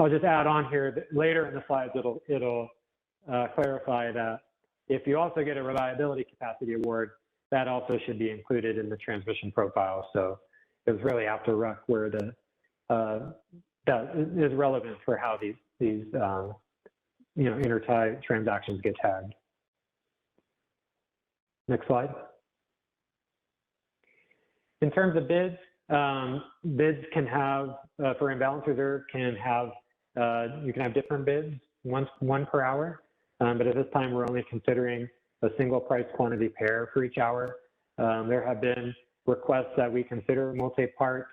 just add on here that later in the slides, it'll clarify that if you also get a reliability capacity award, that also should be included in the transmission profile. So it was really after RUC where that is relevant for how these intertie transactions get tagged. Next slide. In terms of bids, bids can have, for imbalance reserve, you can have different bids, one per hour, but at this time we're only considering a single price quantity pair for each hour. There have been requests that we consider multi-part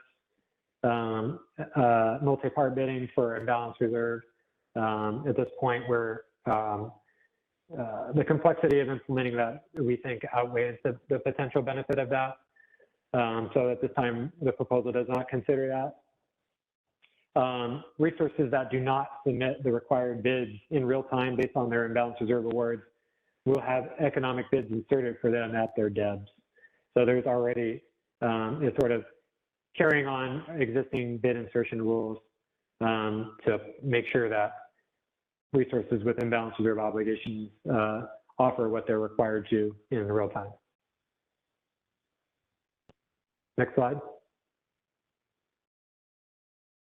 bidding for imbalance reserve. At this point, where the complexity of implementing that, we think, outweighs the potential benefit of that. So at this time, the proposal does not consider that. Resources that do not submit the required bids in real time based on their imbalance reserve awards will have economic bids inserted for them at their DEBs. So there's already sort of carrying on existing bid insertion rules to make sure that resources with imbalance reserve obligations offer what they're required to in real time. Next slide.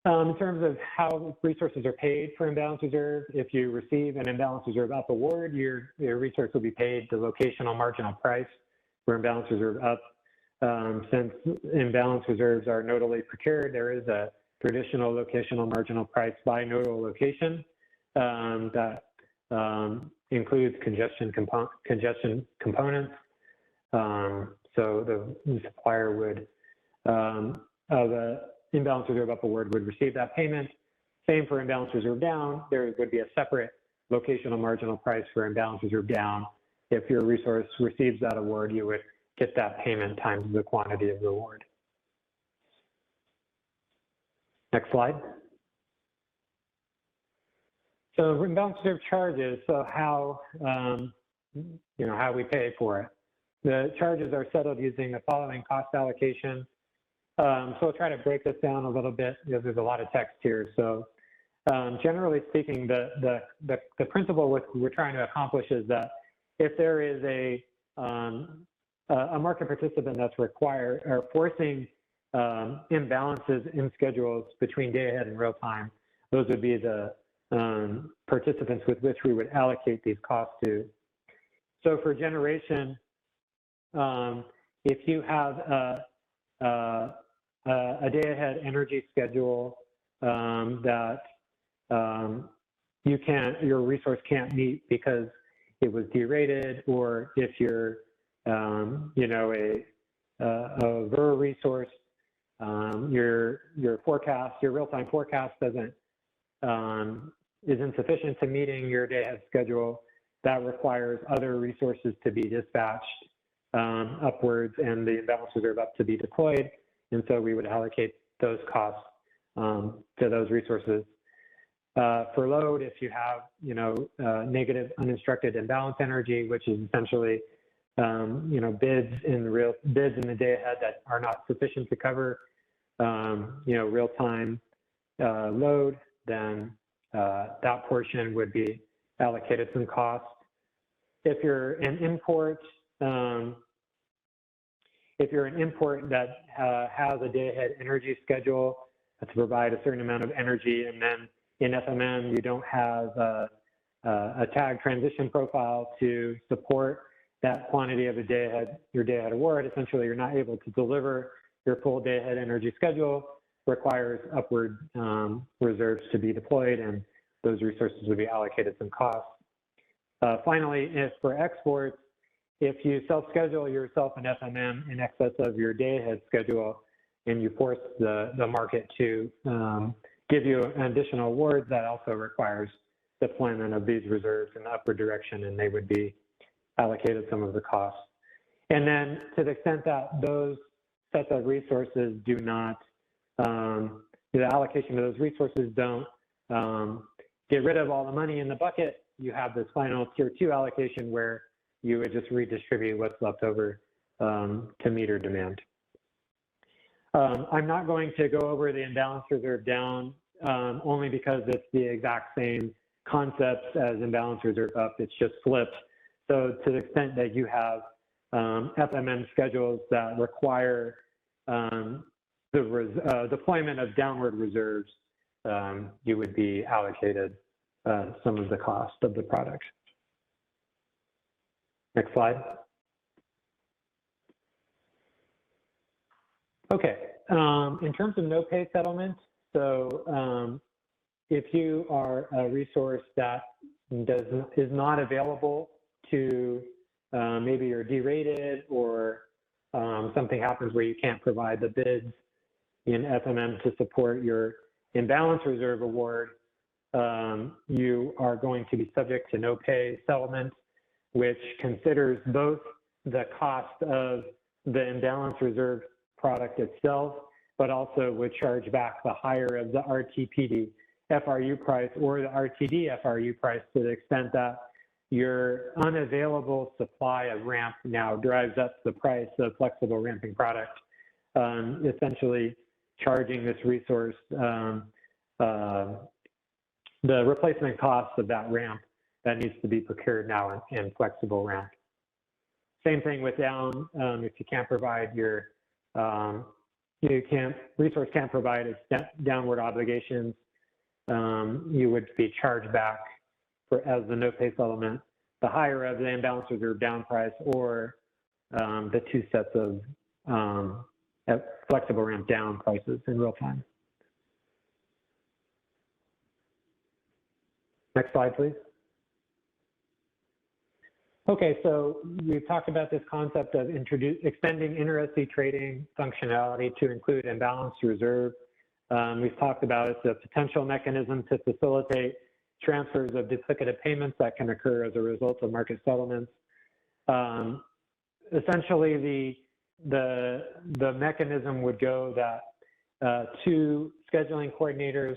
In terms of how resources are paid for imbalance reserve, if you receive an imbalance reserve up award, your resource will be paid the locational marginal price for imbalance reserve up. Since imbalance reserves are nodally procured, there is a traditional locational marginal price by nodal location that includes congestion components. So the supplier would, the imbalance reserve up award would receive that payment. Same for imbalance reserve down. There would be a separate locational marginal price for imbalance reserve down. If your resource receives that award, you would get that payment times the quantity of the award. Next slide. So imbalance reserve charges, so how, how we pay for it. The charges are settled using the following cost allocation. So I'll try to break this down a little bit because there's a lot of text here. So generally speaking, the principle we're trying to accomplish is that if there is a market participant that's required or forcing imbalances in schedules between day ahead and real time, those would be the participants with which we would allocate these costs to. So for generation, if you have a day ahead energy schedule that your resource can't meet because it was derated, or if you're a VER resource, your real-time forecast is insufficient to meeting your day ahead schedule, that requires other resources to be dispatched upwards and the imbalance reserve up to be deployed. And so we would allocate those costs to those resources. For load, if you have, negative uninstructed imbalance energy, which is essentially, bids in the day ahead that are not sufficient to cover, real-time load, then that portion would be allocated some cost. If you're an import, that has a day-ahead energy schedule to provide a certain amount of energy, and then in FMM you don't have a tag transition profile to support that quantity of your day-ahead award, essentially you're not able to deliver your full day-ahead energy schedule requires upward reserves to be deployed, and those resources would be allocated some costs. Finally, if for exports, if you self-schedule yourself an FMM in excess of your day-ahead schedule, and you force the market to give you an additional award, that also requires deployment of these reserves in the upward direction, and they would be allocated some of the costs. And then to the extent that those sets of resources do not, the allocation of those resources don't get rid of all the money in the bucket, you have this final tier 2 allocation where you would just redistribute what's left over to meter demand. I'm not going to go over the imbalance reserve down only because it's the exact same concepts as imbalance reserve up, it's just flipped. So to the extent that you have FMM schedules that require the deployment of downward reserves, you would be allocated some of the cost of the product. Next slide. Okay, in terms of no-pay settlement, so if you are a resource that is not available to maybe you're derated or something happens where you can't provide the bids in FMM to support your imbalance reserve award, you are going to be subject to no-pay settlement, which considers both the cost of the imbalance reserve product itself, but also would charge back the higher of the RTPD FRU price or the RTD FRU price to the extent that your unavailable supply of ramp now drives up the price of flexible ramping product, essentially charging this resource the replacement cost of that ramp that needs to be procured now in flexible ramp. Same thing with down, if you can't provide your, resource can't provide its downward obligations, you would be charged back as the no-pay settlement, the higher of the imbalance reserve down price or the two sets of flexible ramp down prices in real time. Next slide, please. Okay, so we've talked about this concept of extending inter-SC trading functionality to include imbalance reserve. We've talked about it's a potential mechanism to facilitate transfers of duplicative payments that can occur as a result of market settlements. Essentially, the mechanism would go that two scheduling coordinators,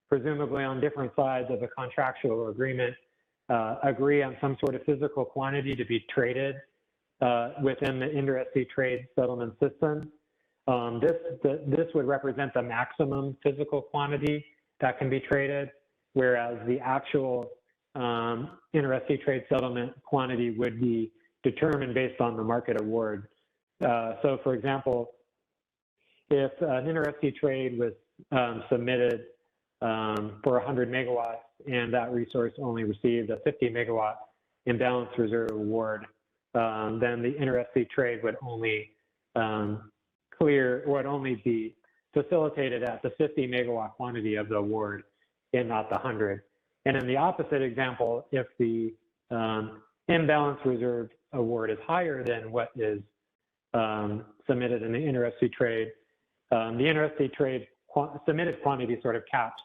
presumably on different sides of a contractual agreement, agree on some sort of physical quantity to be traded within the inter-SC trade settlement system. This would represent the maximum physical quantity that can be traded, whereas the actual inter-SC trade settlement quantity would be determined based on the market award. So for example, if an inter-SC trade was submitted for 100 megawatts and that resource only received a 50 megawatt imbalance reserve award, then the inter-SC trade would only would only be facilitated at the 50 megawatt quantity of the award and not the 100. And in the opposite example, if the imbalance reserve award is higher than what is submitted in the inter-SC trade, the inter-SC trade submitted quantity sort of caps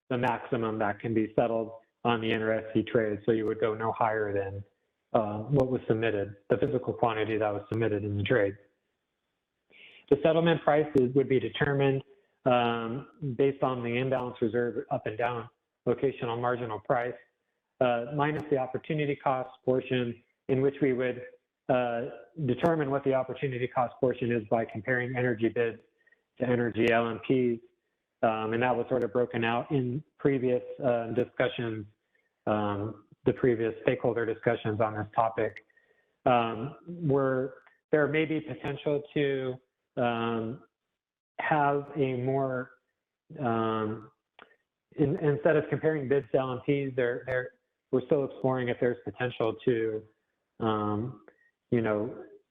the maximum that can be settled on the inter-SC trade. So you would go no higher than what was submitted, the physical quantity that was submitted in the trade. The settlement prices would be determined based on the imbalance reserve up and down locational marginal price, minus the opportunity cost portion, in which we would determine what the opportunity cost portion is by comparing energy bids to energy LMPs. And that was sort of broken out in previous discussions, the previous stakeholder discussions on this topic. There may be potential to have a more, instead of comparing bids to LMPs, we're still exploring if there's potential to,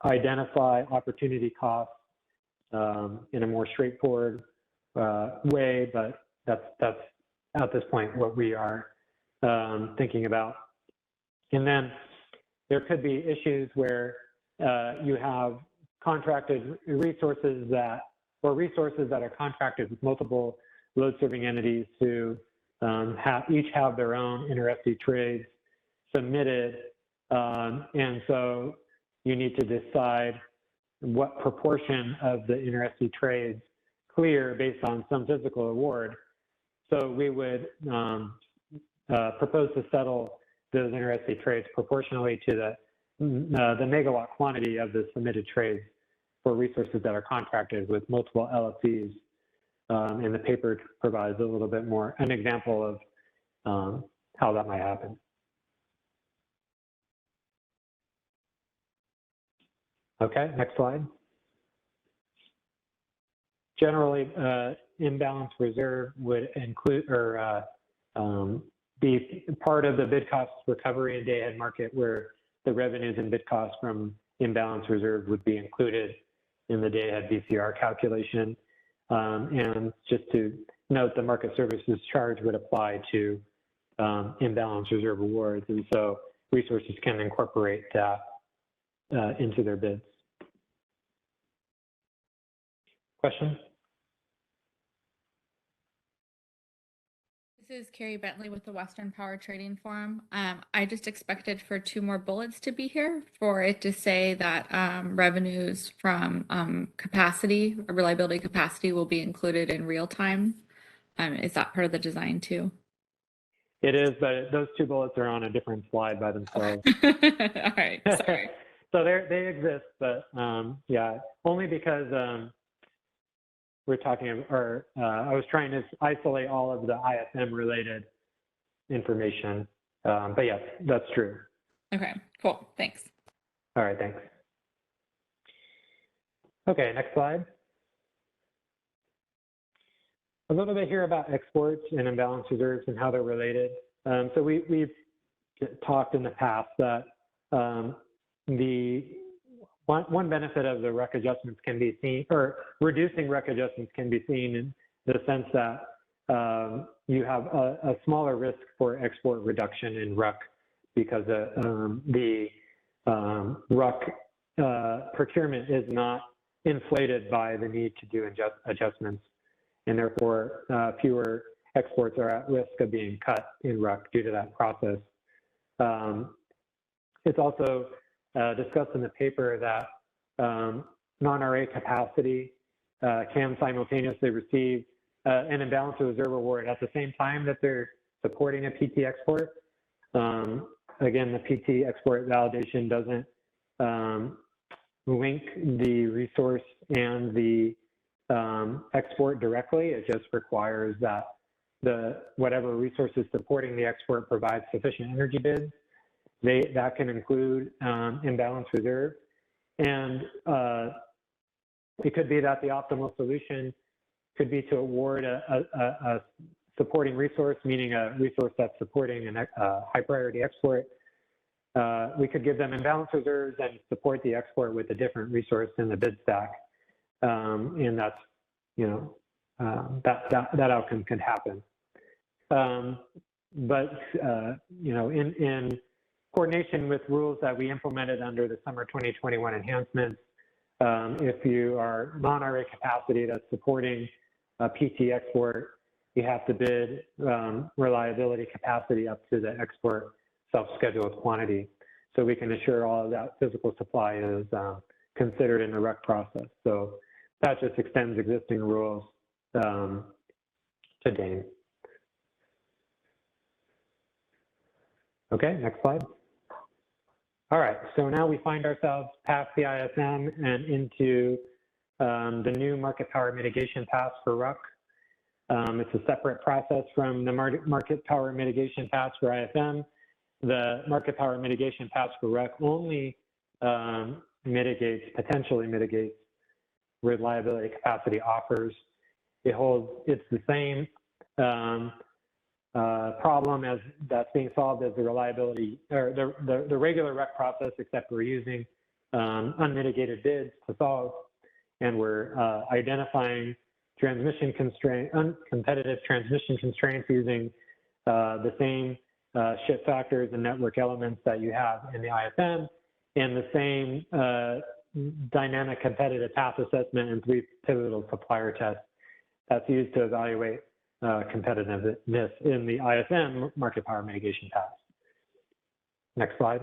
identify opportunity costs in a more straightforward way, but that's at this point what we are thinking about. And then there could be issues where you have contracted resources or resources that are contracted with multiple load serving entities who each have their own inter-FC trades submitted. And so you need to decide what proportion of the inter-FC trades clear based on some physical award. So we would propose to settle those inter-FC trades proportionally to the megawatt quantity of the submitted trades for resources that are contracted with multiple LFCs. And the paper provides a little bit more, an example of how that might happen. Okay, next slide. Generally, imbalance reserve would include or be part of the bid cost recovery in day-ahead market, where the revenues and bid costs from imbalance reserve would be included in the day-ahead VCR calculation. And just to note, the market services charge would apply to imbalance reserve awards, and so resources can incorporate that into their bids. Question? This is Carrie Bentley with the Western Power Trading Forum. I just expected for 2 more bullets to be here for it to say that revenues from capacity, reliability capacity, will be included in real time. Is that part of the design too? It is, but those 2 bullets are on a different slide by themselves. All right, sorry. So they exist, but yeah, only because we're talking, or I was trying to isolate all of the ISM related information. But yes, that's true. Okay, cool, thanks. All right, thanks. Okay, next slide. A little bit here about exports and imbalance reserves and how they're related. So we've talked in the past that the one benefit of the RUC adjustments can be seen, or reducing RUC adjustments can be seen in the sense that you have a smaller risk for export reduction in RUC because the RUC procurement is not inflated by the need to do adjustments, and therefore fewer exports are at risk of being cut in RUC due to that process. It's also discussed in the paper that non-RA capacity can simultaneously receive an imbalance reserve award at the same time that they're supporting a PT export. Again, the PT export validation doesn't link the resource and the export directly. It just requires that whatever resource is supporting the export provides sufficient energy bids. That can include imbalance reserve. And it could be that the optimal solution could be to award a supporting resource, meaning a resource that's supporting a high priority export. We could give them imbalance reserves and support the export with a different resource in the bid stack. And that's, that outcome can happen. But, in coordination with rules that we implemented under the summer 2021 enhancements, if you are non-RA capacity that's supporting a PT export, you have to bid reliability capacity up to the export self-scheduled quantity. So we can assure all of that physical supply is considered in the RUC process. So that just extends existing rules to Dane. Okay, next slide. All right, so now we find ourselves past the ISM and into the new market power mitigation pass for RUC. It's a separate process from the market power mitigation pass for ISM. The market power mitigation pass for RUC only potentially mitigates reliability capacity offers. It's the same problem as that's being solved as the reliability or the regular RUC process, except we're using unmitigated bids to solve. and we're identifying uncompetitive transmission constraints using the same shift factors and network elements that you have in the IFM, and the same dynamic competitive path assessment and 3 pivotal supplier tests that's used to evaluate competitiveness in the IFM market power mitigation path. Next slide.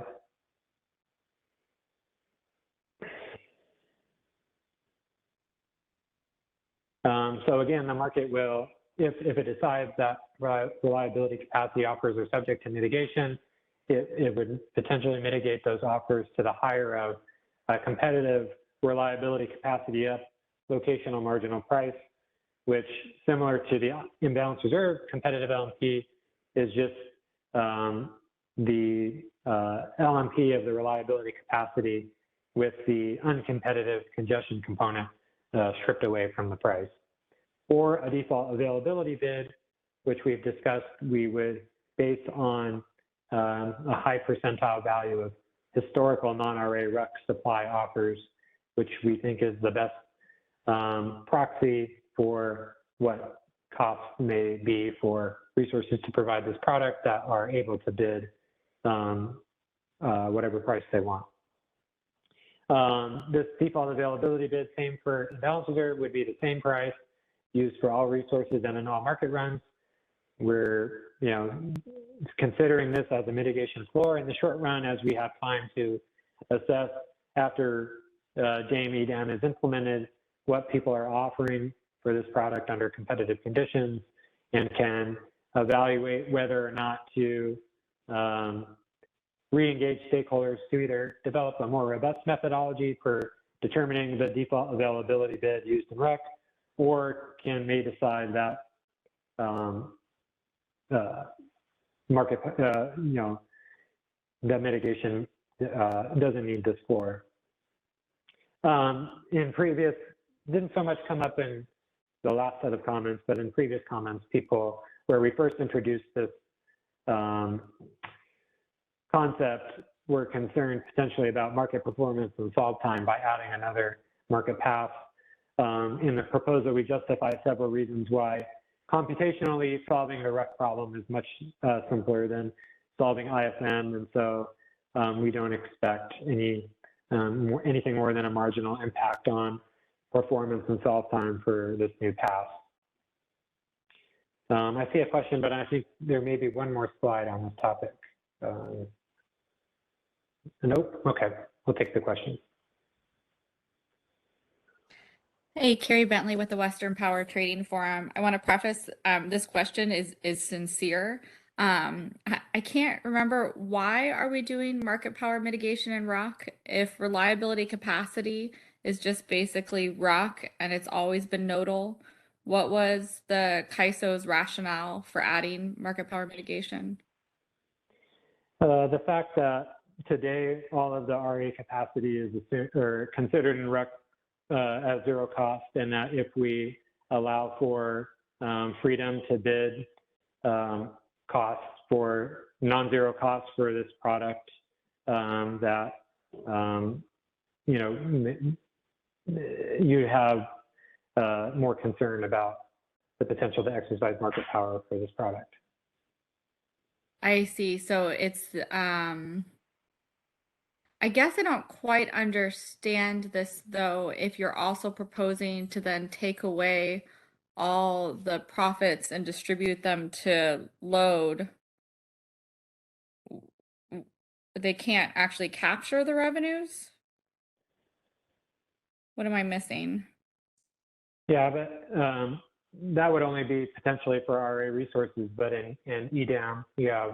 So again, the market will, if it decides that reliability capacity offers are subject to mitigation, it would potentially mitigate those offers to the higher of a competitive reliability capacity up locational marginal price, which, similar to the imbalance reserve, competitive LMP is just the LMP of the reliability capacity with the uncompetitive congestion component stripped away from the price. Or a default availability bid, which we've discussed, we would, based on a high percentile value of historical non-RA RUC supply offers, which we think is the best proxy for what costs may be for resources to provide this product that are able to bid whatever price they want. This default availability bid, same for imbalance reserve, would be the same price used for all resources and in all market runs. We're considering this as a mitigation floor in the short run, as we have time to assess after JM-EDAM is implemented what people are offering for this product under competitive conditions, and can evaluate whether or not to re-engage stakeholders to either develop a more robust methodology for determining the default availability bid used in RUC, or may decide that that mitigation doesn't need this floor. In previous, didn't so much come up in the last set of comments, but in previous comments, people, where we first introduced this concept, were concerned potentially about market performance and solve time by adding another market path. In the proposal, we justify several reasons why computationally solving the RUC problem is much simpler than solving IFM, and so we don't expect anything more than a marginal impact on performance and solve time for this new path. I see a question, but I think there may be one more slide on this topic. Nope. Okay, we'll take the question. Hey, Carrie Bentley with the Western Power Trading Forum. I want to preface this question is sincere. I can't remember, why are we doing market power mitigation in RUC if reliability capacity is just basically RUC and it's always been nodal? What was the CAISO's rationale for adding market power mitigation? The fact that today all of the RA capacity is considered in RUC at zero cost, and that if we allow for freedom to bid costs for non-zero costs for this product, that you have more concern about the potential to exercise market power for this product. I see. So it's I guess I don't quite understand this, though, if you're also proposing to then take away all the profits and distribute them to load. They can't actually capture the revenues? What am I missing? Yeah, but that would only be potentially for RA resources, but in EDAM, you have,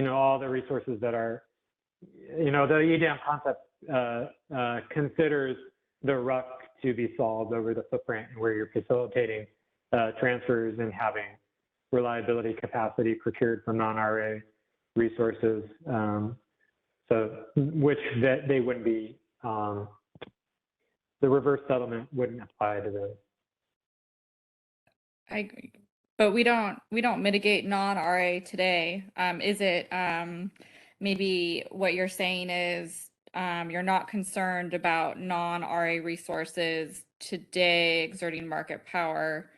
all the resources that are, the EDAM concept considers the RUC to be solved over the footprint, where you're facilitating transfers and having reliability capacity procured from non-RA resources. So, which they wouldn't be, the reverse settlement wouldn't apply to those. I agree. But we don't mitigate non-RA today. Is it maybe what you're saying is you're not concerned about non-RA resources today exerting market power,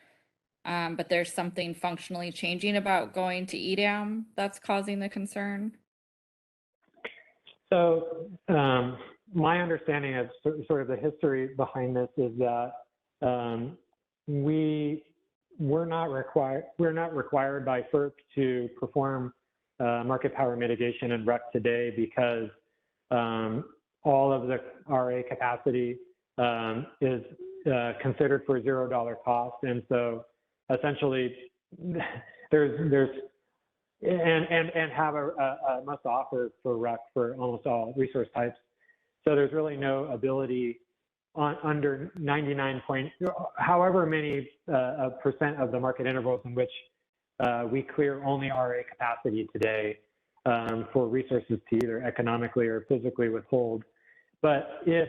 but there's something functionally changing about going to EDAM that's causing the concern? So my understanding of sort of the history behind this is that we're not required by FERC to perform market power mitigation in RUC today because all of the RA capacity is considered for $0 cost, and so essentially there's and have a must offer for RUC for almost all resource types. So there's really no ability on under 99 point, however many percent of the market intervals in which we clear only RA capacity today for resources to either economically or physically withhold. But if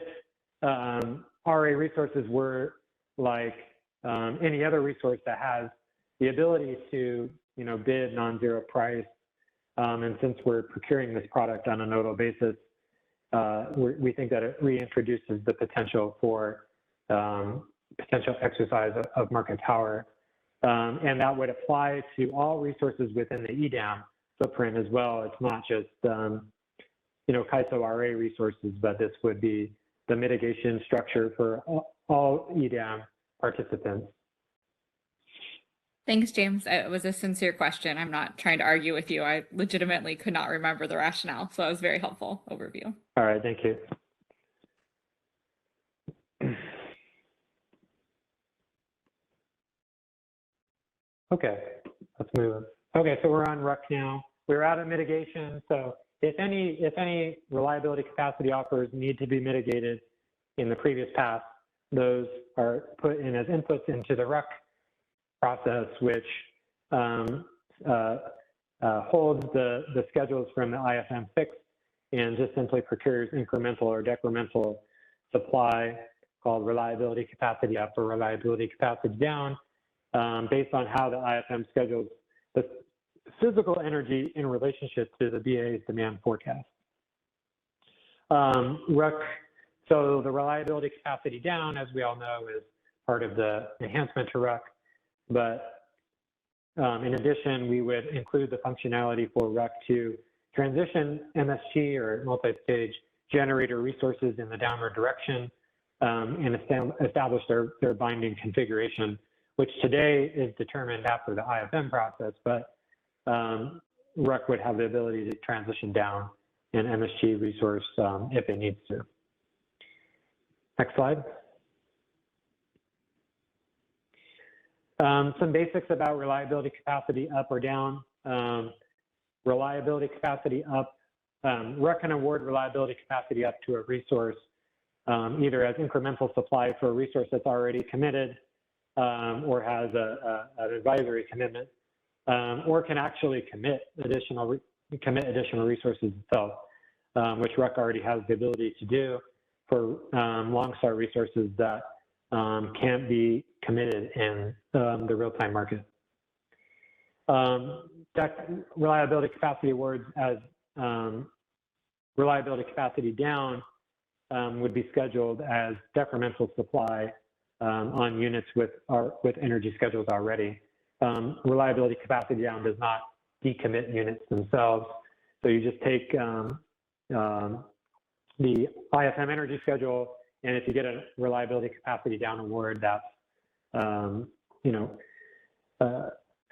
RA resources were like any other resource that has the ability to bid non-zero price, and since we're procuring this product on a nodal basis, we think that it reintroduces the potential for potential exercise of market power. And that would apply to all resources within the EDAM footprint as well. It's not just, CAISO RA resources, but this would be the mitigation structure for all EDAM participants. Thanks, James. It was a sincere question. I'm not trying to argue with you. I legitimately could not remember the rationale, so that was a very helpful overview. All right, thank you. Okay, let's move. Okay, so we're on RUC now. We're out of mitigation. So if any reliability capacity offers need to be mitigated in the previous pass, those are put in as inputs into the RUC process, which holds the schedules from the IFM fixed and just simply procures incremental or decremental supply called reliability capacity up or reliability capacity down, based on how the IFM schedules the physical energy in relationship to the BA's demand forecast. RUC, so the reliability capacity down, as we all know, is part of the enhancement to RUC. But in addition, we would include the functionality for RUC to transition MSG or multi-stage generator resources in the downward direction and establish their binding configuration, which today is determined after the IFM process, but RUC would have the ability to transition down an MSG resource if it needs to. Next slide. Some basics about reliability capacity up or down. Reliability capacity up, RUC can award reliability capacity up to a resource either as incremental supply for a resource that's already committed or has an advisory commitment, or can actually commit additional resources itself, which RUC already has the ability to do for long-start resources that can't be committed in the real-time market. Reliability capacity awards as reliability capacity down would be scheduled as decremental supply on units with energy schedules already. Reliability capacity down does not decommit units themselves. So you just take the IFM energy schedule, and if you get a reliability capacity down award, that's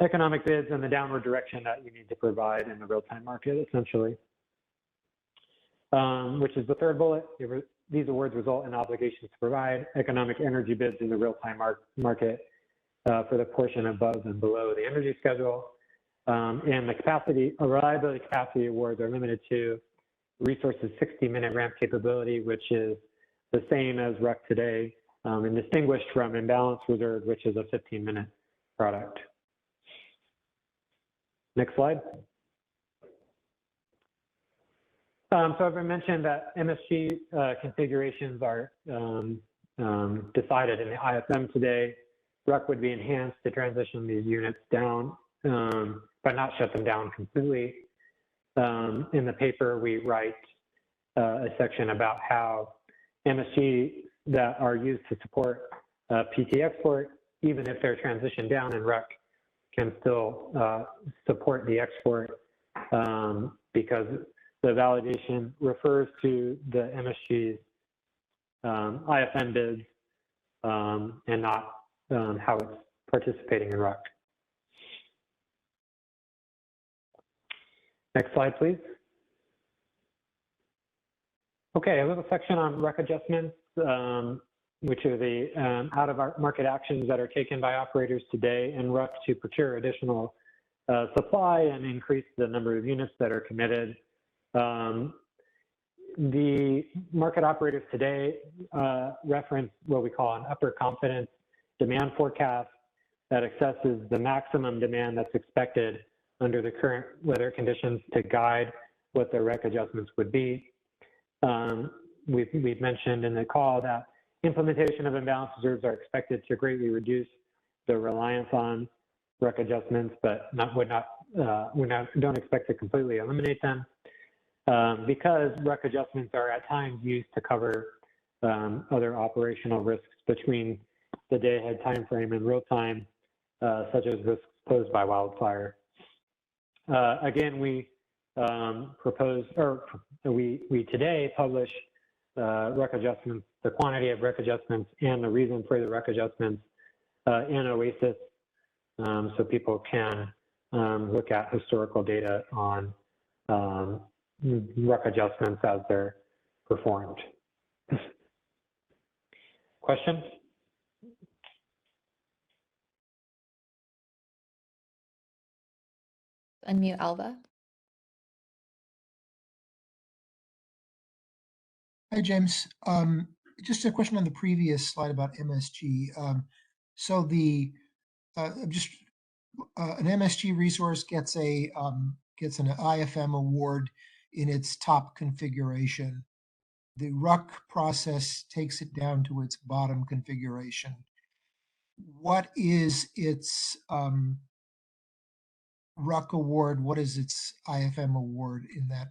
economic bids in the downward direction that you need to provide in the real-time market, essentially. Which is the third bullet. These awards result in obligations to provide economic energy bids in the real-time market for the portion above and below the energy schedule. And the reliability capacity awards are limited to resources 60-minute ramp capability, which is the same as RUC today, and distinguished from imbalance reserve, which is a 15-minute product. Next slide. So I've mentioned that MSG configurations are decided in the IFM today. RUC would be enhanced to transition these units down, but not shut them down completely. In the paper, we write a section about how MSG that are used to support PT export, even if they're transitioned down in RUC, can still support the export because the validation refers to the MSG's IFM bids and not how it's participating in RUC. Next slide, please. Okay, a little section on RUC adjustments, which are the out-of-market actions that are taken by operators today in RUC to procure additional supply and increase the number of units that are committed. The market operators today reference what we call an upper confidence demand forecast that assesses the maximum demand that's expected under the current weather conditions to guide what the REC adjustments would be. We've mentioned in the call that implementation of imbalance reserves are expected to greatly reduce the reliance on REC adjustments, but don't expect to completely eliminate them because REC adjustments are at times used to cover other operational risks between the day-ahead time frame and real time, such as risks posed by wildfire. Again, we we today publish REC adjustments, the quantity of REC adjustments and the reason for the REC adjustments in OASIS, so people can look at historical data on REC adjustments as they're performed. Question? Unmute Alva. Hi, James. Just a question on the previous slide about MSG. So an MSG resource gets an IFM award in its top configuration. The RUC process takes it down to its bottom configuration. What is its RUC award? What is its IFM award in that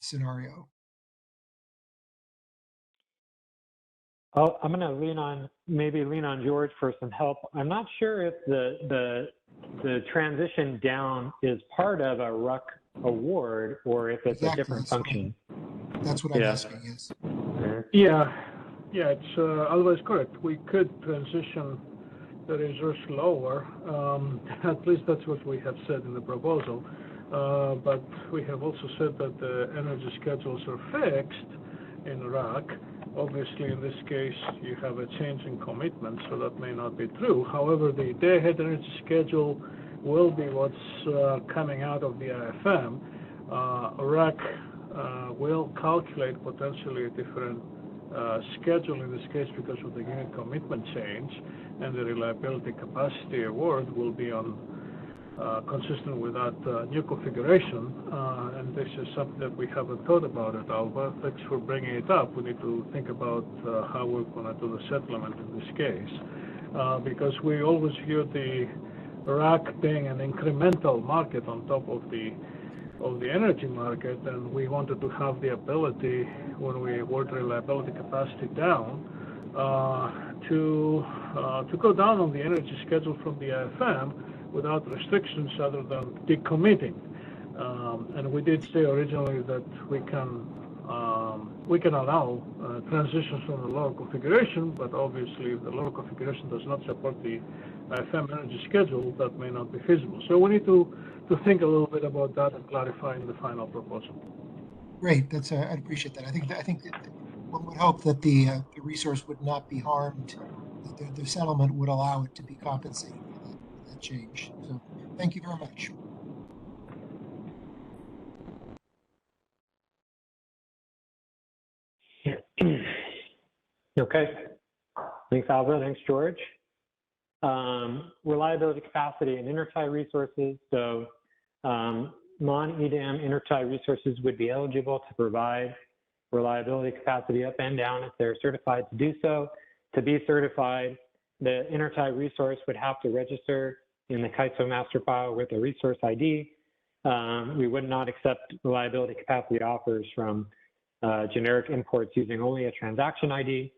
scenario? Oh, I'm going to lean on George for some help. I'm not sure if the transition down is part of a RUC award or if it's a different function. That's what I'm asking. Yes. Yeah, it's otherwise correct. We could transition the resource lower. At least that's what we have said in the proposal. But we have also said that the energy schedules are fixed in RUC. Obviously, in this case, you have a change in commitment, so that may not be true. However, the day-ahead energy schedule will be what's coming out of the IFM. RUC will calculate potentially a different schedule in this case because of the unit commitment change, and the reliability capacity award will be on consistent with that new configuration. And this is something that we haven't thought about at Alba. Thanks for bringing it up. We need to think about how we're going to do the settlement in this case, because we always view the RAC being an incremental market on top of the energy market, and we wanted to have the ability, when we award reliability capacity down, to go down on the energy schedule from the IFM without restrictions other than decommitting. And we did say originally that we can allow transitions from the lower configuration, but obviously if the lower configuration does not support the IFM energy schedule, that may not be feasible. So we need to think a little bit about that and clarify in the final proposal. Great, I'd appreciate that. I think that one would hope that the resource would not be harmed, that the settlement would allow it to be compensated for that change. So thank you very much. Okay. Thanks, Alva. Thanks, George. Reliability capacity and intertie resources. So non-EDAM intertie resources would be eligible to provide reliability capacity up and down if they're certified to do so. To be certified, the intertie resource would have to register in the KISO master file with a resource ID. We would not accept reliability capacity offers from generic imports using only a transaction ID.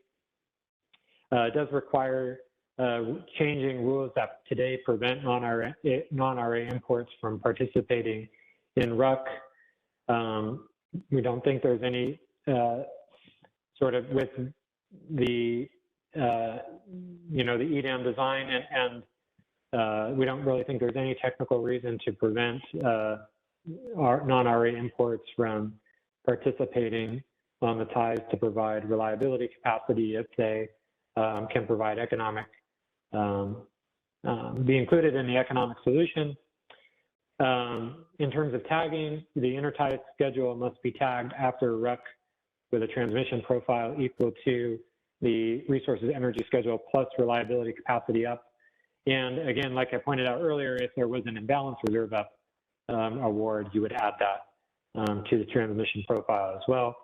It does require changing rules that today prevent non-RA imports from participating in RUC. We don't think there's any sort of with the the EDAM design, and we don't really think there's any technical reason to prevent our non-RA imports from participating on the ties to provide reliability capacity if they can provide economic, be included in the economic solution. In terms of tagging, the intertie schedule must be tagged after RUC with a transmission profile equal to the resources energy schedule plus reliability capacity up. And again, like I pointed out earlier, if there was an imbalance reserve up award, you would add that to the transmission profile as well.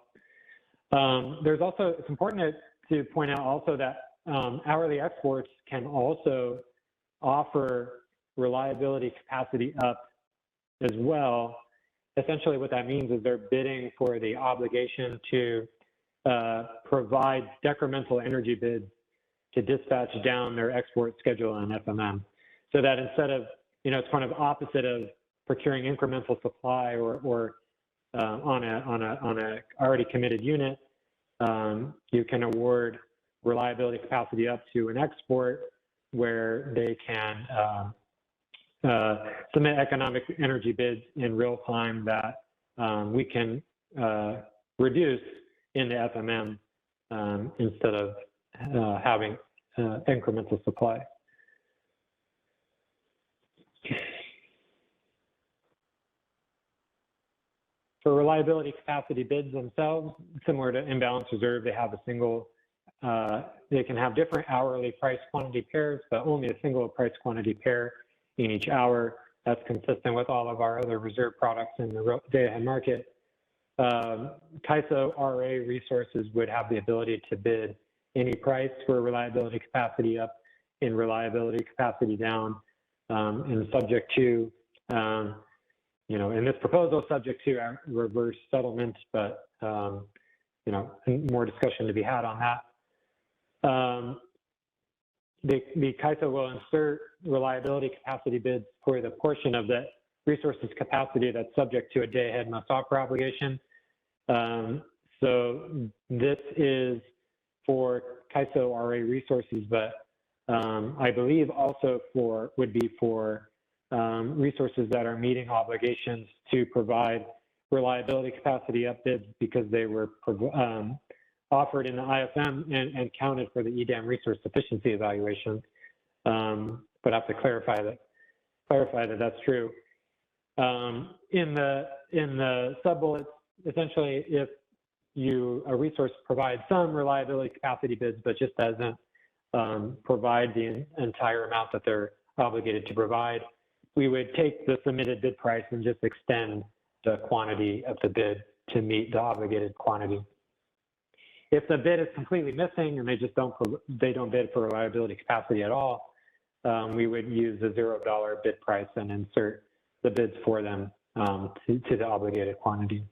There's also, it's important to point out also that hourly exports can also offer reliability capacity up as well. Essentially what that means is they're bidding for the obligation to provide decremental energy bids to dispatch down their export schedule on FMM. So that instead of, it's kind of opposite of procuring incremental supply or on a already committed unit, you can award reliability capacity up to an export where they can submit economic energy bids in real time that we can reduce in the FMM instead of having incremental supply. For reliability capacity bids themselves, similar to imbalance reserve, they have a single, they can have different hourly price quantity pairs, but only a single price quantity pair in each hour. That's consistent with all of our other reserve products in the day-ahead market. CAISO RA resources would have the ability to bid any price for reliability capacity up and reliability capacity down, and subject to, in this proposal, subject to a reverse settlement, but, more discussion to be had on that. The CAISO will insert reliability capacity bids for the portion of the resources capacity that's subject to a day-ahead must-offer obligation. So this is for CAISO RA resources, but I believe also would be for resources that are meeting obligations to provide reliability capacity up bids because they were offered in the IFM and counted for the EDAM resource efficiency evaluation. But I have to clarify that that's true. In the sub-bullets, essentially, if a resource provides some reliability capacity bids, but just doesn't provide the entire amount that they're obligated to provide, we would take the submitted bid price and just extend the quantity of the bid to meet the obligated quantity. If the bid is completely missing and they don't bid for reliability capacity at all, we would use a $0 bid price and insert the bids for them to the obligated quantity.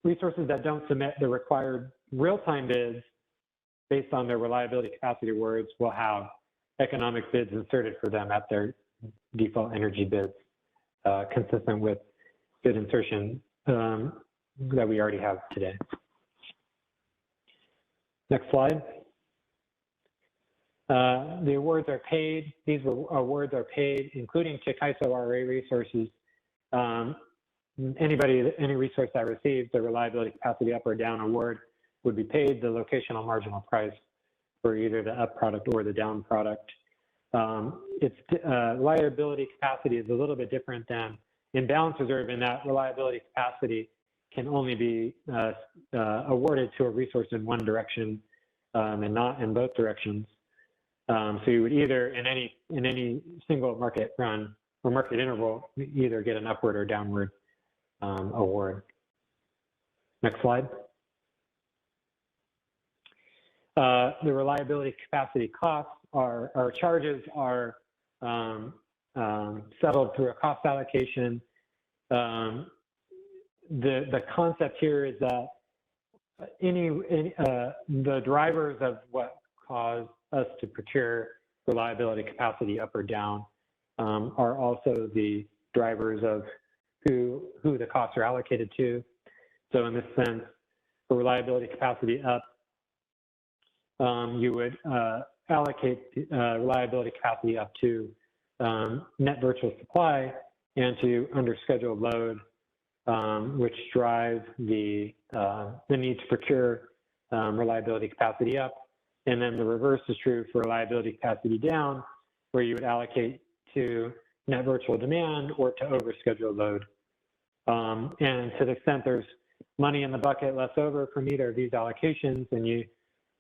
Resources that don't submit the required real-time bids based on their reliability capacity awards will have economic bids inserted for them at their default energy bids, consistent with bid insertion that we already have today. Next slide. The awards are paid. These awards are paid, including to CAISO RA resources. Any resource that receives the reliability capacity up or down award would be paid the locational marginal price for either the up product or the down product. Its reliability capacity is a little bit different than imbalance reserve in that reliability capacity can only be awarded to a resource in one direction and not in both directions. So you would either in any single market run or market interval either get an upward or downward award. Next slide. The reliability capacity costs our charges are settled through a cost allocation. the concept here is that the drivers of what cause us to procure reliability capacity up or down are also the drivers of who the costs are allocated to. So in this sense, for reliability capacity up, you would allocate reliability capacity up to net virtual supply and to under scheduled load, which drive the need to procure reliability capacity up. And then the reverse is true for reliability capacity down, where you would allocate to net virtual demand or to over scheduled load. And to the extent there's money in the bucket left over from either of these allocations, and you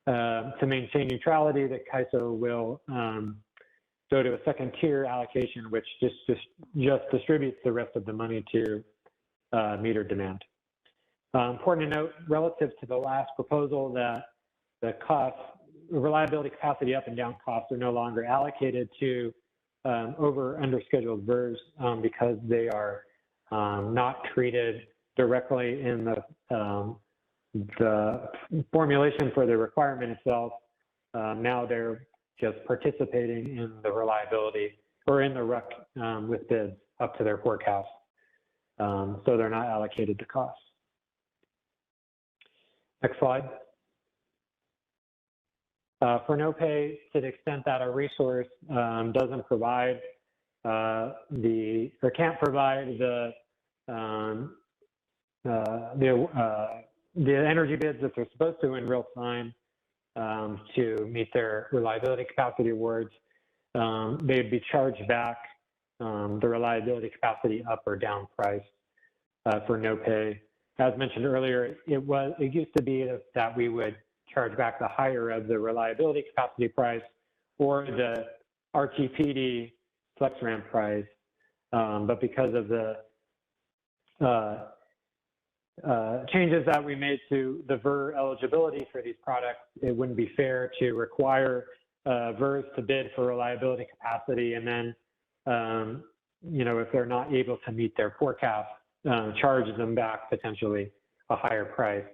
to maintain neutrality, the CAISO will go to a second tier allocation, which just distributes the rest of the money to meter demand. Important to note, relative to the last proposal, that the costs, reliability capacity up and down costs are no longer allocated to under scheduled VERS because they are not treated directly in the formulation for the requirement itself. Now they're just participating in the reliability or in the RUC with bids up to their forecast. So they're not allocated to costs. Next slide. For no pay, to the extent that a resource doesn't provide or can't provide the energy bids that they're supposed to in real time to meet their reliability capacity awards, they'd be charged back the reliability capacity up or down price for no pay. As mentioned earlier, it used to be that we would charge back the higher of the reliability capacity price or the RTPD flex ramp price, but because of the changes that we made to the VER eligibility for these products, it wouldn't be fair to require VERs to bid for reliability capacity and then, if they're not able to meet their forecast, charge them back potentially a higher price.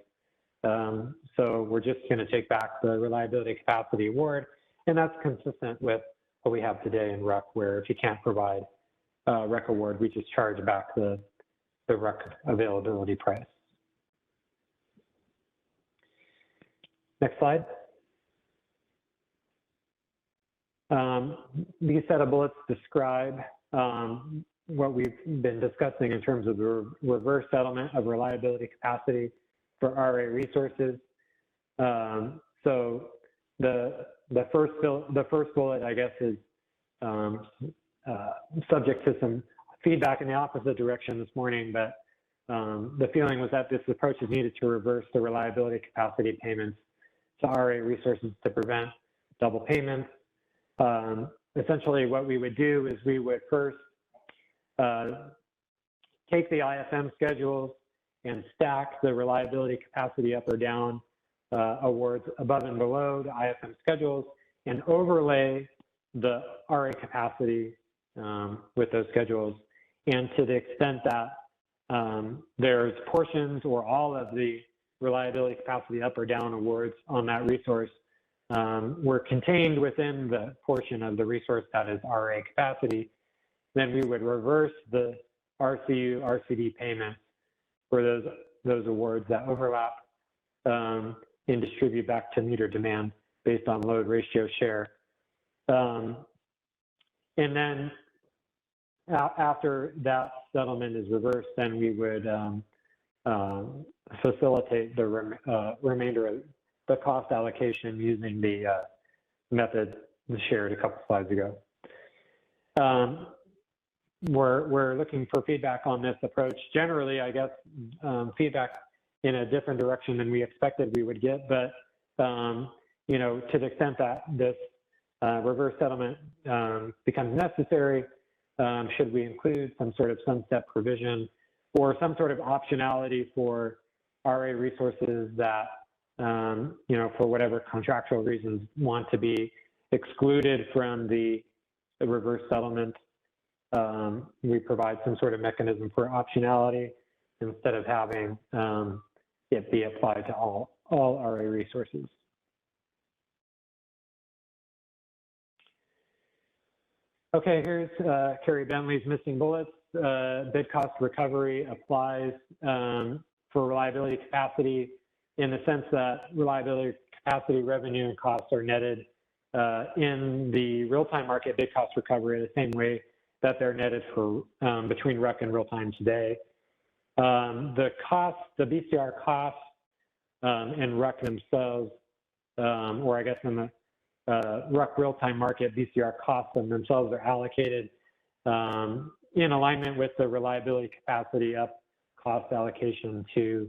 So we're just going to take back the reliability capacity award, and that's consistent with what we have today in RUC, where if you can't provide REC award, we just charge back the RUC availability price. Next slide. These set of bullets describe what we've been discussing in terms of the reverse settlement of reliability capacity for RA resources. So the first bullet, I guess, is subject to some feedback in the opposite direction this morning, but the feeling was that this approach is needed to reverse the reliability capacity payments to RA resources to prevent double payments. Essentially, what we would do is we would first take the IFM schedules and stack the reliability capacity up or down awards above and below the IFM schedules and overlay the RA capacity with those schedules. And to the extent that there's portions or all of the reliability capacity up or down awards on that resource were contained within the portion of the resource that is RA capacity, then we would reverse the RCU, RCD payments for those awards that overlap and distribute back to meter demand based on load ratio share. And then after that settlement is reversed, then we would facilitate the remainder of the cost allocation using the method shared a couple slides ago. We're looking for feedback on this approach. Generally, I guess, feedback in a different direction than we expected we would get, but to the extent that this reverse settlement becomes necessary, should we include some sort of sunset provision or some sort of optionality for RA resources that, for whatever contractual reasons want to be excluded from the reverse settlement. We provide some sort of mechanism for optionality instead of having it be applied to all RA resources. Okay, here's Carrie Bentley's missing bullets. Bid cost recovery applies for reliability capacity in the sense that reliability capacity revenue and costs are netted in the real-time market bid cost recovery the same way that they're netted for between RUC and real-time today. The BCR costs and RUC themselves, or I guess in the RUC real-time market, BCR costs themselves are allocated in alignment with the reliability capacity up cost allocation to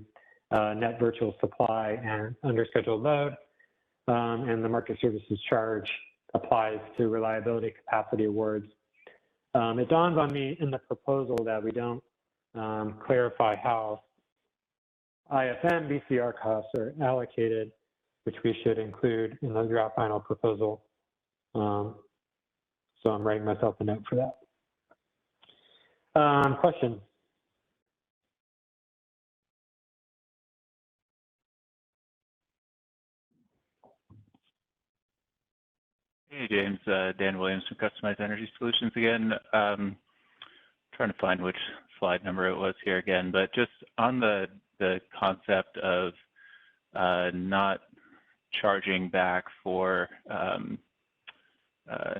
net virtual supply and under scheduled load. And the market services charge applies to reliability capacity awards. It dawns on me in the proposal that we don't clarify how IFM BCR costs are allocated, which we should include in the draft final proposal. So I'm writing myself a note for that. Question? Hey, James. Dan Williams from Customized Energy Solutions again. Trying to find which slide number it was here again, but just on the concept of not charging back for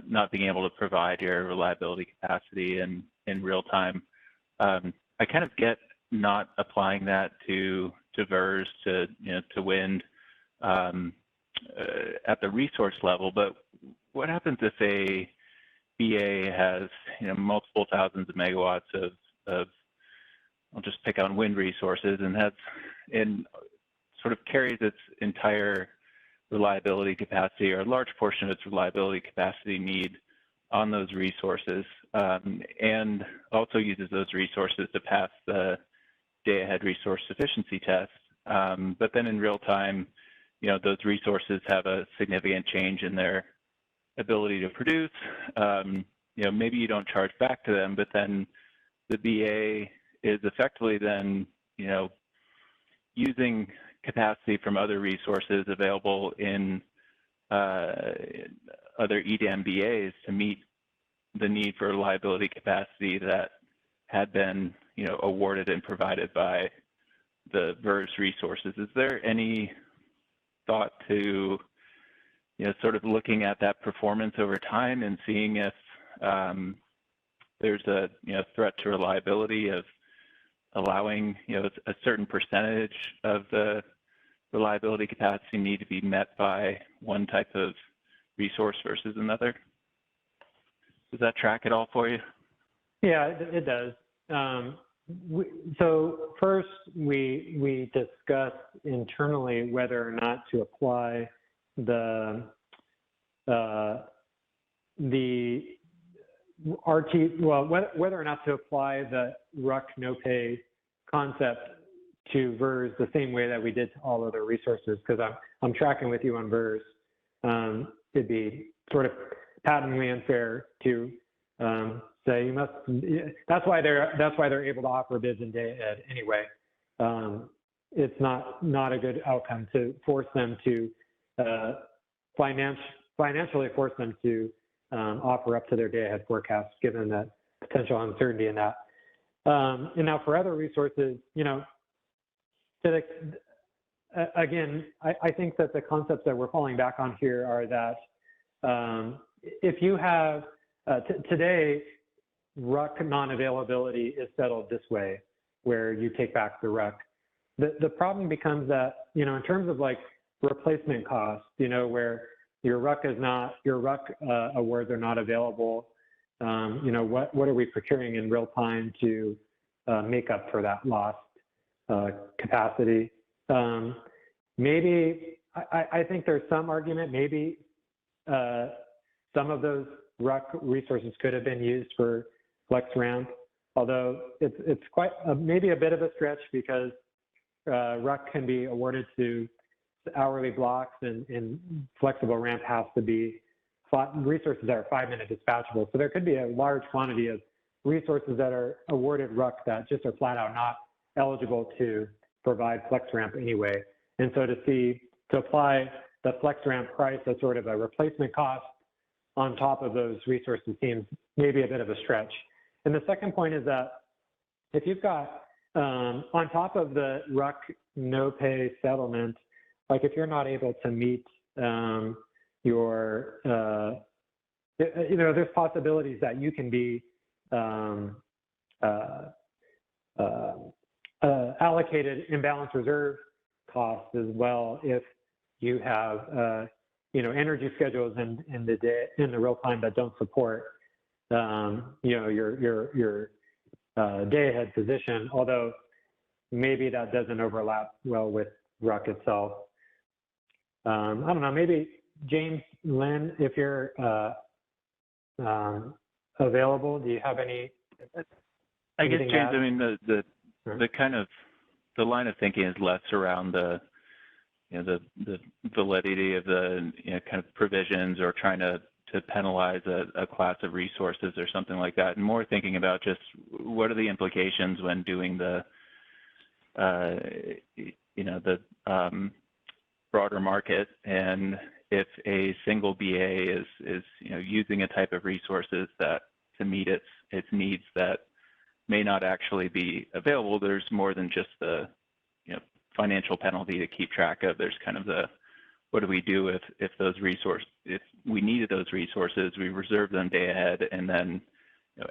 not being able to provide your reliability capacity in real time. I kind of get not applying that to VERS, to wind at the resource level, but what happens if a BA has multiple thousands of megawatts of I'll just pick on wind resources and sort of carries its entire reliability capacity or a large portion of its reliability capacity need on those resources, and also uses those resources to pass the day-ahead resource sufficiency test. But then in real time, those resources have a significant change in their ability to produce. Maybe you don't charge back to them, but then the BA is effectively then, using capacity from other resources available in other EDM BAs to meet the need for reliability capacity that had been, awarded and provided by the VERS resources. Is there any thought to, sort of looking at that performance over time and seeing if there's a threat to reliability of allowing a certain percentage of the reliability capacity need to be met by one type of resource versus another? Does that track at all for you? Yeah, it does. So first, we discussed internally whether or not to apply the whether or not to apply the RUC no pay concept to VERS the same way that we did to all other resources, because I'm tracking with you on VERS. It'd be sort of patently unfair to say you must. That's why they're able to offer bids in day-ahead anyway. It's not a good outcome to force them to financially force them to offer up to their day-ahead forecast, given the potential uncertainty in that. And now for other resources, again, I think that the concepts that we're falling back on here are that if you have today, RUC non-availability is settled this way, where you take back the RUC. The problem becomes that, in terms of like replacement costs, where your RUC awards are not available, what are we procuring in real time to make up for that lost capacity? Maybe, I think there's some argument, maybe some of those RUC resources could have been used for flex ramp, although it's quite maybe a bit of a stretch, because RUC can be awarded to hourly blocks, and flexible ramp has to be resources that are 5-minute dispatchable. So there could be a large quantity of resources that are awarded RUC that just are flat out not eligible to provide flex ramp anyway. And so to apply the flex ramp price as sort of a replacement cost on top of those resources seems maybe a bit of a stretch. And the second point is that if you've got, on top of the RUC no pay settlement, like if you're not able to meet your, there's possibilities that you can be allocated imbalance reserve costs as well if you have energy schedules in the real time that don't support your day ahead position, although maybe that doesn't overlap well with RUC itself. I don't know, maybe James, Lynn, if you're available, do you have any? I guess, James, I mean, the kind of, the line of thinking is less around the validity of the kind of provisions or trying to penalize a class of resources or something like that, and more thinking about just what are the implications when doing the broader market, and if a single BA is using a type of resources that to meet its needs that may not actually be available, there's more than just the financial penalty to keep track of. There's kind of the, what do we do if we needed those resources, we reserve them day ahead, and then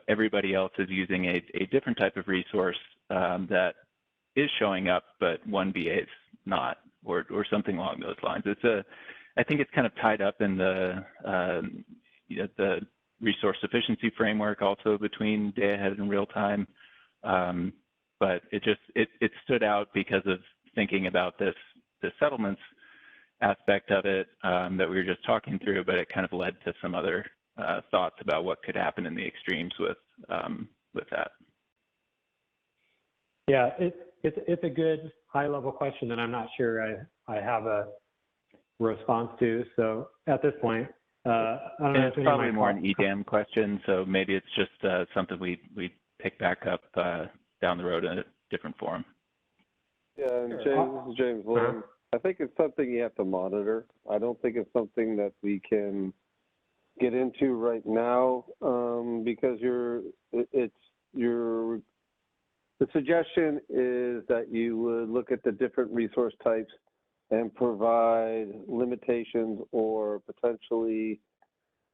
everybody else is using a different type of resource that is showing up, but one BA is not, or something along those lines. I think it's kind of tied up in the resource sufficiency framework also between day ahead and real time. But it stood out because of thinking about the settlements aspect of it that we were just talking through, but it kind of led to some other thoughts about what could happen in the extremes with that. Yeah, it's a good high-level question that I'm not sure I have a response to. So at this point, I don't know. It's probably more an EDAM question, so maybe it's just something we pick back up down the road in a different forum. Yeah, and James, this is James Lynn. I think it's something you have to monitor. I don't think it's something that we can get into right now because the suggestion is that you would look at the different resource types and provide limitations or potentially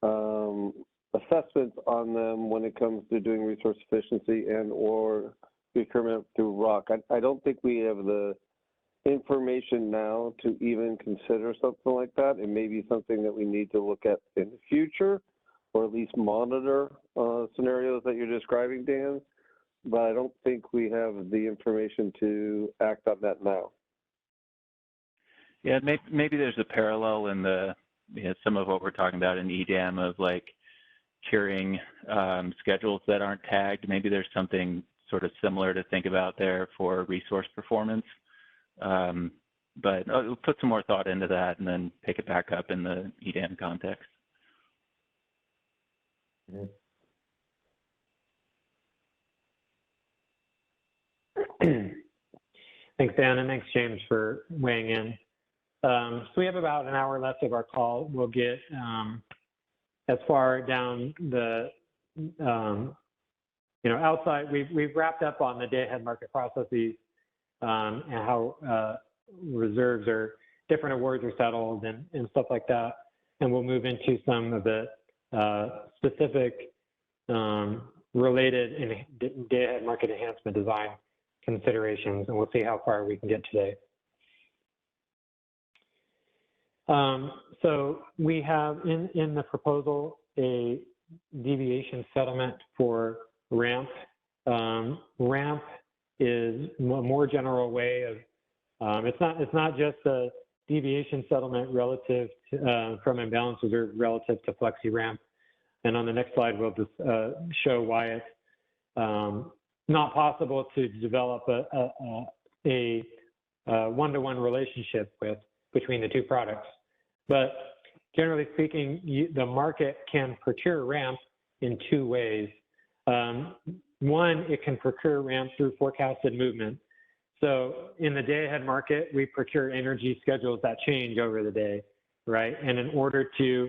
assessments on them when it comes to doing resource efficiency and or procurement through RUC. I don't think we have the information now to even consider something like that. It may be something that we need to look at in the future, or at least monitor scenarios that you're describing, Dan. But I don't think we have the information to act on that now. Yeah, maybe there's a parallel in some of what we're talking about in EDAM of like curing schedules that aren't tagged. Maybe there's something sort of similar to think about there for resource performance. But I'll put some more thought into that and then pick it back up in the EDAM context. Mm-hmm. Thanks, Dan, and thanks, James, for weighing in. So we have about an hour left of our call. We'll get as far down the, outside. We've wrapped up on the day-ahead market processes and how reserves are, different awards are settled and stuff like that. And we'll move into some of the specific related day-ahead market enhancement design considerations, and we'll see how far we can get today. So we have in the proposal a deviation settlement for RAMP. RAMP is a more general way of, it's not just a deviation settlement relative to, from imbalance reserve relative to flexi RAMP. And on the next slide, we'll just show why it's not possible to develop a one-to-one relationship between the two products. But generally speaking, the market can procure RAMP in two ways. One, it can procure RAMP through forecasted movement. So in the day-ahead market, we procure energy schedules that change over the day, right? And in order to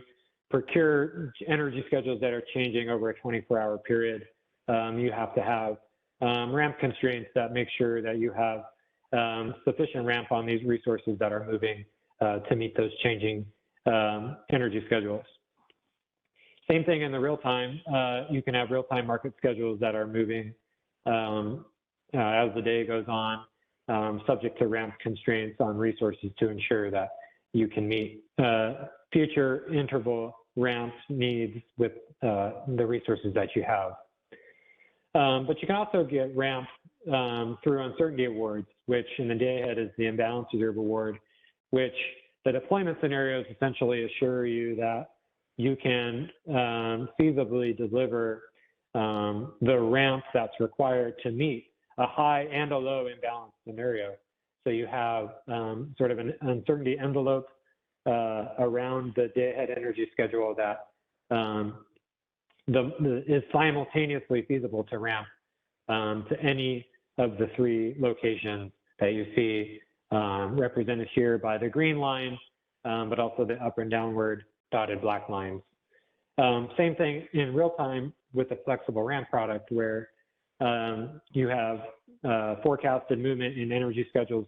procure energy schedules that are changing over a 24-hour period, you have to have ramp constraints that make sure that you have sufficient ramp on these resources that are moving to meet those changing energy schedules. Same thing in the real time. You can have real-time market schedules that are moving as the day goes on, subject to ramp constraints on resources to ensure that you can meet future interval ramp needs with the resources that you have. But you can also get ramp through uncertainty awards, which in the day-ahead is the imbalance reserve award, which the deployment scenarios essentially assure you that you can feasibly deliver the ramp that's required to meet a high and a low imbalance scenario. So you have sort of an uncertainty envelope around the day-ahead energy schedule that is simultaneously feasible to ramp to any of the three locations that you see represented here by the green line, but also the up and downward dotted black lines. Same thing in real time with the flexible ramp product, where you have forecasted movement in energy schedules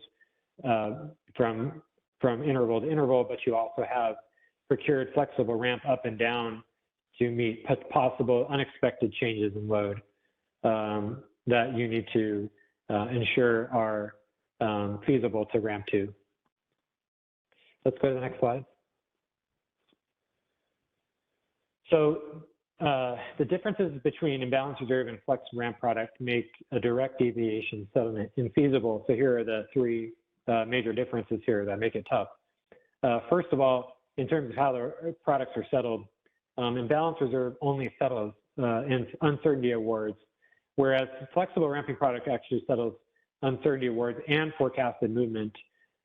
from interval to interval, but you also have procured flexible ramp up and down to meet possible unexpected changes in load that you need to ensure are feasible to ramp to. Let's go to the next slide. So the differences between imbalance reserve and flex ramp product make a direct deviation settlement infeasible. So here are the three major differences here that make it tough. First of all, in terms of how the products are settled, imbalance reserve only settles in uncertainty awards, whereas flexible ramping product actually settles uncertainty awards and forecasted movement.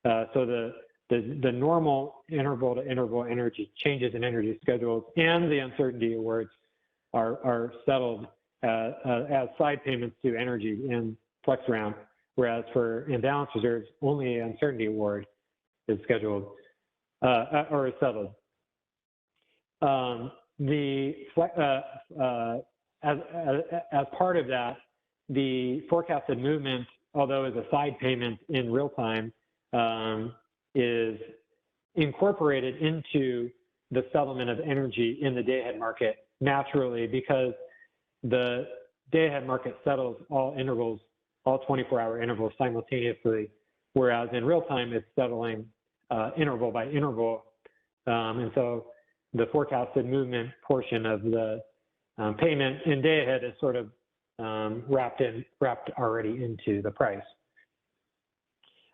So the normal interval to interval energy changes in energy schedules and the uncertainty awards are settled as side payments to energy in flex ramp, whereas for imbalance reserves, only an uncertainty award is scheduled or is settled. As part of that, the forecasted movement, although is a side payment in real time, is incorporated into the settlement of energy in the day-ahead market naturally, because the day-ahead market settles all intervals, all 24-hour intervals simultaneously, whereas in real time it's settling interval by interval. And so the forecasted movement portion of the payment in day-ahead is sort of wrapped already into the price.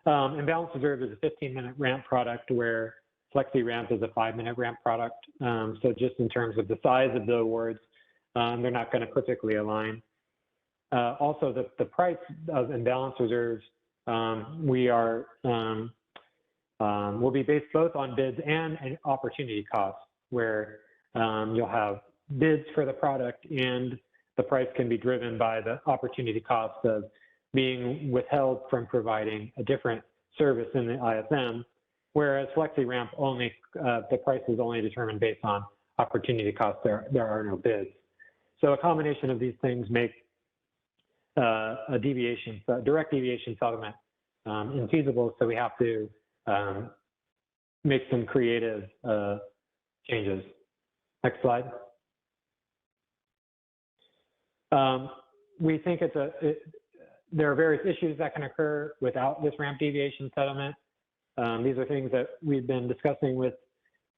Imbalance reserve is a 15-minute ramp product, where flexi ramp is a 5-minute ramp product. So just in terms of the size of the awards, they're not going to perfectly align. Also, the price of imbalance reserves will be based both on bids and opportunity costs, where you'll have bids for the product and the price can be driven by the opportunity cost of being withheld from providing a different service in the ISM, whereas flexi ramp only, the price is only determined based on opportunity costs. There are no bids. So a combination of these things make a direct deviation settlement infeasible. So we have to make some creative changes. Next slide. We think there are various issues that can occur without this ramp deviation settlement. These are things that we've been discussing with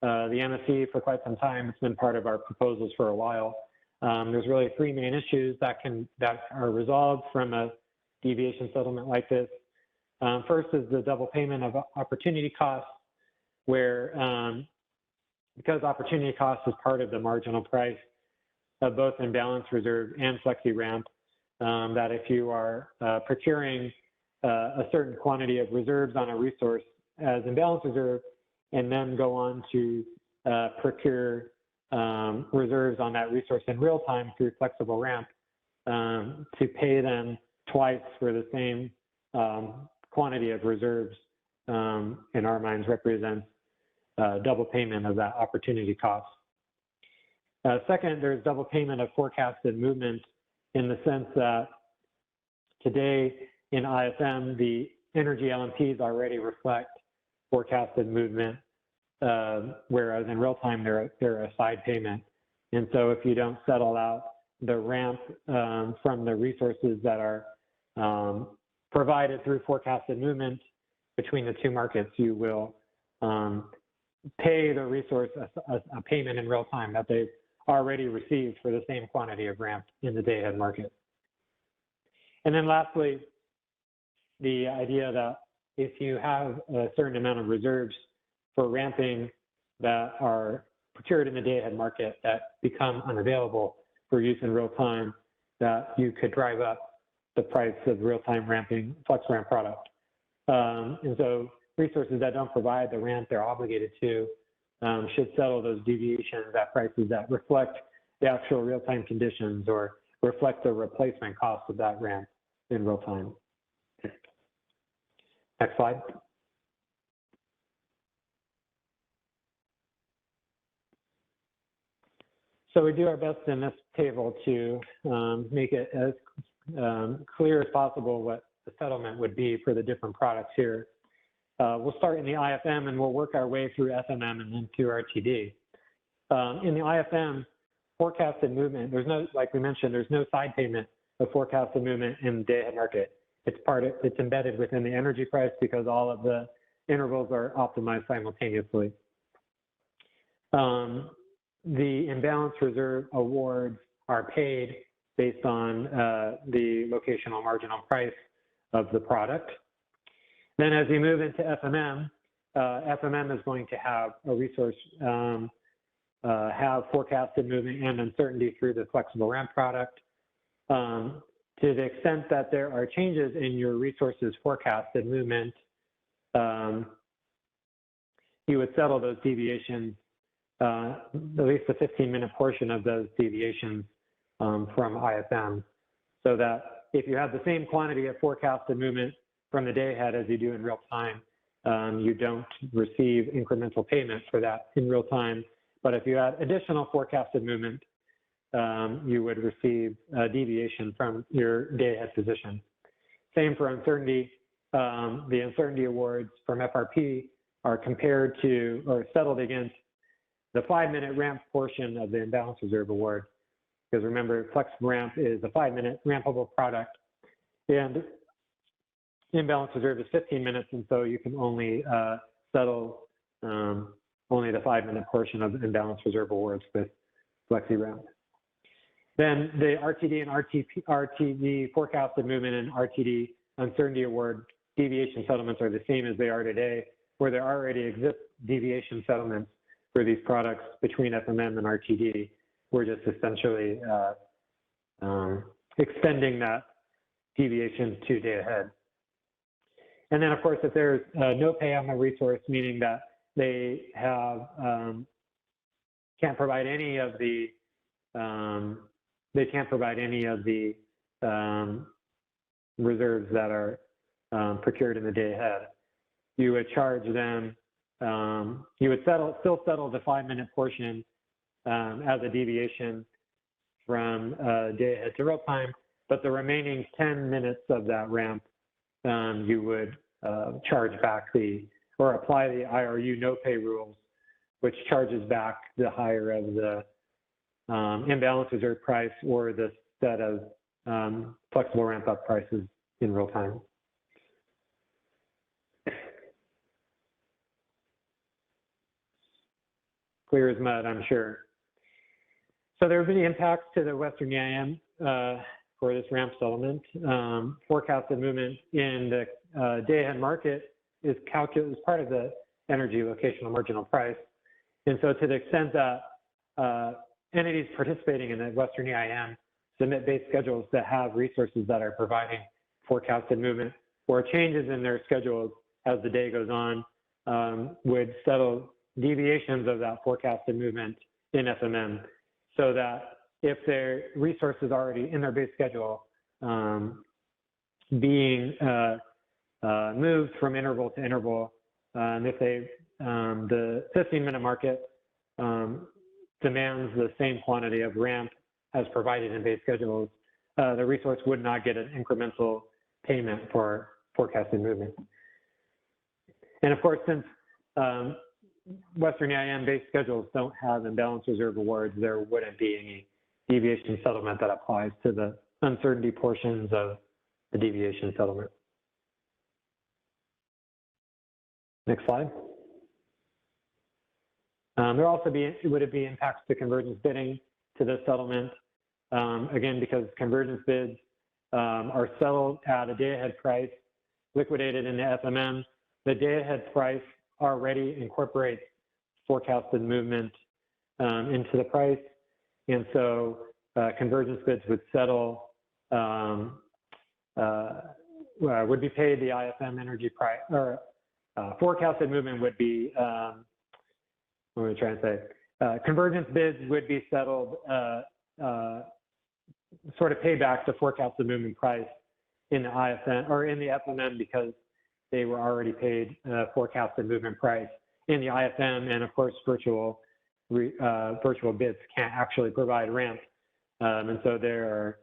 the MSC for quite some time. It's been part of our proposals for a while. There's really three main issues that are resolved from a deviation settlement like this. First is the double payment of opportunity costs, where because opportunity cost is part of the marginal price of both imbalance reserve and flexi ramp, that if you are procuring a certain quantity of reserves on a resource as imbalance reserve, and then go on to procure reserves on that resource in real time through flexible ramp, to pay them twice for the same quantity of reserves in our minds represents double payment of that opportunity cost. Second, there's double payment of forecasted movement in the sense that today in IFM, the energy LMPs already reflect forecasted movement, whereas in real time, they're a side payment. And so if you don't settle out the ramp from the resources that are provided through forecasted movement between the two markets, you will pay the resource a payment in real time that they've already received for the same quantity of ramp in the day-ahead market. And then lastly, the idea that if you have a certain amount of reserves for ramping that are procured in the day-ahead market that become unavailable for use in real time, that you could drive up the price of real-time ramping flex ramp product. And so resources that don't provide the ramp they're obligated to should settle those deviations at prices that reflect the actual real-time conditions or reflect the replacement cost of that ramp in real time. Next slide. So we do our best in this table to make it as clear as possible what the settlement would be for the different products here. We'll start in the IFM and we'll work our way through FMM and then to RTD. In the IFM, forecasted movement, there's no, like we mentioned, there's no side payment of forecasted movement in the day-ahead market. It's embedded within the energy price because all of the intervals are optimized simultaneously. The imbalance reserve awards are paid based on the locational marginal price of the product. Then as we move into FMM, FMM is going to have a resource, have forecasted movement and uncertainty through the flexible ramp product. To the extent that there are changes in your resources forecasted movement, you would settle those deviations, at least the 15-minute portion of those deviations from IFM, so that if you have the same quantity of forecasted movement from the day ahead as you do in real time, you don't receive incremental payment for that in real time. But if you add additional forecasted movement, you would receive a deviation from your day ahead position. Same for uncertainty. The uncertainty awards from FRP are compared to or settled against the 5-minute ramp portion of the imbalance reserve award. Because remember, flex ramp is a 5-minute rampable product, and imbalance reserve is 15 minutes, and so you can only settle only the 5-minute portion of the imbalance reserve awards with flexi ramp. Then the RTD and RTD forecasted movement and RTD uncertainty award deviation settlements are the same as they are today, where there already exist deviation settlements for these products between FMM and RTD. We're just essentially extending that deviation to day ahead. And then, of course, if there's no pay on the resource, meaning that they have can't provide any of the reserves that are procured in the day ahead, you would charge them. You would still settle the 5-minute portion as a deviation from day ahead to real time, but the remaining 10 minutes of that ramp, you would charge back or apply the IRU no pay rules, which charges back the higher of the imbalance reserve price or the set of flexible ramp up prices in real time. Clear as mud, I'm sure. So there have been impacts to the Western EIM for this ramp settlement. Forecasted movement in the day-ahead market is calculated as part of the energy locational marginal price. And so to the extent that entities participating in the Western EIM submit base schedules that have resources that are providing forecasted movement or changes in their schedules as the day goes on, would settle deviations of that forecasted movement in FMM, so that if their resources already in their base schedule being moves from interval to interval. And if the 15-minute market demands the same quantity of ramp as provided in base schedules, the resource would not get an incremental payment for forecasted movement. And of course, since Western EIM base schedules don't have imbalance reserve awards, there wouldn't be any deviation settlement that applies to the uncertainty portions of the deviation settlement. Next slide. There also would be impacts to convergence bidding to this settlement. Again, because convergence bids are settled at a day-ahead price liquidated in the FMM, the day-ahead price already incorporates forecasted movement into the price. And so convergence bids would settle, would be paid the IFM energy price, or forecasted movement would be, what am I trying to say? Convergence bids would be settled, sort of pay back the forecasted movement price in the IFM or in the FMM because they were already paid forecasted movement price in the IFM, and of course virtual bids can't actually provide ramp, and so they're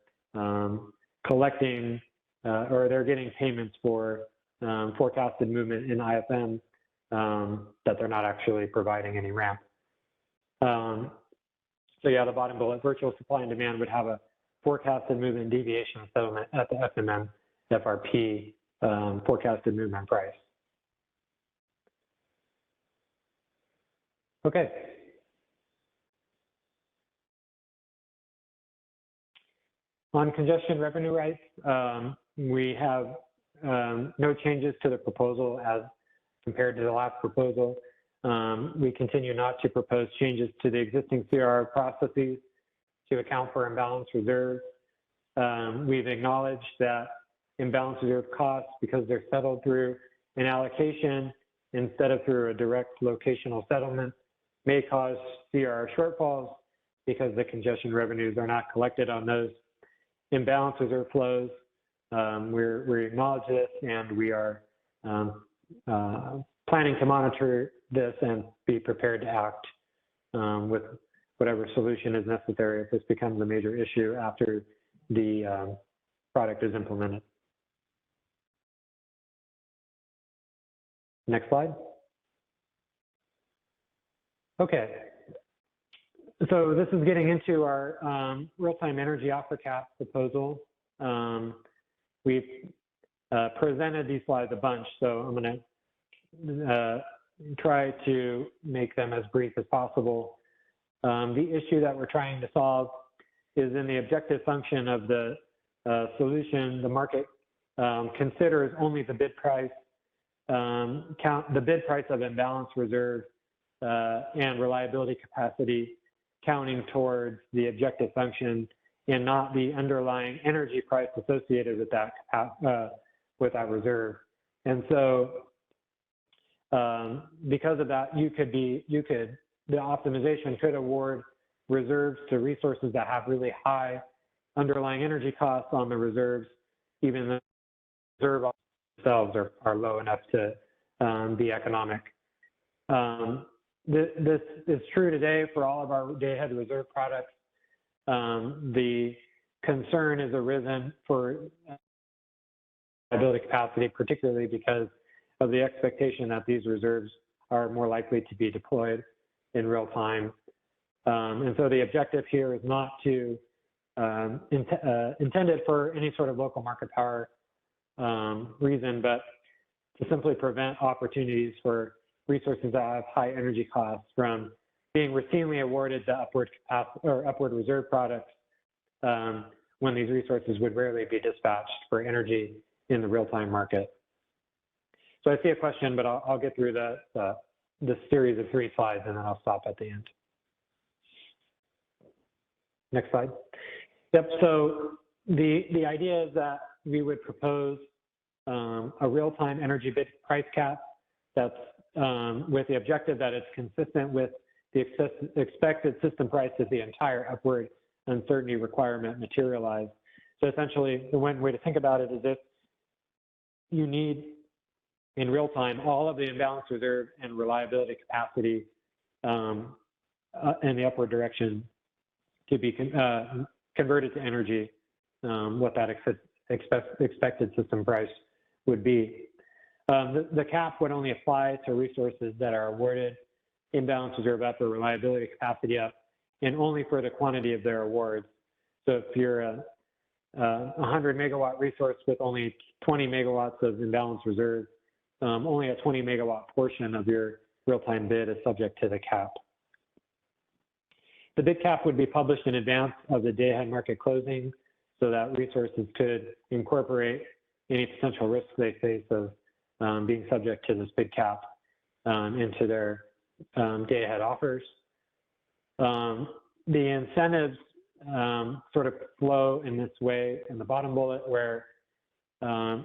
collecting or they're getting payments for forecasted movement in IFM that they're not actually providing any ramp. So yeah, the bottom bullet, virtual supply and demand would have a forecasted movement deviation settlement at the FMM FRP forecasted movement price. Okay. On congestion revenue rights, we have no changes to the proposal as compared to the last proposal. We continue not to propose changes to the existing CRR processes to account for imbalance reserves. We've acknowledged that imbalance reserve costs, because they're settled through an allocation instead of through a direct locational settlement, may cause CRR shortfalls because the congestion revenues are not collected on those imbalance reserve flows. We acknowledge this, and we are planning to monitor this and be prepared to act with whatever solution is necessary if this becomes a major issue after the product is implemented. Next slide. Okay. So this is getting into our real-time energy offer cap proposal. We've presented these slides a bunch, so I'm going to try to make them as brief as possible. The issue that we're trying to solve is in the objective function of the solution. The market considers only the bid price, the bid price of imbalance reserve and reliability capacity counting towards the objective function, and not the underlying energy price associated with that reserve. And so because of that, the optimization could award reserves to resources that have really high underlying energy costs on the reserves, even though the reserves themselves are low enough to be economic. This is true today for all of our day-ahead reserve products. The concern has arisen for reliability capacity, particularly because of the expectation that these reserves are more likely to be deployed in real time. And so the objective here is not to intended for any sort of local market power reason, but to simply prevent opportunities for resources that have high energy costs from being routinely awarded to upward reserve products when these resources would rarely be dispatched for energy in the real-time market. So I see a question, but I'll get through this series of 3 slides, and then I'll stop at the end. Next slide. Yep, so the idea is that we would propose a real-time energy bid price cap that's with the objective that it's consistent with the expected system price as the entire upward uncertainty requirement materialized. So essentially, the one way to think about it is if you need in real time all of the imbalance reserve and reliability capacity in the upward direction to be converted to energy, what that expected system price would be. The cap would only apply to resources that are awarded imbalance reserve up or reliability capacity up, and only for the quantity of their awards. So if you're a 100 megawatt resource with only 20 megawatts of imbalance reserve, only a 20 megawatt portion of your real-time bid is subject to the cap. The bid cap would be published in advance of the day-ahead market closing so that resources could incorporate any potential risks they face of being subject to this bid cap into their day-ahead offers. The incentives sort of flow in this way in the bottom bullet, where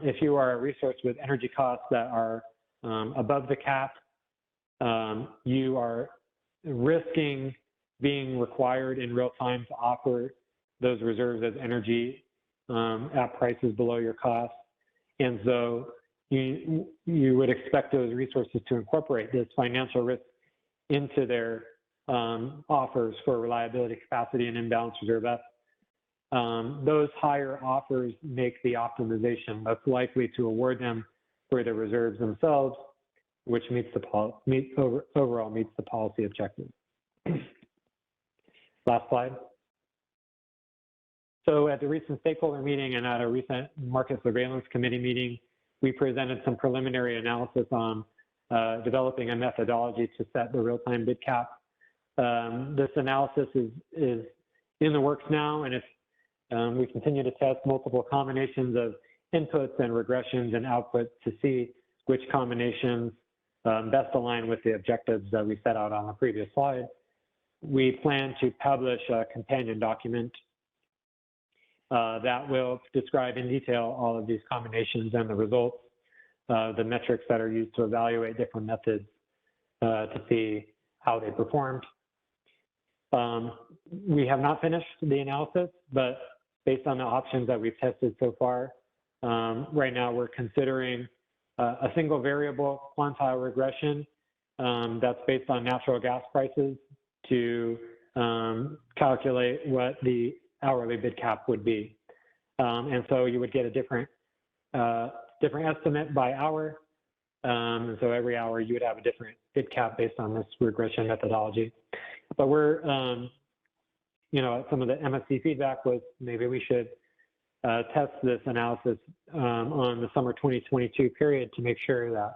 if you are a resource with energy costs that are above the cap, you are risking being required in real time to offer those reserves as energy at prices below your cost. And so you would expect those resources to incorporate this financial risk into their offers for reliability capacity and imbalance reserve up. Those higher offers make the optimization less likely to award them for the reserves themselves, which overall meets the policy objective. Last slide. So at the recent stakeholder meeting and at a recent market surveillance committee meeting, we presented some preliminary analysis on developing a methodology to set the real-time bid cap. This analysis is in the works now, and we continue to test multiple combinations of inputs and regressions and outputs to see which combinations best align with the objectives that we set out on the previous slide. We plan to publish a companion document that will describe in detail all of these combinations and the results, the metrics that are used to evaluate different methods to see how they performed. We have not finished the analysis, but based on the options that we've tested so far, right now we're considering a single variable quantile regression that's based on natural gas prices to calculate what the hourly bid cap would be. And so you would get a different estimate by hour. And so every hour you would have a different bid cap based on this regression methodology. But we're, some of the MSC feedback was maybe we should test this analysis on the summer 2022 period to make sure that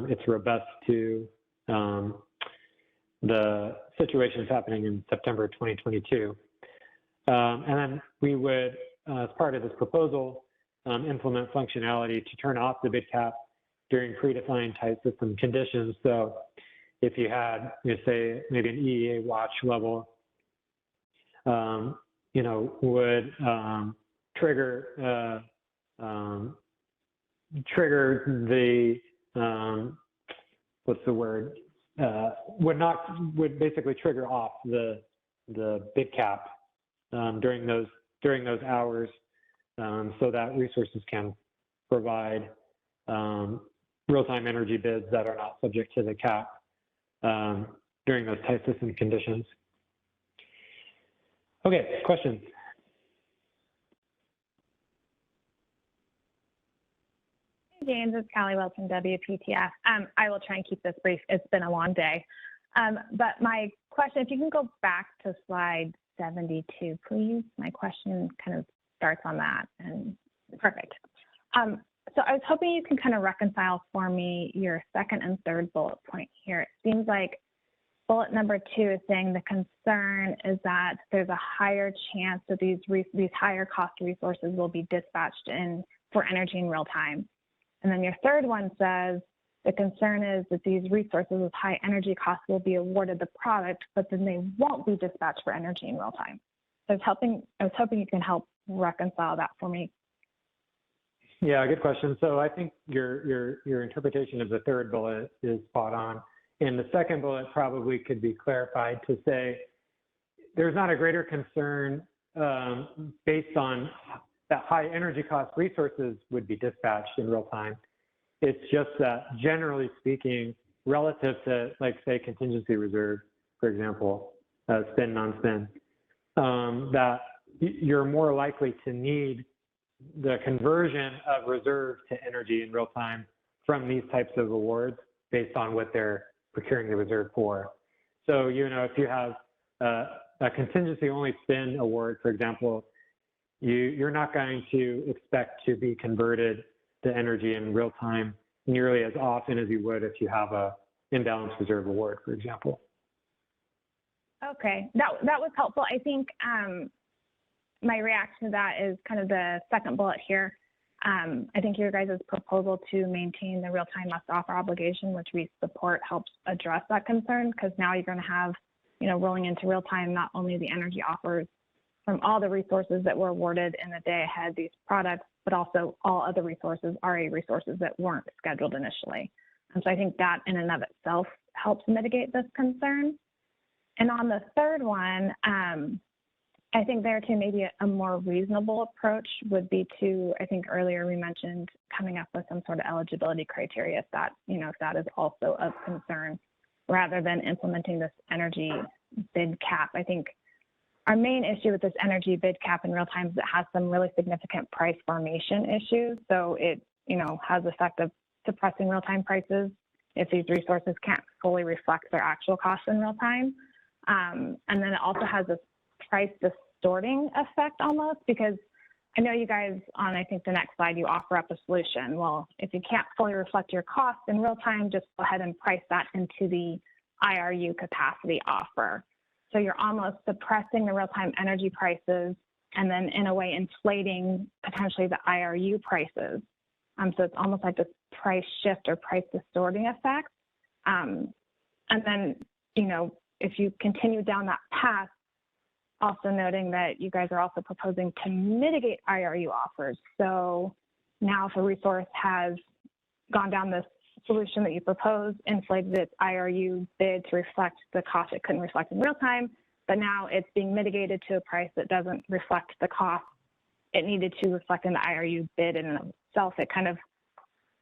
it's robust to the situations happening in September 2022. And then we would, as part of this proposal, implement functionality to turn off the bid cap during predefined tight system conditions. So if you had, say, maybe an EEA watch level, would trigger the would basically trigger off the bid cap during those hours, so that resources can provide real-time energy bids that are not subject to the cap during those tight system conditions. Okay, questions? Hey, James, it's Callie Wells from WPTF. I will try and keep this brief. It's been a long day. But my question, if you can go back to slide 72, please. My question kind of starts on that, and perfect. So I was hoping you can kind of reconcile for me your second and third bullet point here. It seems like bullet number 2 is saying the concern is that there's a higher chance that these higher cost resources will be dispatched in for energy in real time. And then your third one says the concern is that these resources with high energy costs will be awarded the product, but then they won't be dispatched for energy in real time. So I was hoping you can help reconcile that for me. Yeah, good question. So I think your interpretation of the third bullet is spot on. And the second bullet probably could be clarified to say there's not a greater concern based on that high energy cost resources would be dispatched in real time. It's just that generally speaking, relative to like say contingency reserve, for example, spin, non-spin, that you're more likely to need the conversion of reserve to energy in real time from these types of awards based on what they're procuring the reserve for. So, you know, if you have a contingency only spin award, for example, you're not going to expect to be converted to energy in real time nearly as often as you would if you have a imbalanced reserve award, for example. Okay, that was helpful. I think my reaction to that is kind of the second bullet here. I think your guys' proposal to maintain the real-time must offer obligation, which we support, helps address that concern, because now you're going to have, you know, rolling into real time, not only the energy offers from all the resources that were awarded in the day ahead, these products, but also all other resources, RA resources that weren't scheduled initially. And so I think that in and of itself helps mitigate this concern. And on the third one, I think there too, maybe a more reasonable approach would be to, I think earlier we mentioned coming up with some sort of eligibility criteria if that, you know, if that is also of concern, rather than implementing this energy bid cap. I think our main issue with this energy bid cap in real time is it has some really significant price formation issues. So it, you know, has the effect of suppressing real time prices if these resources can't fully reflect their actual costs in real time. And then it also has this price distorting effect almost, because I know you guys on, I think the next slide, you offer up a solution. Well, if you can't fully reflect your costs in real time, just go ahead and price that into the IRU capacity offer. So you're almost suppressing the real-time energy prices and then in a way inflating potentially the IRU prices. So it's almost like this price shift or price distorting effect. And then, you know, if you continue down that path, also noting that you guys are also proposing to mitigate IRU offers. So now if a resource has gone down this solution that you proposed, inflated its IRU bid to reflect the cost it couldn't reflect in real time, but now it's being mitigated to a price that doesn't reflect the cost it needed to reflect in the IRU bid in itself, it kind of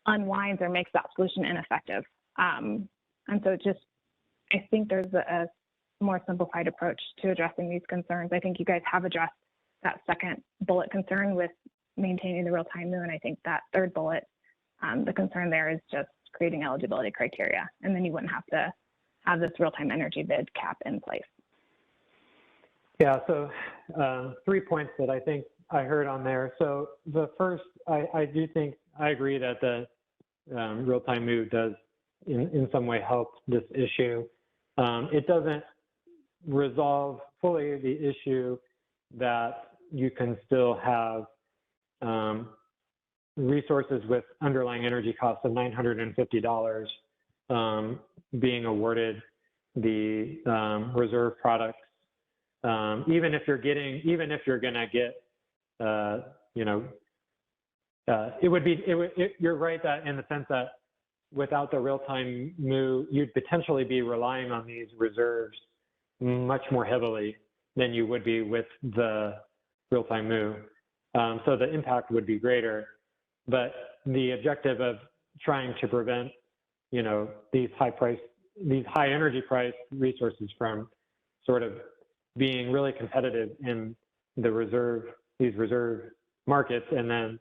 unwinds or makes that solution ineffective. And so it just, I think there's a more simplified approach to addressing these concerns. I think you guys have addressed that second bullet concern with maintaining the real-time moon. I think that third bullet, the concern there is just creating eligibility criteria, and then you wouldn't have to have this real-time energy bid cap in place. Yeah, so 3 points that I think I heard on there. So the first, I do think, I agree that the real-time move does in some way help this issue. It doesn't resolve fully the issue that you can still have resources with underlying energy costs of $950 being awarded the reserve products. Even if you're gonna get, you know, you're right that in the sense that without the real-time move, you'd potentially be relying on these reserves much more heavily than you would be with the real-time move. So the impact would be greater, but the objective of trying to prevent, you know, these high energy price resources from sort of being really competitive in these reserve markets, and then,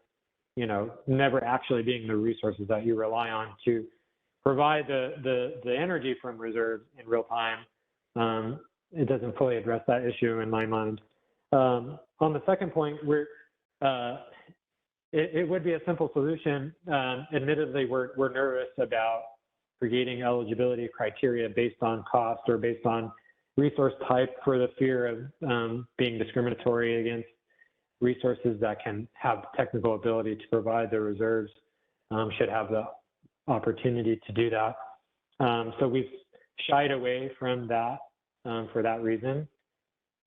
you know, never actually being the resources that you rely on to provide the energy from reserves in real time. It doesn't fully address that issue in my mind. On the second point, it would be a simple solution. Admittedly, we're nervous about creating eligibility criteria based on cost or based on resource type for the fear of being discriminatory against resources that can have technical ability to provide the reserves, should have the opportunity to do that. So we've shied away from that for that reason.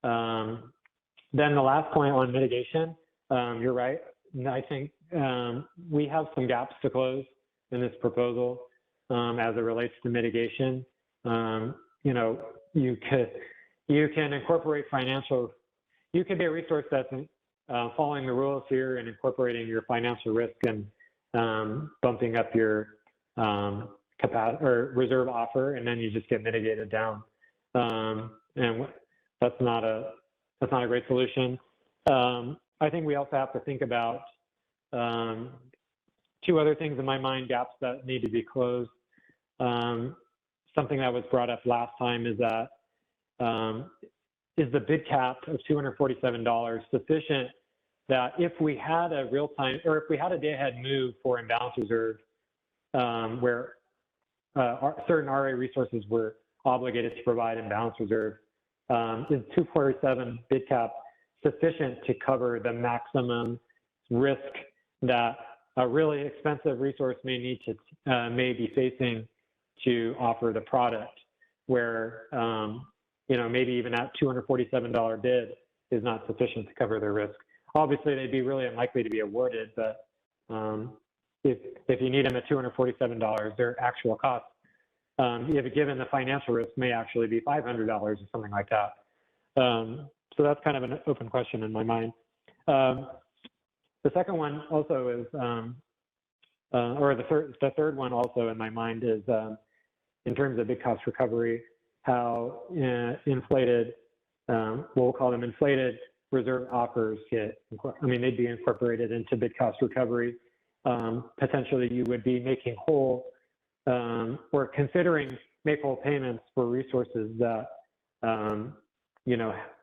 Then the last point on mitigation, you're right. I think we have some gaps to close in this proposal as it relates to mitigation. You know, you can incorporate you could be a resource that's following the rules here and incorporating your financial risk and bumping up your capacity or reserve offer, and then you just get mitigated down. And that's not a great solution. I think we also have to think about two other things in my mind, gaps that need to be closed. Something that was brought up last time is that is the bid cap of $247 sufficient that if we had a real-time, or if we had a day-ahead move for imbalance reserve where certain RA resources were obligated to provide imbalance reserve, is 247 bid cap sufficient to cover the maximum risk that a really expensive resource may be facing to offer the product, where maybe even that $247 bid is not sufficient to cover their risk. Obviously, they'd be really unlikely to be awarded, but if you need them at $247, their actual cost, given the financial risk, may actually be $500 or something like that. So that's kind of an open question in my mind. The second one also is, or the third one also in my mind is, in terms of bid cost recovery, how inflated, we'll call them inflated reserve offers they'd be incorporated into bid cost recovery. Potentially you would be making whole, or considering make whole payments for resources that,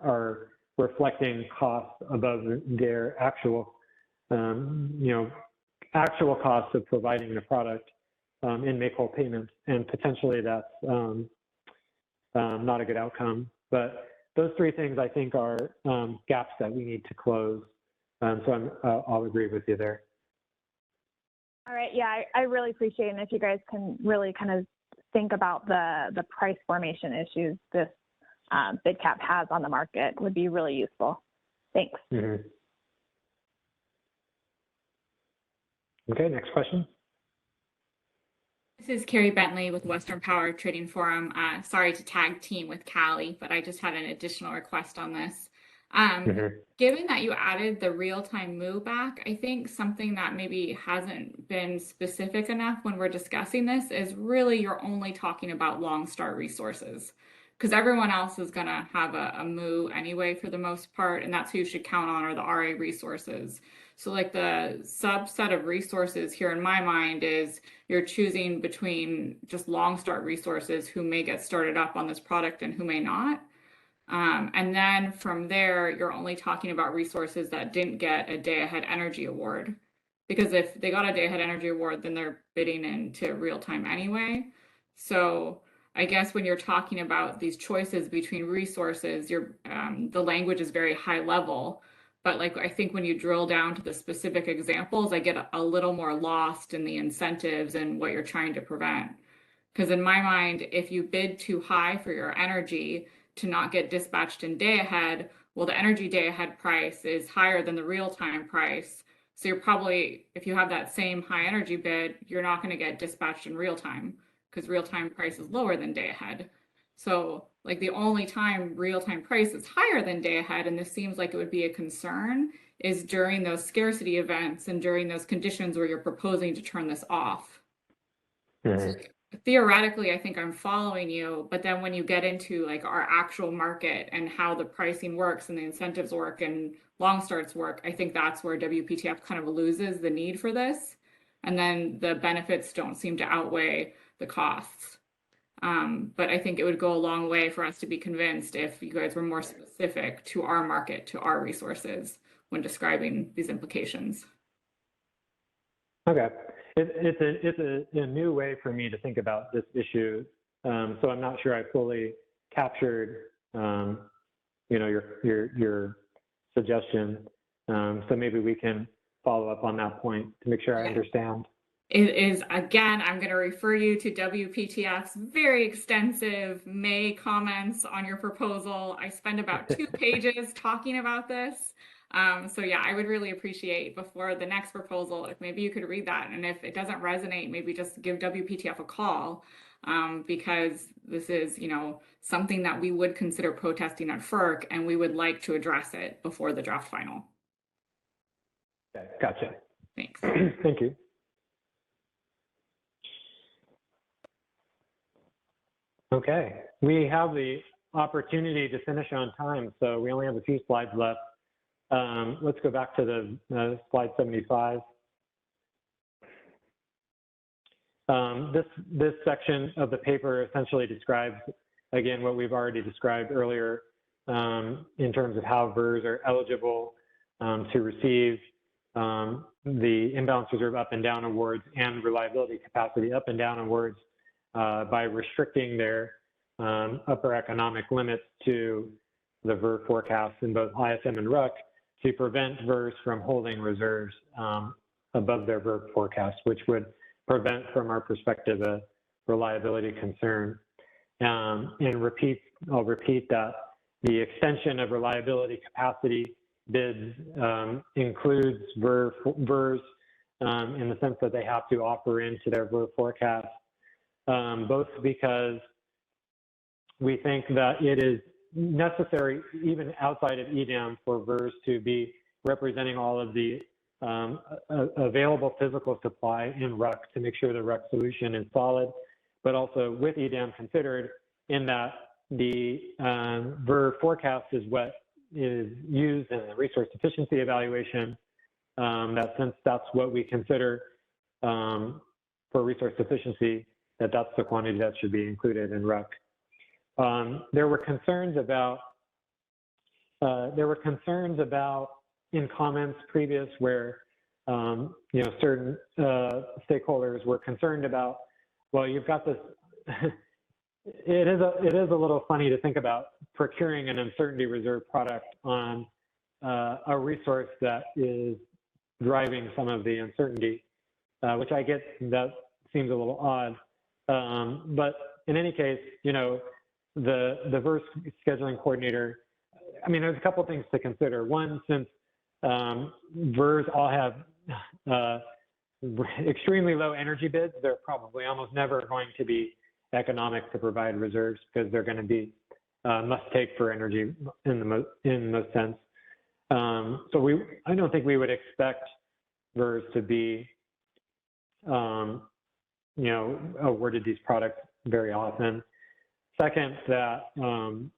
are reflecting costs above their actual, actual costs of providing the product in make whole payments, and potentially that's not a good outcome. But those three things I think are gaps that we need to close. So I'll agree with you there. All right, yeah, I really appreciate it. And if you guys can really kind of think about the price formation issues this bid cap has on the market, would be really useful. Thanks. Mm-hmm. Okay, next question. This is Carrie Bentley with Western Power Trading Forum. Sorry to tag team with Callie, but I just had an additional request on this. Given that you added the real-time move back, I think something that maybe hasn't been specific enough when we're discussing this is really you're only talking about long start resources, because everyone else is going to have a move anyway for the most part, and that's who you should count on are the RA resources. So like the subset of resources here in my mind is you're choosing between just long start resources who may get started up on this product and who may not. And then from there, you're only talking about resources that didn't get a day-ahead energy award. Because if they got a day-ahead energy award, then they're bidding into real-time anyway. So I guess when you're talking about these choices between resources, the language is very high level. But like I think when you drill down to the specific examples, I get a little more lost in the incentives and what you're trying to prevent. Because in my mind, if you bid too high for your energy to not get dispatched in day ahead, well, the energy day ahead price is higher than the real-time price. So you're probably, if you have that same high energy bid, you're not going to get dispatched in real time because real-time price is lower than day ahead. So like the only time real-time price is higher than day ahead, and this seems like it would be a concern, is during those scarcity events and during those conditions where you're proposing to turn this off. So theoretically, I think I'm following you, but then when you get into like our actual market and how the pricing works and the incentives work and long starts work, I think that's where WPTF kind of loses the need for this. And then the benefits don't seem to outweigh the costs. But I think it would go a long way for us to be convinced if you guys were more specific to our market, to our resources when describing these implications. Okay. It's a new way for me to think about this issue. So I'm not sure I fully captured, your suggestion. So maybe we can follow up on that point to make sure I understand. It is, again, I'm going to refer you to WPTF's very extensive May comments on your proposal. I spend about 2 pages talking about this. So yeah, I would really appreciate before the next proposal, if maybe you could read that. And if it doesn't resonate, maybe just give WPTF a call, because this is, something that we would consider protesting at FERC, and we would like to address it before the draft final. Okay, gotcha. Thanks. Thank you. Okay, we have the opportunity to finish on time, so we only have a few slides left. Let's go back to the slide 75. This section of the paper essentially describes, again, what we've already described earlier in terms of how VERS are eligible to receive the imbalance reserve up and down awards and reliability capacity up and down awards by restricting their upper economic limits to the VER forecasts in both ISM and RUC to prevent VERS from holding reserves above their VER forecast, which would prevent, from our perspective, a reliability concern. And I'll repeat that the extension of reliability capacity bids includes VERS in the sense that they have to offer into their VER forecast, both because we think that it is necessary, even outside of EDAM, for VERS to be representing all of the available physical supply in RUC to make sure the RUC solution is solid, but also with EDAM considered in that the VER forecast is what is used in the resource efficiency evaluation, that since that's what we consider for resource efficiency, that's the quantity that should be included in RUC. There were concerns about in comments previous where certain stakeholders were concerned about, well, you've got this. It is a little funny to think about procuring an uncertainty reserve product on a resource that is driving some of the uncertainty, which I get that seems a little odd. But in any case, the VERS scheduling coordinator, I mean, there's a couple things to consider. One, since VERS all have extremely low energy bids, they're probably almost never going to be economic to provide reserves because they're going to be must take for energy in most sense. So I don't think we would expect VERS to be awarded these products very often. Second, that in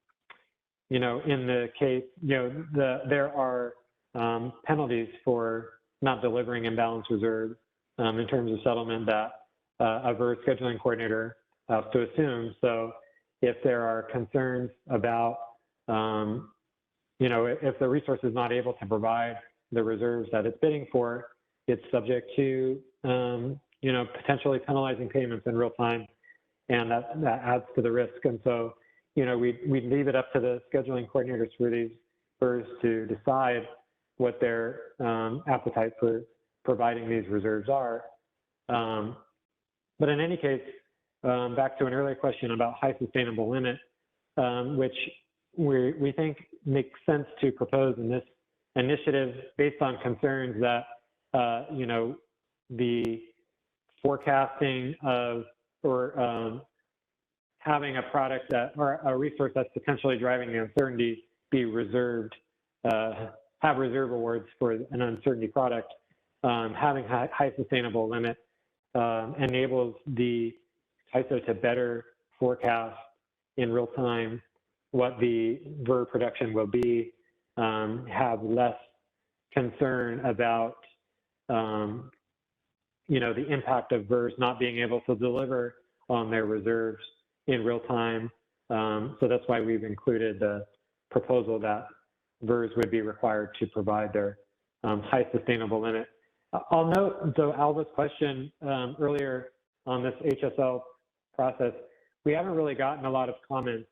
the case, there are penalties for not delivering imbalance reserve in terms of settlement that a VERS scheduling coordinator has to assume. So if there are concerns about, if the resource is not able to provide the reserves that it's bidding for, it's subject to, potentially penalizing payments in real time, and that adds to the risk. And so, we'd leave it up to the scheduling coordinators for these VERS to decide what their appetite for providing these reserves are. But in any case, back to an earlier question about high sustainable limit, which we think makes sense to propose in this initiative based on concerns that, the forecasting of or having a product that or a resource that's potentially driving the uncertainty be reserved, have reserve awards for an uncertainty product, having high sustainable limit enables the ISO to better forecast in real time what the VER production will be, have less concern about the impact of VERS not being able to deliver on their reserves in real time. So that's why we've included the proposal that VERS would be required to provide their high sustainable limit. I'll note, though, Alva's question earlier on this HSL process, we haven't really gotten a lot of comments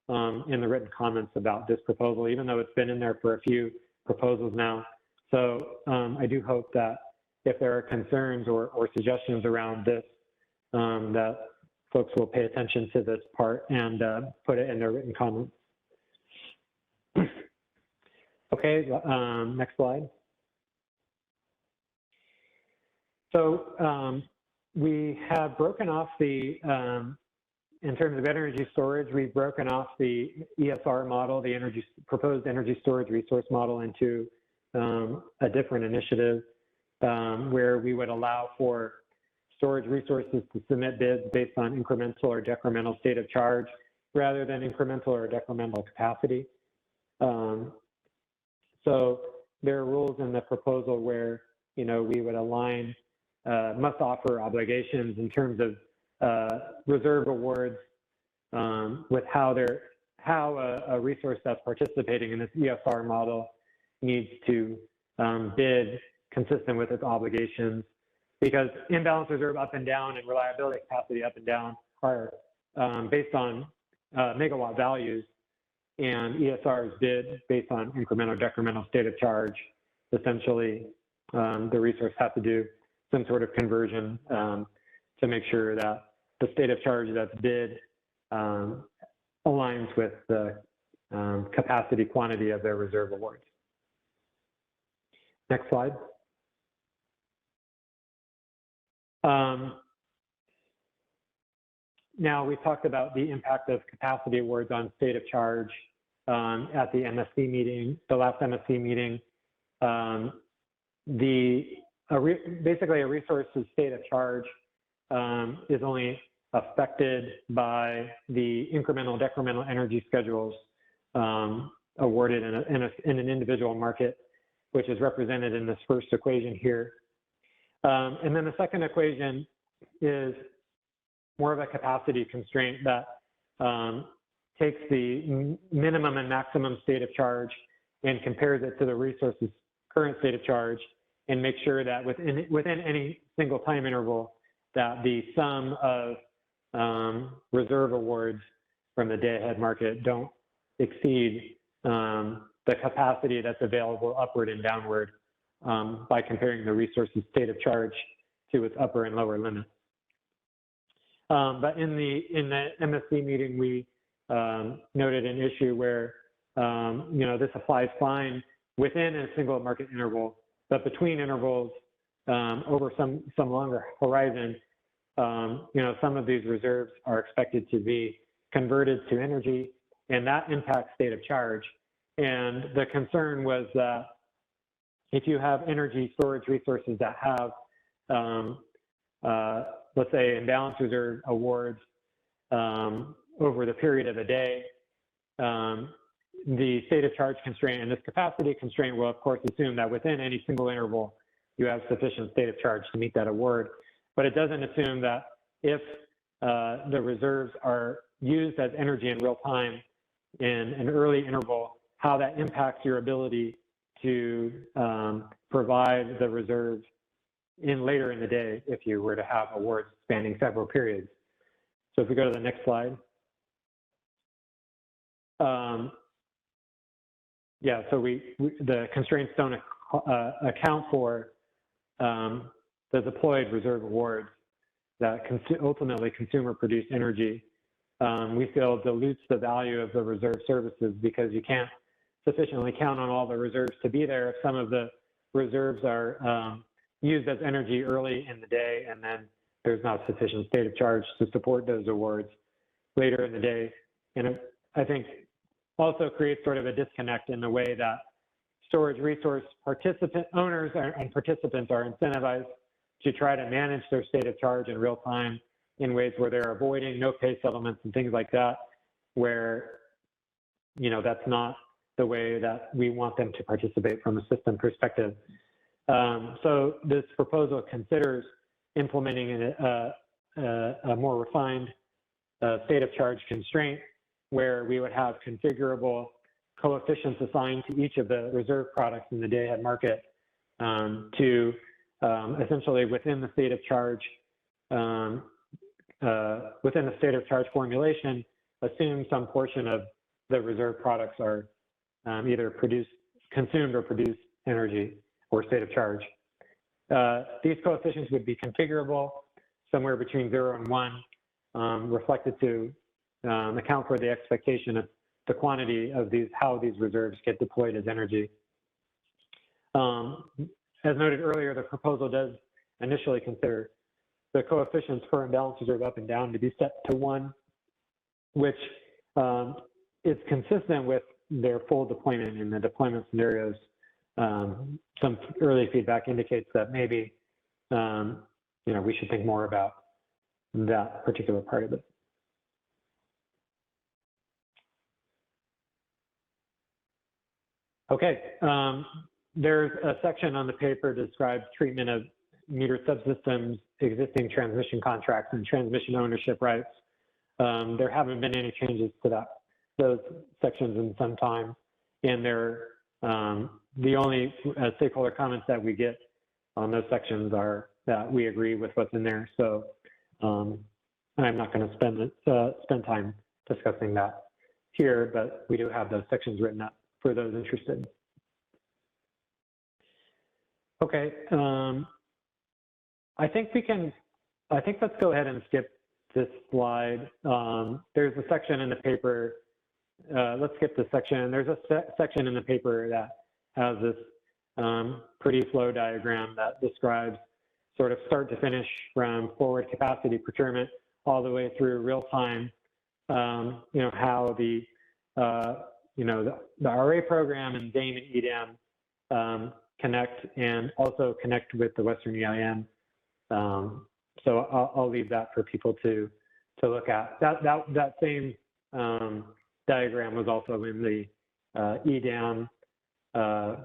in the written comments about this proposal, even though it's been in there for a few proposals now. So I do hope that if there are concerns or suggestions around this, that folks will pay attention to this part and put it in their written comments. Okay, next slide. So we have broken off the, in terms of energy storage, we've broken off the ESR model, the proposed energy storage resource model, into a different initiative where we would allow for storage resources to submit bids based on incremental or decremental state of charge rather than incremental or decremental capacity. So there are rules in the proposal where, we would align must offer obligations in terms of reserve awards with how a resource that's participating in this ESR model needs to bid consistent with its obligations, because imbalance reserve up and down and reliability capacity up and down are based on megawatt values, and ESR is bid based on incremental or decremental state of charge. Essentially, the resource has to do some sort of conversion to make sure that the state of charge that's bid aligns with the capacity quantity of their reserve awards. Next slide. Now we talked about the impact of capacity awards on state of charge at the MSC meeting, the last MSC meeting. Basically a resource's state of charge is only affected by the incremental, decremental energy schedules awarded in an individual market, which is represented in this first equation here. And then the second equation is more of a capacity constraint that takes the minimum and maximum state of charge and compares it to the resource's current state of charge, and make sure that within any single time interval that the sum of reserve awards from the day-ahead market don't exceed the capacity that's available upward and downward by comparing the resource's state of charge to its upper and lower limits. But in the MSC meeting, we noted an issue where this applies fine within a single market interval, but between intervals over some longer horizon, some of these reserves are expected to be converted to energy, and that impacts state of charge. And the concern was that if you have energy storage resources that have, let's say, imbalance reserve awards over the period of a day, the state of charge constraint and this capacity constraint will, of course, assume that within any single interval, you have sufficient state of charge to meet that award. But it doesn't assume that if the reserves are used as energy in real time in an early interval, how that impacts your ability to provide the reserves later in the day if you were to have awards spanning several periods. So if we go to the next slide. So the constraints don't account for the deployed reserve awards that ultimately consumer produced energy. We feel dilutes the value of the reserve services because you can't sufficiently count on all the reserves to be there if some of the reserves are used as energy early in the day and then there's not sufficient state of charge to support those awards later in the day. And I think also creates sort of a disconnect in the way that storage resource owners and participants are incentivized to try to manage their state of charge in real time in ways where they're avoiding no-pay settlements and things like that, where that's not the way that we want them to participate from a system perspective. So this proposal considers implementing a more refined state of charge constraint where we would have configurable coefficients assigned to each of the reserve products in the day-ahead market to essentially within the state of charge formulation, assume some portion of the reserve products are either consumed or produced energy or state of charge. These coefficients would be configurable somewhere between 0 and 1, reflected to account for the expectation of the quantity of how these reserves get deployed as energy. As noted earlier, the proposal does initially consider the coefficients for imbalance reserve up and down to be set to 1, which is consistent with their full deployment in the deployment scenarios. Some early feedback indicates that maybe we should think more about that particular part of it. Okay, there's a section on the paper that describes treatment of meter subsystems, existing transmission contracts, and transmission ownership rights. There haven't been any changes to those sections in some time, and they're the only stakeholder comments that we get on those sections are that we agree with what's in there. So I'm not going to spend time discussing that here, but we do have those sections written up for those interested. Okay, I think let's go ahead and skip this slide. There's a section in the paper. Let's skip this section. There's a section in the paper that has this pretty flow diagram that describes sort of start to finish from forward capacity procurement all the way through real time. How the RA program and DAME and EDAM connect, and also connect with the Western EIM. So I'll leave that for people to look at. That same diagram was also in the EDAM.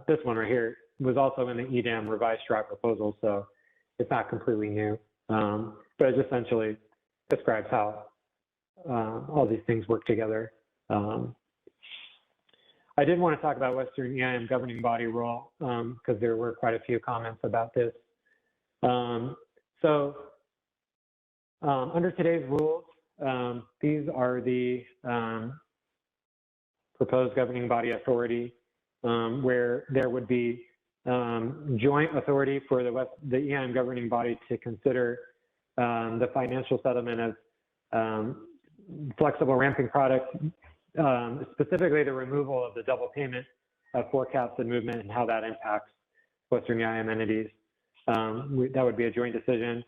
This one right here was also in the EDAM revised draft proposal, so it's not completely new, but it essentially describes how all these things work together. I did want to talk about Western EIM governing body role because there were quite a few comments about this. So under today's rules, these are the proposed governing body authority, where there would be joint authority for the EIM governing body to consider the financial settlement of flexible ramping products, specifically the removal of the double payment of forecasted movement and how that impacts Western EIM entities. That would be a joint decision.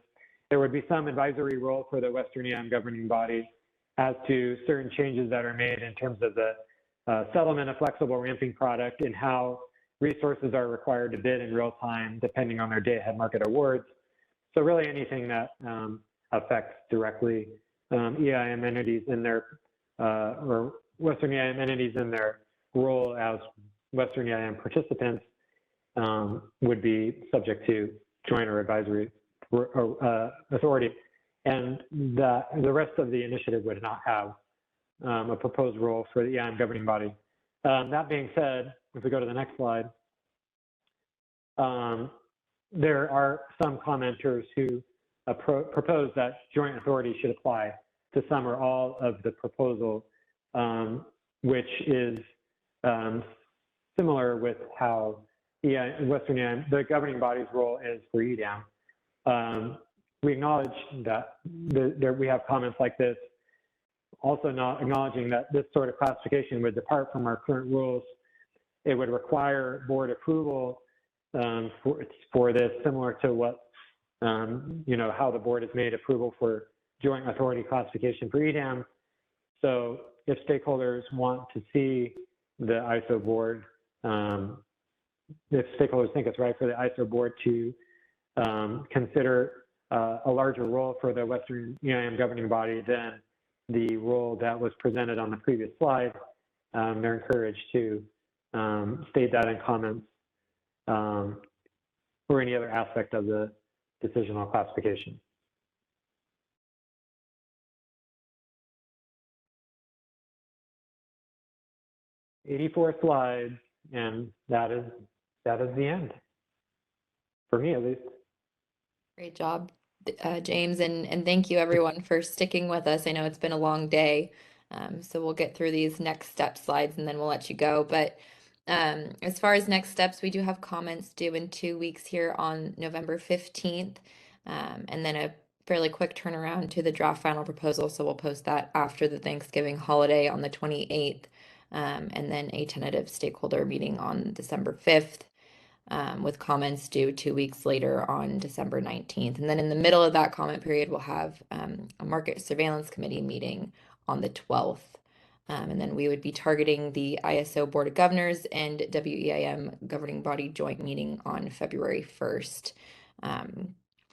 There would be some advisory role for the Western EIM governing body as to certain changes that are made in terms of the settlement of flexible ramping product and how resources are required to bid in real time depending on their day-ahead market awards. So really anything that affects directly EIM entities in their, or Western EIM entities in their role as Western EIM participants would be subject to joint or advisory authority. And the rest of the initiative would not have a proposed role for the EIM governing body. That being said, if we go to the next slide, there are some commenters who propose that joint authority should apply to some or all of the proposal, which is similar with how Western EIM, the governing body's role is for EDAM. We acknowledge that we have comments like this, also not acknowledging that this sort of classification would depart from our current rules. It would require board approval for this, similar to what, how the board has made approval for joint authority classification for EDAM. So if stakeholders want to see the ISO board, if stakeholders think it's right for the ISO board to consider a larger role for the Western EIM governing body than the role that was presented on the previous slide, they're encouraged to state that in comments or any other aspect of the decisional classification. '84 slides, and that is the end, for me at least. Great job, James, and thank you everyone for sticking with us. I know it's been a long day, so we'll get through these next step slides and then we'll let you go. But as far as next steps, we do have comments due in 2 weeks here on November 15th, and then a fairly quick turnaround to the draft final proposal. So we'll post that after the Thanksgiving holiday on the 28th, and then a tentative stakeholder meeting on December 5th. With comments due 2 weeks later on December 19th. And then in the middle of that comment period, we'll have a market surveillance committee meeting on the 12th. And then we would be targeting the ISO Board of Governors and WEIM governing body joint meeting on February 1st.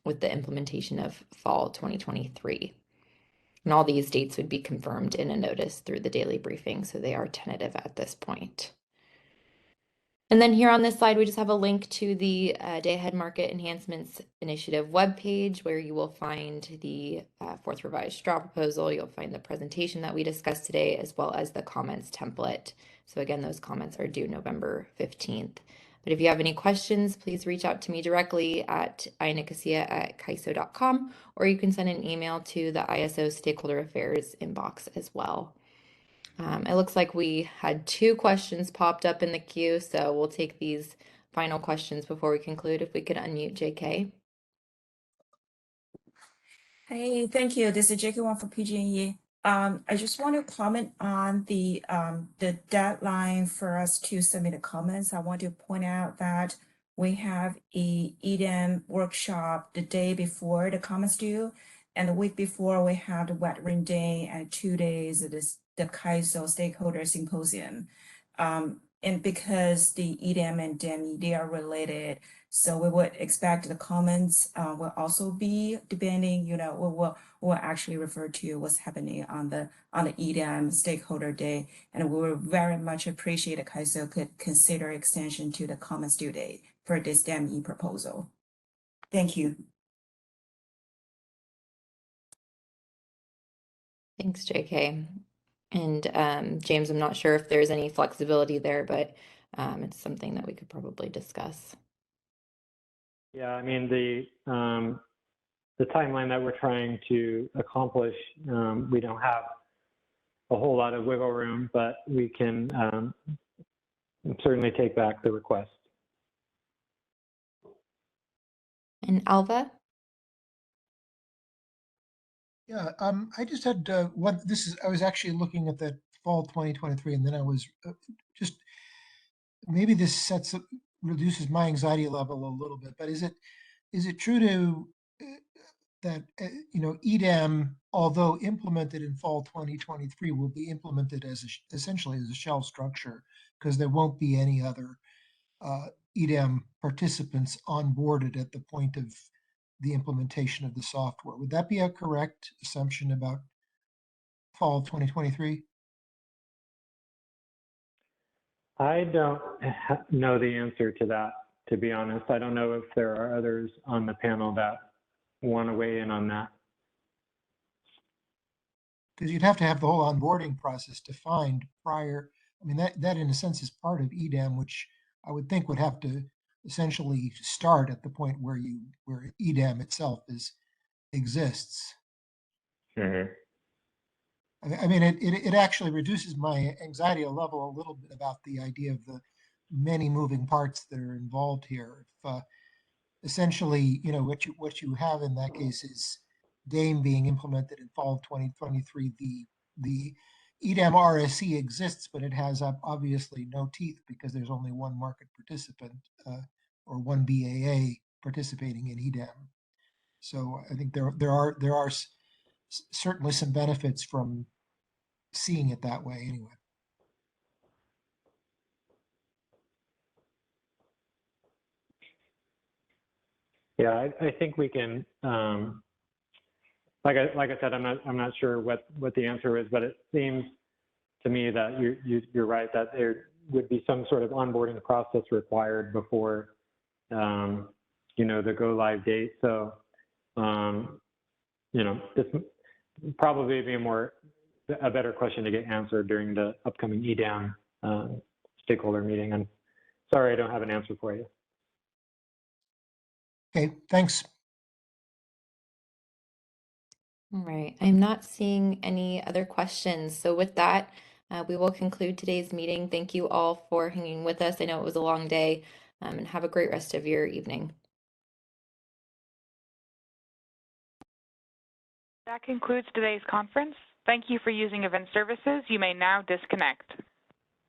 with the implementation of fall 2023. And all these dates would be confirmed in a notice through the daily briefing, so they are tentative at this point. And then here on this slide, we just have a link to the Day-Ahead Market Enhancements Initiative webpage, where you will find the fourth revised straw proposal. You'll find the presentation that we discussed today, as well as the comments template. So again, those comments are due November 15th. But if you have any questions, please reach out to me directly at inicasia@kaiso.com, or you can send an email to the ISO Stakeholder Affairs inbox as well. It looks like we had 2 questions popped up in the queue, so we'll take these final questions before we conclude. If we could unmute JK. Hey, thank you. This is JK Wong from PG&E. I just want to comment on the deadline for us to submit the comments. I want to point out that we have a EDM workshop the day before the comments due, and the week before we have the wet rain day, and 2 days of the KAISO stakeholder symposium. And because the EDM and DEMI, they are related, so we would expect the comments will also be depending, we'll actually refer to what's happening on the EDM stakeholder day. And we will very much appreciate if KAISO could consider extension to the comments due date for this DEMI proposal. Thank you. Thanks, JK. And James, I'm not sure if there's any flexibility there, but it's something that we could probably discuss. Yeah, I mean, the timeline that we're trying to accomplish, we don't have a whole lot of wiggle room, but we can certainly take back the request. And Alva? Yeah, I just had I was actually looking at that fall 2023, and then I was just, maybe this reduces my anxiety level a little bit, but is it true to that EDAM, although implemented in fall 2023, will be implemented as essentially as a shell structure, because there won't be any other EDAM participants onboarded at the point of the implementation of the software. Would that be a correct assumption about fall 2023? I don't know the answer to that, to be honest. I don't know if there are others on the panel that want to weigh in on that. Because you'd have to have the whole onboarding process defined prior. I mean, that in a sense is part of EDAM, which I would think would have to essentially start at the point where EDAM itself exists. Mm-hmm. I mean, it actually reduces my anxiety level a little bit about the idea of the many moving parts that are involved here. If essentially, what you have in that case is DAME being implemented in fall of 2023. The EDAM RSC exists, but it has obviously no teeth because there's only one market participant or one BAA participating in EDAM. So I think there are certainly some benefits from seeing it that way anyway. Yeah, I think we can. Like I said, I'm not sure what the answer is, but it seems to me that you're right that there would be some sort of onboarding process required before the go live date. So this probably be a better question to get answered during the upcoming EDAM stakeholder meeting. I'm sorry, I don't have an answer for you. Okay, thanks. All right, I'm not seeing any other questions. So with that, we will conclude today's meeting. Thank you all for hanging with us. I know it was a long day, and have a great rest of your evening. That concludes today's conference. Thank you for using Event Services. You may now disconnect.